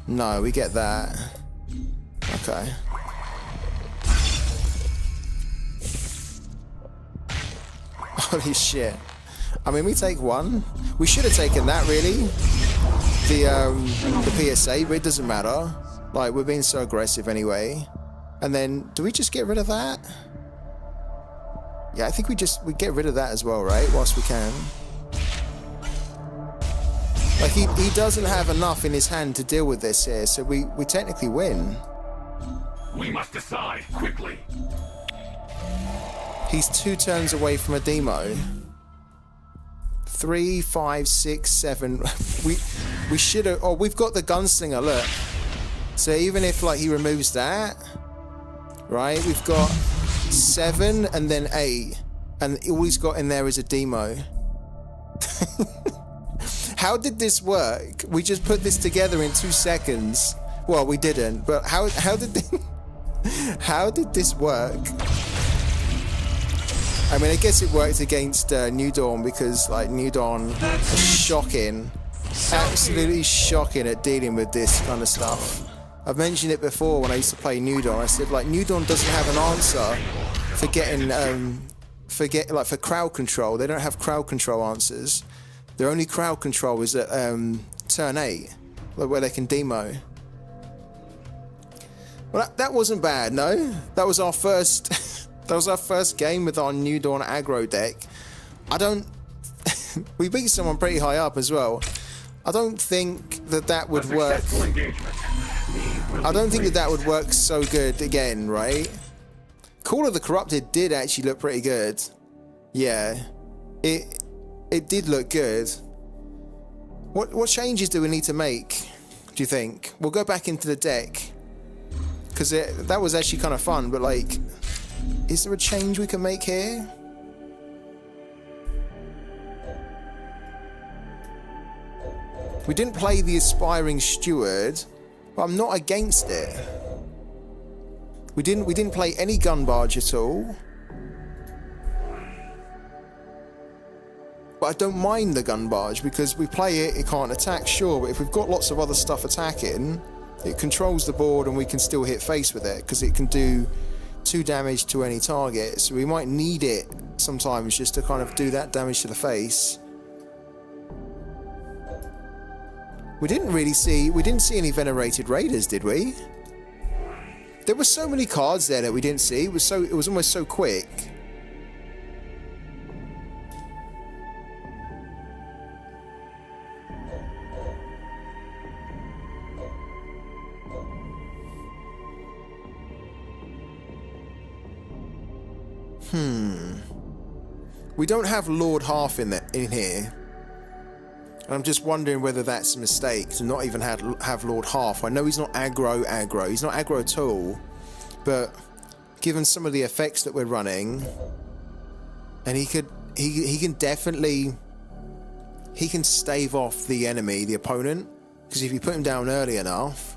S1: No, we get that. Okay. Holy shit. I mean, we take one. We should have taken that, really. The PSA, but it doesn't matter. Like, we're being so aggressive anyway. And then, do we just get rid of that? Yeah, I think we get rid of that as well, right? Whilst we can. Like, he doesn't have enough in his hand to deal with this here, so we technically win.
S3: We must decide quickly.
S1: He's 2 turns away from a demo. 3, 5, 6, 7. We should have. Oh, we've got the gunslinger. Look. So even if like he removes that, right? We've got 7 and then 8, and all he's got in there is a demo. How did this work? We just put this together in 2 seconds. Well, we didn't. But how did this work? I mean, I guess it worked against New Dawn because, like, New Dawn is shocking. Absolutely shocking at dealing with this kind of stuff. I've mentioned it before when I used to play New Dawn. I said, like, New Dawn doesn't have an answer for getting, for crowd control. They don't have crowd control answers. Their only crowd control is at turn 8, where they can demo. Well, that wasn't bad, no? That was our first... That was our first game with our New Dawn aggro deck. We beat someone pretty high up as well. I don't think that would work. I don't think that would work so good again, right? Call of the Corrupted did actually look pretty good. Yeah, it did look good. What changes do we need to make, do you think? We'll go back into the deck, because that was actually kind of fun, but like, is there a change we can make here? We didn't play the Aspiring Steward, but I'm not against it. We didn't play any gun barge at all. But I don't mind the gun barge, because we play it, it can't attack, sure, but if we've got lots of other stuff attacking, it controls the board and we can still hit face with it, because it can do 2 damage to any target. So we might need it sometimes just to kind of do that damage to the face. We didn't see any Venerated Raiders, did we? There were so many cards there that we didn't see. It was almost so quick. We don't have Lord Half in here. And I'm just wondering whether that's a mistake to not even have Lord Half. I know he's not aggro. He's not aggro at all. But given some of the effects that we're running, and he can definitely stave off the enemy, the opponent, because if you put him down early enough,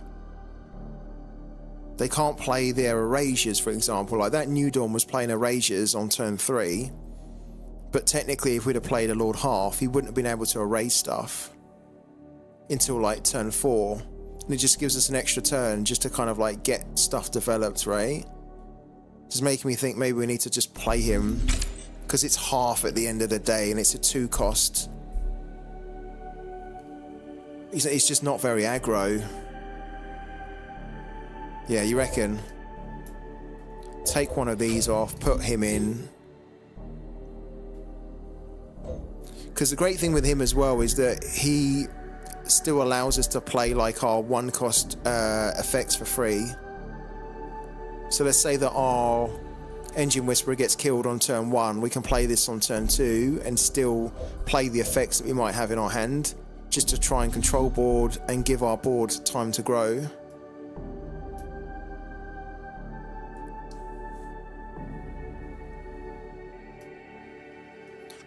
S1: they can't play their erasures, for example. Like that New Dawn was playing erasures on turn 3. But technically, if we'd have played a Lord Half, he wouldn't have been able to erase stuff until like turn 4. And it just gives us an extra turn just to kind of like get stuff developed, right? Just making me think maybe we need to just play him, because it's half at the end of the day and it's a 2 cost. He's just not very aggro. Yeah, you reckon? Take one of these off, put him in. Because the great thing with him as well is that he still allows us to play like our 1 cost effects for free. So let's say that our Engine Whisperer gets killed on turn 1, we can play this on turn 2 and still play the effects that we might have in our hand, just to try and control board and give our board time to grow.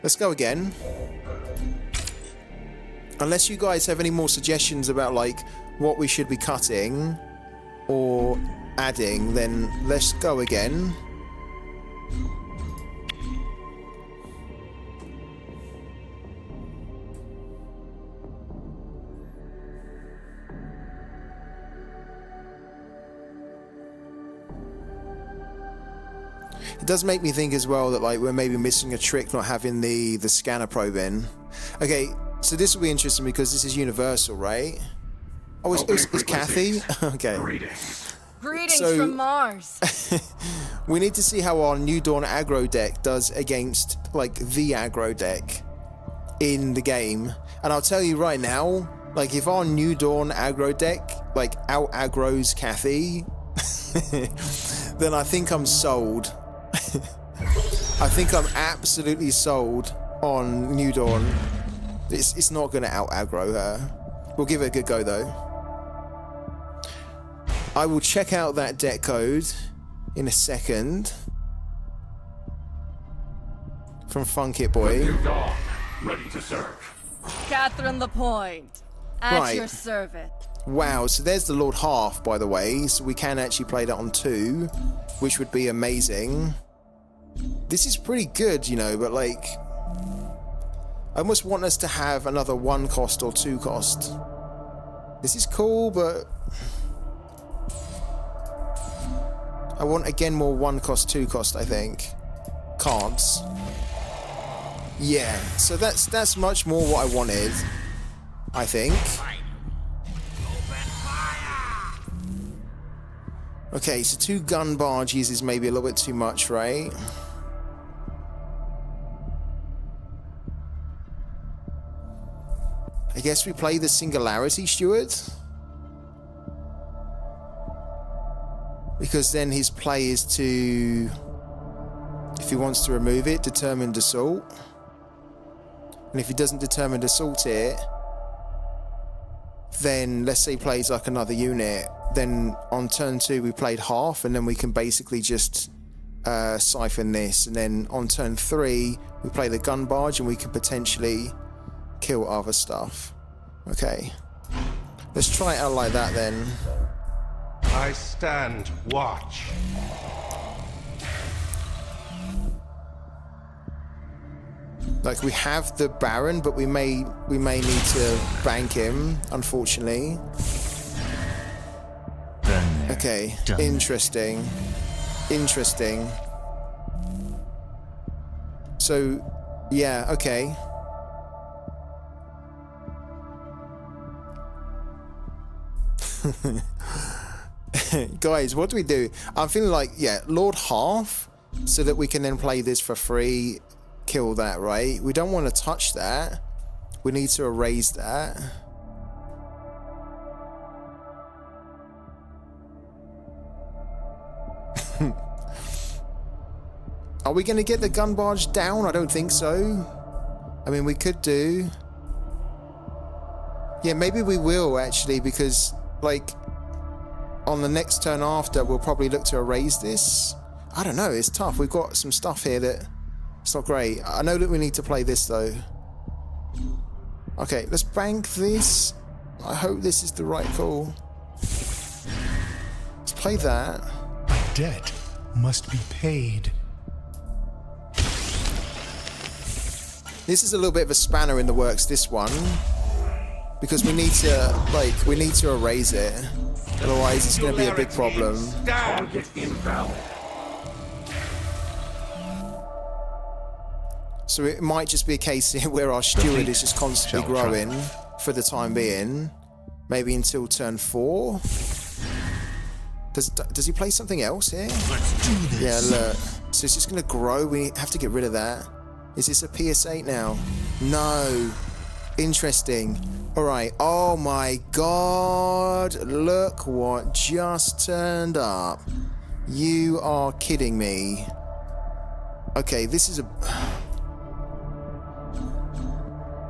S1: Let's go again. Unless you guys have any more suggestions about like what we should be cutting or adding, then let's go again. It does make me think as well that like we're maybe missing a trick not having the scanner probe in. Okay, so this will be interesting because this is universal, right? Oh, it's Kathy? Okay.
S2: Greetings from Mars.
S1: We need to see how our New Dawn aggro deck does against like the aggro deck in the game. And I'll tell you right now, like if our New Dawn aggro deck like out aggro's Kathy, then I think I'm sold. I think I'm absolutely sold on New Dawn. It's not going to out aggro her. We'll give it a good go though. I will check out that deck code in a second from Funkit Boy.
S3: New Dawn, ready to serve.
S2: Catherine the Point, at
S1: Right.
S2: your service.
S1: Wow, so there's the Lord Half, by the way, so we can actually play that on 2, which would be amazing. This is pretty good, you know, but like I almost want us to have another 1 cost or 2 cost. This is cool, but I want again more 1 cost, 2 cost, I think. Cards. Yeah, so that's much more what I wanted, I think. Okay, so 2 gun barges is maybe a little bit too much, right? I guess we play the Singularity Steward. because then his play is to, if he wants to remove it, determined assault. And if he doesn't determined assault it, then let's say he plays like another unit, then on turn 2 we played half, and then we can basically just siphon this, and then on turn 3 we play the gun barge and we can potentially kill other stuff. Okay, let's try it out like that then.
S7: I stand watch.
S1: Like, we have the Baron, but we may need to bank him, unfortunately. Okay, interesting. Interesting. So, yeah, okay. Guys, what do we do? I'm feeling like, yeah, Lord half, so that we can then play this for free, kill that, right? We don't want to touch that. We need to erase that. Are we going to get the gun barge down? I don't think so. I mean, we could do. Yeah, maybe we will, actually, because, like, on the next turn after, we'll probably look to erase this. I don't know, it's tough. We've got some stuff here that it's not great. I know that we need to play this, though. Okay, let's bank this. I hope this is the right call. Let's play that.
S11: A debt must be paid.
S1: This is a little bit of a spanner in the works, this one. Because we need to, like, we need to erase it. Otherwise, it's going to be a big problem.
S3: Target invalid.
S1: So it might just be a case here where our steward is just constantly growing for the time being. Maybe until turn 4. Does he play something else here?
S4: Let's do this.
S1: Yeah, look. So it's just going to grow. We have to get rid of that. Is this a PS8 now? No. Interesting. Alright. Oh my god. Look what just turned up. You are kidding me. Okay, this is a...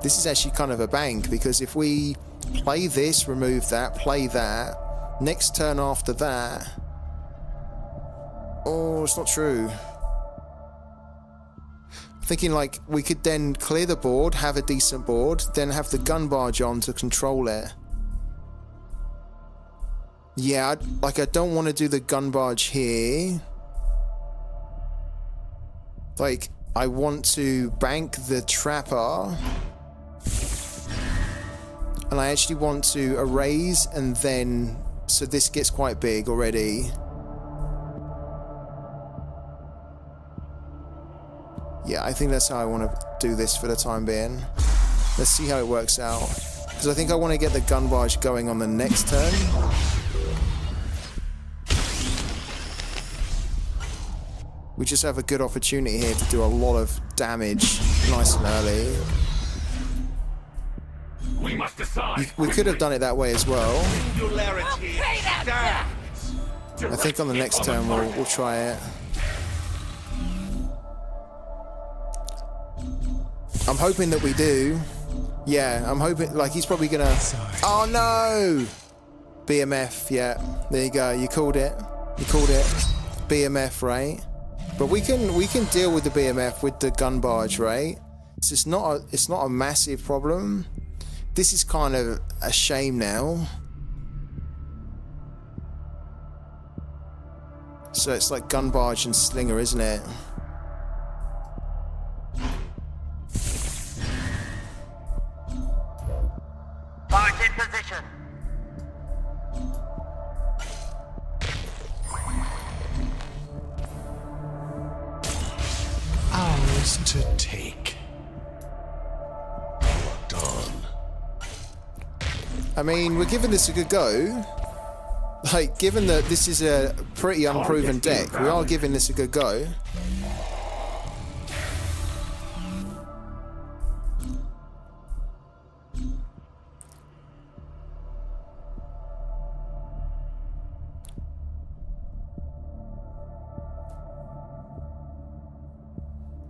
S1: This is actually kind of a bank, because if we play this, remove that, play that, next turn after that... Oh, it's not true. Thinking like we could then clear the board, have a decent board, then have the gun barge on to control it. Yeah, I don't want to do the gun barge here. Like, I want to bank the trapper. And I actually want to erase and then... So this gets quite big already. Yeah, I think that's how I want to do this for the time being. Let's see how it works out. Because I think I want to get the gun barge going on the next turn. We just have a good opportunity here to do a lot of damage nice and early.
S3: We must decide.
S1: We could have done it that way as well.
S7: Singularity.
S1: I think on the next turn we'll try it. I'm hoping that we do. Yeah, I'm hoping, like, he's probably gonna... Oh no! BMF, yeah. There you go, you called it. You called it. BMF, right? But we can deal with the BMF with the gun barge, right? So it's not a massive problem. This is kind of a shame now. So it's like gun barge and slinger, isn't it?
S12: Barge in position.
S11: Ours to take. Done.
S1: I mean, we're giving this a good go. Like, given that this is a pretty unproven deck, we are giving this a good go.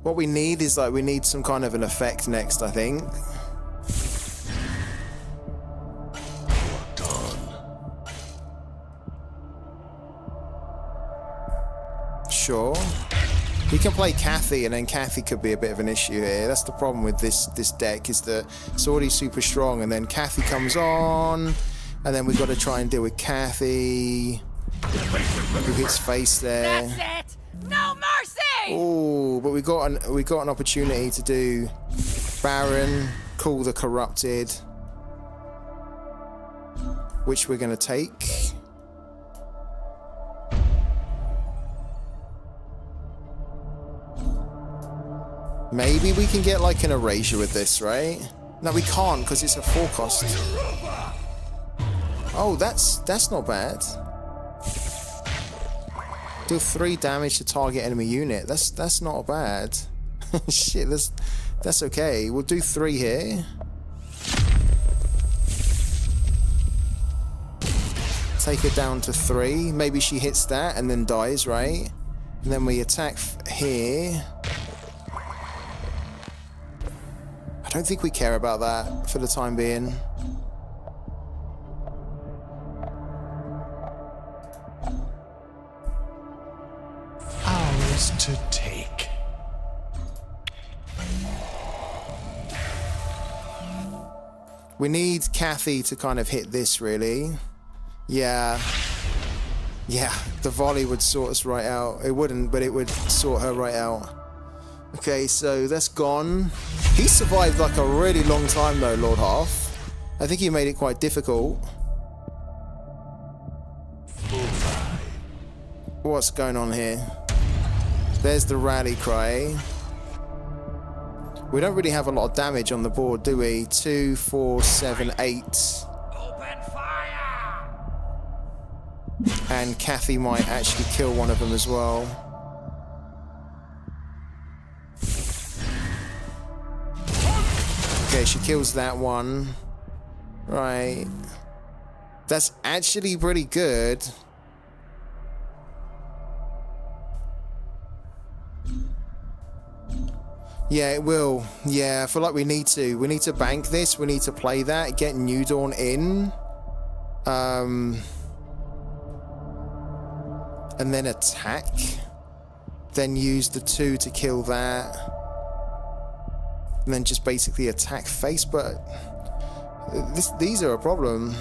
S1: What we need is like, we need some kind of an effect next, I think. Sure. We can play Kathy, and then Kathy could be a bit of an issue here. That's the problem with this deck, is that it's already super strong, and then Kathy comes on, and then we've got to try and deal with Kathy. Who hits face there.
S2: That's it! No mercy!
S1: Oh, but we got an opportunity to do Baron, call the Corrupted, which we're going to take. Maybe we can get like an erasure with this, right? No, we can't because it's a 4 cost. Oh, that's not bad. Deal 3 damage to target enemy unit. That's not bad. Shit, that's okay. We'll do 3 here. Take her down to 3. Maybe she hits that and then dies, right? And then we attack here. I don't think we care about that for the time being.
S11: Ours to take.
S1: We need Kathy to kind of hit this, really. Yeah. Yeah, the volley would sort us right out. It wouldn't, but it would sort her right out. Okay, so that's gone. He survived like a really long time though, Lord Half. I think he made it quite difficult. What's going on here? There's the rally cry. We don't really have a lot of damage on the board, do we? 2, 4, 7, 8.
S12: Open fire!
S1: And Kathy might actually kill one of them as well. Okay, she kills that one. Right. That's actually pretty good. Yeah, it will. Yeah, I feel like we need to. We need to bank this. We need to play that. Get New Dawn in. And then attack. Then use the 2 to kill that. And then just basically attack face, but these are a problem.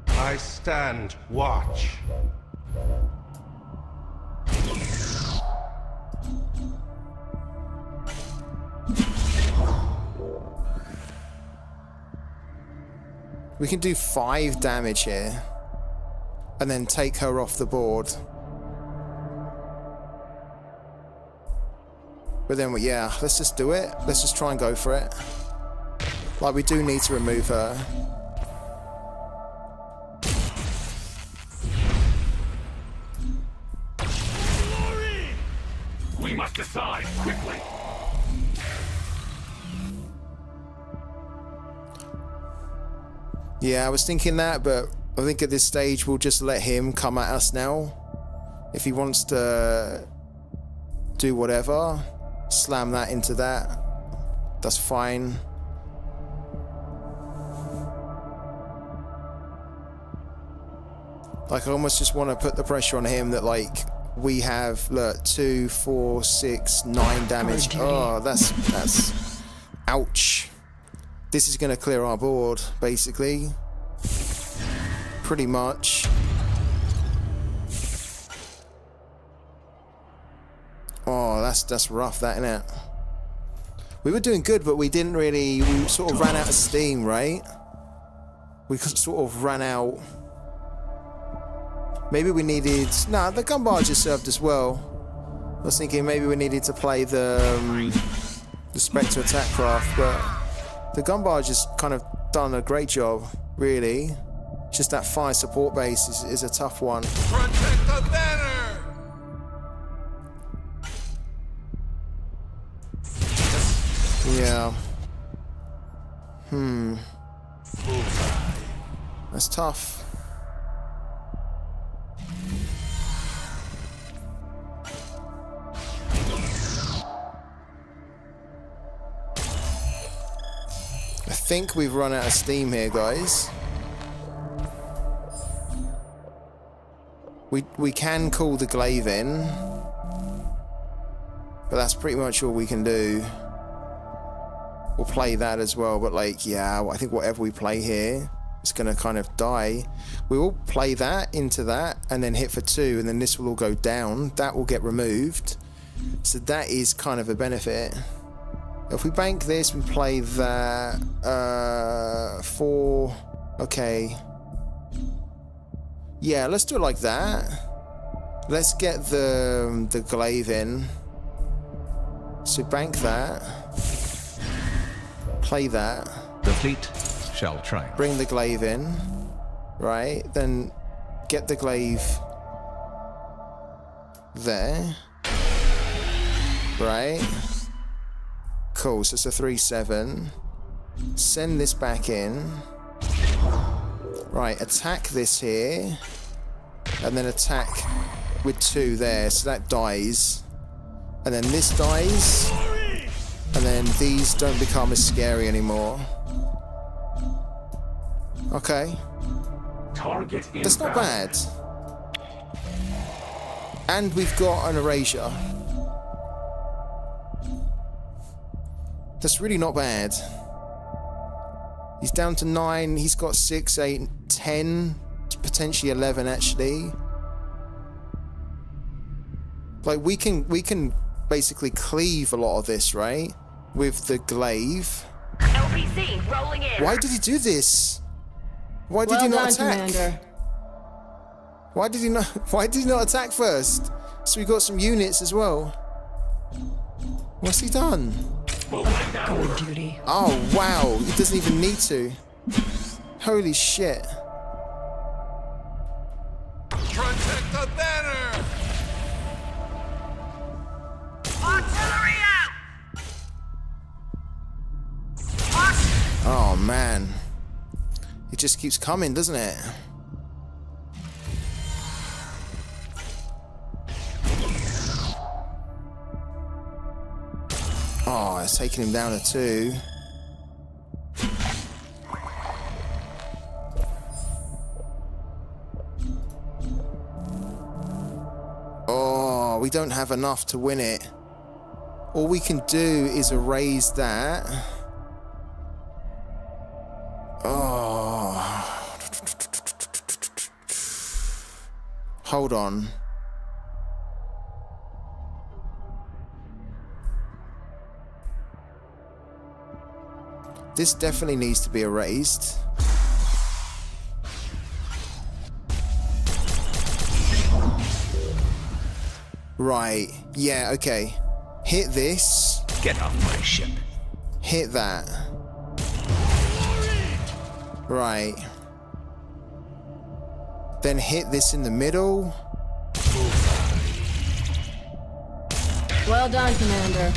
S7: I stand watch.
S1: We can do 5 damage here. And then take her off the board. But then, yeah, let's just do it. Let's just try and go for it. Like, we do need to remove her.
S3: Glory! We must decide quickly.
S1: Yeah, I was thinking that, but I think at this stage we'll just let him come at us now. If he wants to do whatever, slam that into that. That's fine. Like, I almost just want to put the pressure on him that, like, we have, look, 2, 4, 6, 9 damage. Oh, that's ouch. This is going to clear our board, basically. Pretty much. Oh, that's rough, that, isn't it? We were doing good, but we didn't really... We sort of ran out of steam, right? We sort of ran out... Maybe we needed... Nah, the gun barges served as well. I was thinking maybe we needed to play the Spectre attack craft, but... The gun barge has kind of done a great job, really. Just that fire support base is a tough one.
S7: Protect the banner!
S1: Yeah. That's tough. think we've run out of steam here, guys. We can call the glaive in, but that's pretty much all we can do. We'll play that as well, but like, yeah, I think whatever we play here, it's gonna kind of die. We will play that into that, and then hit for 2, and then this will all go down. That will get removed. So that is kind of a benefit. If we bank this, we play that 4. Okay. Yeah, let's do it like that. Let's get the glaive in. So bank that. Play that.
S4: The fleet shall try.
S1: Bring the glaive in. Right, then get the glaive there. Right. Cool, so it's a 3-7. Send this back in. Right, attack this here. And then attack with 2 there, so that dies. And then this dies. And then these don't become as scary anymore. Okay.
S3: Target
S1: That's not bad. And we've got an erasure. That's really not bad. He's down to 9. He's got 6, 8, 10, potentially 11 actually. Like we can basically cleave a lot of this, right? With the glaive.
S9: LPC rolling in.
S1: Why did he do this? Why did he not attack?
S8: Commander.
S1: Why did he not attack first? So we got some units as well. What's he done?
S10: Guard duty.
S1: Oh wow, he doesn't even need to. Holy shit.
S7: Protect the banner!
S9: Artillery out!
S1: Oh man. It just keeps coming, doesn't it? Oh, it's taking him down to 2. Oh, we don't have enough to win it. All we can do is erase that. Oh. Hold on. This definitely needs to be erased. Right. Yeah, okay. Hit this.
S4: Get off my ship.
S1: Hit that. Right. Then hit this in the middle.
S8: Well done, Commander.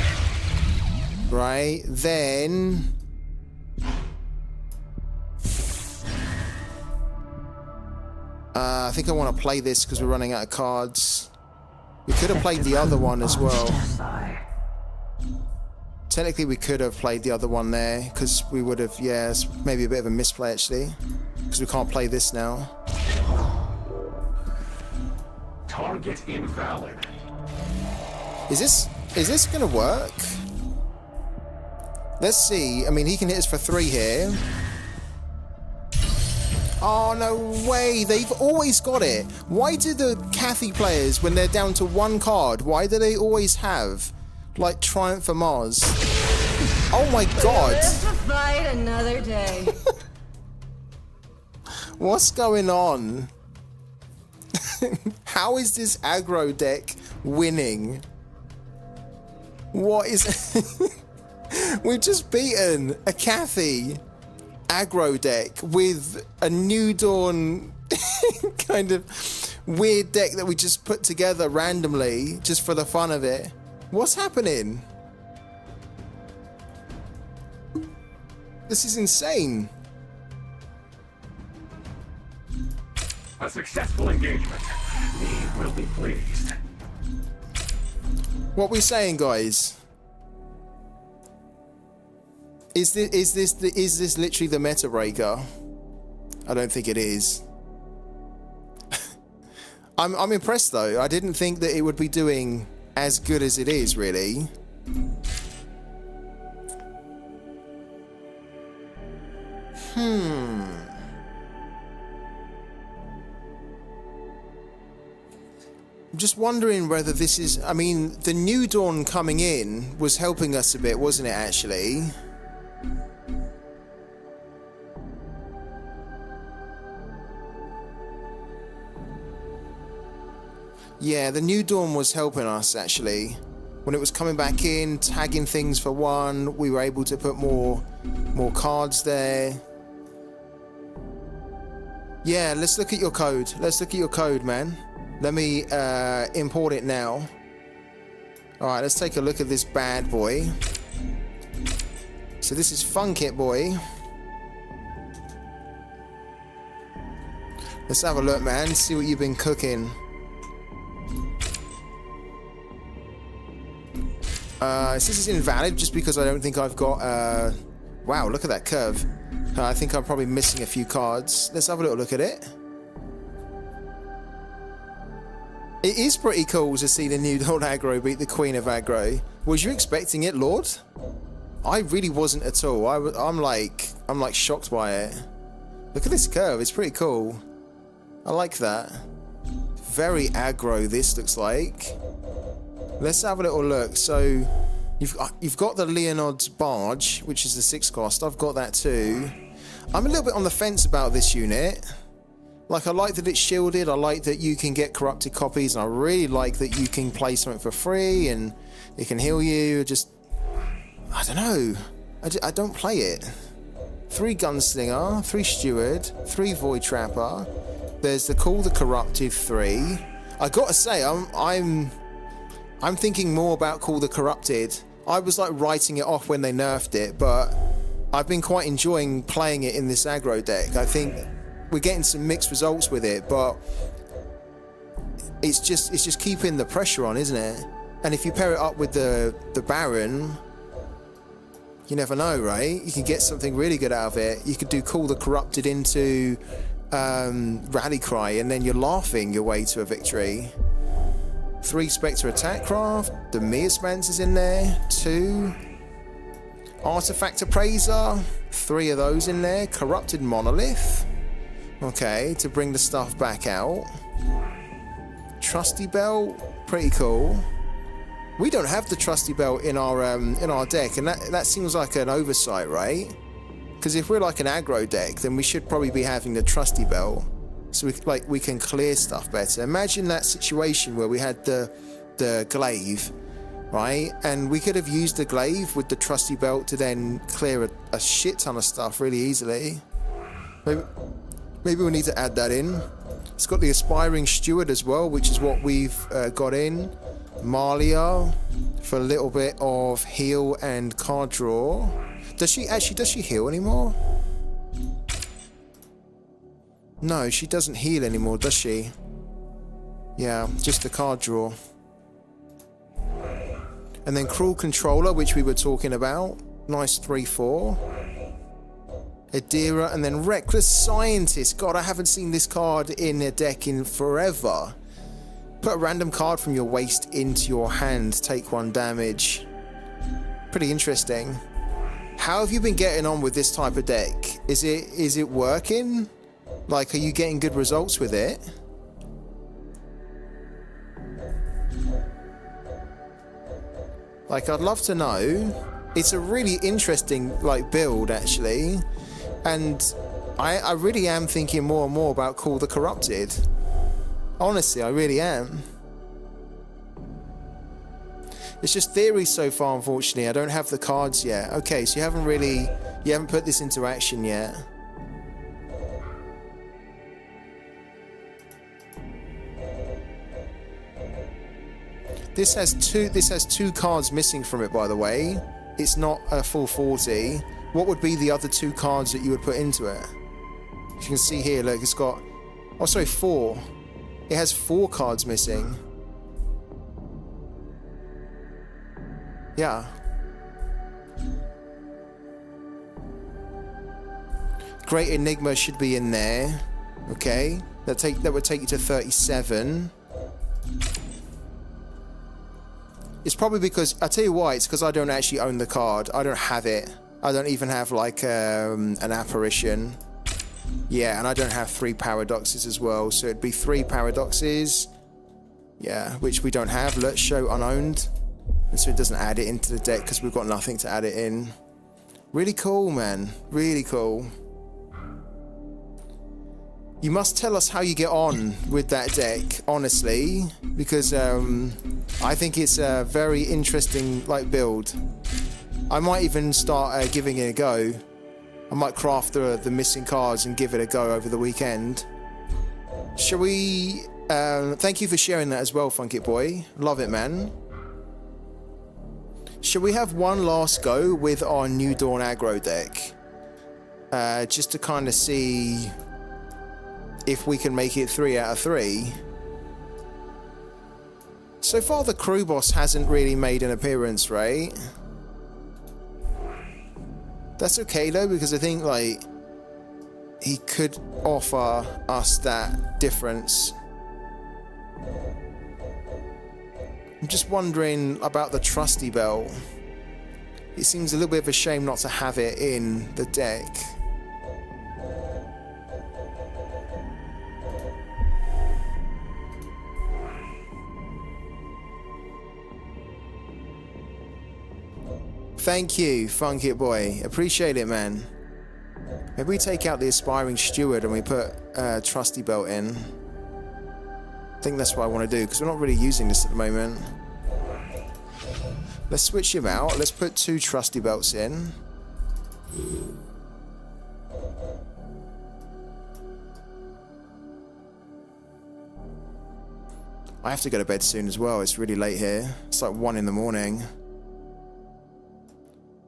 S1: Right. Then... I think I want to play this because we're running out of cards. We could have played the other one as well. Technically, we could have played the other one there because we would have, yeah, it's maybe a bit of a misplay actually because we can't play this now.
S3: Target invalid.
S1: Is this gonna work? Let's see. I mean, he can hit us for 3 here. Oh, no way. They've always got it. Why do the Cathy players, when they're down to 1 card, why do they always have, like, Triumph for Mars? Oh, my God.
S8: Live to fight another day.
S1: What's going on? How is this aggro deck winning? What is... We've just beaten a Cathy aggro deck with a New Dawn kind of weird deck that we just put together randomly just for the fun of it. What's happening? This is insane.
S3: A successful engagement. We will be pleased.
S1: What we saying, guys? Is this literally the meta breaker? I don't think it is. I'm impressed though. I didn't think that it would be doing as good as it is, really. I'm just wondering whether this is... I mean, the New Dawn coming in was helping us a bit, wasn't it, actually? Yeah, the New Dawn was helping us, actually. When it was coming back in, tagging things for one, we were able to put more cards there. Yeah, let's look at your code. Let's look at your code, man. Let me import it now. Alright, let's take a look at this bad boy. So this is Funk It Boy. Let's have a look, man. See what you've been cooking. This is invalid just because I don't think I've got... wow, look at that curve. I think I'm probably missing a few cards. Let's have a little look at it. It is pretty cool to see the New Dawn aggro beat the Queen of Aggro. Was you expecting it, Lord? I really wasn't at all. I'm like shocked by it. Look at this curve. It's pretty cool. I like that. Very aggro, this looks like. Let's have a little look. So you've got the Leonard's Barge, which is the 6 cost. I've got that too. I'm a little bit on the fence about this unit. Like, I like that it's shielded, I like that you can get corrupted copies, and I really like that you can play something for free and it can heal you. Just, I don't know. I don't play it. 3 Gunslinger, 3 Steward, 3 Void Trapper. There's the Call the Corrupted 3. I gotta say, I'm thinking more about Call the Corrupted. I was like writing it off when they nerfed it, but I've been quite enjoying playing it in this aggro deck. I think we're getting some mixed results with it, but it's just keeping the pressure on, isn't it? And if you pair it up with the Baron, you never know, right? You can get something really good out of it. You could do Call the Corrupted into Rally Cry, and then you're laughing your way to a victory. 3 Spectre Attackcraft, the Mearspans is in there, 2 Artifact Appraiser, 3 of those in there, Corrupted Monolith. Okay, to bring the stuff back out. Trusty Belt, pretty cool. We don't have the Trusty Belt in our deck, and that seems like an oversight, right? Because if we're like an aggro deck, then we should probably be having the Trusty Belt, so we can clear stuff better. Imagine that situation where we had the glaive, right? And we could have used the glaive with the Trusty Belt to then clear a shit ton of stuff really easily. Maybe we need to add that in. It's got the Aspiring Steward as well, which is what we've got in. Malia for a little bit of heal and card draw. Does she heal anymore? No, she doesn't heal anymore, does she? Yeah, just the card draw. And then Cruel Controller, which we were talking about. Nice 3/4. Adira, and then Reckless Scientist. God, I haven't seen this card in a deck in forever. Put a random card from your waist into your hand, take 1 damage. Pretty interesting. How have you been getting on with this type of deck? Is it working? Like, are you getting good results with it? Like, I'd love to know. It's a really interesting, like, build, actually. And I really am thinking more and more about Call the Corrupted. Honestly, I really am. It's just theory so far, unfortunately. I don't have the cards yet. Okay, so you haven't put this into action yet. This has two cards missing from it, by the way. It's not a full 40. What would be the other 2 cards that you would put into it? You can see here, look, it's got... Oh, sorry, 4. It has 4 cards missing. Yeah. Great Enigma should be in there. Okay, that would take you to 37. It's probably because, I'll tell you why, it's because I don't actually own the card. I don't have it. I don't even have like an apparition. Yeah, and I don't have 3 paradoxes as well, so it'd be 3 paradoxes. Yeah, which we don't have. Let's show unowned. And so it doesn't add it into the deck because we've got nothing to add it in. Really cool, man. Really cool. You must tell us how you get on with that deck, honestly, because I think it's a very interesting like build. I might even start giving it a go. I might craft the missing cards and give it a go over the weekend. Shall we... thank you for sharing that as well, Funkit Boy. Love it, man. Shall we have one last go with our New Dawn aggro deck? Just to kind of see if we can make it 3 out of 3. So far the crew boss hasn't really made an appearance, right? That's okay though, because I think like he could offer us that difference. I'm just wondering about the trusty belt. It seems a little bit of a shame not to have it in the deck. Thank you, Funkit Boy. Appreciate it, man. Maybe we take out the Aspiring Steward and we put Trusty Belt in. I think that's what I want to do, because we're not really using this at the moment. Let's switch him out. Let's put 2 Trusty Belts in. I have to go to bed soon as well. It's really late here. It's like 1 in the morning.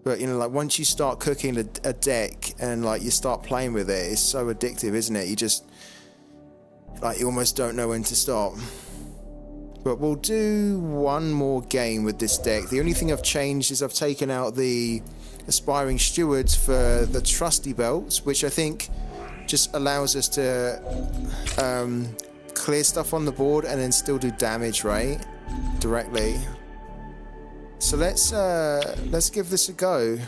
S1: But, you know, like, once you start cooking a deck and, like, you start playing with it, it's so addictive, isn't it? You just, like, you almost don't know when to stop. But we'll do one more game with this deck. The only thing I've changed is I've taken out the Aspiring Stewards for the Trusty Belts, which I think just allows us to clear stuff on the board and then still do damage, right? Directly. So let's give this a go.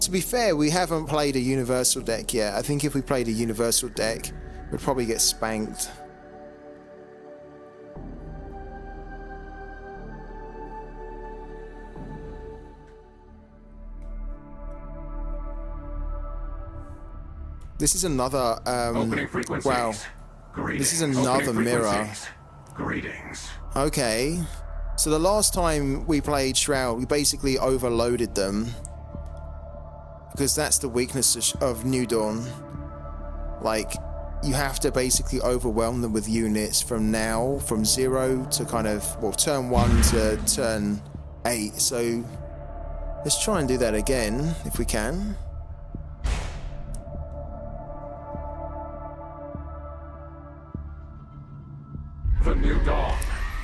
S1: To be fair, we haven't played a universal deck yet. I think if we played a universal deck, we'd probably get spanked. This is another wow. This is another mirror.
S3: Greetings.
S1: Okay. So the last time we played Shroud, we basically overloaded them. Because that's the weakness of New Dawn. Like, you have to basically overwhelm them with units from 0 to kind of, well, turn 1 to turn 8. So let's try and do that again, if we can.
S3: The New Dawn,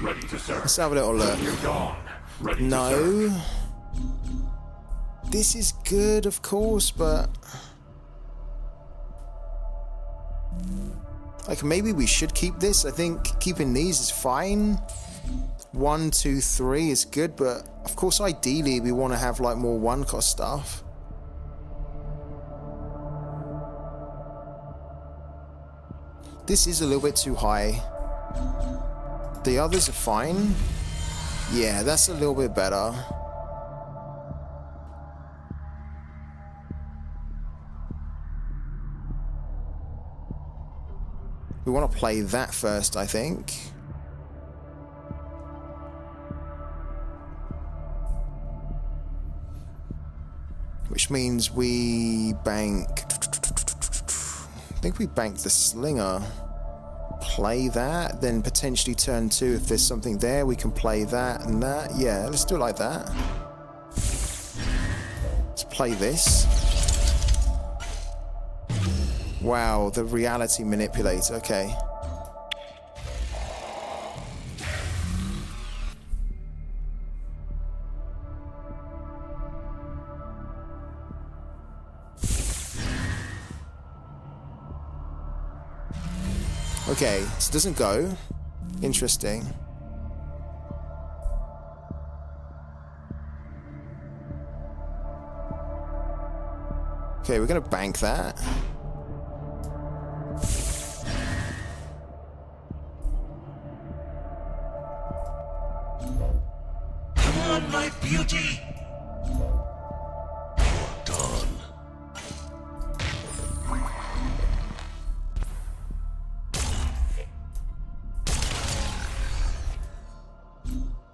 S3: ready to serve.
S1: Let's have a little look.
S3: The New Dawn, ready
S1: No.
S3: to serve.
S1: This is good, of course, but like, maybe we should keep this. I think keeping these is fine. 1, 2, 3 is good, but of course, ideally, we want to have like more 1-cost stuff. This is a little bit too high. The others are fine. Yeah, that's a little bit better. We want to play that first, I think. Which means we bank... I think we bank the Slinger. Play that, then potentially turn 2 if there's something there. We can play that and that. Yeah, let's do it like that. Let's play this. Wow, the reality manipulator. Okay. Okay, this doesn't go. Interesting. Okay, we're gonna bank that.
S12: Come on, my beauty. Done.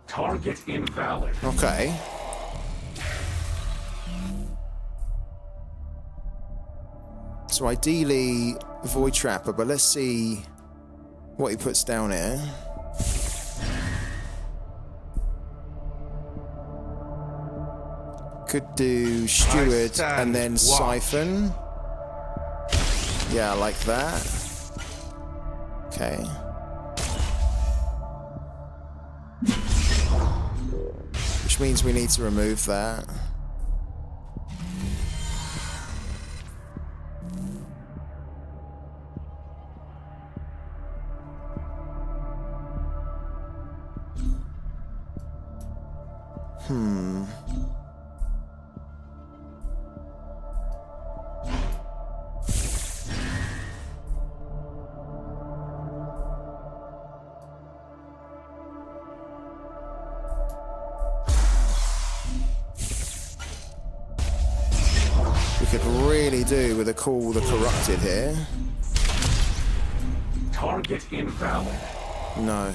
S3: Target invalid.
S1: Okay. So ideally, Void Trapper, but let's see what he puts down here. Could do Steward and then Siphon. Yeah, I like that. Okay. Which means we need to remove that. We could really do with a Call the Corrupted here.
S3: Target invalid.
S1: No.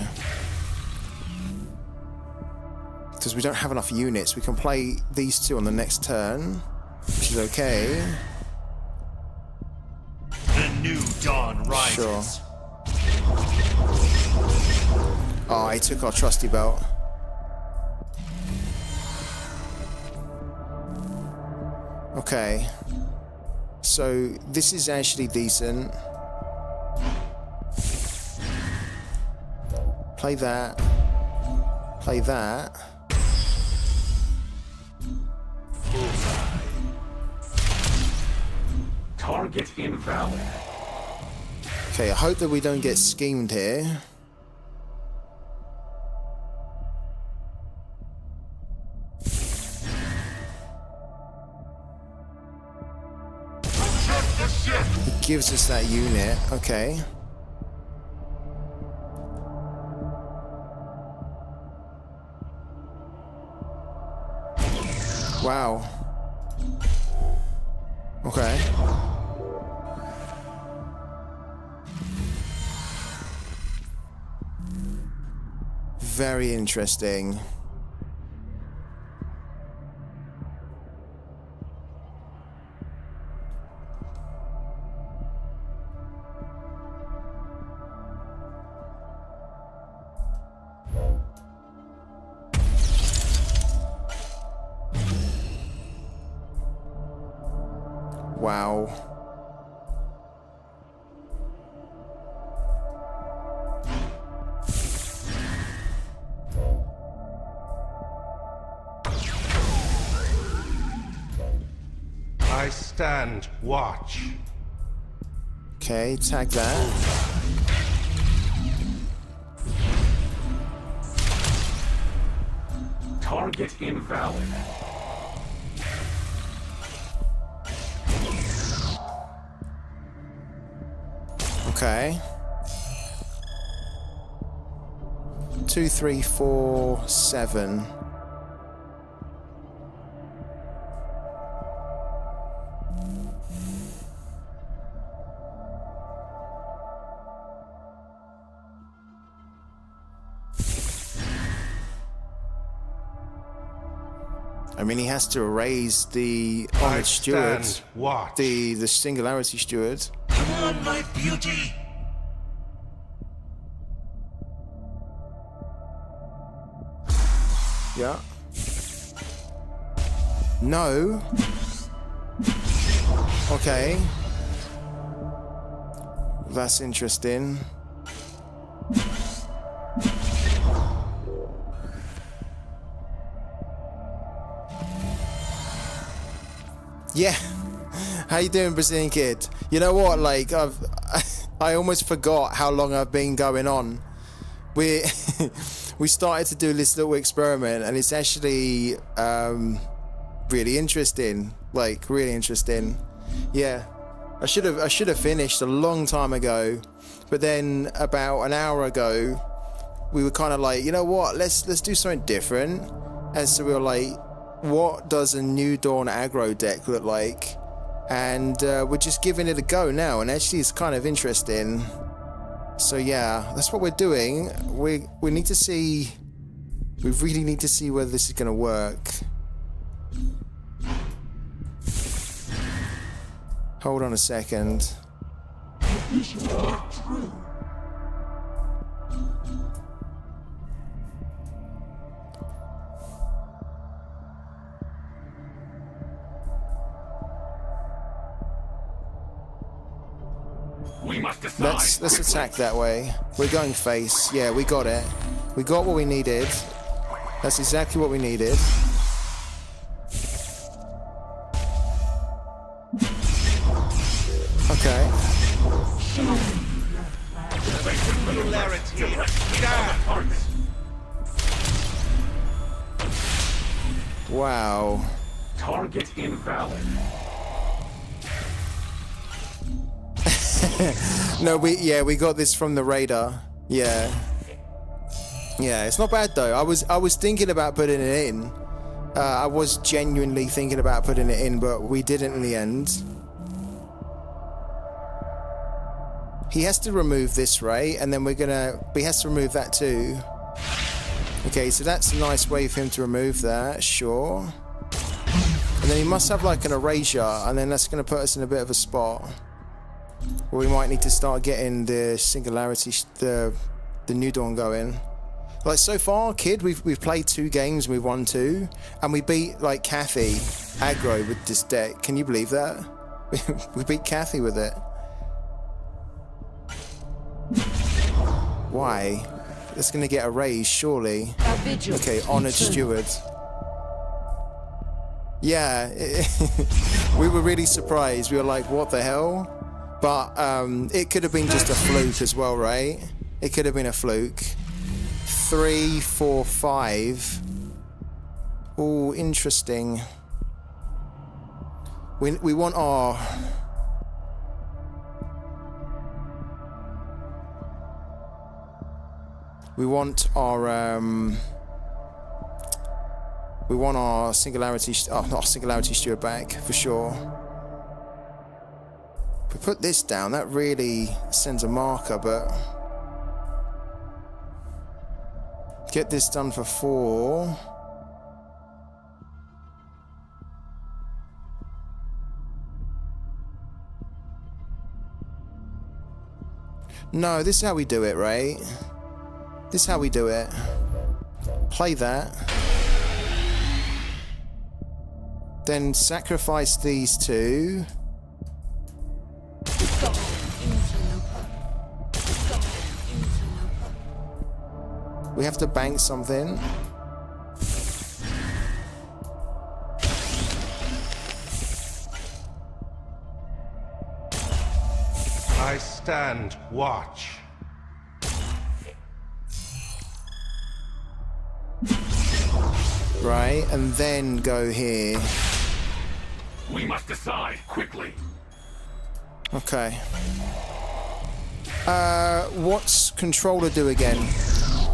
S1: Because we don't have enough units. We can play these two on the next turn, which is okay.
S4: The new dawn rises.
S1: Sure. Oh, he took our trusty belt. Okay. So this is actually decent. Play that. Play that.
S3: Target invalid.
S1: Okay, I hope that we don't get schemed here. It gives us that unit, okay. Wow. Okay. Very interesting. Wow.
S7: I stand watch.
S1: Okay, tag that.
S3: Target invalid.
S1: Okay. 2, 3, 4, 7. I mean, he has to erase the Honored Steward, the Singularity Steward.
S12: Come on, my beauty.
S1: Yeah. No. Okay. That's interesting. Yeah. How you doing, Brazilian kid? You know what? Like, I almost forgot how long I've been going on. We started to do this little experiment, and it's actually really interesting. Like, really interesting. Yeah, I should have finished a long time ago, but then about an hour ago, we were kind of like, you know what? Let's do something different. And so we were like, what does a New Dawn aggro deck look like? And we're just giving it a go now, and actually it's kind of interesting. So yeah, that's what we're doing. We need to see. We really need to see whether this is going to work. Hold on a second.
S3: We must decide.
S1: Let's attack that way. We're going face. Yeah, we got it. We got what we needed. That's exactly what we needed. Okay. Wow.
S3: Target invalid.
S1: No, we got this from the radar. Yeah, it's not bad though. I was thinking about putting it in. I was genuinely thinking about putting it in, but we didn't in the end. He has to remove this, right? And then he has to remove that too. Okay, so that's a nice way for him to remove that, sure. And then he must have like an erasure, and then that's going to put us in a bit of a spot. Or we might need to start getting the singularity, the New Dawn going. Like so far, kid, we've played 2 games, we've won 2, and we beat like Kathy aggro with this deck. Can you believe that? We beat Kathy with it. Why? It's gonna get erased, surely. Okay, Honored Steward. Yeah, we were really surprised. We were like, what the hell? But it could have been just a fluke as well, right? It could have been a fluke. 3, 4, 5. Oh, interesting. We want our... We want our singularity... Oh, not singularity steward back, for sure. If we put this down, that really sends a marker, but... Get this done for 4. No, this is how we do it, right? This is how we do it. Play that. Then sacrifice these 2. We have to bank something.
S7: I stand watch.
S1: Right, and then go here.
S3: We must decide quickly.
S1: Okay. What's controller do again?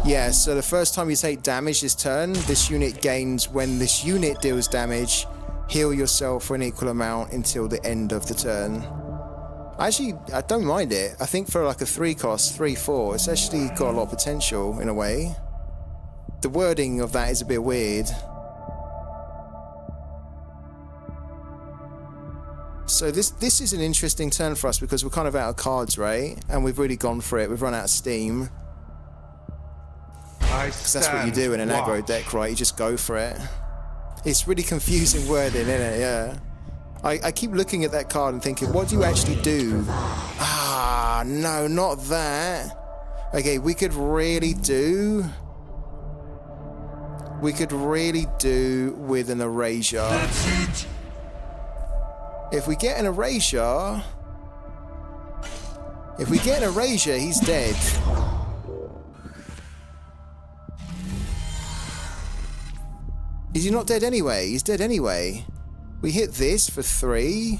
S1: Yeah, so the first time you take damage this turn, this unit gains when this unit deals damage. Heal yourself for an equal amount until the end of the turn. Actually, I don't mind it. I think for like a 3 cost, 3/4, it's actually got a lot of potential in a way. The wording of that is a bit weird. So this is an interesting turn for us because we're kind of out of cards, right? And we've really gone for it. We've run out of steam. Because that's what you do in an aggro deck, right? You just go for it. It's really confusing wording, isn't it? Yeah. I keep looking at that card and thinking, what do you actually do? Ah, no, not that. Okay, we could really do with an erasure.
S5: That's it.
S1: If we get an erasure, If we get an erasure, he's dead. Is he not dead anyway? He's dead anyway. We hit this for 3.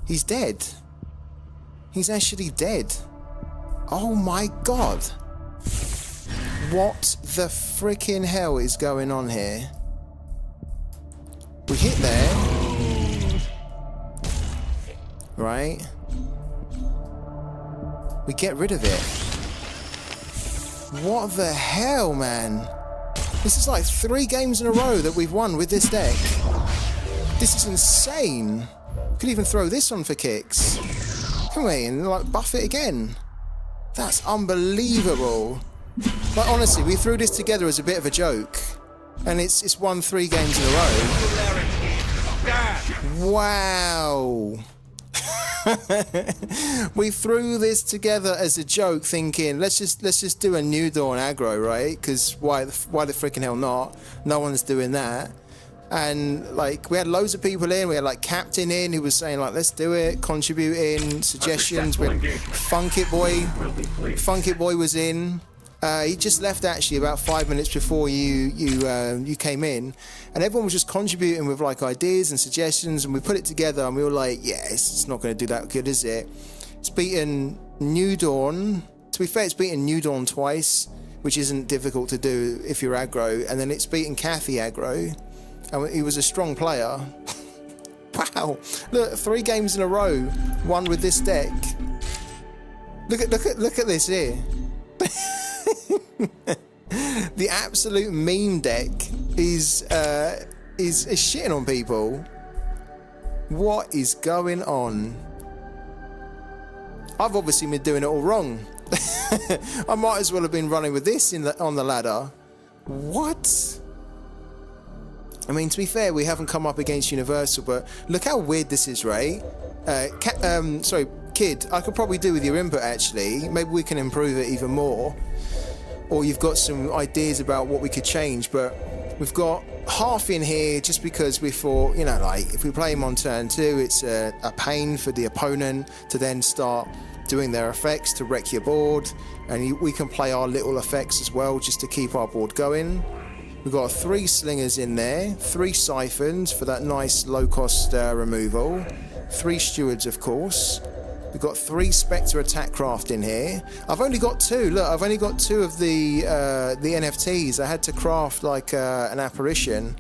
S1: He's dead. He's actually dead. Oh my god. What the freaking hell is going on here? We hit there. Right. We get rid of it. What the hell, man? This is like 3 games in a row that we've won with this deck. This is insane. Could even throw this on for kicks. Can we? And like buff it again. That's unbelievable. Like honestly, we threw this together as a bit of a joke. And it's won 3 games in a row. Wow. We threw this together as a joke, thinking let's just do a New Dawn aggro, right? Because why the freaking hell not? No one's doing that. And like we had loads of people in. We had like Captain in who was saying like let's do it, contributing suggestions. With Funk It Boy was in. He just left actually about 5 minutes before you came in, and everyone was just contributing with like ideas and suggestions, and we put it together and we were like, yeah, it's not going to do that good, is it? It's beaten New Dawn. To be fair, it's beaten New Dawn twice, which isn't difficult to do if you're aggro, and then it's beaten Cathy aggro, and he was a strong player. Wow, look, 3 games in a row won with this deck. Look at this here. The absolute meme deck is shitting on people. What is going on? I've obviously been doing it all wrong. I might as well have been running with this on the ladder. What? I mean, to be fair, we haven't come up against Universal, but look how weird this is, right? Sorry, Kid, I could probably do with your input actually. Maybe we can improve it even more. Or you've got some ideas about what we could change, but we've got half in here just because we thought, you know, like if we play him on turn 2, it's a pain for the opponent to then start doing their effects to wreck your board, and we can play our little effects as well just to keep our board going. We've got 3 slingers in there, 3 siphons for that nice low-cost removal, 3 stewards, of course. We've got 3 Spectre attack craft in here. I've only got 2. Look, I've only got 2 of the NFTs. I had to craft like an apparition.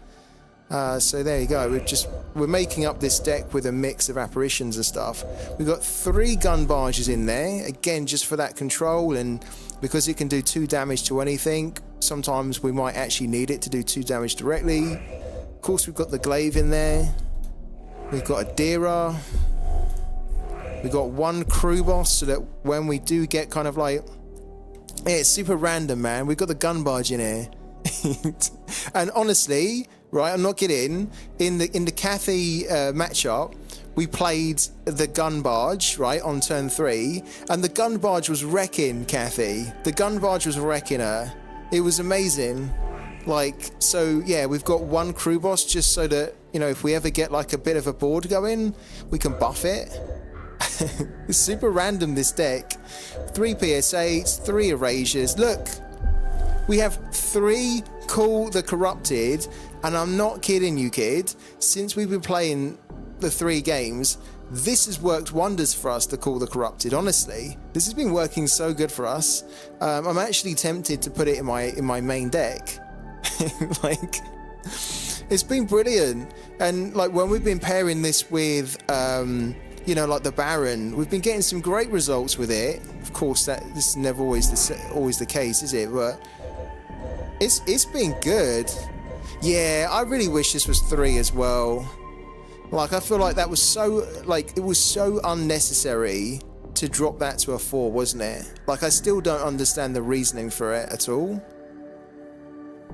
S1: So there you go. We're making up this deck with a mix of apparitions and stuff. We've got 3 gun barges in there, again just for that control, and because it can do 2 damage to anything, sometimes we might actually need it to do 2 damage directly. Of course, we've got the glaive in there. We've got a Dira. We've got 1 crew boss, so that when we do get kind of like, yeah, it's super random, man. We've got the gun barge in here. And honestly, right, I'm not kidding, in the Cathy matchup, we played the gun barge, right, on turn 3, and the gun barge was wrecking Cathy. The gun barge was wrecking her. It was amazing. Like, so yeah, we've got 1 crew boss just so that, you know, if we ever get like a bit of a board going, we can buff it. It's super random, this deck. 3 PS8s, 3 erasures. Look, we have 3 Call the Corrupted, and I'm not kidding you, kid. Since we've been playing the 3 games, this has worked wonders for us to Call the Corrupted. Honestly, this has been working so good for us. I'm actually tempted to put it in my main deck. Like, it's been brilliant. And like when we've been pairing this with you know, like the Baron, we've been getting some great results with it. Of course, this is never always the case, is it? But it's been good. Yeah, I really wish this was 3 as well. Like, I feel like that was so, like, it was so unnecessary to drop that to a 4, wasn't it? Like, I still don't understand the reasoning for it at all.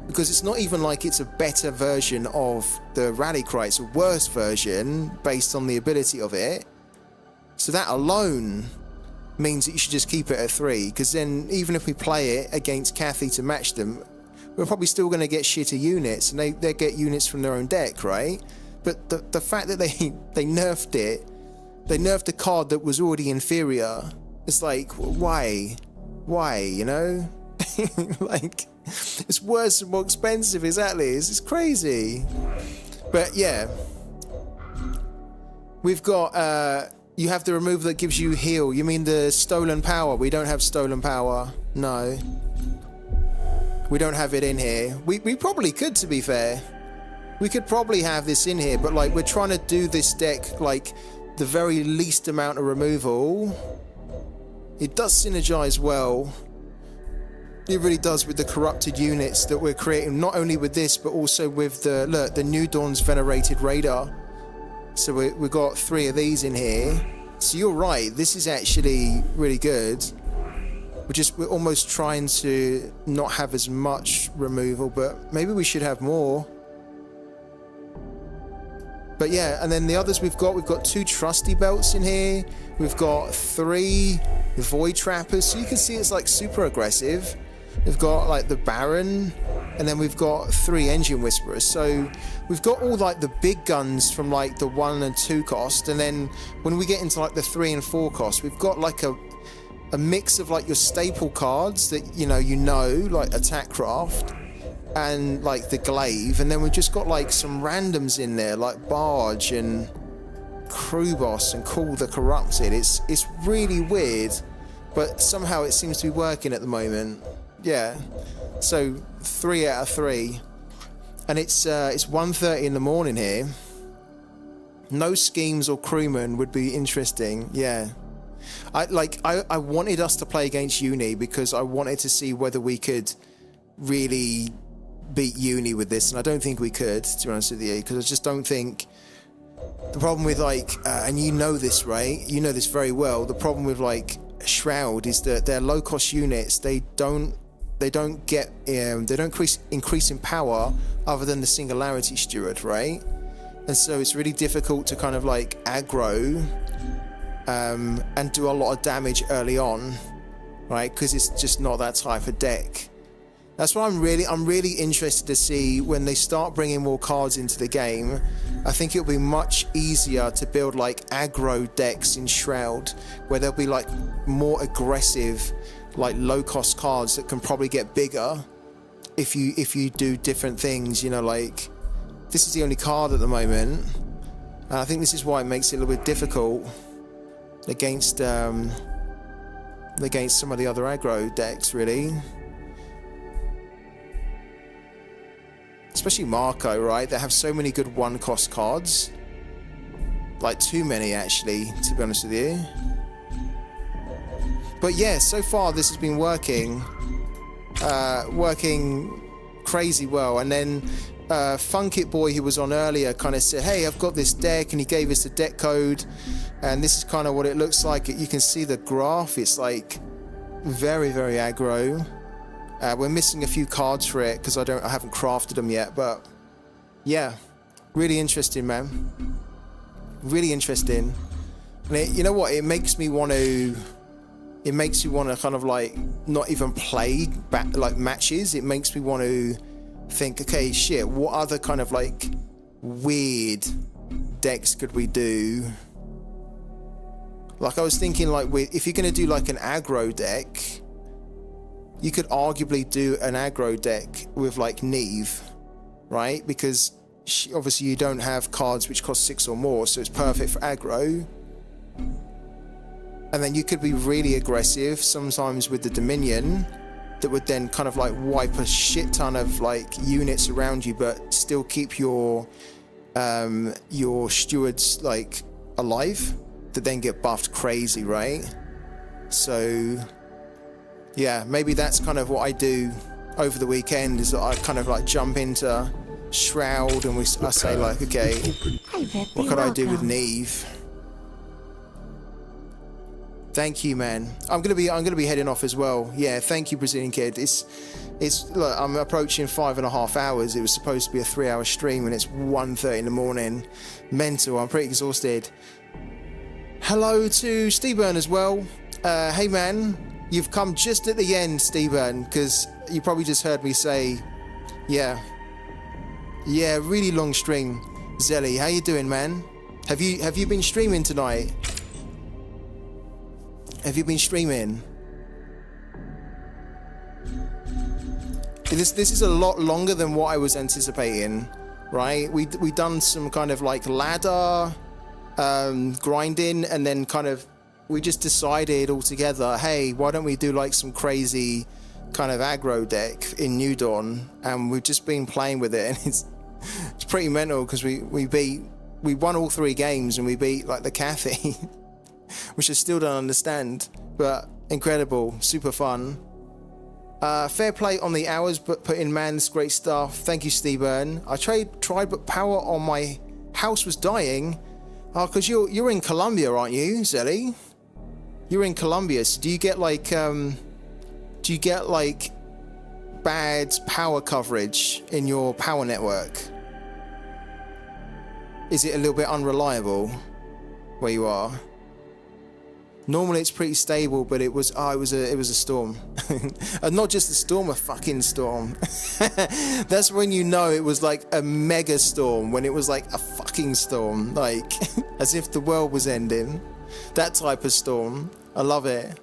S1: Because it's not even like it's a better version of the Rally Cry, it's a worse version based on the ability of it. So that alone means that you should just keep it at 3, because then even if we play it against Cathy to match them, we're probably still going to get shitter units, and they get units from their own deck, right? But the fact that they nerfed it, they nerfed a card that was already inferior, It's like, why, you know? Like, it's worse and more expensive. Exactly. It's crazy. But yeah, we've got you have the removal that gives you heal. You mean the stolen power? We don't have stolen power. No, we don't have it in here. We probably could, to be fair. We could probably have this in here, but like, we're trying to do this deck like the very least amount of removal. It does synergize well. It really does with the corrupted units that we're creating, not only with this, but also with the New Dawn's Venerated Raider. So we've got 3 of these in here. So you're right, this is actually really good. We're almost trying to not have as much removal, but maybe we should have more. But yeah, and then the others we've got 2 Trusty Belts in here. We've got 3 Void Trappers. So you can see it's like super aggressive. We've got like the Baron, and then we've got 3 Engine Whisperers. So we've got all like the big guns from like the 1 and 2 cost, and then when we get into like the 3 and 4 cost, we've got like a mix of like your staple cards that you know like Attack Craft and like the Glaive, and then we've just got like some randoms in there like Barge and Crew Boss and Call the Corrupted. It's really weird, but somehow it seems to be working at the moment. Yeah, so 3 out of 3, and it's 1:30 in the morning here. No schemes or crewmen would be interesting. Yeah, I wanted us to play against Uni because I wanted to see whether we could really beat Uni with this, and I don't think we could, to be honest with you, because I just don't think. The problem with like, and you know this, right? You know this very well. The problem with like Shroud is that they're low cost units. They don't increase in power other than the Singularity Steward, right? And so it's really difficult to kind of like aggro and do a lot of damage early on, right? Because it's just not that type of deck. That's why I'm really interested to see when they start bringing more cards into the game. I think it'll be much easier to build like aggro decks in Shroud, where there'll be like more aggressive, like low cost cards that can probably get bigger if you do different things. You know, like this is the only card at the moment, and I think this is why it makes it a little bit difficult against some of the other aggro decks, really. Especially Marco, right? They have so many good 1-cost cards. Like, too many, actually, to be honest with you. But yeah, so far this has been working crazy well. And then Funkit Boy, who was on earlier, kind of said, hey, I've got this deck, and he gave us the deck code. And this is kind of what it looks like. You can see the graph. It's like very, very aggro. We're missing a few cards for it because I haven't crafted them yet, but yeah, really interesting, man. Really interesting. And you know what? It makes me want to kind of like not even play like matches. It makes me want to think, okay, shit, what other kind of like weird decks could we do? Like I was thinking, like if you're gonna do like an aggro deck, you could arguably do an aggro deck with like Neve, right? Because obviously you don't have cards which cost 6 or more, so it's perfect for aggro. And then you could be really aggressive sometimes with the Dominion that would then kind of like wipe a shit ton of like units around you, but still keep your stewards like alive, that then get buffed crazy, right? So yeah, maybe that's kind of what I do over the weekend, is that I kind of like jump into Shroud and I say like, okay, what could I do with Neve? Thank you, man. I'm gonna be heading off as well. Yeah, thank you, Brazilian Kid. It's look, I'm approaching 5.5 hours. It was supposed to be a 3-hour stream and it's 1:30 in the morning. Mental. I'm pretty exhausted. Hello to Steburn as well. Hey man, you've come just at the end, Steburn, because you probably just heard me say, yeah, really long stream. Zelly, how you doing, man? Have you been streaming tonight? Have you been streaming? This is a lot longer than what I was anticipating, right? We done some kind of like ladder grinding, and then kind of we just decided all together, hey, why don't we do like some crazy kind of aggro deck in New Dawn? And we've just been playing with it, and it's pretty mental because we won all 3 games and we beat like the Cathy, which I still don't understand, but incredible, super fun. Fair play on the hours, but put in man's great stuff. Thank you, Steven. I tried, but power on my house was dying. Oh, because you're in Colombia, aren't you, Zelly? You're in Colombia, so do you get like bad power coverage in your power network? Is it a little bit unreliable where you are? Normally it's pretty stable, but it was a storm. And not just a storm, a fucking storm. That's when you know it was like a mega storm, when it was like a fucking storm, like as if the world was ending. That type of storm. I love it.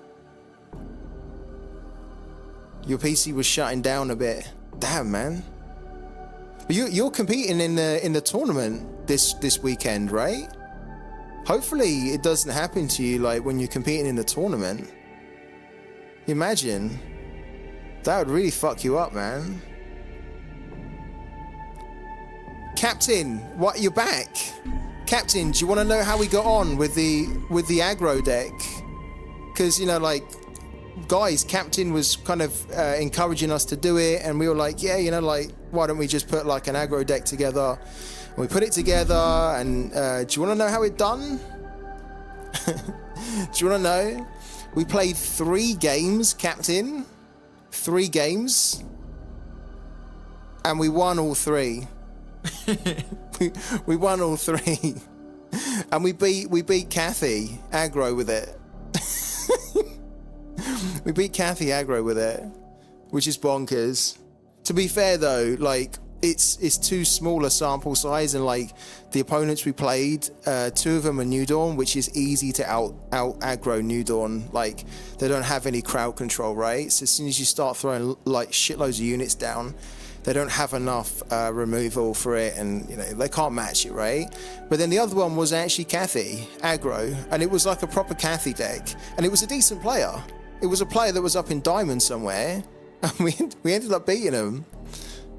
S1: Your PC was shutting down a bit. Damn, man. But you're competing in the tournament this weekend, right? Hopefully it doesn't happen to you like when you're competing in the tournament. Imagine. That would really fuck you up, man. Captain, what, you're back? Captain, do you want to know how we got on with the aggro deck? Because, you know, like, guys, Captain was kind of encouraging us to do it, and we were like, yeah, you know, like, why don't we just put like an aggro deck together? And we put it together, and do you want to know how it done? Do you want to know? We played 3 games, Captain. 3 games. And we won all 3. we won all 3. And we beat Cathy aggro with it. We beat Cathy aggro with it, which is bonkers. To be fair though, like, it's too small a sample size, and like the opponents we played, 2 of them are New Dawn, which is easy to out aggro New Dawn. Like, they don't have any crowd control, right? So as soon as you start throwing like shitloads of units down, they don't have enough removal for it, and you know they can't match it, right? But then the other one was actually Cathy aggro, and it was like a proper Cathy deck, and it was a decent player. It was a player that was up in Diamond somewhere, and we ended up beating him.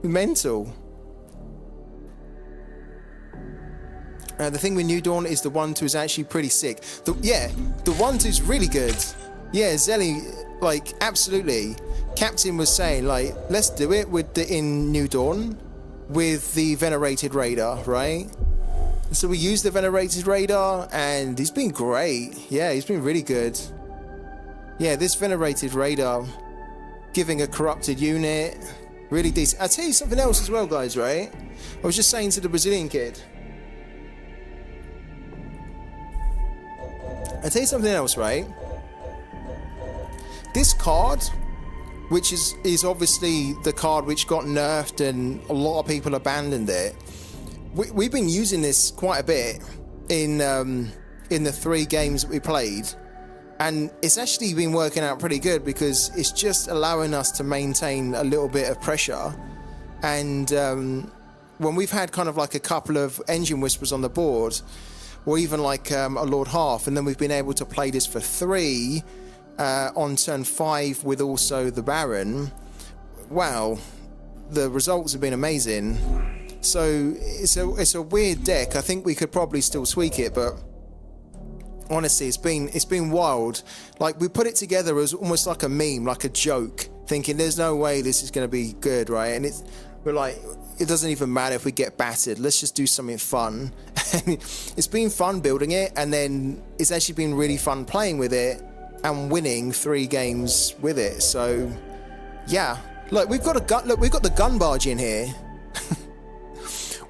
S1: Mental. The thing with New Dawn is the 1-2 is actually pretty sick. The 1-2 is really good. Yeah, Zelly, like, absolutely. Captain was saying, like, let's do it in New Dawn with the Venerated Raider, right? So we used the Venerated Raider, and he's been great. Yeah, he's been really good. Yeah, this Venerated Raider, giving a corrupted unit, really decent. I'll tell you something else as well, guys, right? I was just saying to the Brazilian kid. I'll tell you something else, right? This card, which is obviously the card which got nerfed and a lot of people abandoned it. We've been using this quite a bit in the 3 games that we played. And it's actually been working out pretty good because it's just allowing us to maintain a little bit of pressure. And when we've had kind of like a couple of engine whispers on the board, or even like a Lord Half, and then we've been able to play this for 3 on turn 5 with also the Baron, wow, the results have been amazing. So it's a weird deck. I think we could probably still tweak it, but honestly, it's been wild. Like, we put it together as almost like a meme, like a joke, thinking there's no way this is going to be good, right? And we're like, it doesn't even matter if we get battered. Let's just do something fun. And it's been fun building it, and then it's actually been really fun playing with it and winning 3 games with it. So yeah, look, we've got the gun barge in here.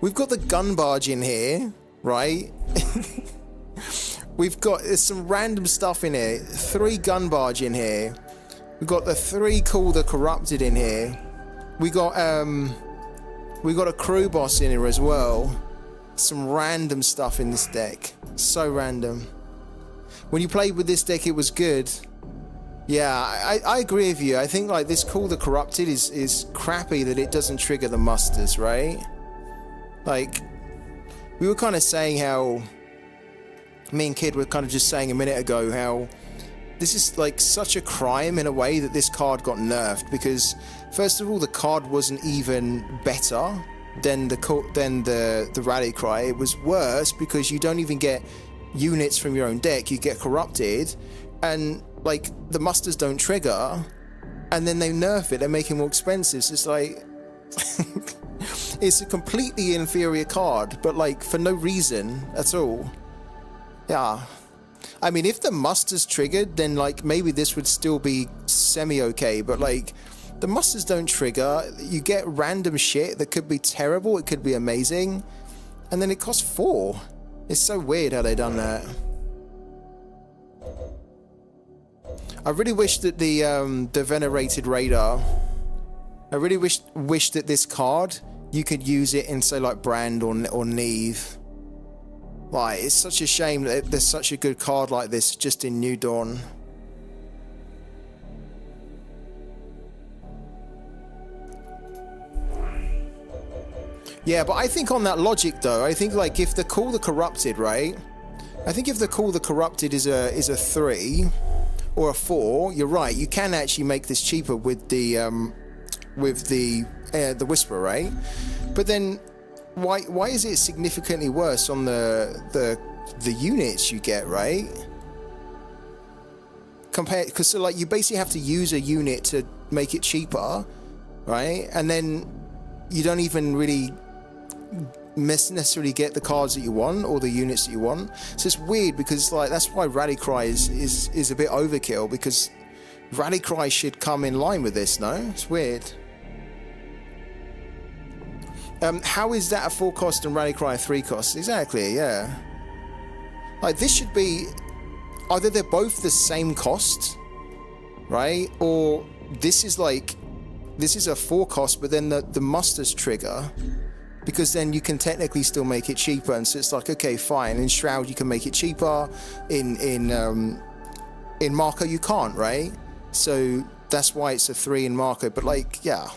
S1: We've got the gun barge in here, right? There's some random stuff in here. 3 gun barge in here. We've got the 3 Call the Corrupted in here. We got a crew boss in here as well. Some random stuff in this deck. So random. when you played with this deck, it was good. Yeah, I agree with you. I think like this Call the Corrupted is crappy that it doesn't trigger the musters, right? Like, we were kind of saying how, me and Kid were kind of just saying a minute ago how this is like such a crime in a way that this card got nerfed, because first of all, the card wasn't even better than the Rally Cry. It was worse because you don't even get units from your own deck, you get corrupted, and like the musters don't trigger, and then they nerf it, they make it more expensive. So it's like it's a completely inferior card, but like for no reason at all. Yeah, I mean, if the musters triggered, then like maybe this would still be semi-okay, but like the musters don't trigger, you get random shit that could be terrible, it could be amazing, and then it costs 4. It's so weird how they done that. I really wish that the venerated radar, I really wish that this card, you could use it in, say, like Brand or Neve. Like, it's such a shame that there's such a good card like this just in New Dawn. Yeah, but I think on that logic though, I think like if the Call the Corrupted, right? I think if the Call the Corrupted is a 3 or a 4, you're right. You can actually make this cheaper with the Whisper, right? But then why is it significantly worse on the units you get, right? Compared, because so like you basically have to use a unit to make it cheaper, right? And then you don't even really necessarily get the cards that you want or the units that you want. So it's weird, because like that's why Rally Cry is a bit overkill, because Rally Cry should come in line with this. No, it's weird. How is that a 4 cost and Rally Cry a 3 cost? Exactly, yeah. Like this should be either they're both the same cost, right? Or this is a 4 cost, but then the musters trigger, because then you can technically still make it cheaper. And so it's like, okay, fine. In Shroud you can make it cheaper. In Marco you can't, right? So that's why it's a 3 in Marco. But like, yeah,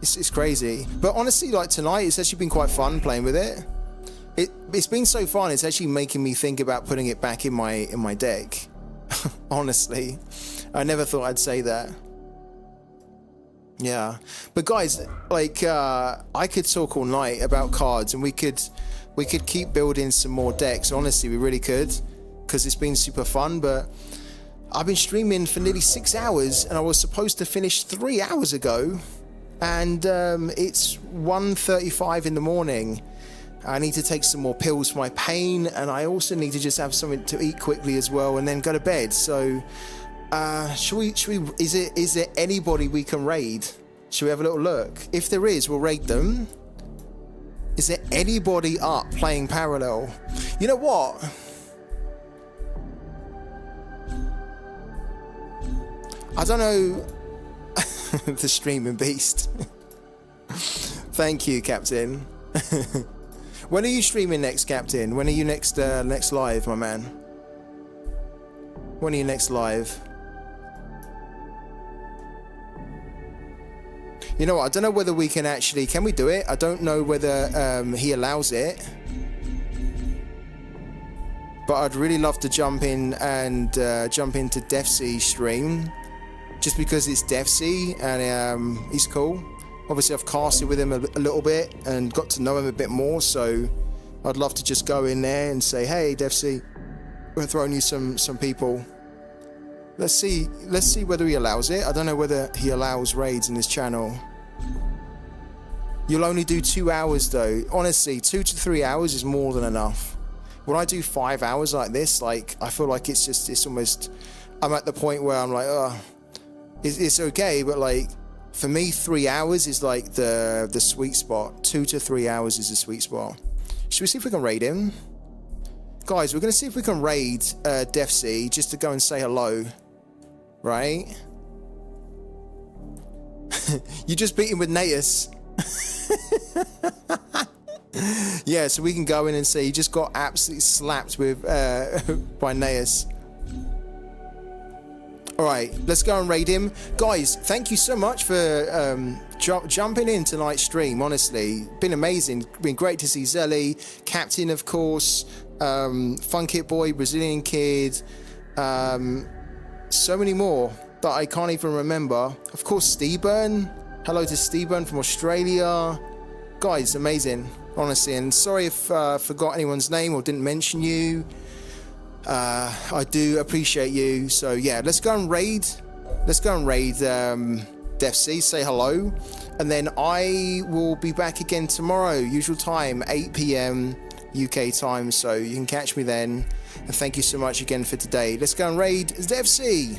S1: it's crazy. But honestly, like tonight, it's actually been quite fun playing with it. It's been so fun. It's actually making me think about putting it back in my deck. Honestly, I never thought I'd say that. Yeah, but guys, like I could talk all night about cards, and we could keep building some more decks. Honestly, we really could, because it's been super fun. But I've been streaming for nearly 6 hours, and I was supposed to finish 3 hours ago, and it's 1:35 in the morning. I need to take some more pills for my pain, and I also need to just have something to eat quickly as well, and then go to bed. So should we is there anybody we can raid? Should we have a little look? If there is, we'll raid them. Is there anybody up playing parallel? You know what? I don't know. The streaming beast. Thank you, Captain. When are you streaming next, Captain? When are you next live, my man? When are you next live? You know what? I don't know whether we can actually... Can we do it? I don't know whether he allows it. But I'd really love to jump in and jump into DefC's stream. Just because it's DefC and he's cool. Obviously, I've casted with him a little bit and got to know him a bit more, so I'd love to just go in there and say, hey, DefC, we're throwing you some people. Let's see whether he allows it. I don't know whether he allows raids in his channel. You'll only do 2 hours, though. Honestly, 2 to 3 hours is more than enough. When I do 5 hours like this, like, I feel like it's almost... I'm at the point where I'm like, oh, it's okay, but like... For me, 3 hours is like the sweet spot. 2 to 3 hours is the sweet spot. Should we see if we can raid him? Guys, we're going to see if we can raid DefC just to go and say hello. Right? You just beat him with Natus. Yeah, so we can go in and see. He just got absolutely slapped with by Naeus. All right, let's go and raid him. Guys, thank you so much for jumping in tonight's stream, honestly. Been amazing. Been great to see Zelly, Captain, of course, Funkit Boy, Brazilian Kid, so many more that I can't even remember. Of course, Steburn. Hello to Steburn from Australia. Guys, amazing, honestly. And sorry if I forgot anyone's name or didn't mention you. I do appreciate you. So yeah, let's go and raid. Let's go and raid Def C, say hello. And then I will be back again tomorrow, usual time, 8 p.m. UK time. So you can catch me then. And thank you so much again for today. Let's go and raid Def C.